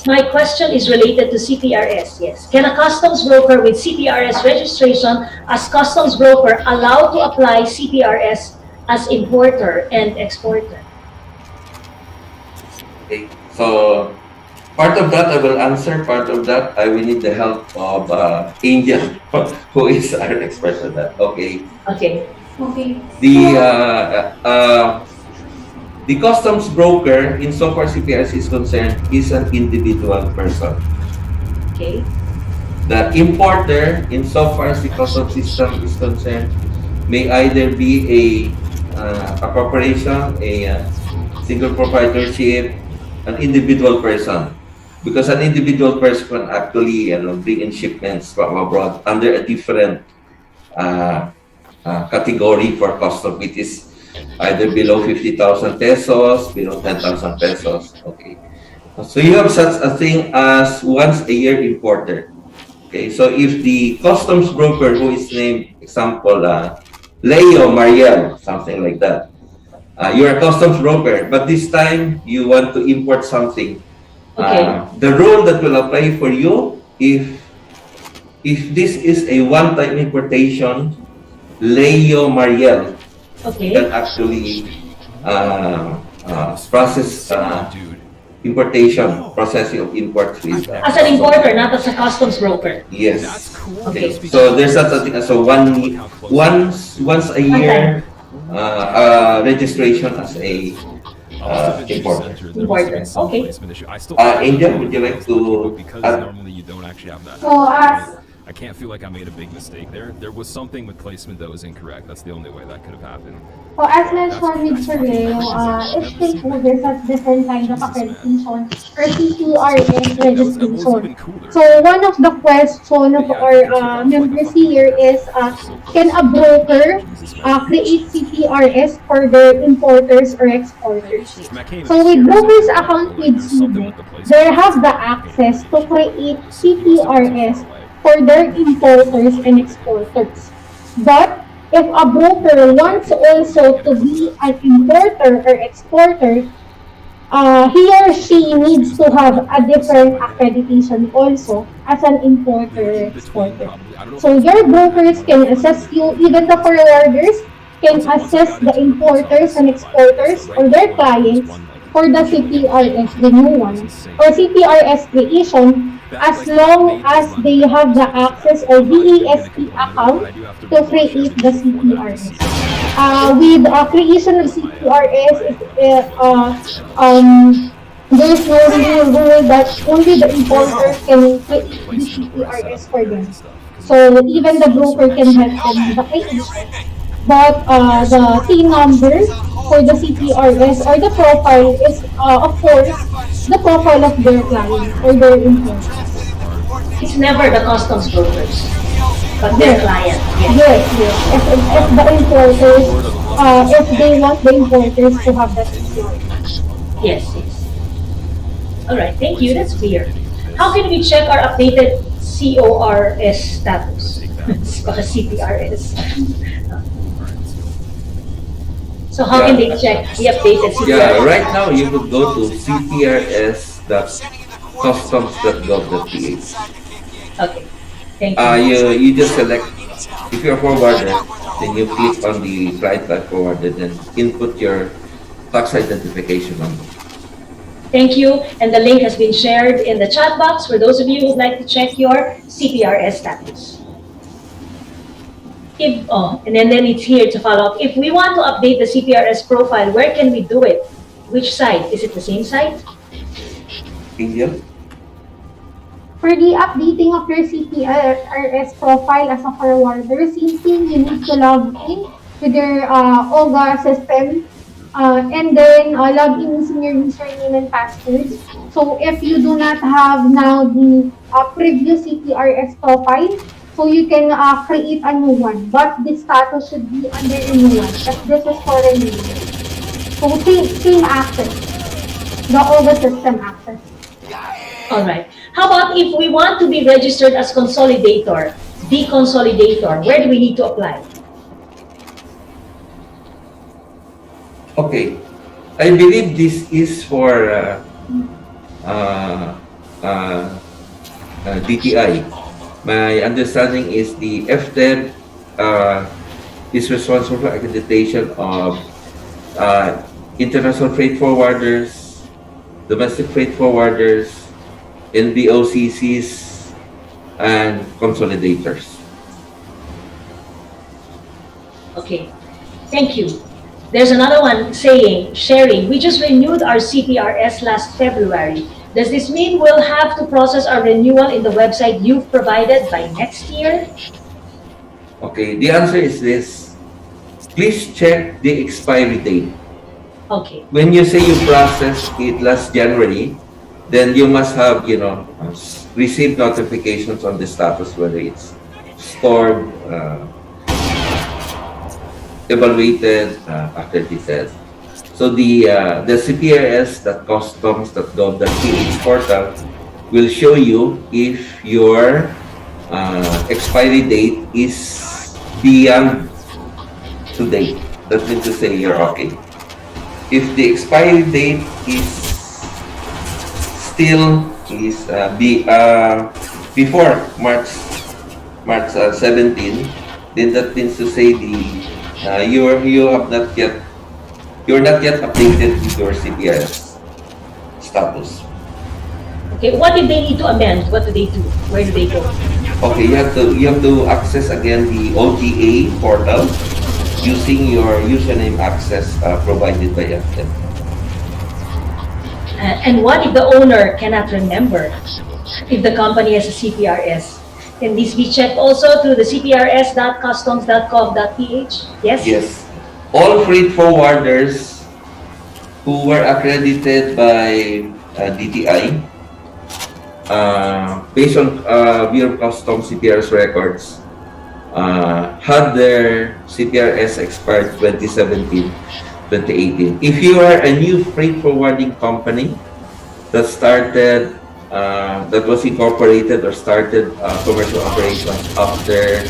My question is related to CPRS, yes. Can a customs broker with CPRS registration as customs broker allowed to apply CPRS as importer and exporter? Okay, so part of that I will answer, part of that I will need the help of Angel, who is our expert on that. Okay. Okay. Okay. The customs broker, insofar CPRS is concerned, is an individual person. Okay. The importer, insofar as the customs system is concerned, may either be a corporation, a single proprietorship, an individual person. Because an individual person can actually bring in shipments from abroad under a different category for custom. It is either below 50,000 pesos, below 10,000 pesos. Okay. So you have such a thing as once a year importer. Okay. So if the customs broker who is named, example, Leo Mariel, something like that, you're a customs broker, but this time you want to import something. Okay. The rule that will apply for you, if if this is a one-time importation, Leo Mariel can actually process importation, processing of imports with As an importer, not as a customs broker. yes. Okay. So there's not something so once a year registration as a importer. Okay. Angel, would you like to Because normally you don't actually have that. So as I can't feel like I made a big mistake there. There was something with placement that was incorrect. That's the only way that could have happened. So as mentioned with Sir Leo, each stakeholders has different kind of accreditation or CPRS registration. So one of the questions of our members here is, can a broker create CPRS for their importers or exporters? So with brokers account with CB, they have the access to create CPRS for their importers and exporters. But if a broker wants also to be an importer or exporter, he or she needs to have a different accreditation also as an importer or exporter. So your brokers can assess you, even the forwarders can assess the importers and exporters or their clients for the CPRS renewal or CPRS creation, as long as they have the access or DESP account to create the CPRS. With creation of CPRS, there's no real rule that only the importer can create the CPRS for them. So even the broker can help them with the creation. But the T number for the CPRS or the profile is, of course, the profile of their client or their importer. It's never the customs brokers, but their client. Yes, yes. If the importers, if they want the importers to have that CPRS. Yes, yes. All right, thank you. That's clear. How can we check our updated CORS status? Baka CPRS. So how can they check the updated CPRS? Yeah, right now you would go to cprs.customs.gov.ph. Okay, thank you. You just select, if you're a forwarder, then you click on the client type forwarder, then input your tax identification number. Thank you. And the link has been shared in the chat box for those of you who would like to check your CPRS status. And then it's here to follow up. If we want to update the CPRS profile, where can we do it? Which site? Is it the same site? Angel? For the updating of your CPRS profile as a forwarder, same thing, you need to log in with your OGA system, and then log in using your username and password. So if you do not have now the previous CPRS profile, so you can create a new one, but the status should be under renewal, as this is for renewal. So same access, the OGA system access. All right. How about if we want to be registered as consolidator, deconsolidator, where do we need to apply? Okay. I believe this is for DTI. My understanding is the FTED is responsible for accreditation of international freight forwarders, domestic freight forwarders, NBOCCs, and consolidators. Okay, thank you. There's another one sharing, we just renewed our CPRS last February. Does this mean we'll have to process our renewal in the website you've provided by next year? Okay, the answer is this. Please check the expiry date. Okay. When you say you processed it last January, then you must have, received notifications on the status, whether it's stored, evaluated, accredited. So the CPRS.customs.gov.ph portal will show you if your expiry date is beyond today. That means to say you're okay. If the expiry date is still before March March 17, then that means to say you're not yet updated with your CPRS status. Okay, what if they need to amend? What do they do? Where do they go? Okay, you have to access again the OTA portal using your username access provided by FTEM. And what if the owner cannot remember if the company has a CPRS? Can this be checked also through the cprs.customs.gov.ph? Yes? Yes. All freight forwarders who were accredited by DTI, based on Bureau of Customs CPRS records, had their CPRS expired 2017, 2018. If you are a new freight forwarding company that started, that was incorporated or started commercial operations after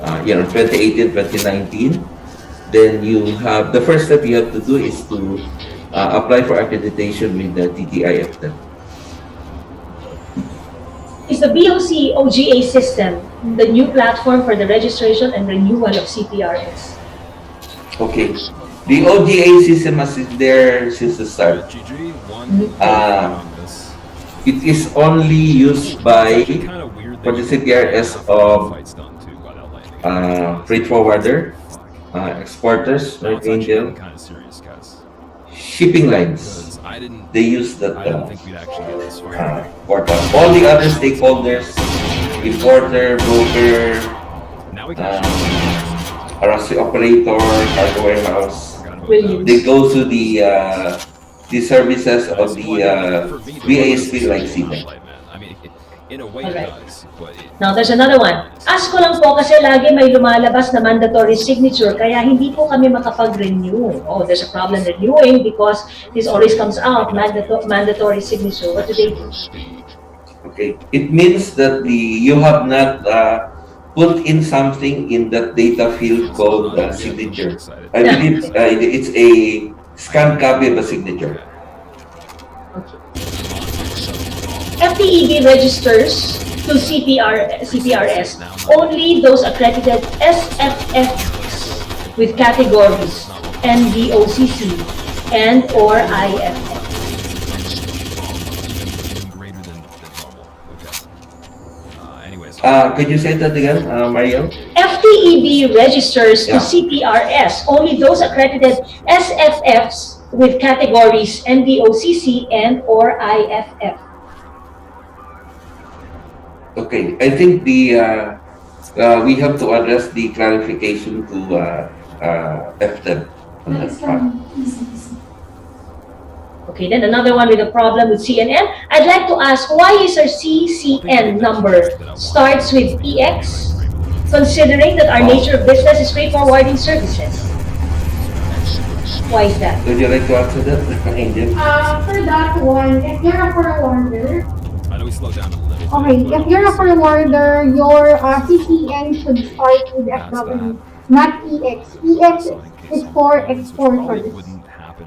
2018, 2019, then you have, the first step you have to do is to apply for accreditation with the TTIFTEM. Is the BOC OGA system the new platform for the registration and renewal of CPRS? Okay. The OGA system has been there since the start. It is only used by for the CPRS of freight forwarder, exporters, like Angel, shipping lines. They use that portal. All the other stakeholders, importer, broker, RSC operator, cargo warehouse, they go to the services of the VASP like CPEC. Alright. Now, there's another one. Ask ko lang po kasi lagi may lumalabas na mandatory signature kaya hindi po kami makapag-renew. Oh, there's a problem renewing because this always comes out, mandatory signature. What do they do? Okay. It means that you have not put in something in that data field called signature. I believe it's a scanned copy of a signature. FTEB registers to CPRS only those accredited SFFs with categories NVOCC and or IFF. Could you say that again, Mariel? FTEB registers to CPRS only those accredited SFFs with categories NVOCC and or IFF. Okay, I think we have to address the clarification to FTEM on that part. Okay, then another one with a problem with CNN. I'd like to ask, why is our CCN number starts with EX, considering that our nature of business is freight forwarding services? Why is that? Would you like to answer that, Angel? For that one, if you're a forwarder, I know we slowed down a little. okay, if you're a forwarder, your CCN should start with FW, not EX. EX is for exporters.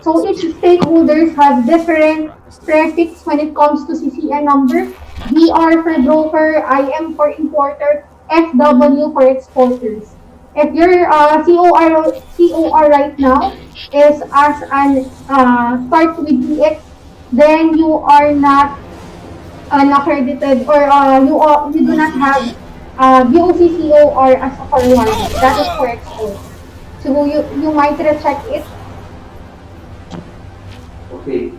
So each stakeholders have different prefix when it comes to CCN number. DR for broker, IM for importer, FW for exporters. If your COR right now is as an start with EX, then you are not unaccredited or you do not have BOCCOR as a forwarder. That is for export. So you might recheck it. Okay.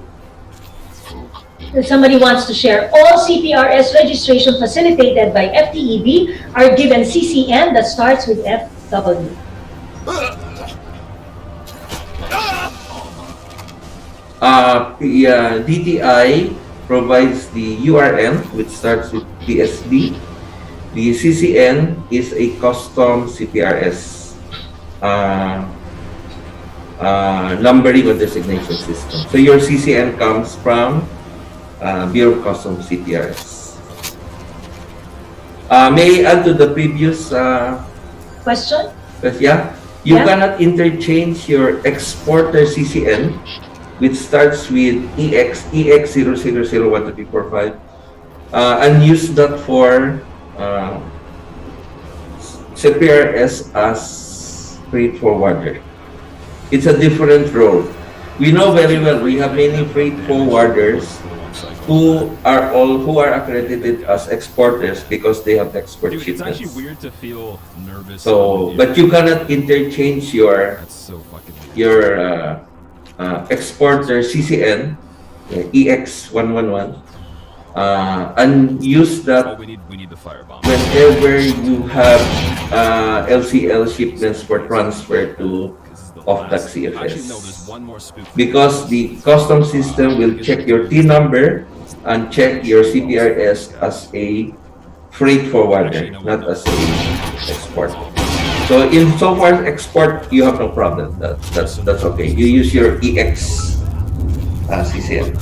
If somebody wants to share, all CPRS registration facilitated by FTEB are given CCN that starts with FW. DTI provides the URN, which starts with PSB. The CCN is a custom CPRS numbering or designation system. So your CCN comes from Bureau of Customs CPRS. May I add to the previous question? Yeah. You cannot interchange your exporter CCN, which starts with EX 0001245, and use that for CPRS as freight forwarder. It's a different role. We know very well we have many freight forwarders who are accredited as exporters because they have export Dude, it's shipments. actually weird to feel nervous. So, but you cannot interchange your exporter CCN EX111 and use that we need the firebomb. whenever you have LCL shipments for transfer to off-tax CFS. Because the custom system will check your T number and check your CPRS as a freight forwarder, not as a export. So in so far as export, you have no problem. That's okay. You use your EX CCN.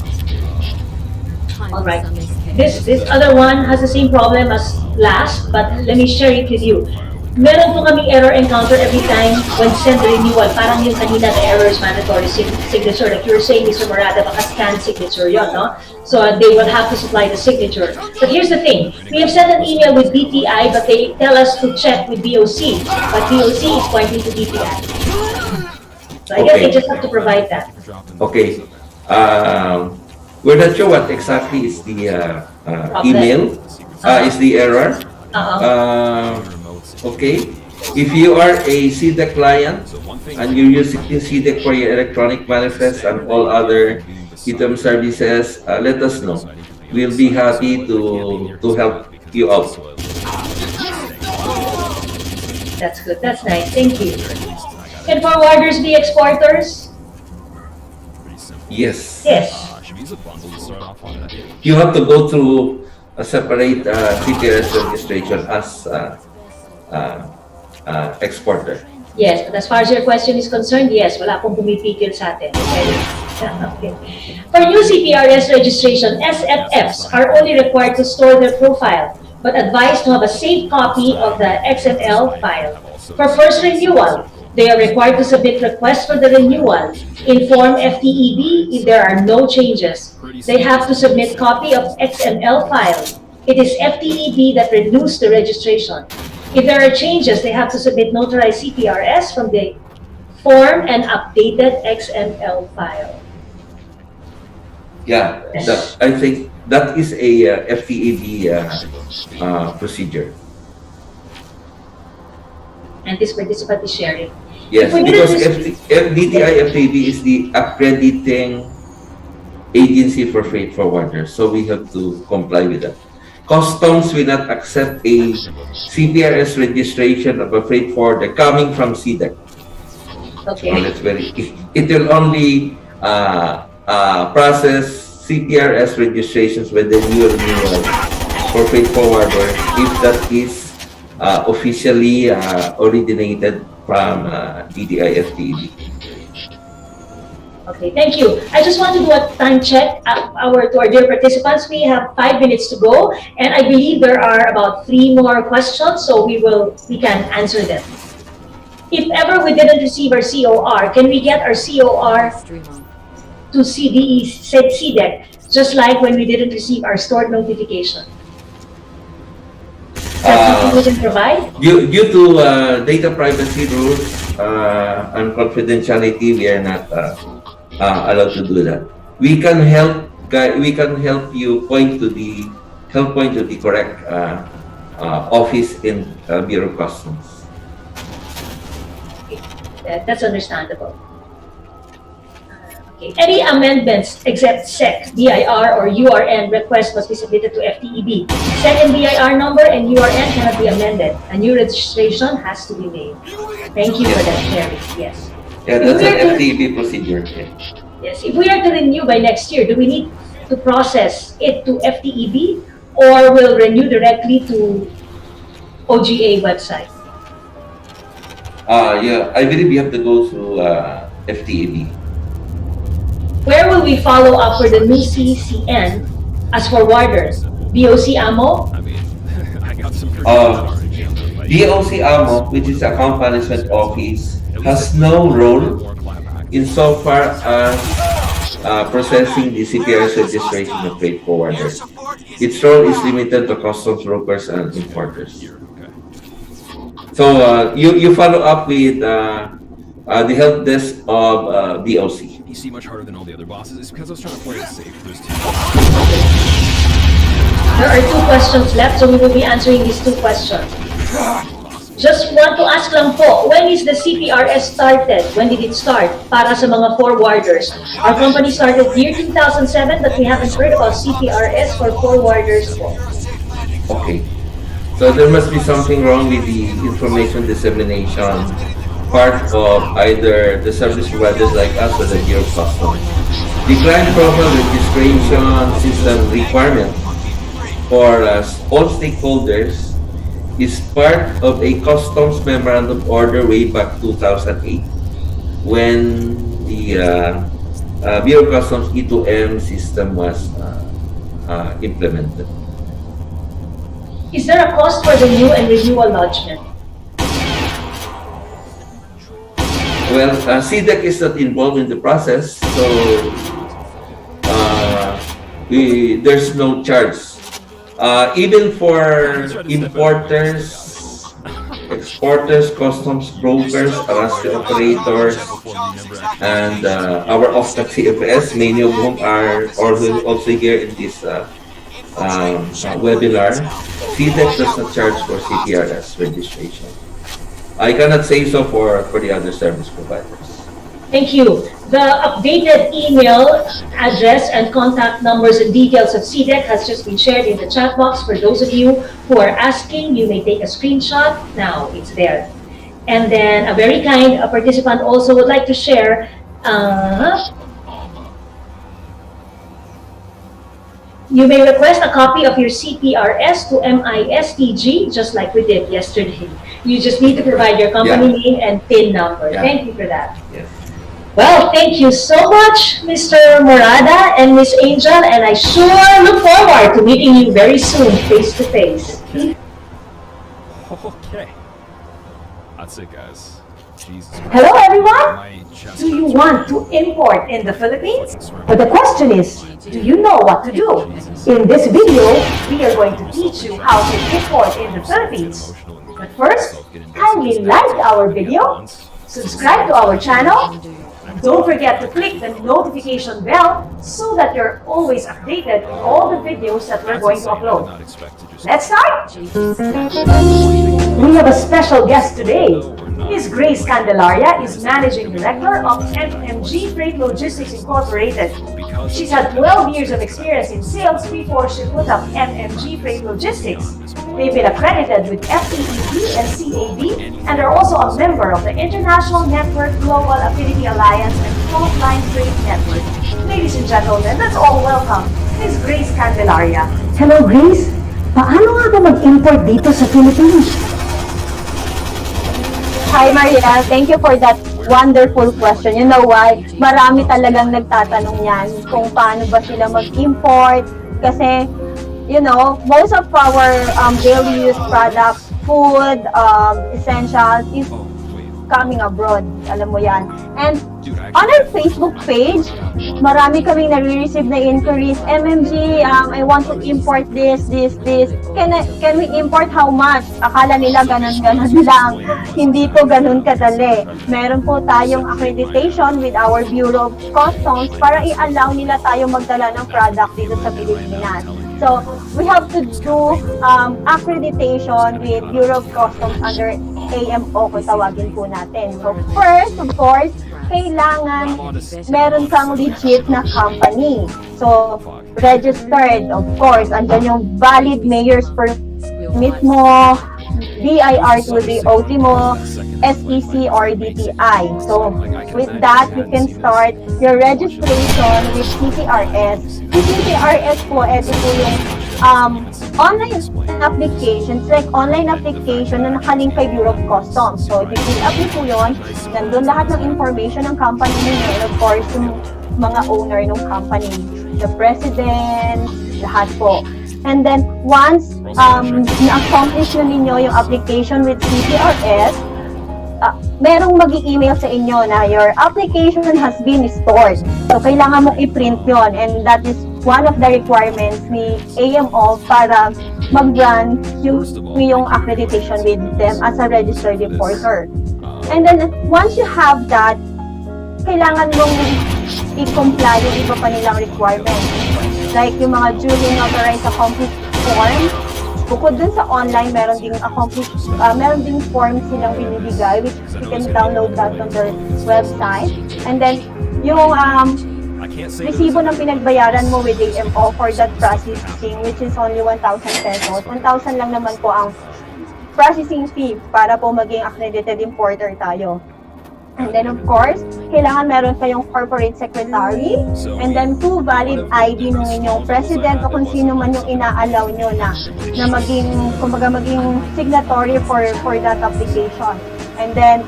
All right. This other one has the same problem as last, but let me share it with you. Meron po kaming error encounter every time when send the renewal. Parang yung kanina, the error is mandatory signature. Like you were saying, Mr. Morata, baka scan signature yun, no? So they will have to supply the signature. But here's the thing. We have sent an email with BTI, but they tell us to check with BOC. But BOC is pointing to BTI. So I guess they just have to provide that. Okay. We're not sure what exactly is the email, is the error. Okay. If you are a CDEC client and you're using CDEC for your electronic manifest and all other item services, let us know. We'll be happy to help you out. That's good. That's nice. Thank you. Can forwarders be exporters? Yes. Yes. You have to go through a separate CPRS registration as exporter. Yes, but as far as your question is concerned, yes, wala pong pumipigil sa atin. Okay. For new CPRS registration, SFFs are only required to store their profile, but advised to have a safe copy of the XML file. For first renewal, they are required to submit requests for the renewal, inform FTEB if there are no changes. They have to submit copy of XML file. It is FTEB that renews the registration. If there are changes, they have to submit notarized CPRS from the form and updated XML file. Yeah, I think that is a FTEB procedure. And this participant is sharing. Yes, because DTI FTEB is the accrediting agency for freight forwarders, so we have to comply with that. Customs will not accept a CPRS registration of a freight forwarder coming from CDEC. Okay. So that's it will only process CPRS registrations with the new renewal for freight forwarder if that is officially originated from DTI FTEB. Okay, thank you. I just want to do a time check to our dear participants. We have 5 minutes to go, and I believe there are about 3 more questions, so we can answer them. If ever we didn't receive our COR, can we get our COR to CDEC, just like when we didn't receive our stored notification? That we can provide? Due to data privacy rules and confidentiality, we are not allowed to do that. We can help you point to the correct office in Bureau of Customs. That's understandable. Okay. Any amendments except SEC, BIR, or URN request must be submitted to FTEB. SEC and BIR number and URN cannot be amended. A new registration has to be made. Thank you for that, Sherry. Yes. Yeah, that's an FTEB procedure. Yeah. Yes. If we are to renew by next year, do we need to process it to FTEB or will renew directly to OGA website? Yeah, I believe you have to go through FTEB. Where will we follow up for the new CCN as forwarders? BOC AMO? BOC AMO, which is Account Management Office, has no role insofar as processing the CPRS registration of freight forwarders. Its role is limited to customs brokers and importers. So you follow up with the help desk of DOC. You see much harder than all the other bosses. It's because I was trying to play it safe. There's two. There are 2 questions left, so we will be answering these 2 questions. Just want to ask lang po, when is the CPRS started? When did it start? Para sa mga forwarders. Our company started year 2007, but we haven't heard about CPRS for forwarders po. Okay. So there must be something wrong with the information dissemination part of either the service providers like us or the Bureau of Customs. The client profile registration system requirement for all stakeholders is part of a customs memorandum order way back 2008 when the Bureau of Customs E2M system was implemented. Is there a cost for the new and renewal lodgement? Well, CDEC is not involved in the process, so there's no charge. Even for importers, exporters, customs brokers, arrangement operators, and our off-tax CFS, many of whom are also here in this webinar, CDEC does not charge for CPRS registration. I cannot say so for the other service providers. Thank you. The updated email address and contact numbers and details of CDEC has just been shared in the chat box. For those of you who are asking, you may take a screenshot. Now it's there. And then a very kind participant also would like to share you may request a copy of your CPRS to MISTG, just like we did yesterday. You just need to provide your company name and PIN number. Thank you for that. Yes. Well, thank you so much, Mr. Morada and Miss Angel, and I sure look forward to meeting you very soon, face to face. Okay. That's it, guys. Jesus Christ. Hello, everyone. My chest Do you hurts. want to import in the Philippines? But the question is, do you know what to do? In this video, we are going to teach you how to import in the Philippines. But first, kindly like our video, subscribe to our channel, and don't forget to click the notification bell so that you're always updated on all the videos that we're going to upload. Let's start! We have a special guest today. Ms. Grace Candelaria is Managing Director of MMG Freight Logistics Incorporated. She's had 12 years of experience in sales before she put up MMG Freight Logistics. They've been accredited with FTEB and CAB and are also a member of the International Network Global Affinity Alliance and Frontline Freight Network. Ladies and gentlemen, let's all welcome Ms. Grace Candelaria. Hello, Grace. Paano nga ba mag-import dito sa Philippines? Hi, Maria. Thank you for that wonderful question. You know why? Marami talagang nagtatanong yan kung paano ba sila mag-import. Kasi, you know, most of our daily use products, food, essentials, is coming abroad. Alam mo yan. And on our Facebook page, marami kaming nare-receive na inquiries. MMG, I want to import this. Can we import how much? Akala nila ganun lang. Hindi po ganun kadali. Meron po tayong accreditation with our Bureau of Customs para i-allow nila tayo magdala ng product dito sa Pilipinas. So, we have to do accreditation with Bureau of Customs under AMO kung tawagin po natin. So, first, of course, kailangan meron kang legit na company. So, registered, of course, andyan yung valid mayor's permit mo, BIR to the OT mo, SEC or DTI. So, with that, you can start your registration with CPRS. With CPRS po, ito po yung online application. It's like online application na nakalink kay Bureau of Customs. So, if you fill up niyo po yun, nandun lahat ng information ng company niyo, and of course, yung mga owner ng company, the president, lahat po. And then, once na-accomplish na ninyo yung application with CPRS, merong mag-i-email sa inyo na your application has been stored. So, kailangan mong i-print yon, and that is one of the requirements ni AMO para mag-run yung accreditation with them as a registered importer. And then, once you have that, kailangan mong i-comply yung iba pa nilang requirements. Like yung mga duly notarized accomplish form. Bukod dun sa online, meron ding forms silang binibigay, which you can download that on their website. And then, yung resibo ng pinagbayaran mo with AMO for that processing, which is only 1,000 pesos. 1,000 lang naman po ang processing fee para po maging accredited importer tayo. And then, of course, kailangan meron kayong corporate secretary and then 2 valid ID ng inyong president o kung sino man yung ina-allow nyo na maging, kumbaga maging signatory for that application. And then,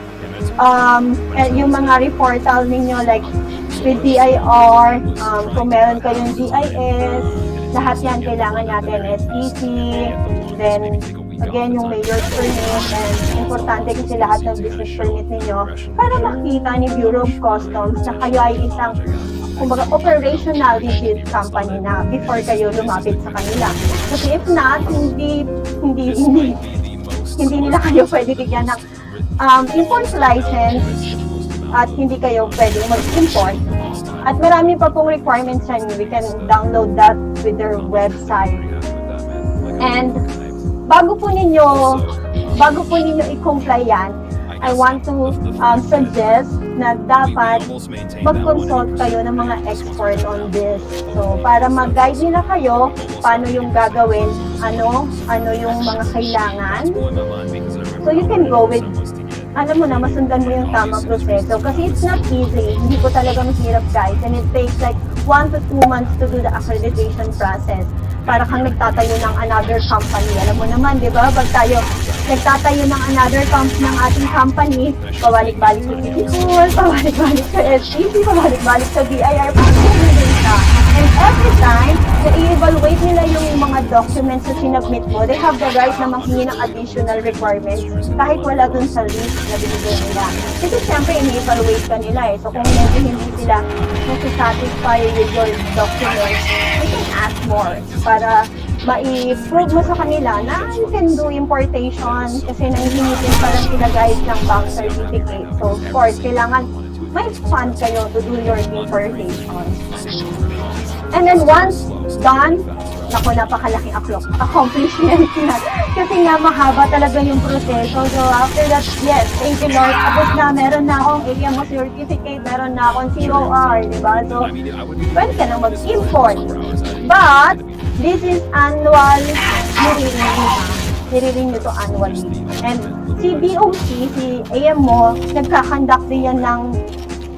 yung mga reportal ninyo like with DIR, kung meron kayong GIS, lahat yan kailangan natin, SEC, then again, yung mayor's permit, and importante kasi lahat ng business permit ninyo para makita ni Bureau of Customs na kayo ay isang, kumbaga, operational legit company na before kayo lumapit sa kanila. Kasi if not, hindi nila kayo pwede bigyan ng import license at hindi kayo pwede mag-import. At marami pa pong requirements yan. We can download that with their website. And bago po ninyo i-comply yan, I want to suggest na dapat mag-consult kayo ng mga expert on this. So, para mag-guide nila kayo paano yung gagawin, ano yung mga kailangan. So, you can go with, masundan mo yung tamang proseso. Kasi it's not easy. Hindi po talaga mahirap, guys. And it takes like 1 to 2 months to do the accreditation process. Para kang nagtatayo ng another company. Alam mo naman, di ba? Pag tayo nagtatayo ng another ng ating company, pabalik-balik sa City pabalik-balik sa SPC, pabalik-balik sa BIR, and every time, na-evaluate nila yung mga documents na sinubmit mo, they have the right na manghingi ng additional requirements kahit wala dun sa list na binigay nila. Kasi siyempre, ini-evaluate ka nila eh. So kung medyo hindi sila satisfy with your documents, you can ask more para ma-prove mo sa kanila na you can do importation kasi nanghihingin pa lang sila guys ng bank certificate. So of course, kailangan may fund kayo to do your importation. And then once done, naku, napakalaking accomplishment na. Kasi nga mahaba talaga yung proseso. So after that, yes, thank you Lord. Tapos na, meron na akong AMO certificate, meron na akong COR, di ba? So, pwede ka na mag-import. But, this is annual nire-renew to annually. And si BOC, si AMO, nagkakandak din yan ng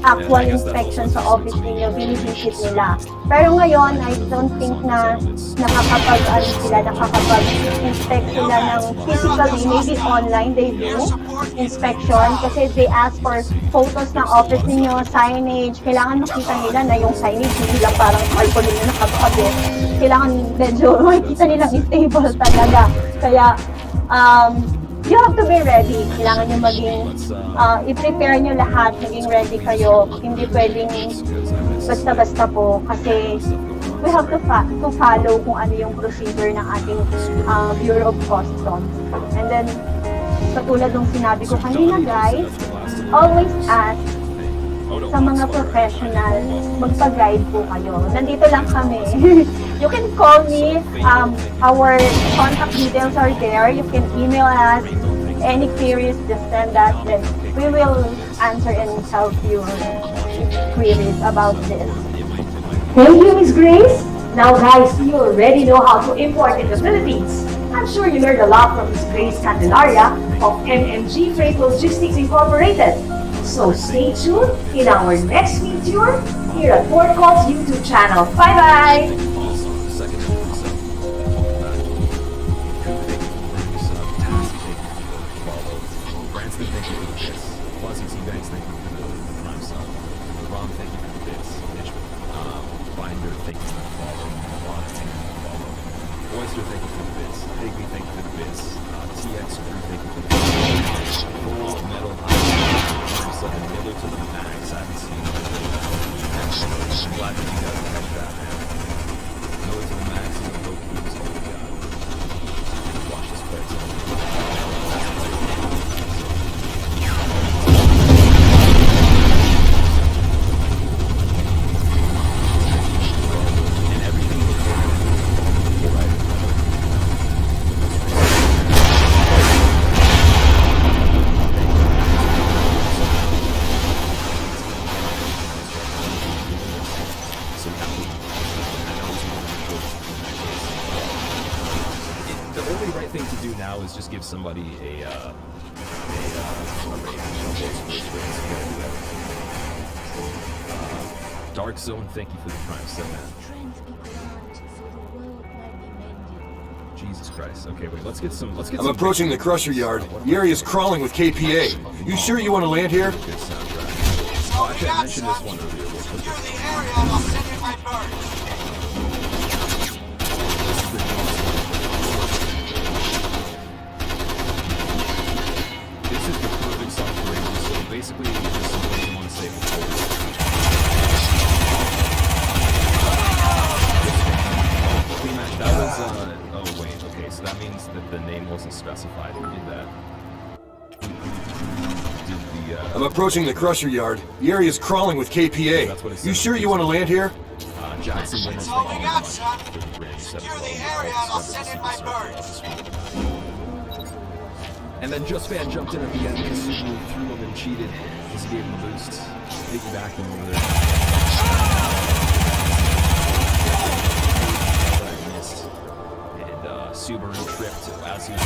actual inspection sa office ninyo, binivisit nila. Pero ngayon, I don't think na nakakapag-inspect sila ng physically, maybe online they do inspection kasi they ask for photos ng office ninyo, signage. Kailangan makita nila na yung signage hindi lang parang alcohol nyo nakakabit. Kailangan medyo makikita nilang stable talaga. Kaya, you have to be ready. Kailangan nyo maging, i-prepare nyo lahat, maging ready kayo. Hindi pwedeng basta-basta po kasi we have to follow kung ano yung procedure ng ating Bureau of Customs. And then, katulad ng sinabi ko kanina guys, always ask sa mga professional, magpa-guide po kayo. Nandito lang kami. You can call me. Our contact details are there. You can email us. Any queries, just send that. Then we will answer and help you queries about this. Thank you, Ms. Grace. Now guys, you already know how to import in the Philippines. I'm sure you learned a lot from Ms. Grace Candelaria of MMG Freight Logistics Incorporated. So stay tuned in our next speed tour here at Port Call's YouTube channel. Bye-bye! Oyster, thank you for the bits. Higby, thank you for the bits. TX Crew, thank you for the bits. Full Metal High, just like a Miller to the max. I haven't seen it. I'm glad that you guys catch that, man. give somebody a Dark Zone, thank you for the prime sub, man. Jesus Christ. Okay, wait, let's get some. I'm approaching the crusher yard. The area's crawling with KPA. You sure you want to land here? Good soundtrack. Oh, actually, I mentioned this one earlier. Secure the area and I'll send in my birds. This is the perfect song for Rangers. So basically, just something you want to say before. That was, oh wait, okay, so that means that the name wasn't specified. Who did that? I'm approaching the crusher yard. The area's crawling with KPA. You sure you want to land here? Jackson That's all we got, son. Secure the area and I'll send in my birds. And then Just Fan jumped in at the end because Subaru threw him and cheated. Just gave him a boost. Piggybacked him over there. Subaru tripped as he was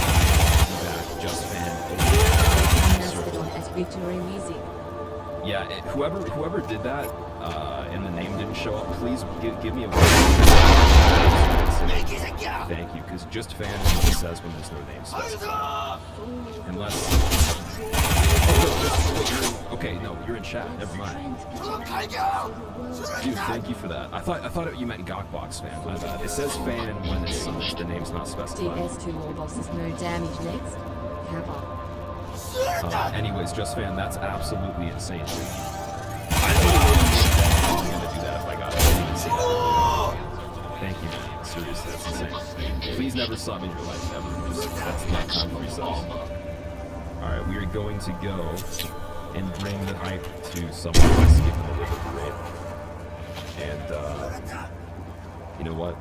back. Just Fan. Yeah, whoever did that, and the name didn't show up, please give me a thank you, because Just Fan says when there's no name specified. Unless. Okay, no, you're in chat. Never mind. Dude, thank you for that. I thought you meant Gawkbox Fan. My bad. It says Fan when the name's not specified. DS2 more bosses, no damage next. Have on. Anyways, Just Fan, that's absolutely insane. I'm gonna do that if I got it. Thank you, man. Seriously, that's insane. Please never sub in your life, ever. That's not time for yourselves. Alright, we are going to go and bring the hype to someone who wants to give them a little bit of rate. And, you know what?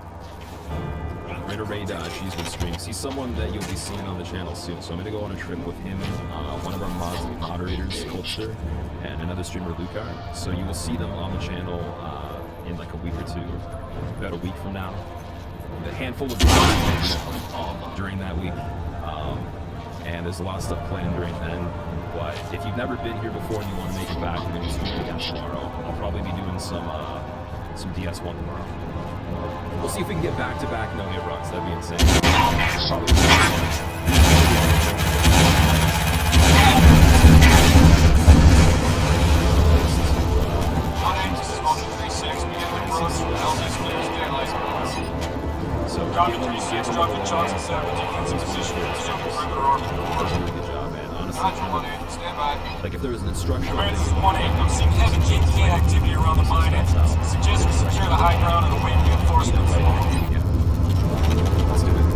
Raider Raid, she's been streaming. He's someone that you'll be seeing on the channel soon. So I'm going to go on a trip with him, one of our moderators, Culture, and another streamer, Lucar. So you will see them on the channel in like a week or two, about a week from now. A handful of videos during that week. And there's a lot of stuff planned during then. But if you've never been here before and you want to make it back, we're going to be streaming again tomorrow. I'll probably be doing some DS1 tomorrow. We'll see if we can get back-to-back no hit runs. That'd be insane. Probably. So, give them a chance to defensive position. Good job, man. Honestly, like if there was an instructional thing. This is 1-8. I'm seeing heavy KPA activity around the mine entrance. Suggest we secure the high ground and await reinforcements. Let's do it.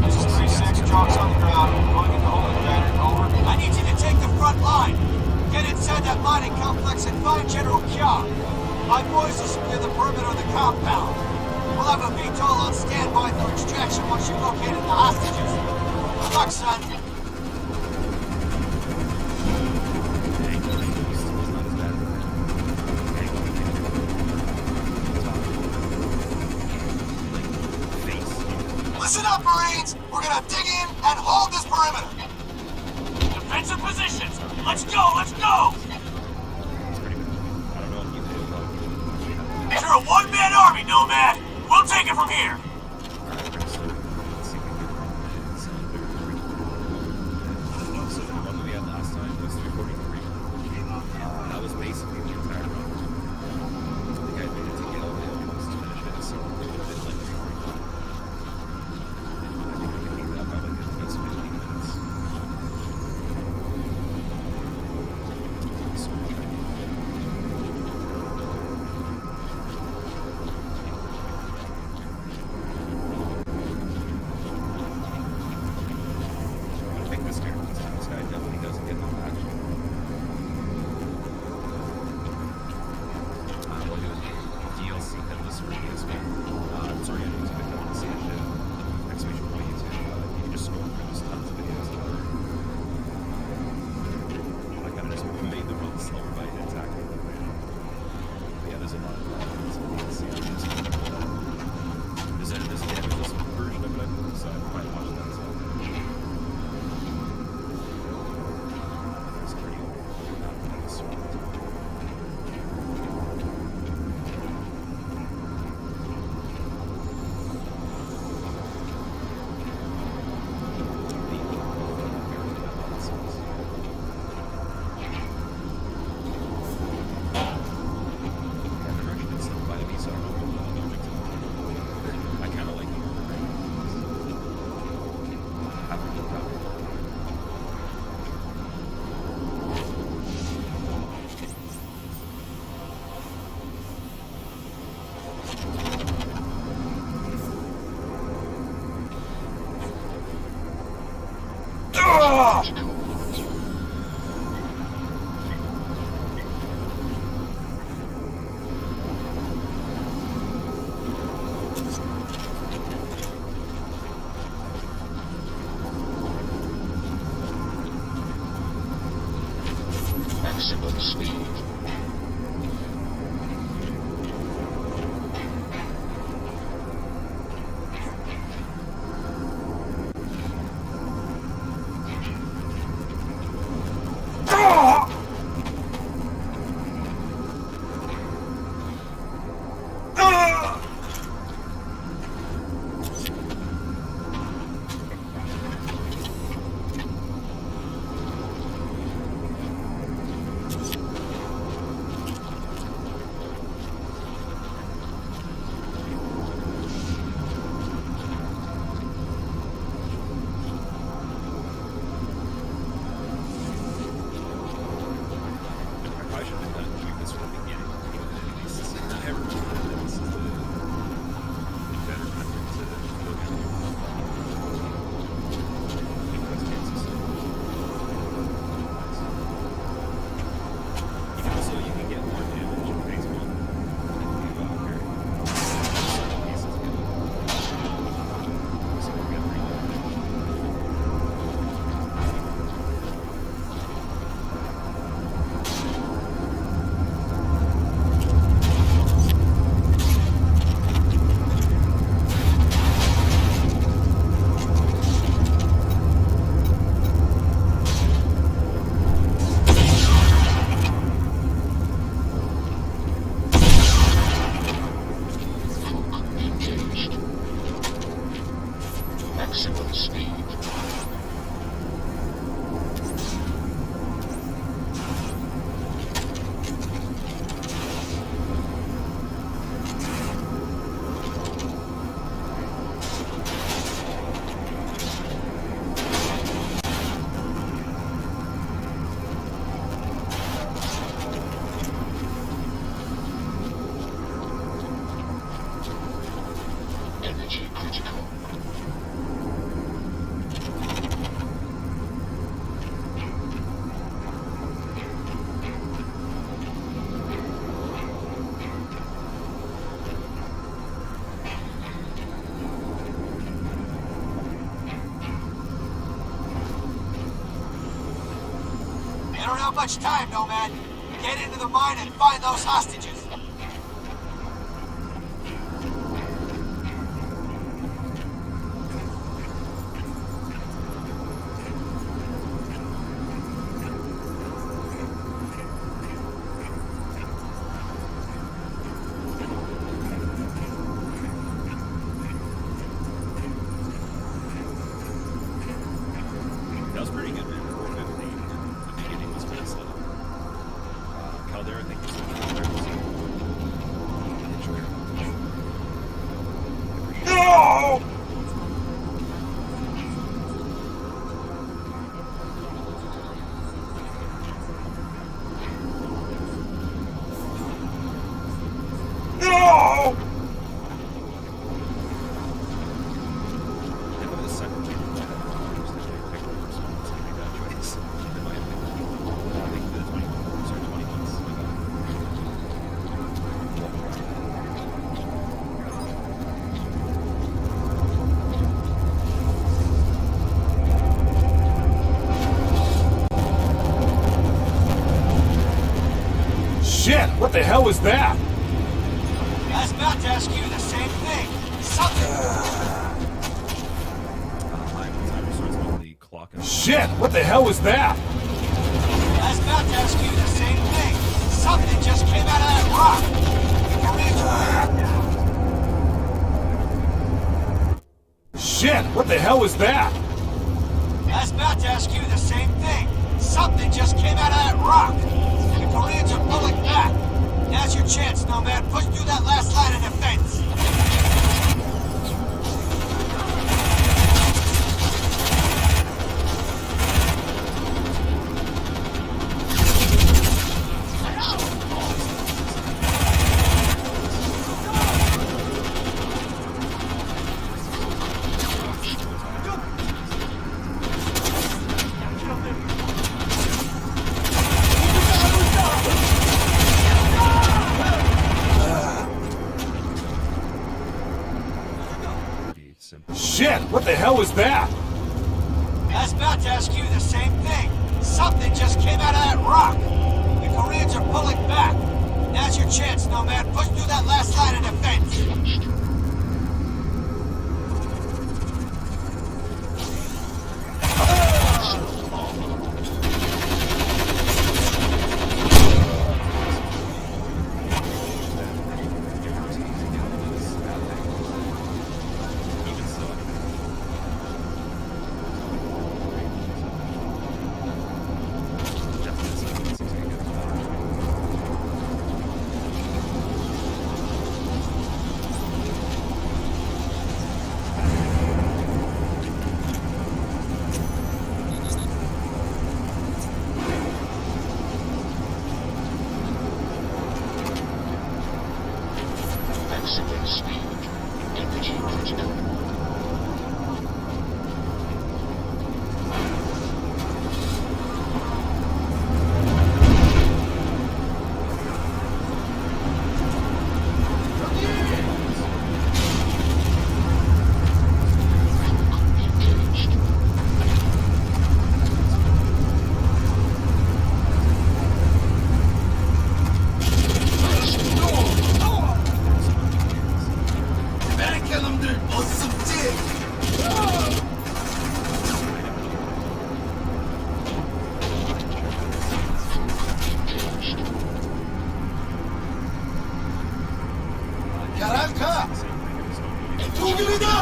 This is 3-6. Jocks on the ground. Going in the holding pattern. Over. I need you to take the front line. Get inside that mining complex and find General Kya. My boys will secure the perimeter of the compound. We'll have a VTOL on standby for extraction once you've located the hostages. Good luck, son. Listen up, Marines! We're gonna dig in and hold this perimeter! Defensive positions! Let's go, let's go! You're a one-man army, Nomad! We'll take it from here! That was basically the entire run. I think I made it to Yale almost to finish it, so it would have been like 3:45. I think I could do that by like at least 15 minutes. So much I need. Maximum speed. Maximum speed. Energy critical. You don't have much time, Nomad. Get into the mine and find those hostages. That was pretty good, man. 450. The beginning was pretty slow. Caldera, thank you so much for that. No! No! Shit! What the hell was that? I was about to ask you the same thing. Something. Shit! What the hell was that? I was about to ask you the same thing. Something just came out of that rock. Shit! What the hell was that? I was about to ask you the same thing. Something just came out of that rock. The Koreans are pulling back. Now's your chance, Nomad. Push through that last line of defense. hell was that? I was about to ask you the same thing. Something just came out of that rock. The Koreans are pulling back. Now's your chance, Nomad. Push through that last line of defense. Maximum speed. Energy critical. Karanka! Tugilida!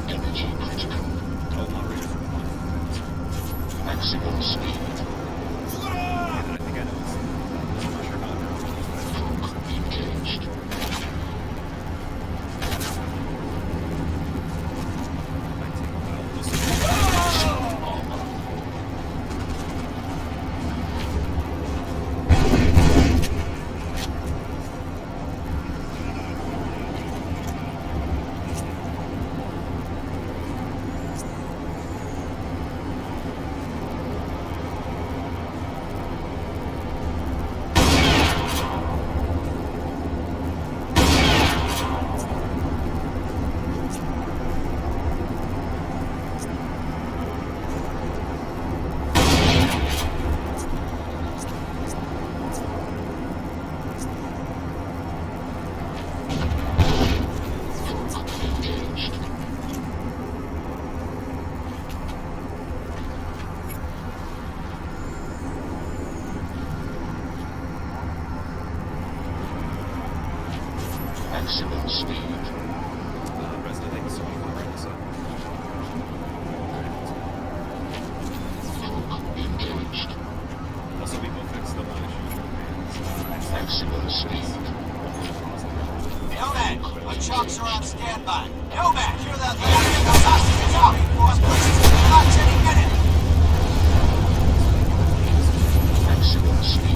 Energy critical. Maximum speed. Engaged. Maximum speed. Engaged. Maximum speed. Nomad, my chalks are on standby. Nomad, hear that? We gotta get those hostages out before us places can collapse any minute. Maximum speed.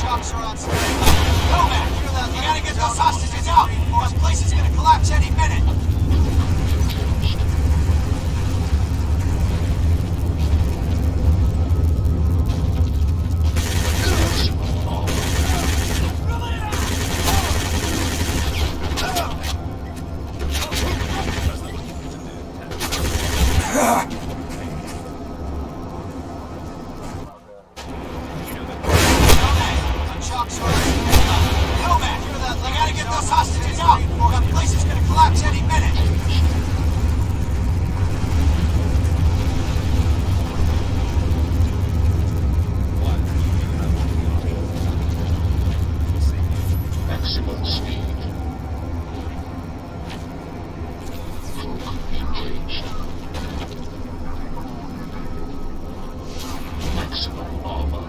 Chalks are on standby. Nomad, hear that? We gotta get those hostages out before us places gonna collapse any minute. Chalks are on standby. Nomad, hear that? We gotta get those hostages out before us places gonna collapse any minute. Maximum speed. Hook engaged. Maximum armor.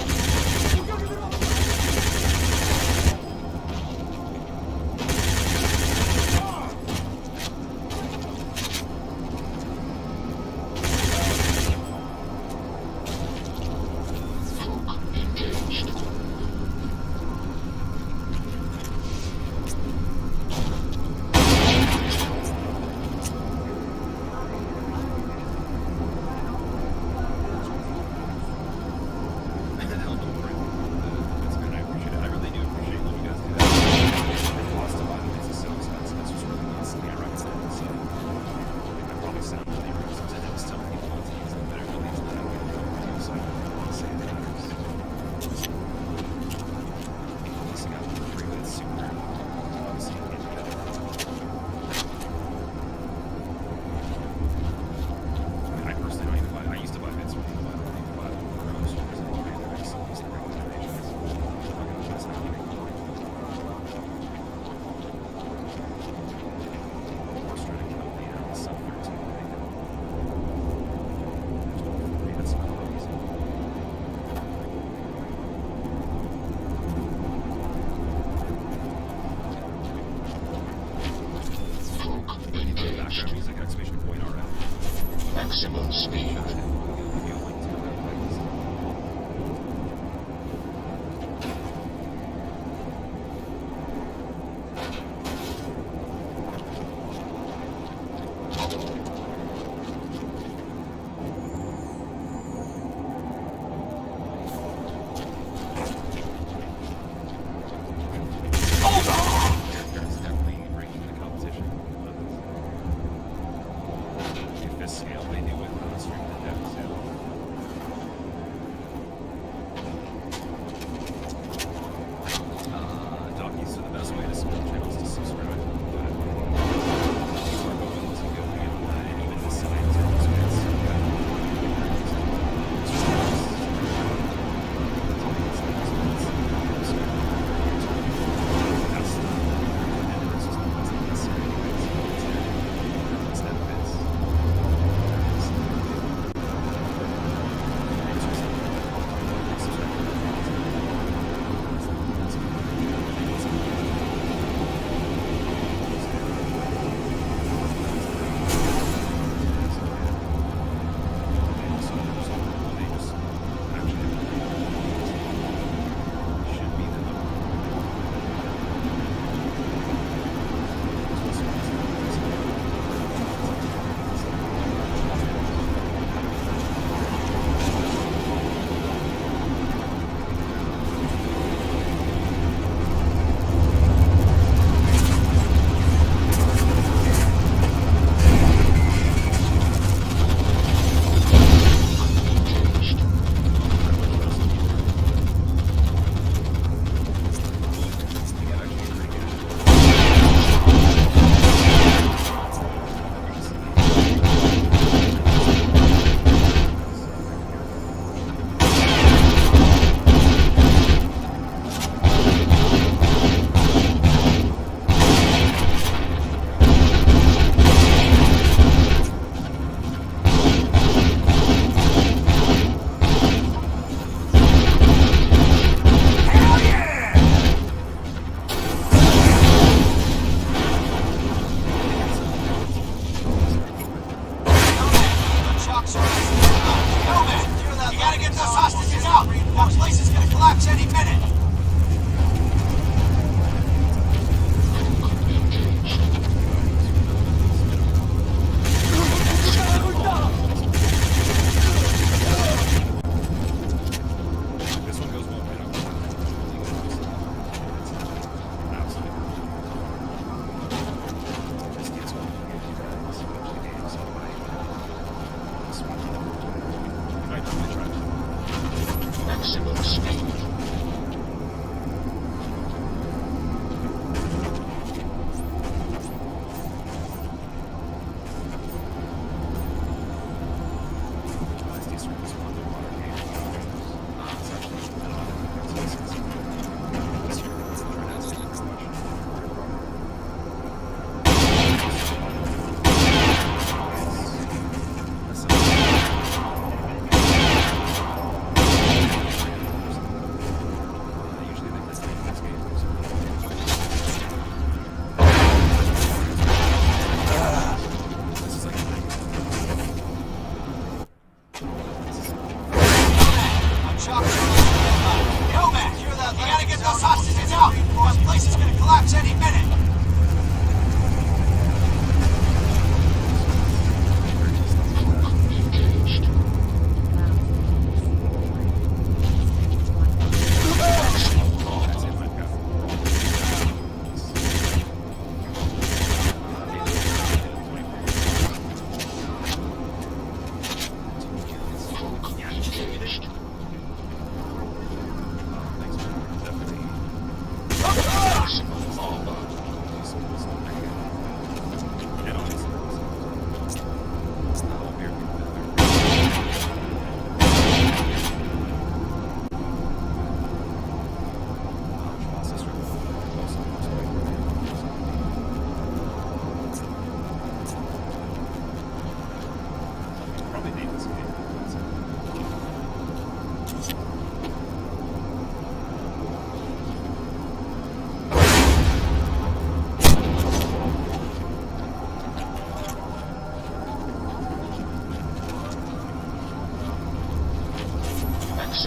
Maximum speed. That's definitely breaking the competition. If this scale, they do it on a string to death.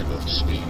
Maximum speed.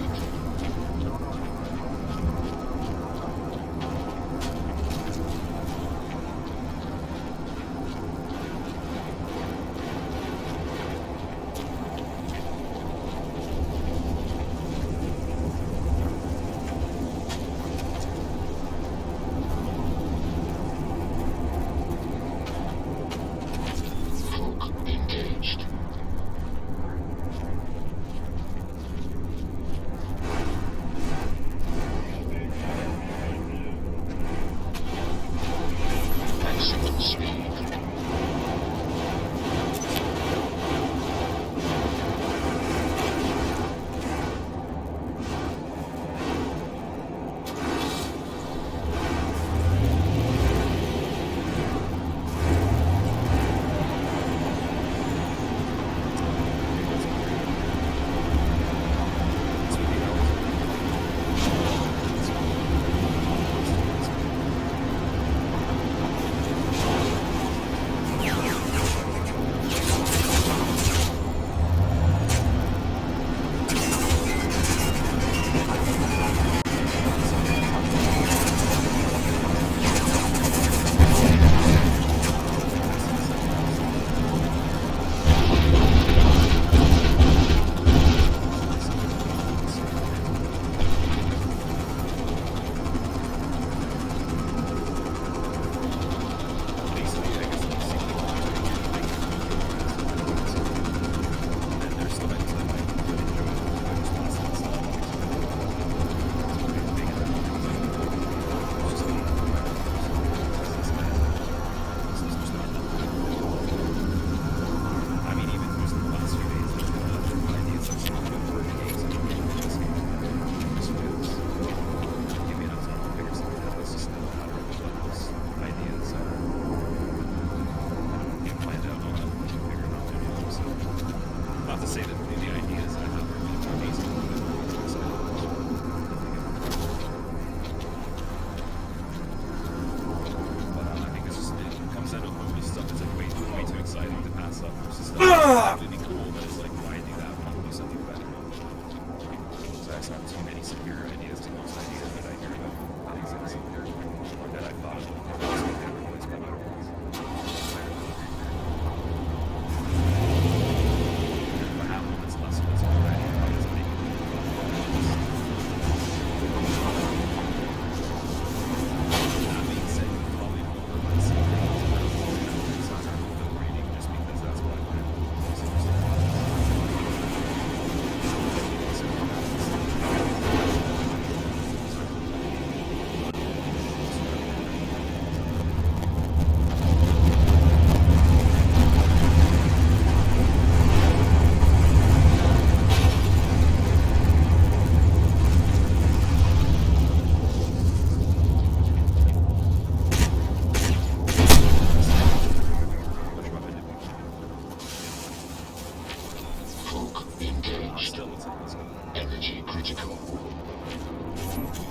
Engaged. Maximum speed. Energy critical.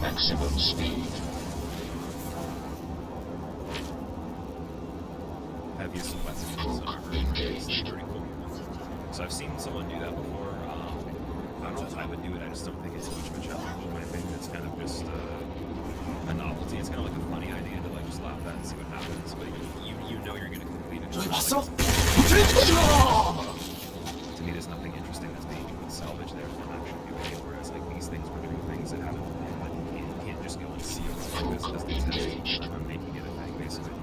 Maximum speed. Heaviest weapons engaged. Very cool. So I've seen someone do that before. I don't know if I would do it. I just don't think it's much of a challenge. In my opinion, it's kind of just a novelty. It's kind of like a funny idea to like just laugh at and see what happens. But you know you're going to complete it. To me, there's nothing interesting that's being salvaged there from actually doing it. Whereas like these things were doing things that haven't. You can't just go and see it like this. That's the intention. I'm making it a thing basically.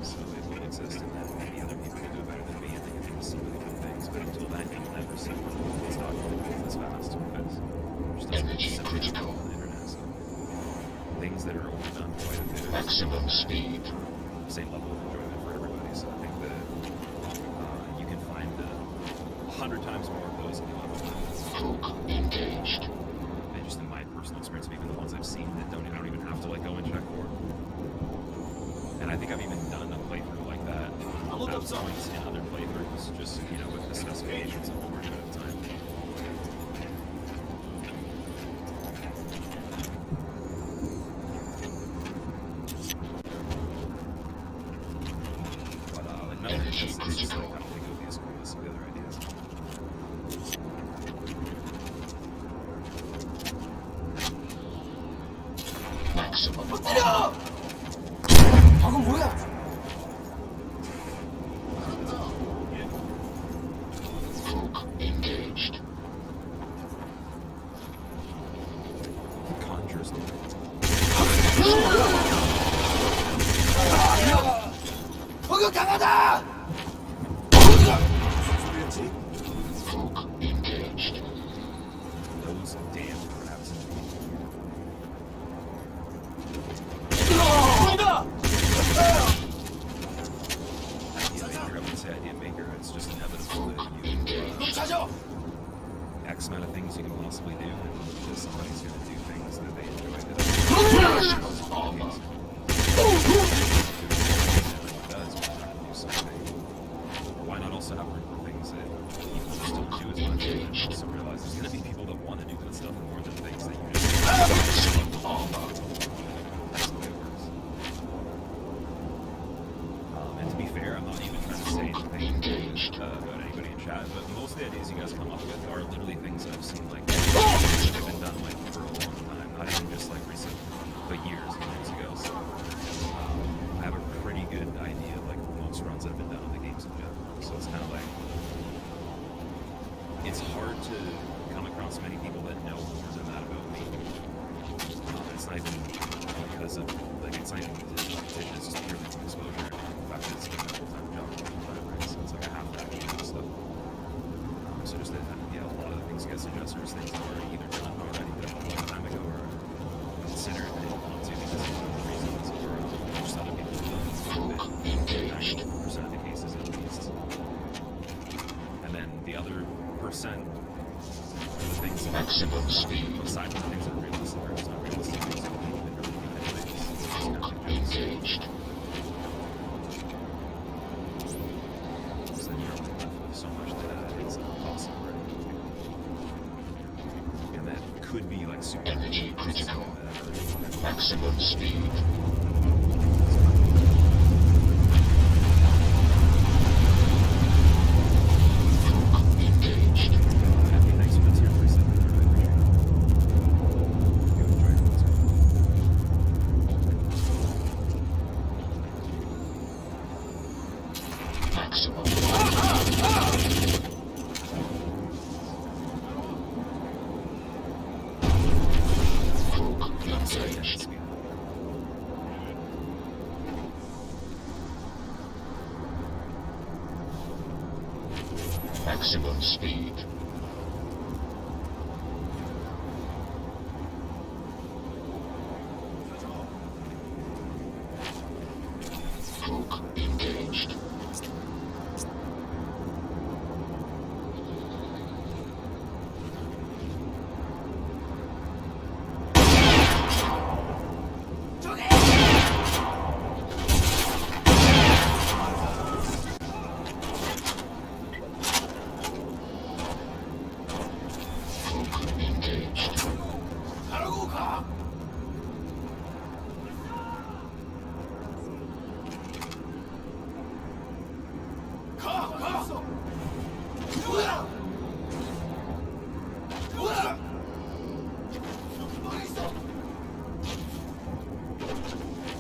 So it won't exist, and then maybe other people can do it better than me, and they can see really good things. But until then, you'll never see one that's documented this fast because there's nothing critical on the internet. So things that are overdone quite a bit. Maximum speed. Same level of enjoyment for everybody. So I think that you can find 100 times more of those in the level. Engaged. And just in my personal experience, even the ones I've seen that I don't even have to like go and check for. And I think I've even done a playthrough like that at points in other playthroughs, just with the specifications of one at a time. But like no, it's just like I don't think it would be as cool as some of the other ideas. Maximum 때려! 방금 뭐야? engaged. Conjures. 거기 강하다! Engaged. Those damn crabs. Idea maker, it's just inevitable that you X amount of things you can possibly do, and somebody's going to do things that they enjoy. Why not also have room for things that people just don't do as much, and also realize there's going to be people that want to do that stuff more than things that you just That's the way it works. And to be fair, I'm not even trying to say anything about anybody in chat, but most of the ideas you guys come up with are literally things that I've seen like they've been done like for a long time, not even just like recent, but years and years ago. So I have a pretty good idea of like most runs that have been done on the games in general. So it's kind of like it's hard to come across many people that know more than that about me. It's not even because of like it's not even competition, it's just purely from exposure. The fact that it's been a full-time job, whatever, so it's like I have that kind of stuff. So just that, yeah, a lot of the things you guys suggest are just things that were either done already a long time ago or considered they didn't want to because of other reasons or just other people who don't do it 90% of the cases at least. And then the other percent of the things Maximum speed. aside from the things that are realistic or just not realistic things that we even really do anyways. It's kind of like Engaged. so then you're left with so much that it's impossible, right? And that could be like super Energy critical. Maximum speed. Engaged. Thanks for the tier 3 segment. I really appreciate it. You enjoy your ones. Maximum. I'm sorry, I didn't speak. Maximum speed. Engaged.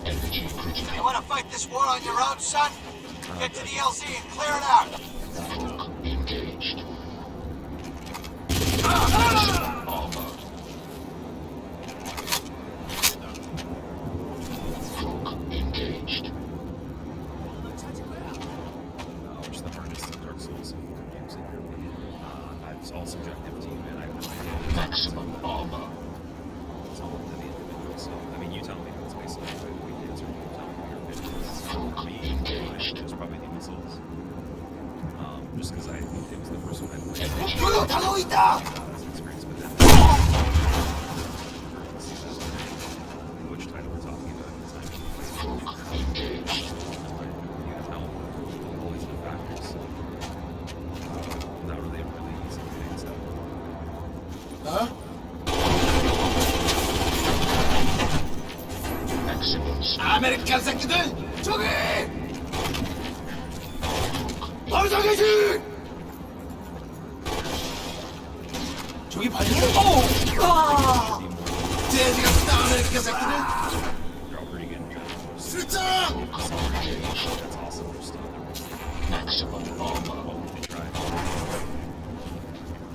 Energy critical. You want to fight this war on your own, son? Get to the LZ and clear it out. Engaged. Armor. Engaged. Which is the hardest in Dark Souls games in your opinion? It's all subjective to you, and I have no idea. Maximum armor. It's all up to the individual. So, I mean, you tell me what's basically the way we answer. You tell me what your opinion is. For me, it's probably Demon Souls. Just because it was the first one I played. As an experience, but then which title we're talking about at the time you played. You have help, all these other factors. So, not really a really easy thing to Huh? Maximum speed. 아메리칸 새끼들! 저기! 바로 저기지! 저기 발견. 오! 아! 돼지가 싸우는 You're all pretty good in general. That's awesome. They're still maximum armor. they try.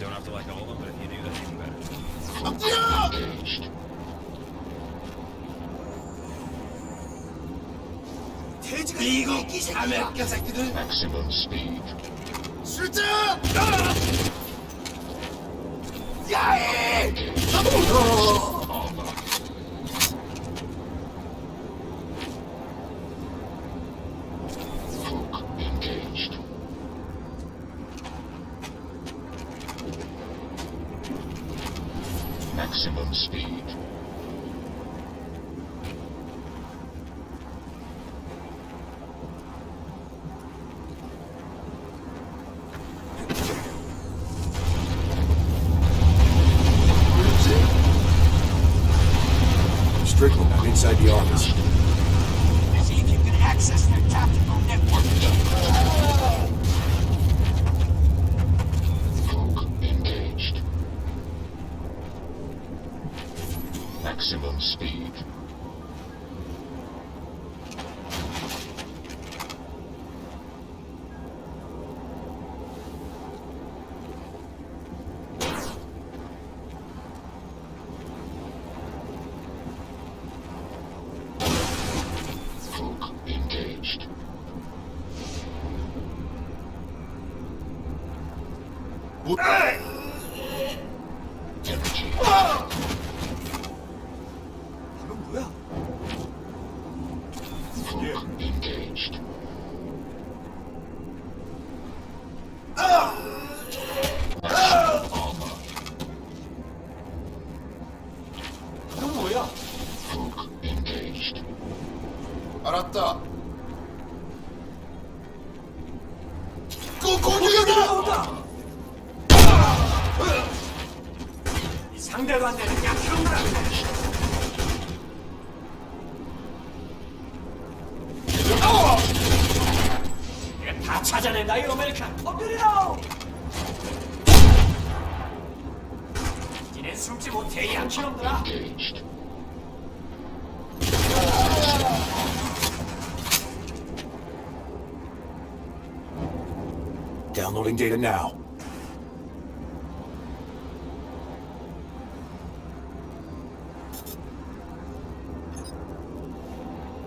Don't have to like all of them, but if you do, that's even better. Engaged. Maximum speed. Armor. Hook engaged. Maximum speed. Strickland, I'm inside the office. See if you can access their tactical network. Hook engaged. Maximum speed. Hook engaged. Energy. Hook engaged. Maximum armor. Hook engaged. 알았다. 상대도 안 되는 약형들아. 내가 다 찾아낸다 이 아메리칸. 덤벼리라. 니네 숨지 못해 이 양키놈들아. Downloading data now.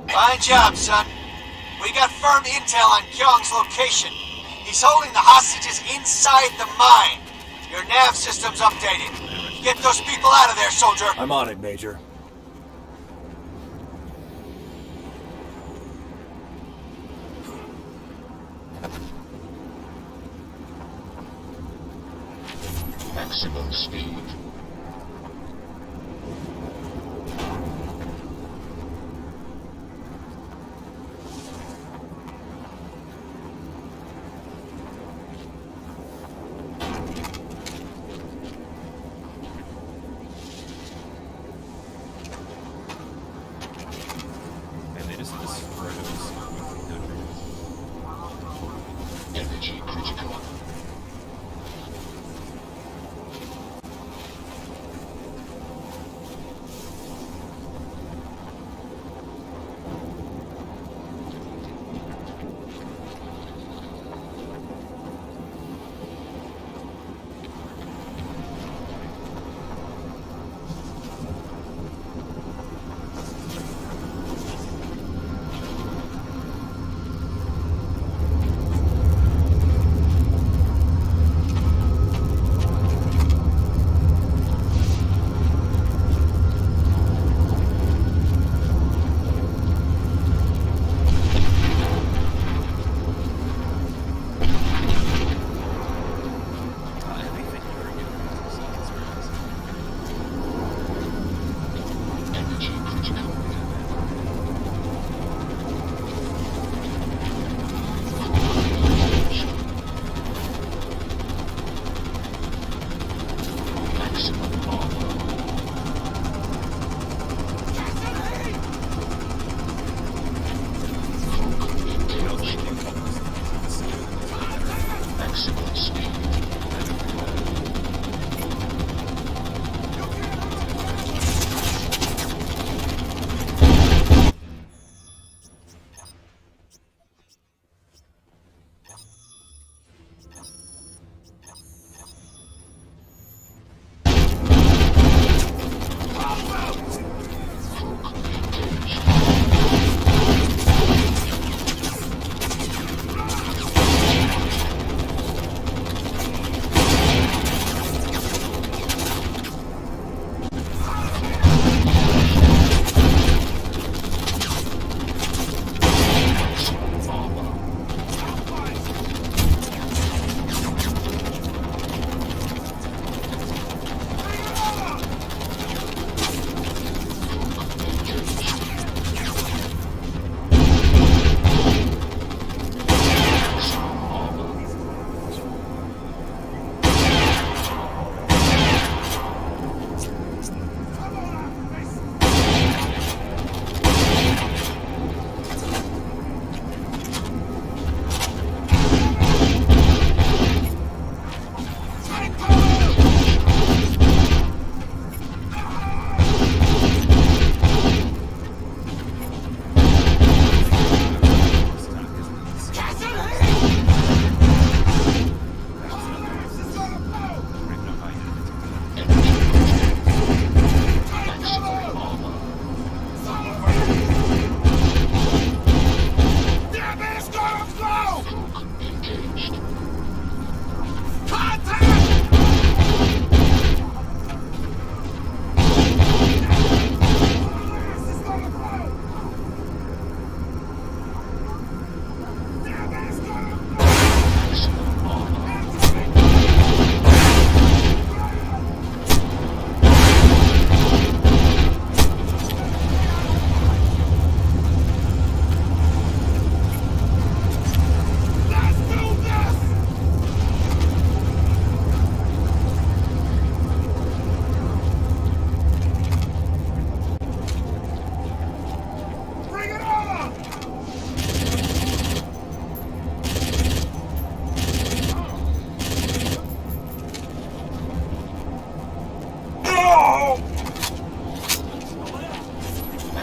Fine job, son. We got firm intel on Kyung's location. He's holding the hostages inside the mine. Your nav system's updated. Get those people out of there, soldier. I'm on it, Major. Maximum speed. And they just destroy those Energy critical.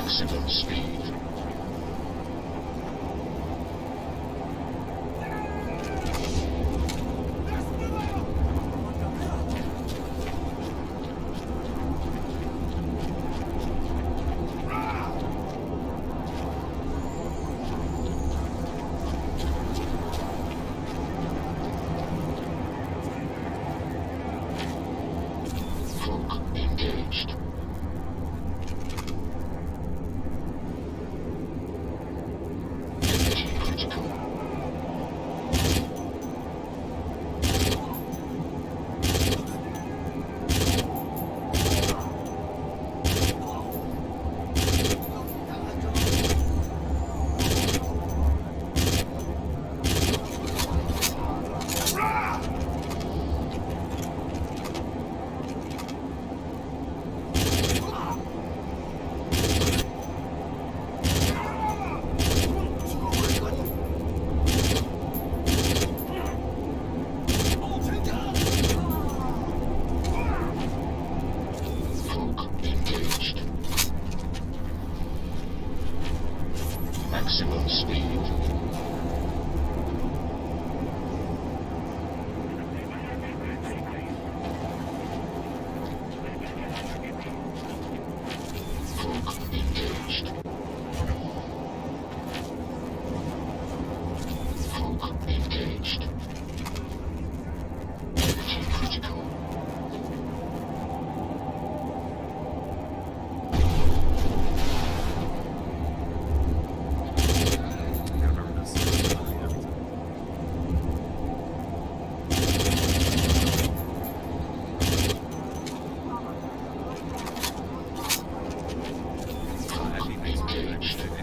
Maximum speed. Hook engaged. Energy critical. Hook engaged. Maximum speed. Hook engaged. Hook engaged. Energy critical.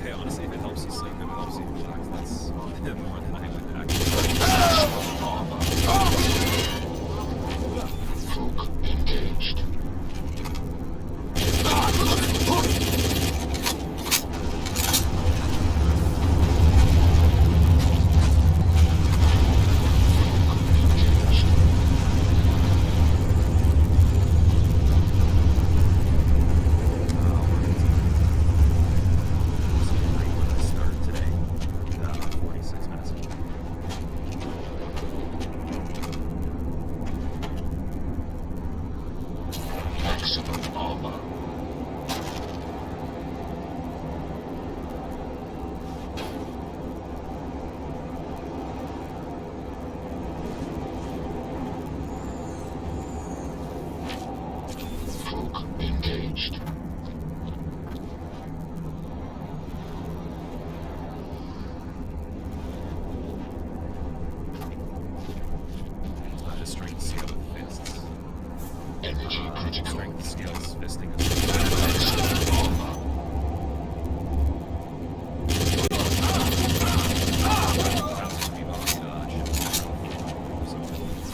Hey, honestly, if it helps you sleep, if it helps you relax, that's more than I would actually. Hook engaged. Start today, 46 minutes ago. Maximum armor. Hook engaged. The strength scale of fists. Energy critical. Strength scales fisting. Maximum armor.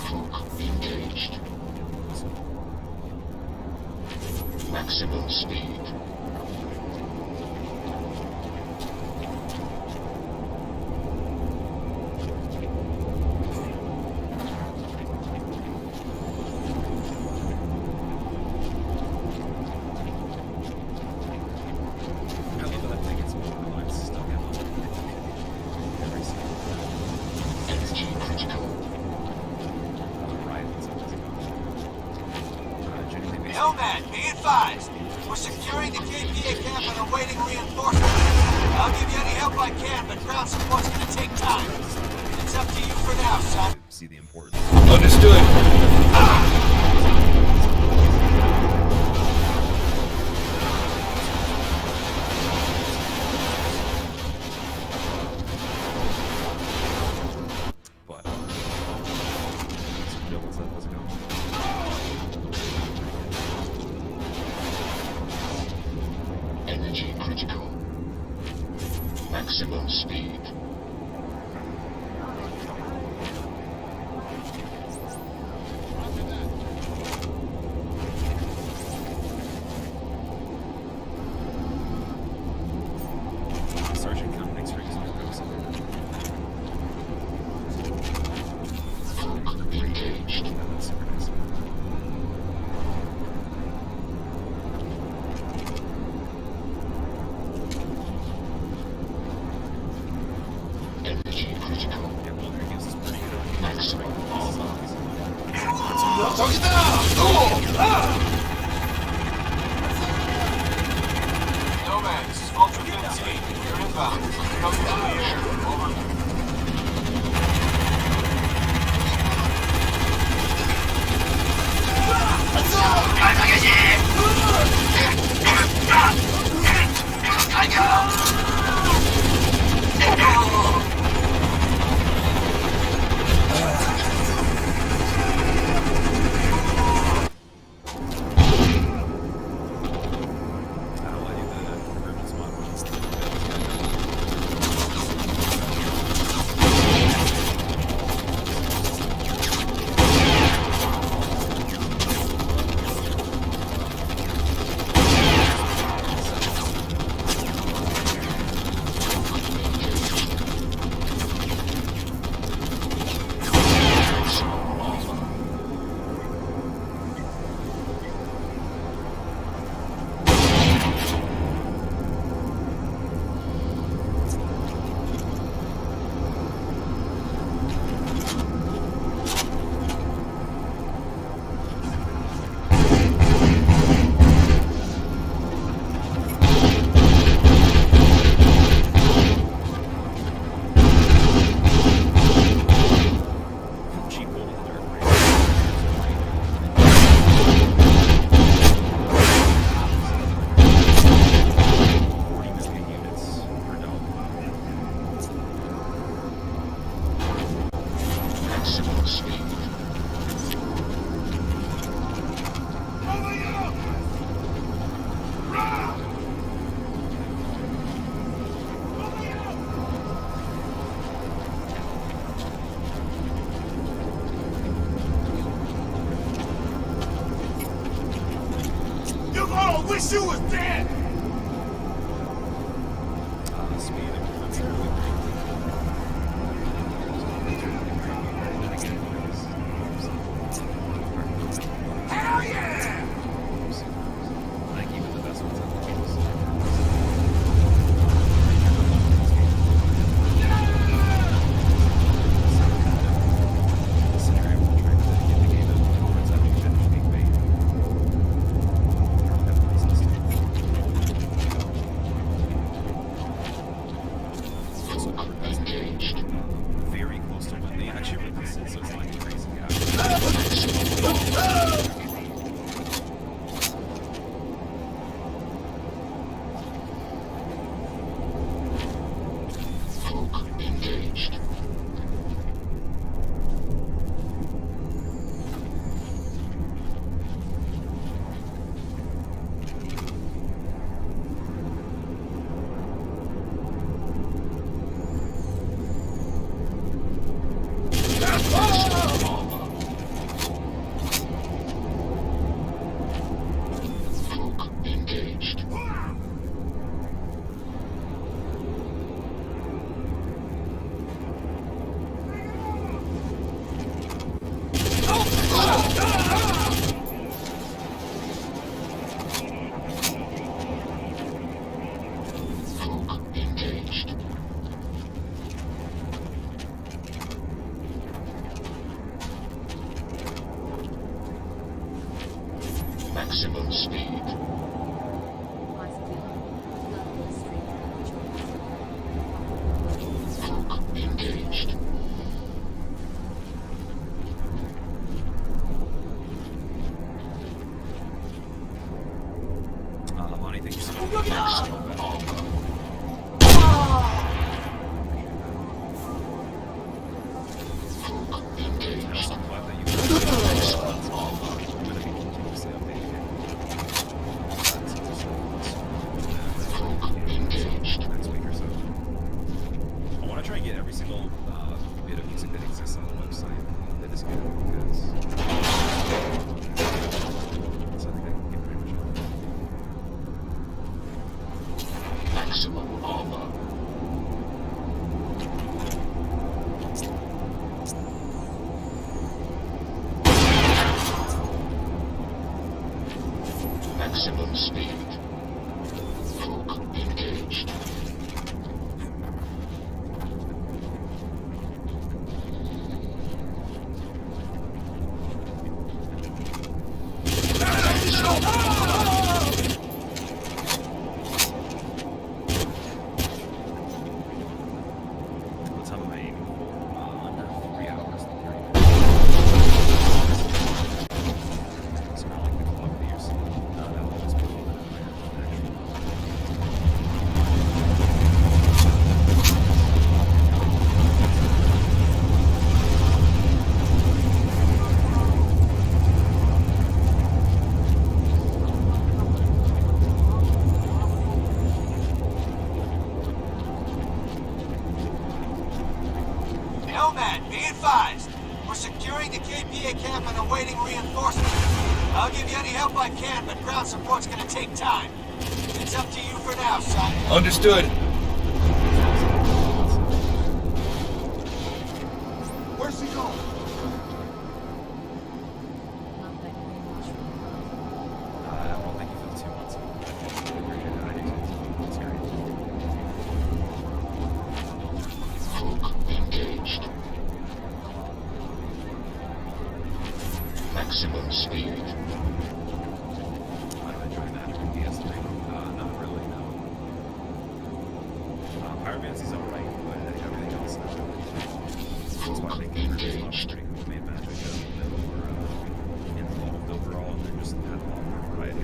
Hook engaged. Maximum speed. I love that thing. It's more than I'm stuck in every single Energy critical. right. Genuinely Nomad, be advised. We're securing the KPA camp and awaiting reinforcements. I'll give you any help I can, but ground support's gonna take time. It's up to you for now, son. see the importance. Understood. But yo, what's up? How's it going? Energy critical. Maximum speed. Sergeant Count, thanks for using your ghost. Engaged. Yeah, that's super nice. Nomad, this is Ultra 15. You're inbound. Coming through the air. Over. wish you was dead! Hell yeah! Very close to when they actually released it, so it's like crazy. Engaged. Engaged. Engaged. Maximum speed. Engaged. Lonnie, thank you so much. Engaged. I'm glad that you I'm gonna be continuously updating it. Next week or so. I want to try and get every single bit of music that exists on the website that is good because so I think I can get pretty much all. Maximum armor. Maximum speed. Engaged. advised. We're securing the KPA camp and awaiting reinforcements. I'll give you any help I can, but ground support's gonna take time. It's up to you for now, son. Understood. Where's he going? Engaged. Maximum speed. Pyromancy's alright, but everything else not really. That's why I think the pretty cool made magic a bit more involved overall, and then just had a lot more variety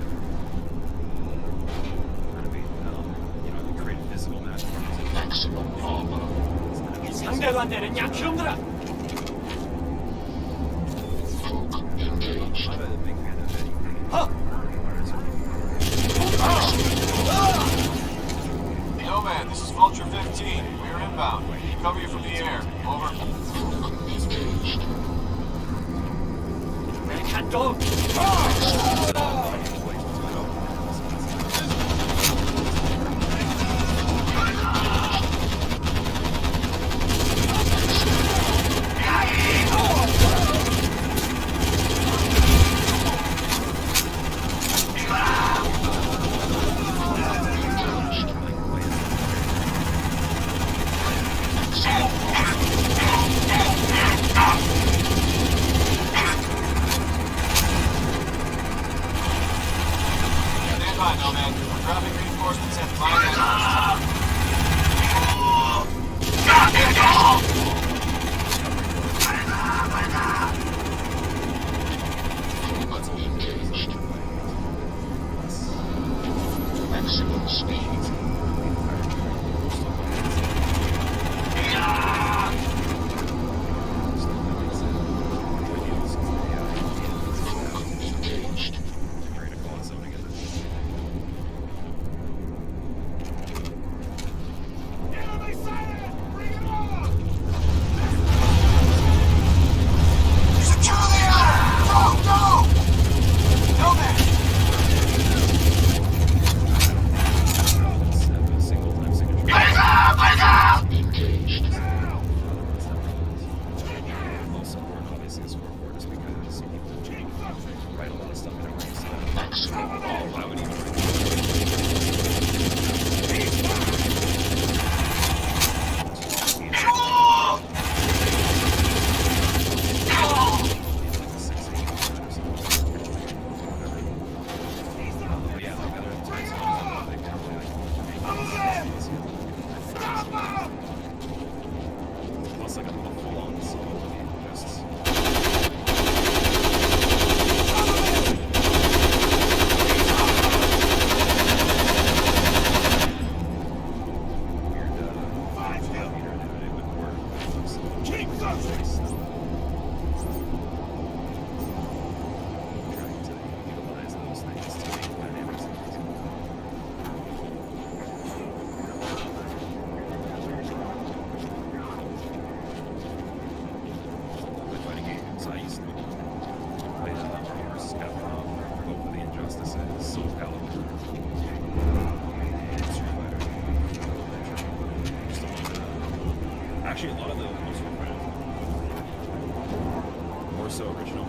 of the creative physical magic. Maximum armor. 상대도 안 되는 약형들아! Engaged. I'm a big fan of anything. Nomad, this is Vulture 15. We're inbound. We need to cover you from the air. Over. Stand by, Nomad. We're dropping reinforcements at Engaged. Maximum speed. Engaged. Secure the air! Go! Nomad! Engaged. Maximum armor. Plus, like a little full-on solo just. So I used to play versus Capcom, vote for the Injustices, Soul Calibur, Street Fighter. Actually, a lot of the most more so original.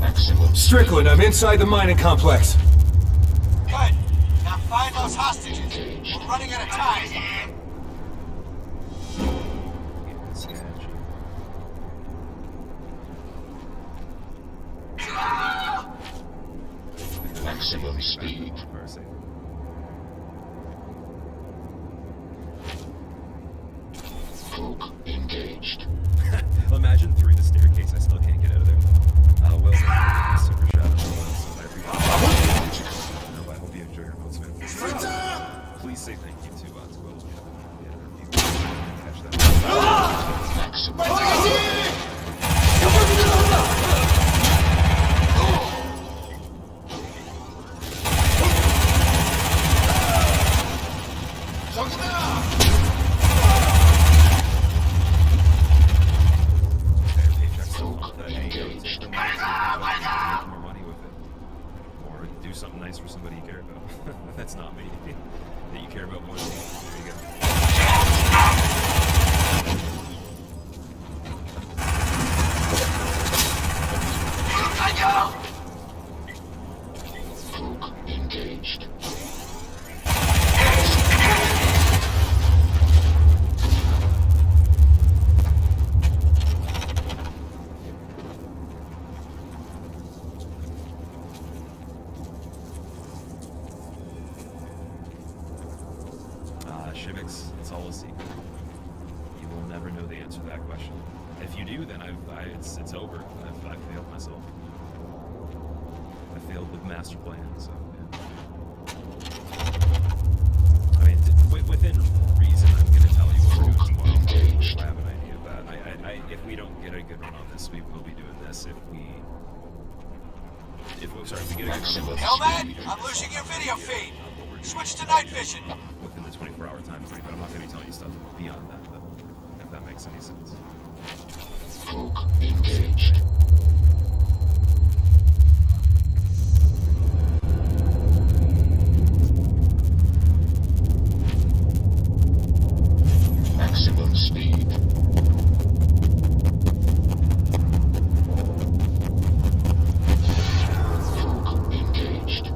Maximum. Strickland, I'm inside the mining complex. Good. Now find those hostages. We're running out of time. Maximum speed. Mercy. Cloak engaged. Imagine through the staircase, I still can't get out of there. Well, super shadow. I hope you enjoy your notes, man. Please say thank you to Will. catch that. More money with it, or do something nice for somebody you care about. That's not me. That you care about more than me. There you go. Hook engaged. Shivix, it's all a secret. You will never know the answer to that question. If you do, then it's over. I've failed myself. I failed with master plan, so yeah. I mean, within reason, I'm going to tell you what we're doing tomorrow. I have an idea of that. If we don't get a good run on this, we will be doing this. If we get a good run on this. Hellman, I'm losing your video feed. Switch to night vision. Within the 24-hour time frame, but I'm not going to be telling you stuff beyond that, though, if that makes any sense. Hook engaged. Maximum speed. Hook engaged.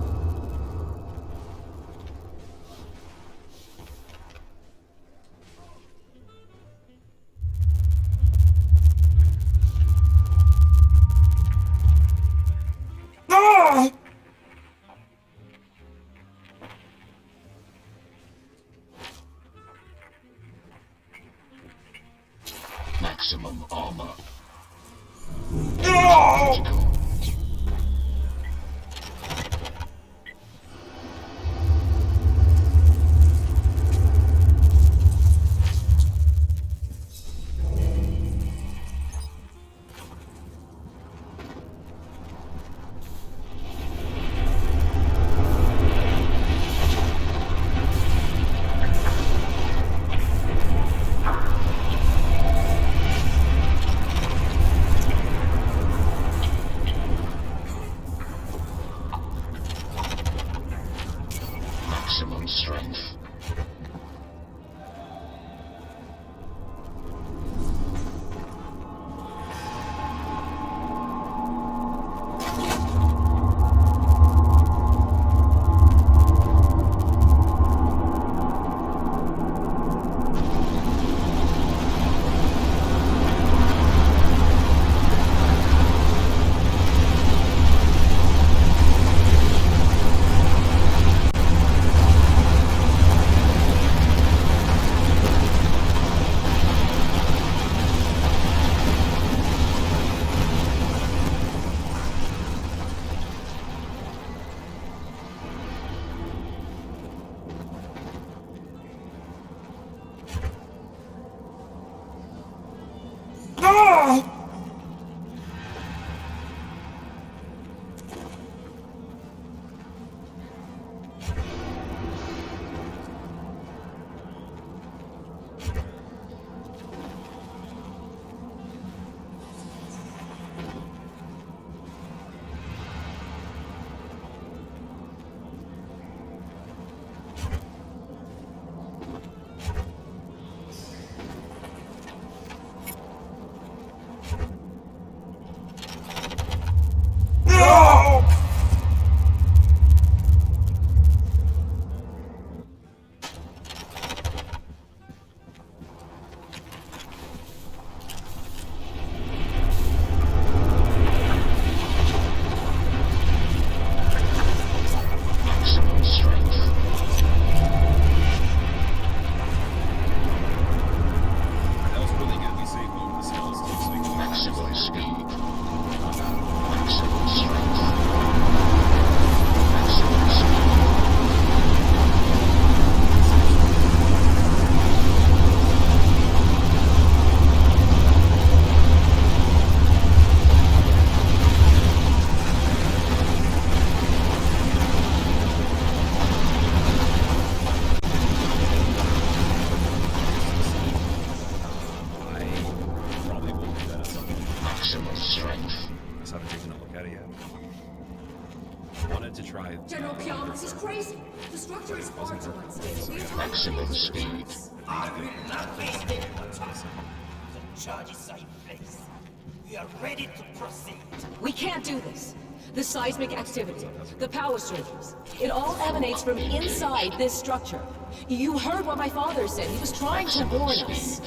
Maximum armor. No! Maximum strength. General Pyong, this is crazy. The structure is far too unstable. Maximum speed. I will not waste any more time. The charges are in place. We are ready to proceed. We can't do this. The seismic activity, the power surges, it all emanates from inside this structure. You heard what my father said. He was trying to warn us.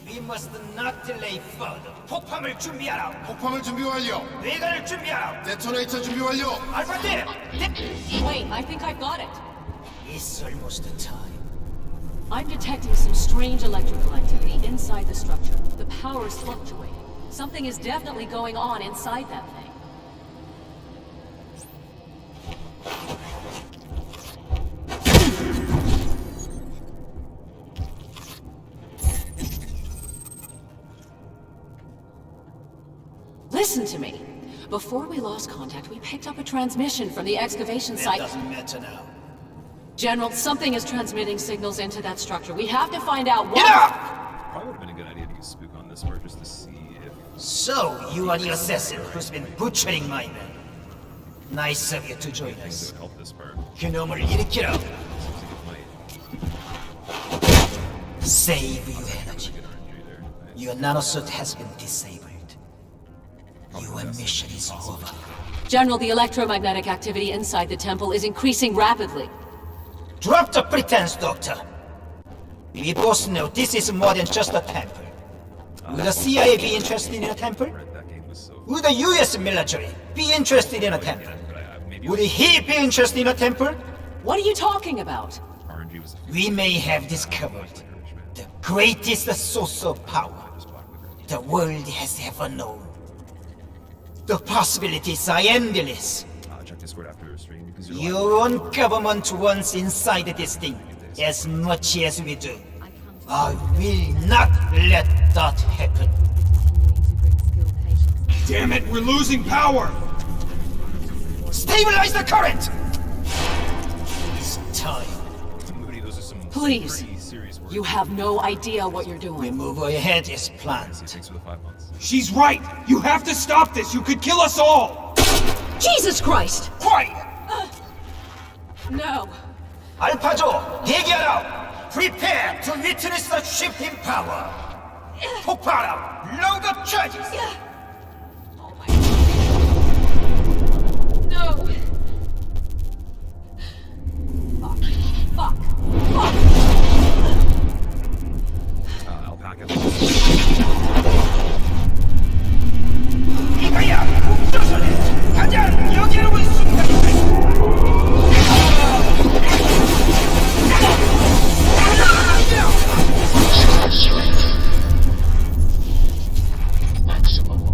We must not delay further. 폭함을 준비하라. 폭파물 준비 완료. 레이건을 준비하라. 데토네이터 준비 완료. 알파팀, Wait, I think I've got it. It's almost the time. I'm detecting some strange electrical activity inside the structure. The power's fluctuating. Something is definitely going on inside that thing. Listen to me. Before we lost contact, we picked up a transmission from the excavation That site. doesn't matter now. General, something is transmitting signals into that structure. We have to find out what. Probably would have been a good idea to use Spook on this part just to see if. So, you are the assassin who's been butchering my men. Nice of you to join us. Help this part. 그놈을 일으키라. Save your energy. Your nanosuit has been disabled. Your mission is over. General, the electromagnetic activity inside the temple is increasing rapidly. Drop the pretense, Doctor. We both know this is more than just a temple. Would the CIA be interested in a temple? Would the US military be interested in a temple? Would he be interested in a temple? What are you talking about? We may have discovered the greatest source of power the world has ever known. The possibilities are endless. Check Discord after the stream because Your own government wants inside this thing as much as we do. I will not let that happen. Damn it, we're losing power! Stabilize the current! It's time. Please. You have no idea what you're doing. We move ahead as planned. She's right! You have to stop this! You could kill us all! Jesus Christ! Quiet! No. 알파조, 대기하라! Prepare to witness the shift in power! 폭발하라! Load up charges! No. Fuck. Alpaca. 이거야! 국조선에 가장 여기로운 Maximum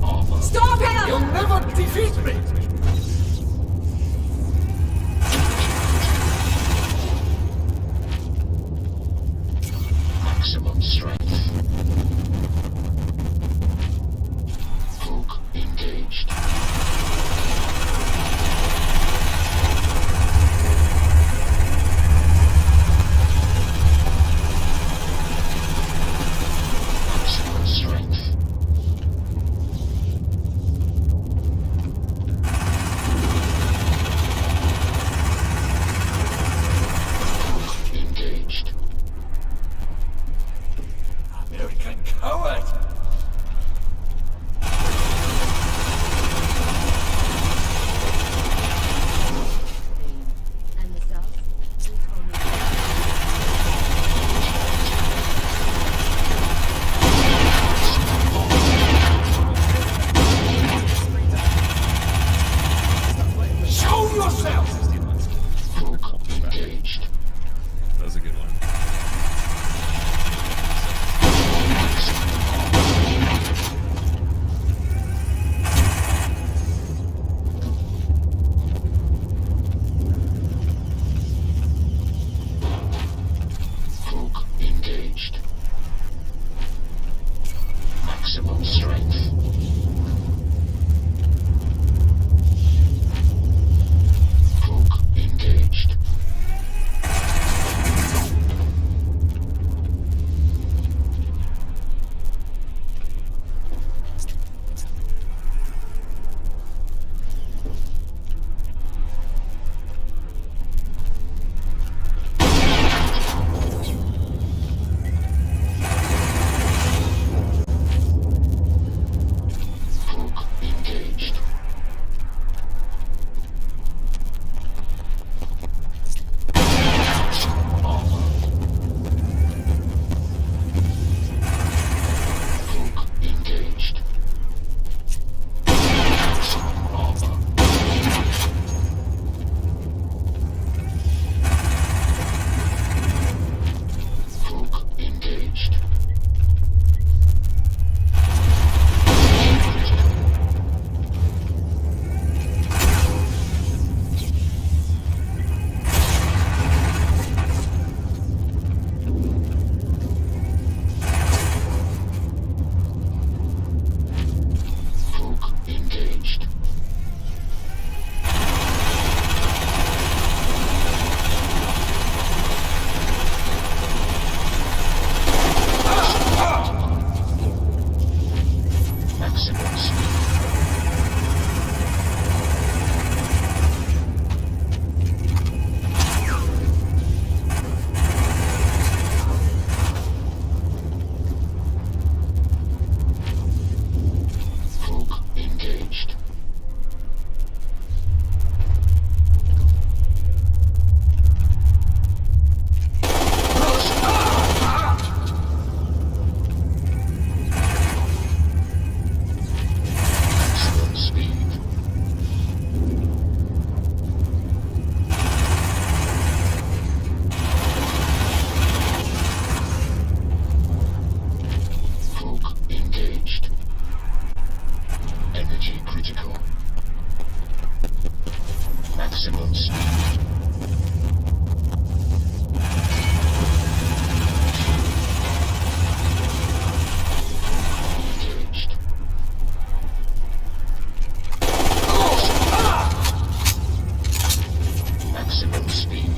Maximum speed.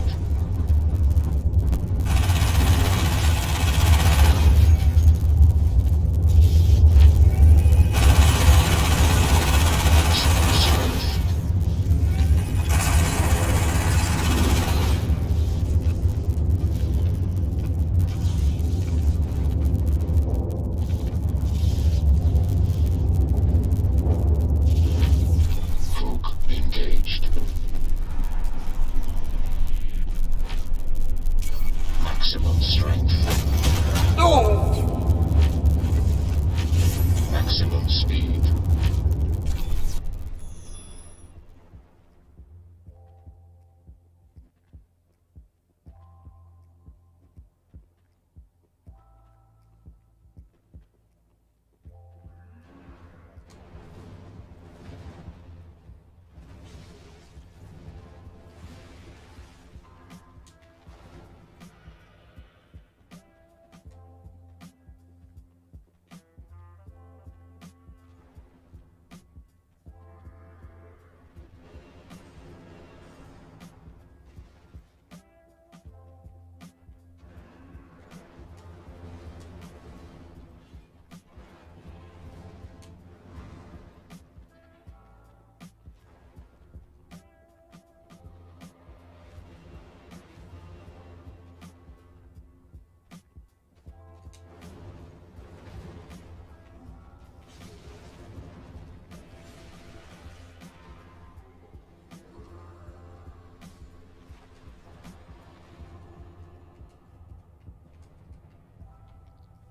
Hook engaged. Maximum strength. Maximum speed.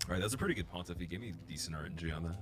Alright, that's a pretty good pontiff. He gave me decent RNG on that.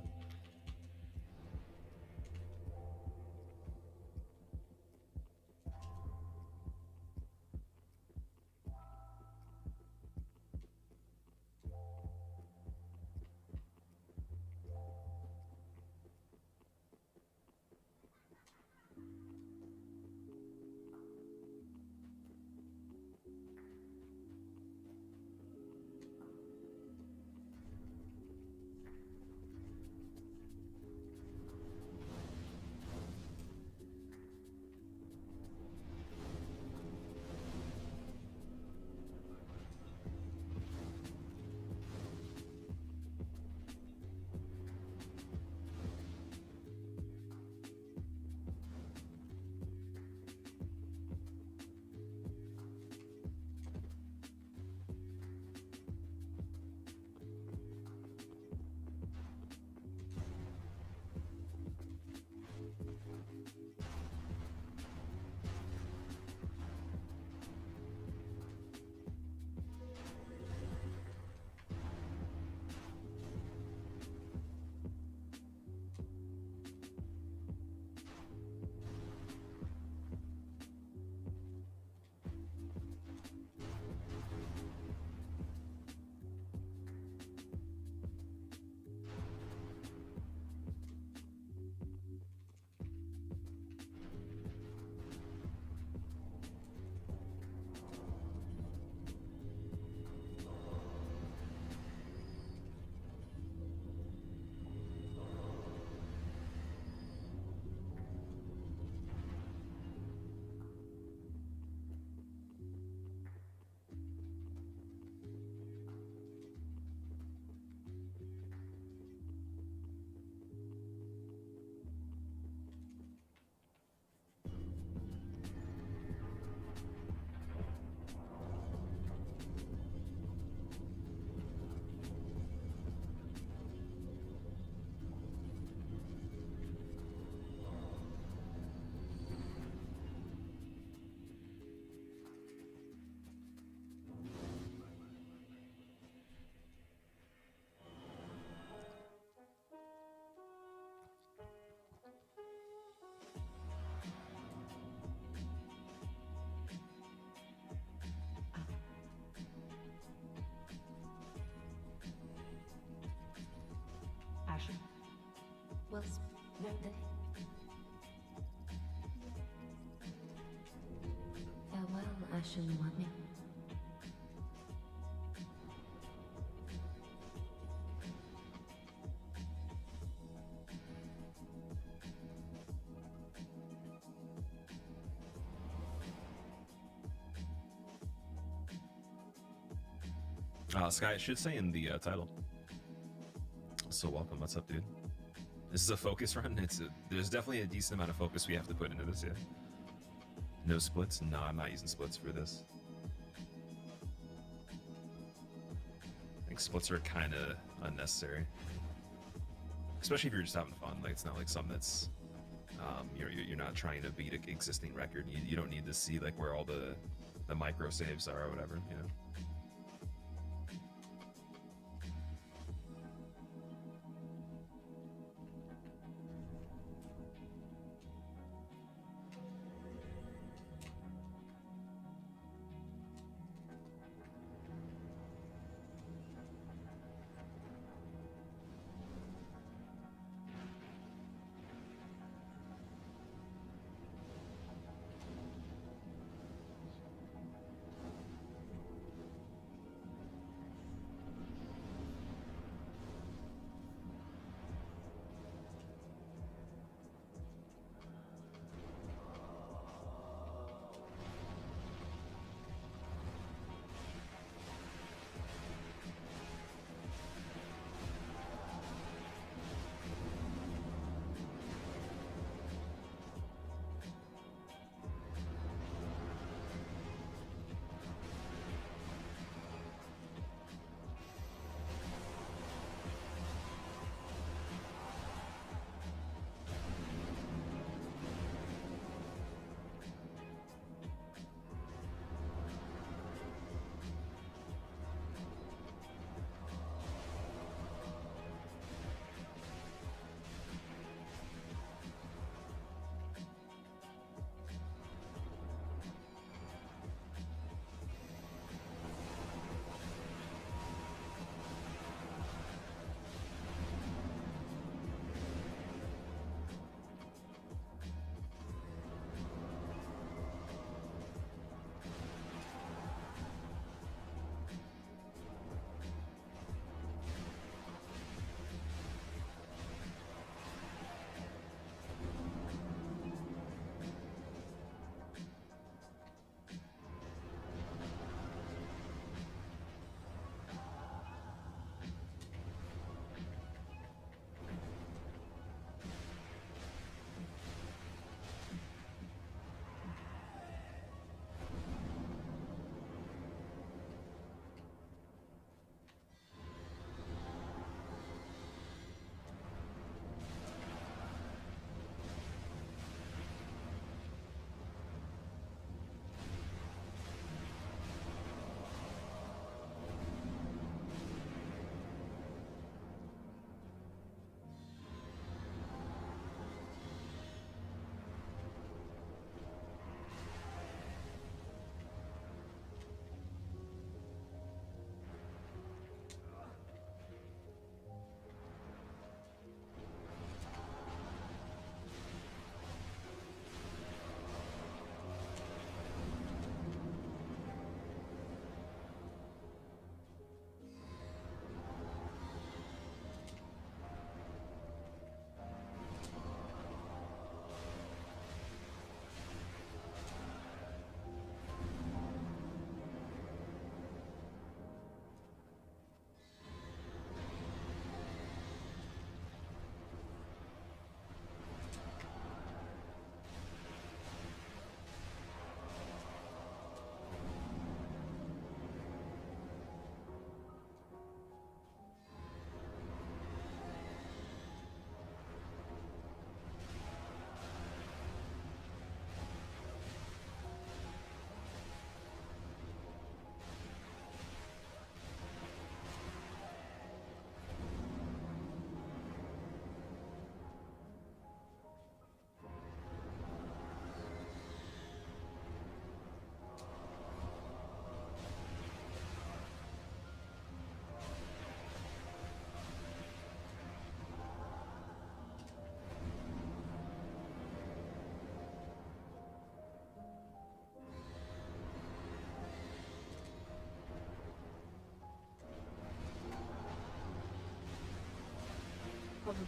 question you want me? Sky, it should say in the title. So welcome, what's up, dude? This is a focus run. There's definitely a decent amount of focus we have to put into this, yeah. No splits? No, I'm not using splits for this. I think splits are kind of unnecessary. Especially if you're just having fun. Like, it's not like something that's... you're not trying to beat an existing record. You don't need to see like where all the micro saves are or whatever, you know?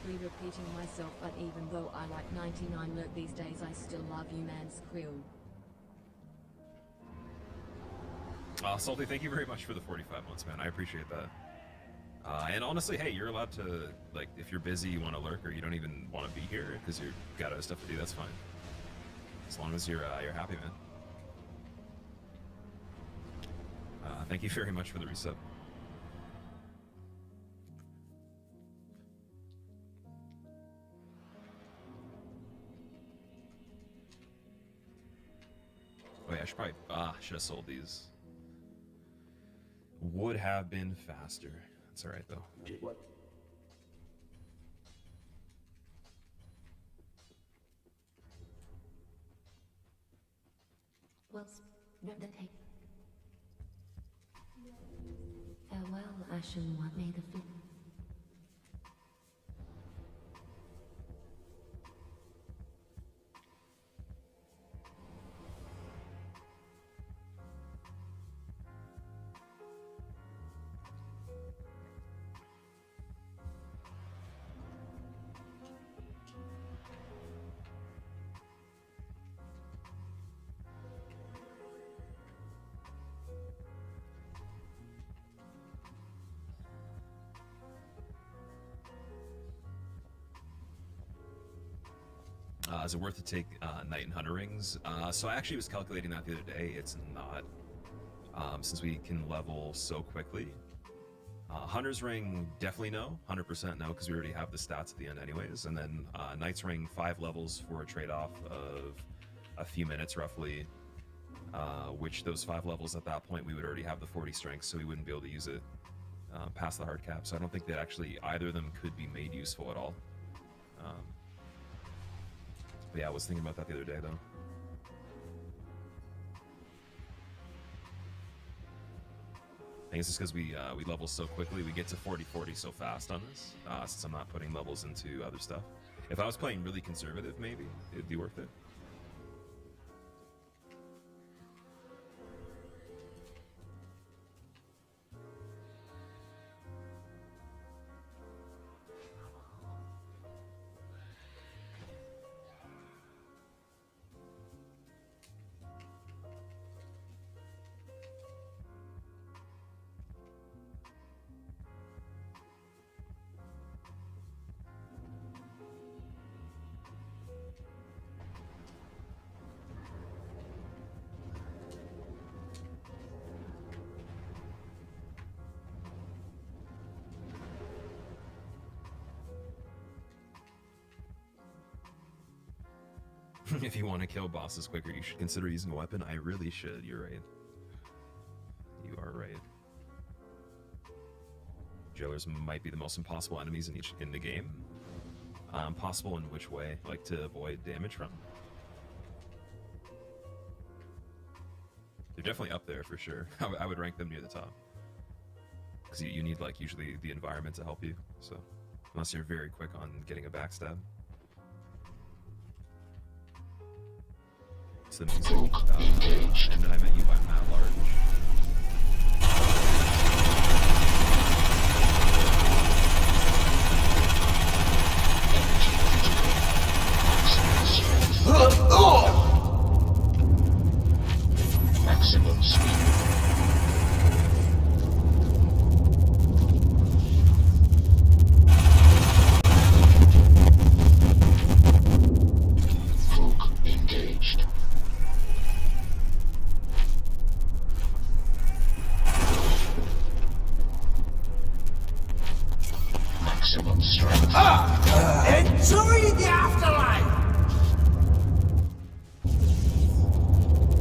probably repeating myself, but even though I like 99 look these days, I still love you, man. Skrill. Salty, thank you very much for the 45 months, man. I appreciate that. And honestly, hey, you're allowed to, like, if you're busy, you want to lurk, or you don't even want to be here because you've got other stuff to do, that's fine. As long as you're happy, man. Thank you very much for the resub. Oh yeah, I should probably, should have sold these. Would have been faster. That's alright though. What? Well, farewell, Ashen, what may the flip. Is it worth to take Knight and Hunter rings? So I actually was calculating that the other day. It's not, since we can level so quickly. Hunter's ring, definitely no. 100% no, because we already have the stats at the end anyways. And then Knight's ring, 5 levels for a trade-off of a few minutes roughly. Which those 5 levels at that point, we would already have the 40 strength, so we wouldn't be able to use it past the hard cap. So I don't think that actually either of them could be made useful at all. But yeah, I was thinking about that the other day, though. I think it's just because we level so quickly, we get to 40-40 so fast on this, since I'm not putting levels into other stuff. If I was playing really conservative, maybe, it'd be worth it. If you want to kill bosses quicker, you should consider using a weapon. I really should. You're right. You are right. Jailers might be the most impossible enemies in the game. Possible in which way? Like to avoid damage from? They're definitely up there for sure. I would rank them near the top. Because you need like usually the environment to help you. So unless you're very quick on getting a backstab. The music, and then I met you by Matt Large. Maximum speed. Engaged. Maximum strength. Enjoy the afterlife!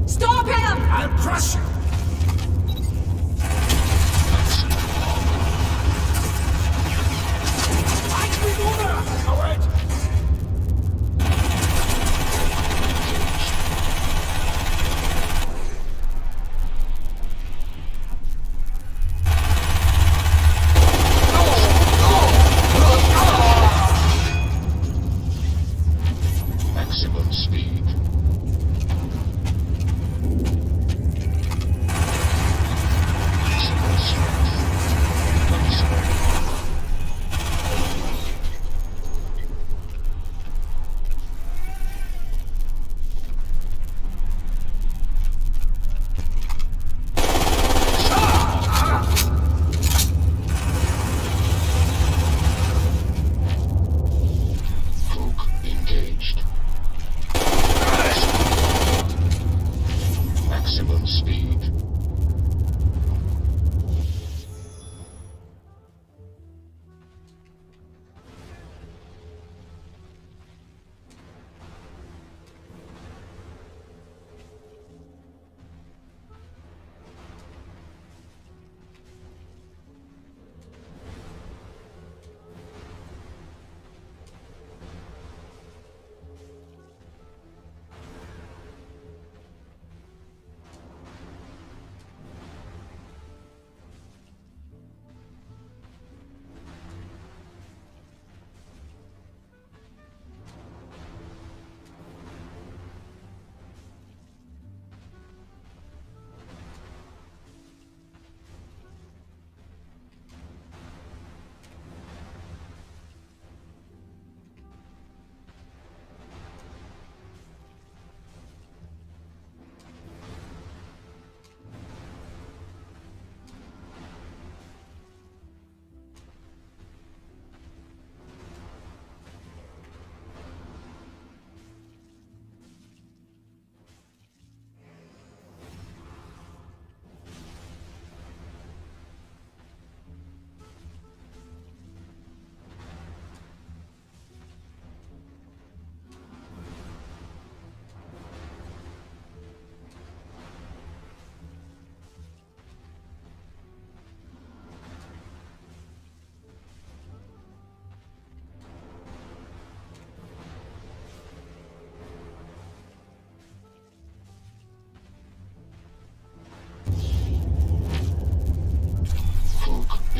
Stop him! I'll crush you! Fight me over, coward! Maximum speed. Maximum speed.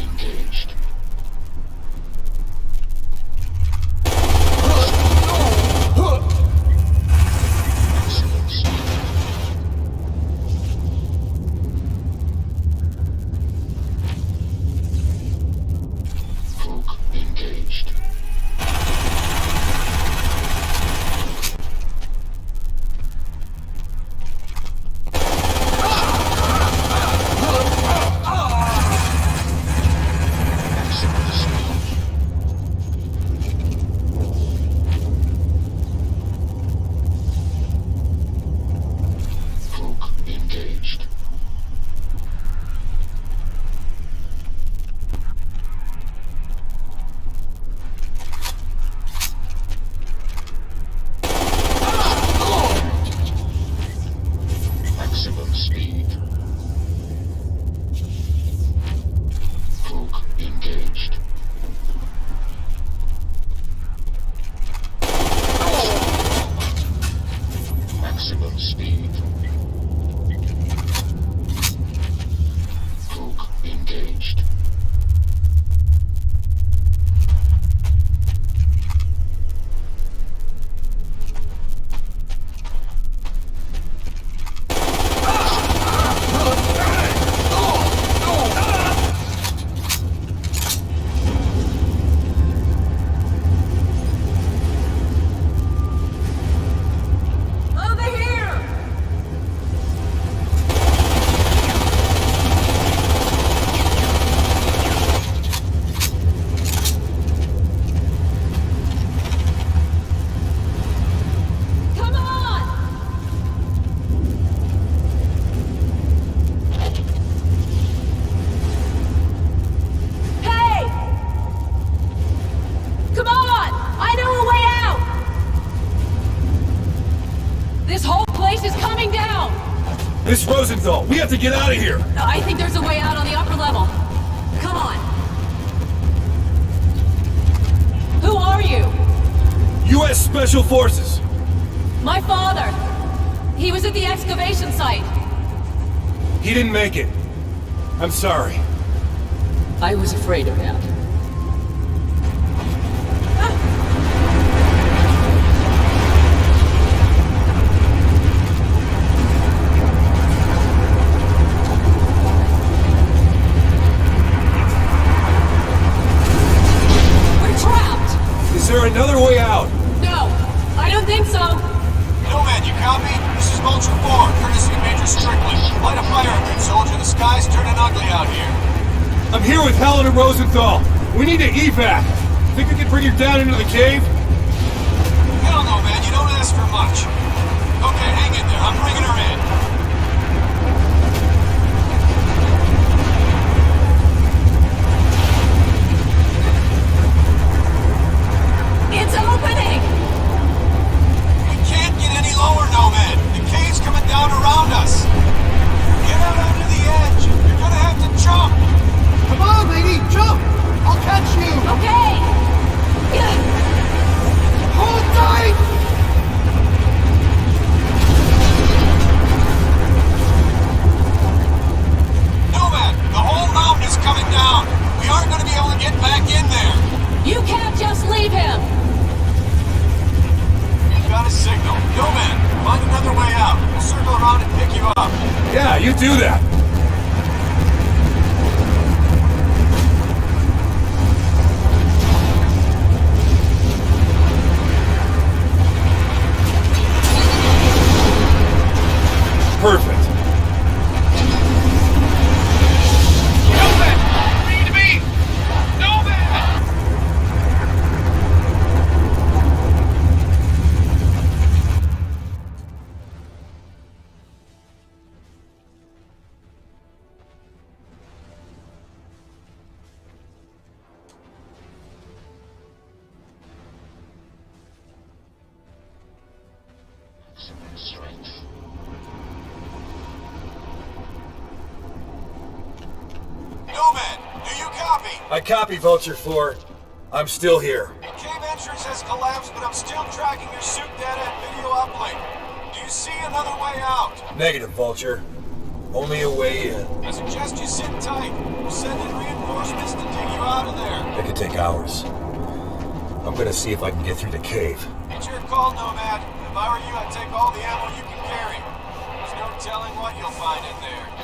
Engaged. Miss Rosenthal, we have to get out of here! I think there's a way out on the upper level. Come on. Who are you? U.S. Special Forces. My father. He was at the excavation site. He didn't make it. I'm sorry. I was afraid of that. Is there another way out? No, I don't think so. Nomad, you copy? This is Vulture 4, courtesy of Major Strickland. Light a fire, good soldier. The sky's turning ugly out here. I'm here with Helen and Rosenthal. We need to evac. Think we can bring her down into the cave? Hell no, man. You don't ask for much. Okay, hang in there. I'm bringing her in. job. Yeah, you do that. Perfect. Nomad, do you copy? I copy, Vulture 4. I'm still here. Cave entrance has collapsed, but I'm still tracking your suit data and video uplink. Do you see another way out? Negative, Vulture. Only a way in. I suggest you sit tight. We're sending reinforcements to dig you out of there. It could take hours. I'm gonna see if I can get through the cave. It's your call, Nomad. If I were you, I'd take all the ammo you can carry. There's no telling what you'll find in there.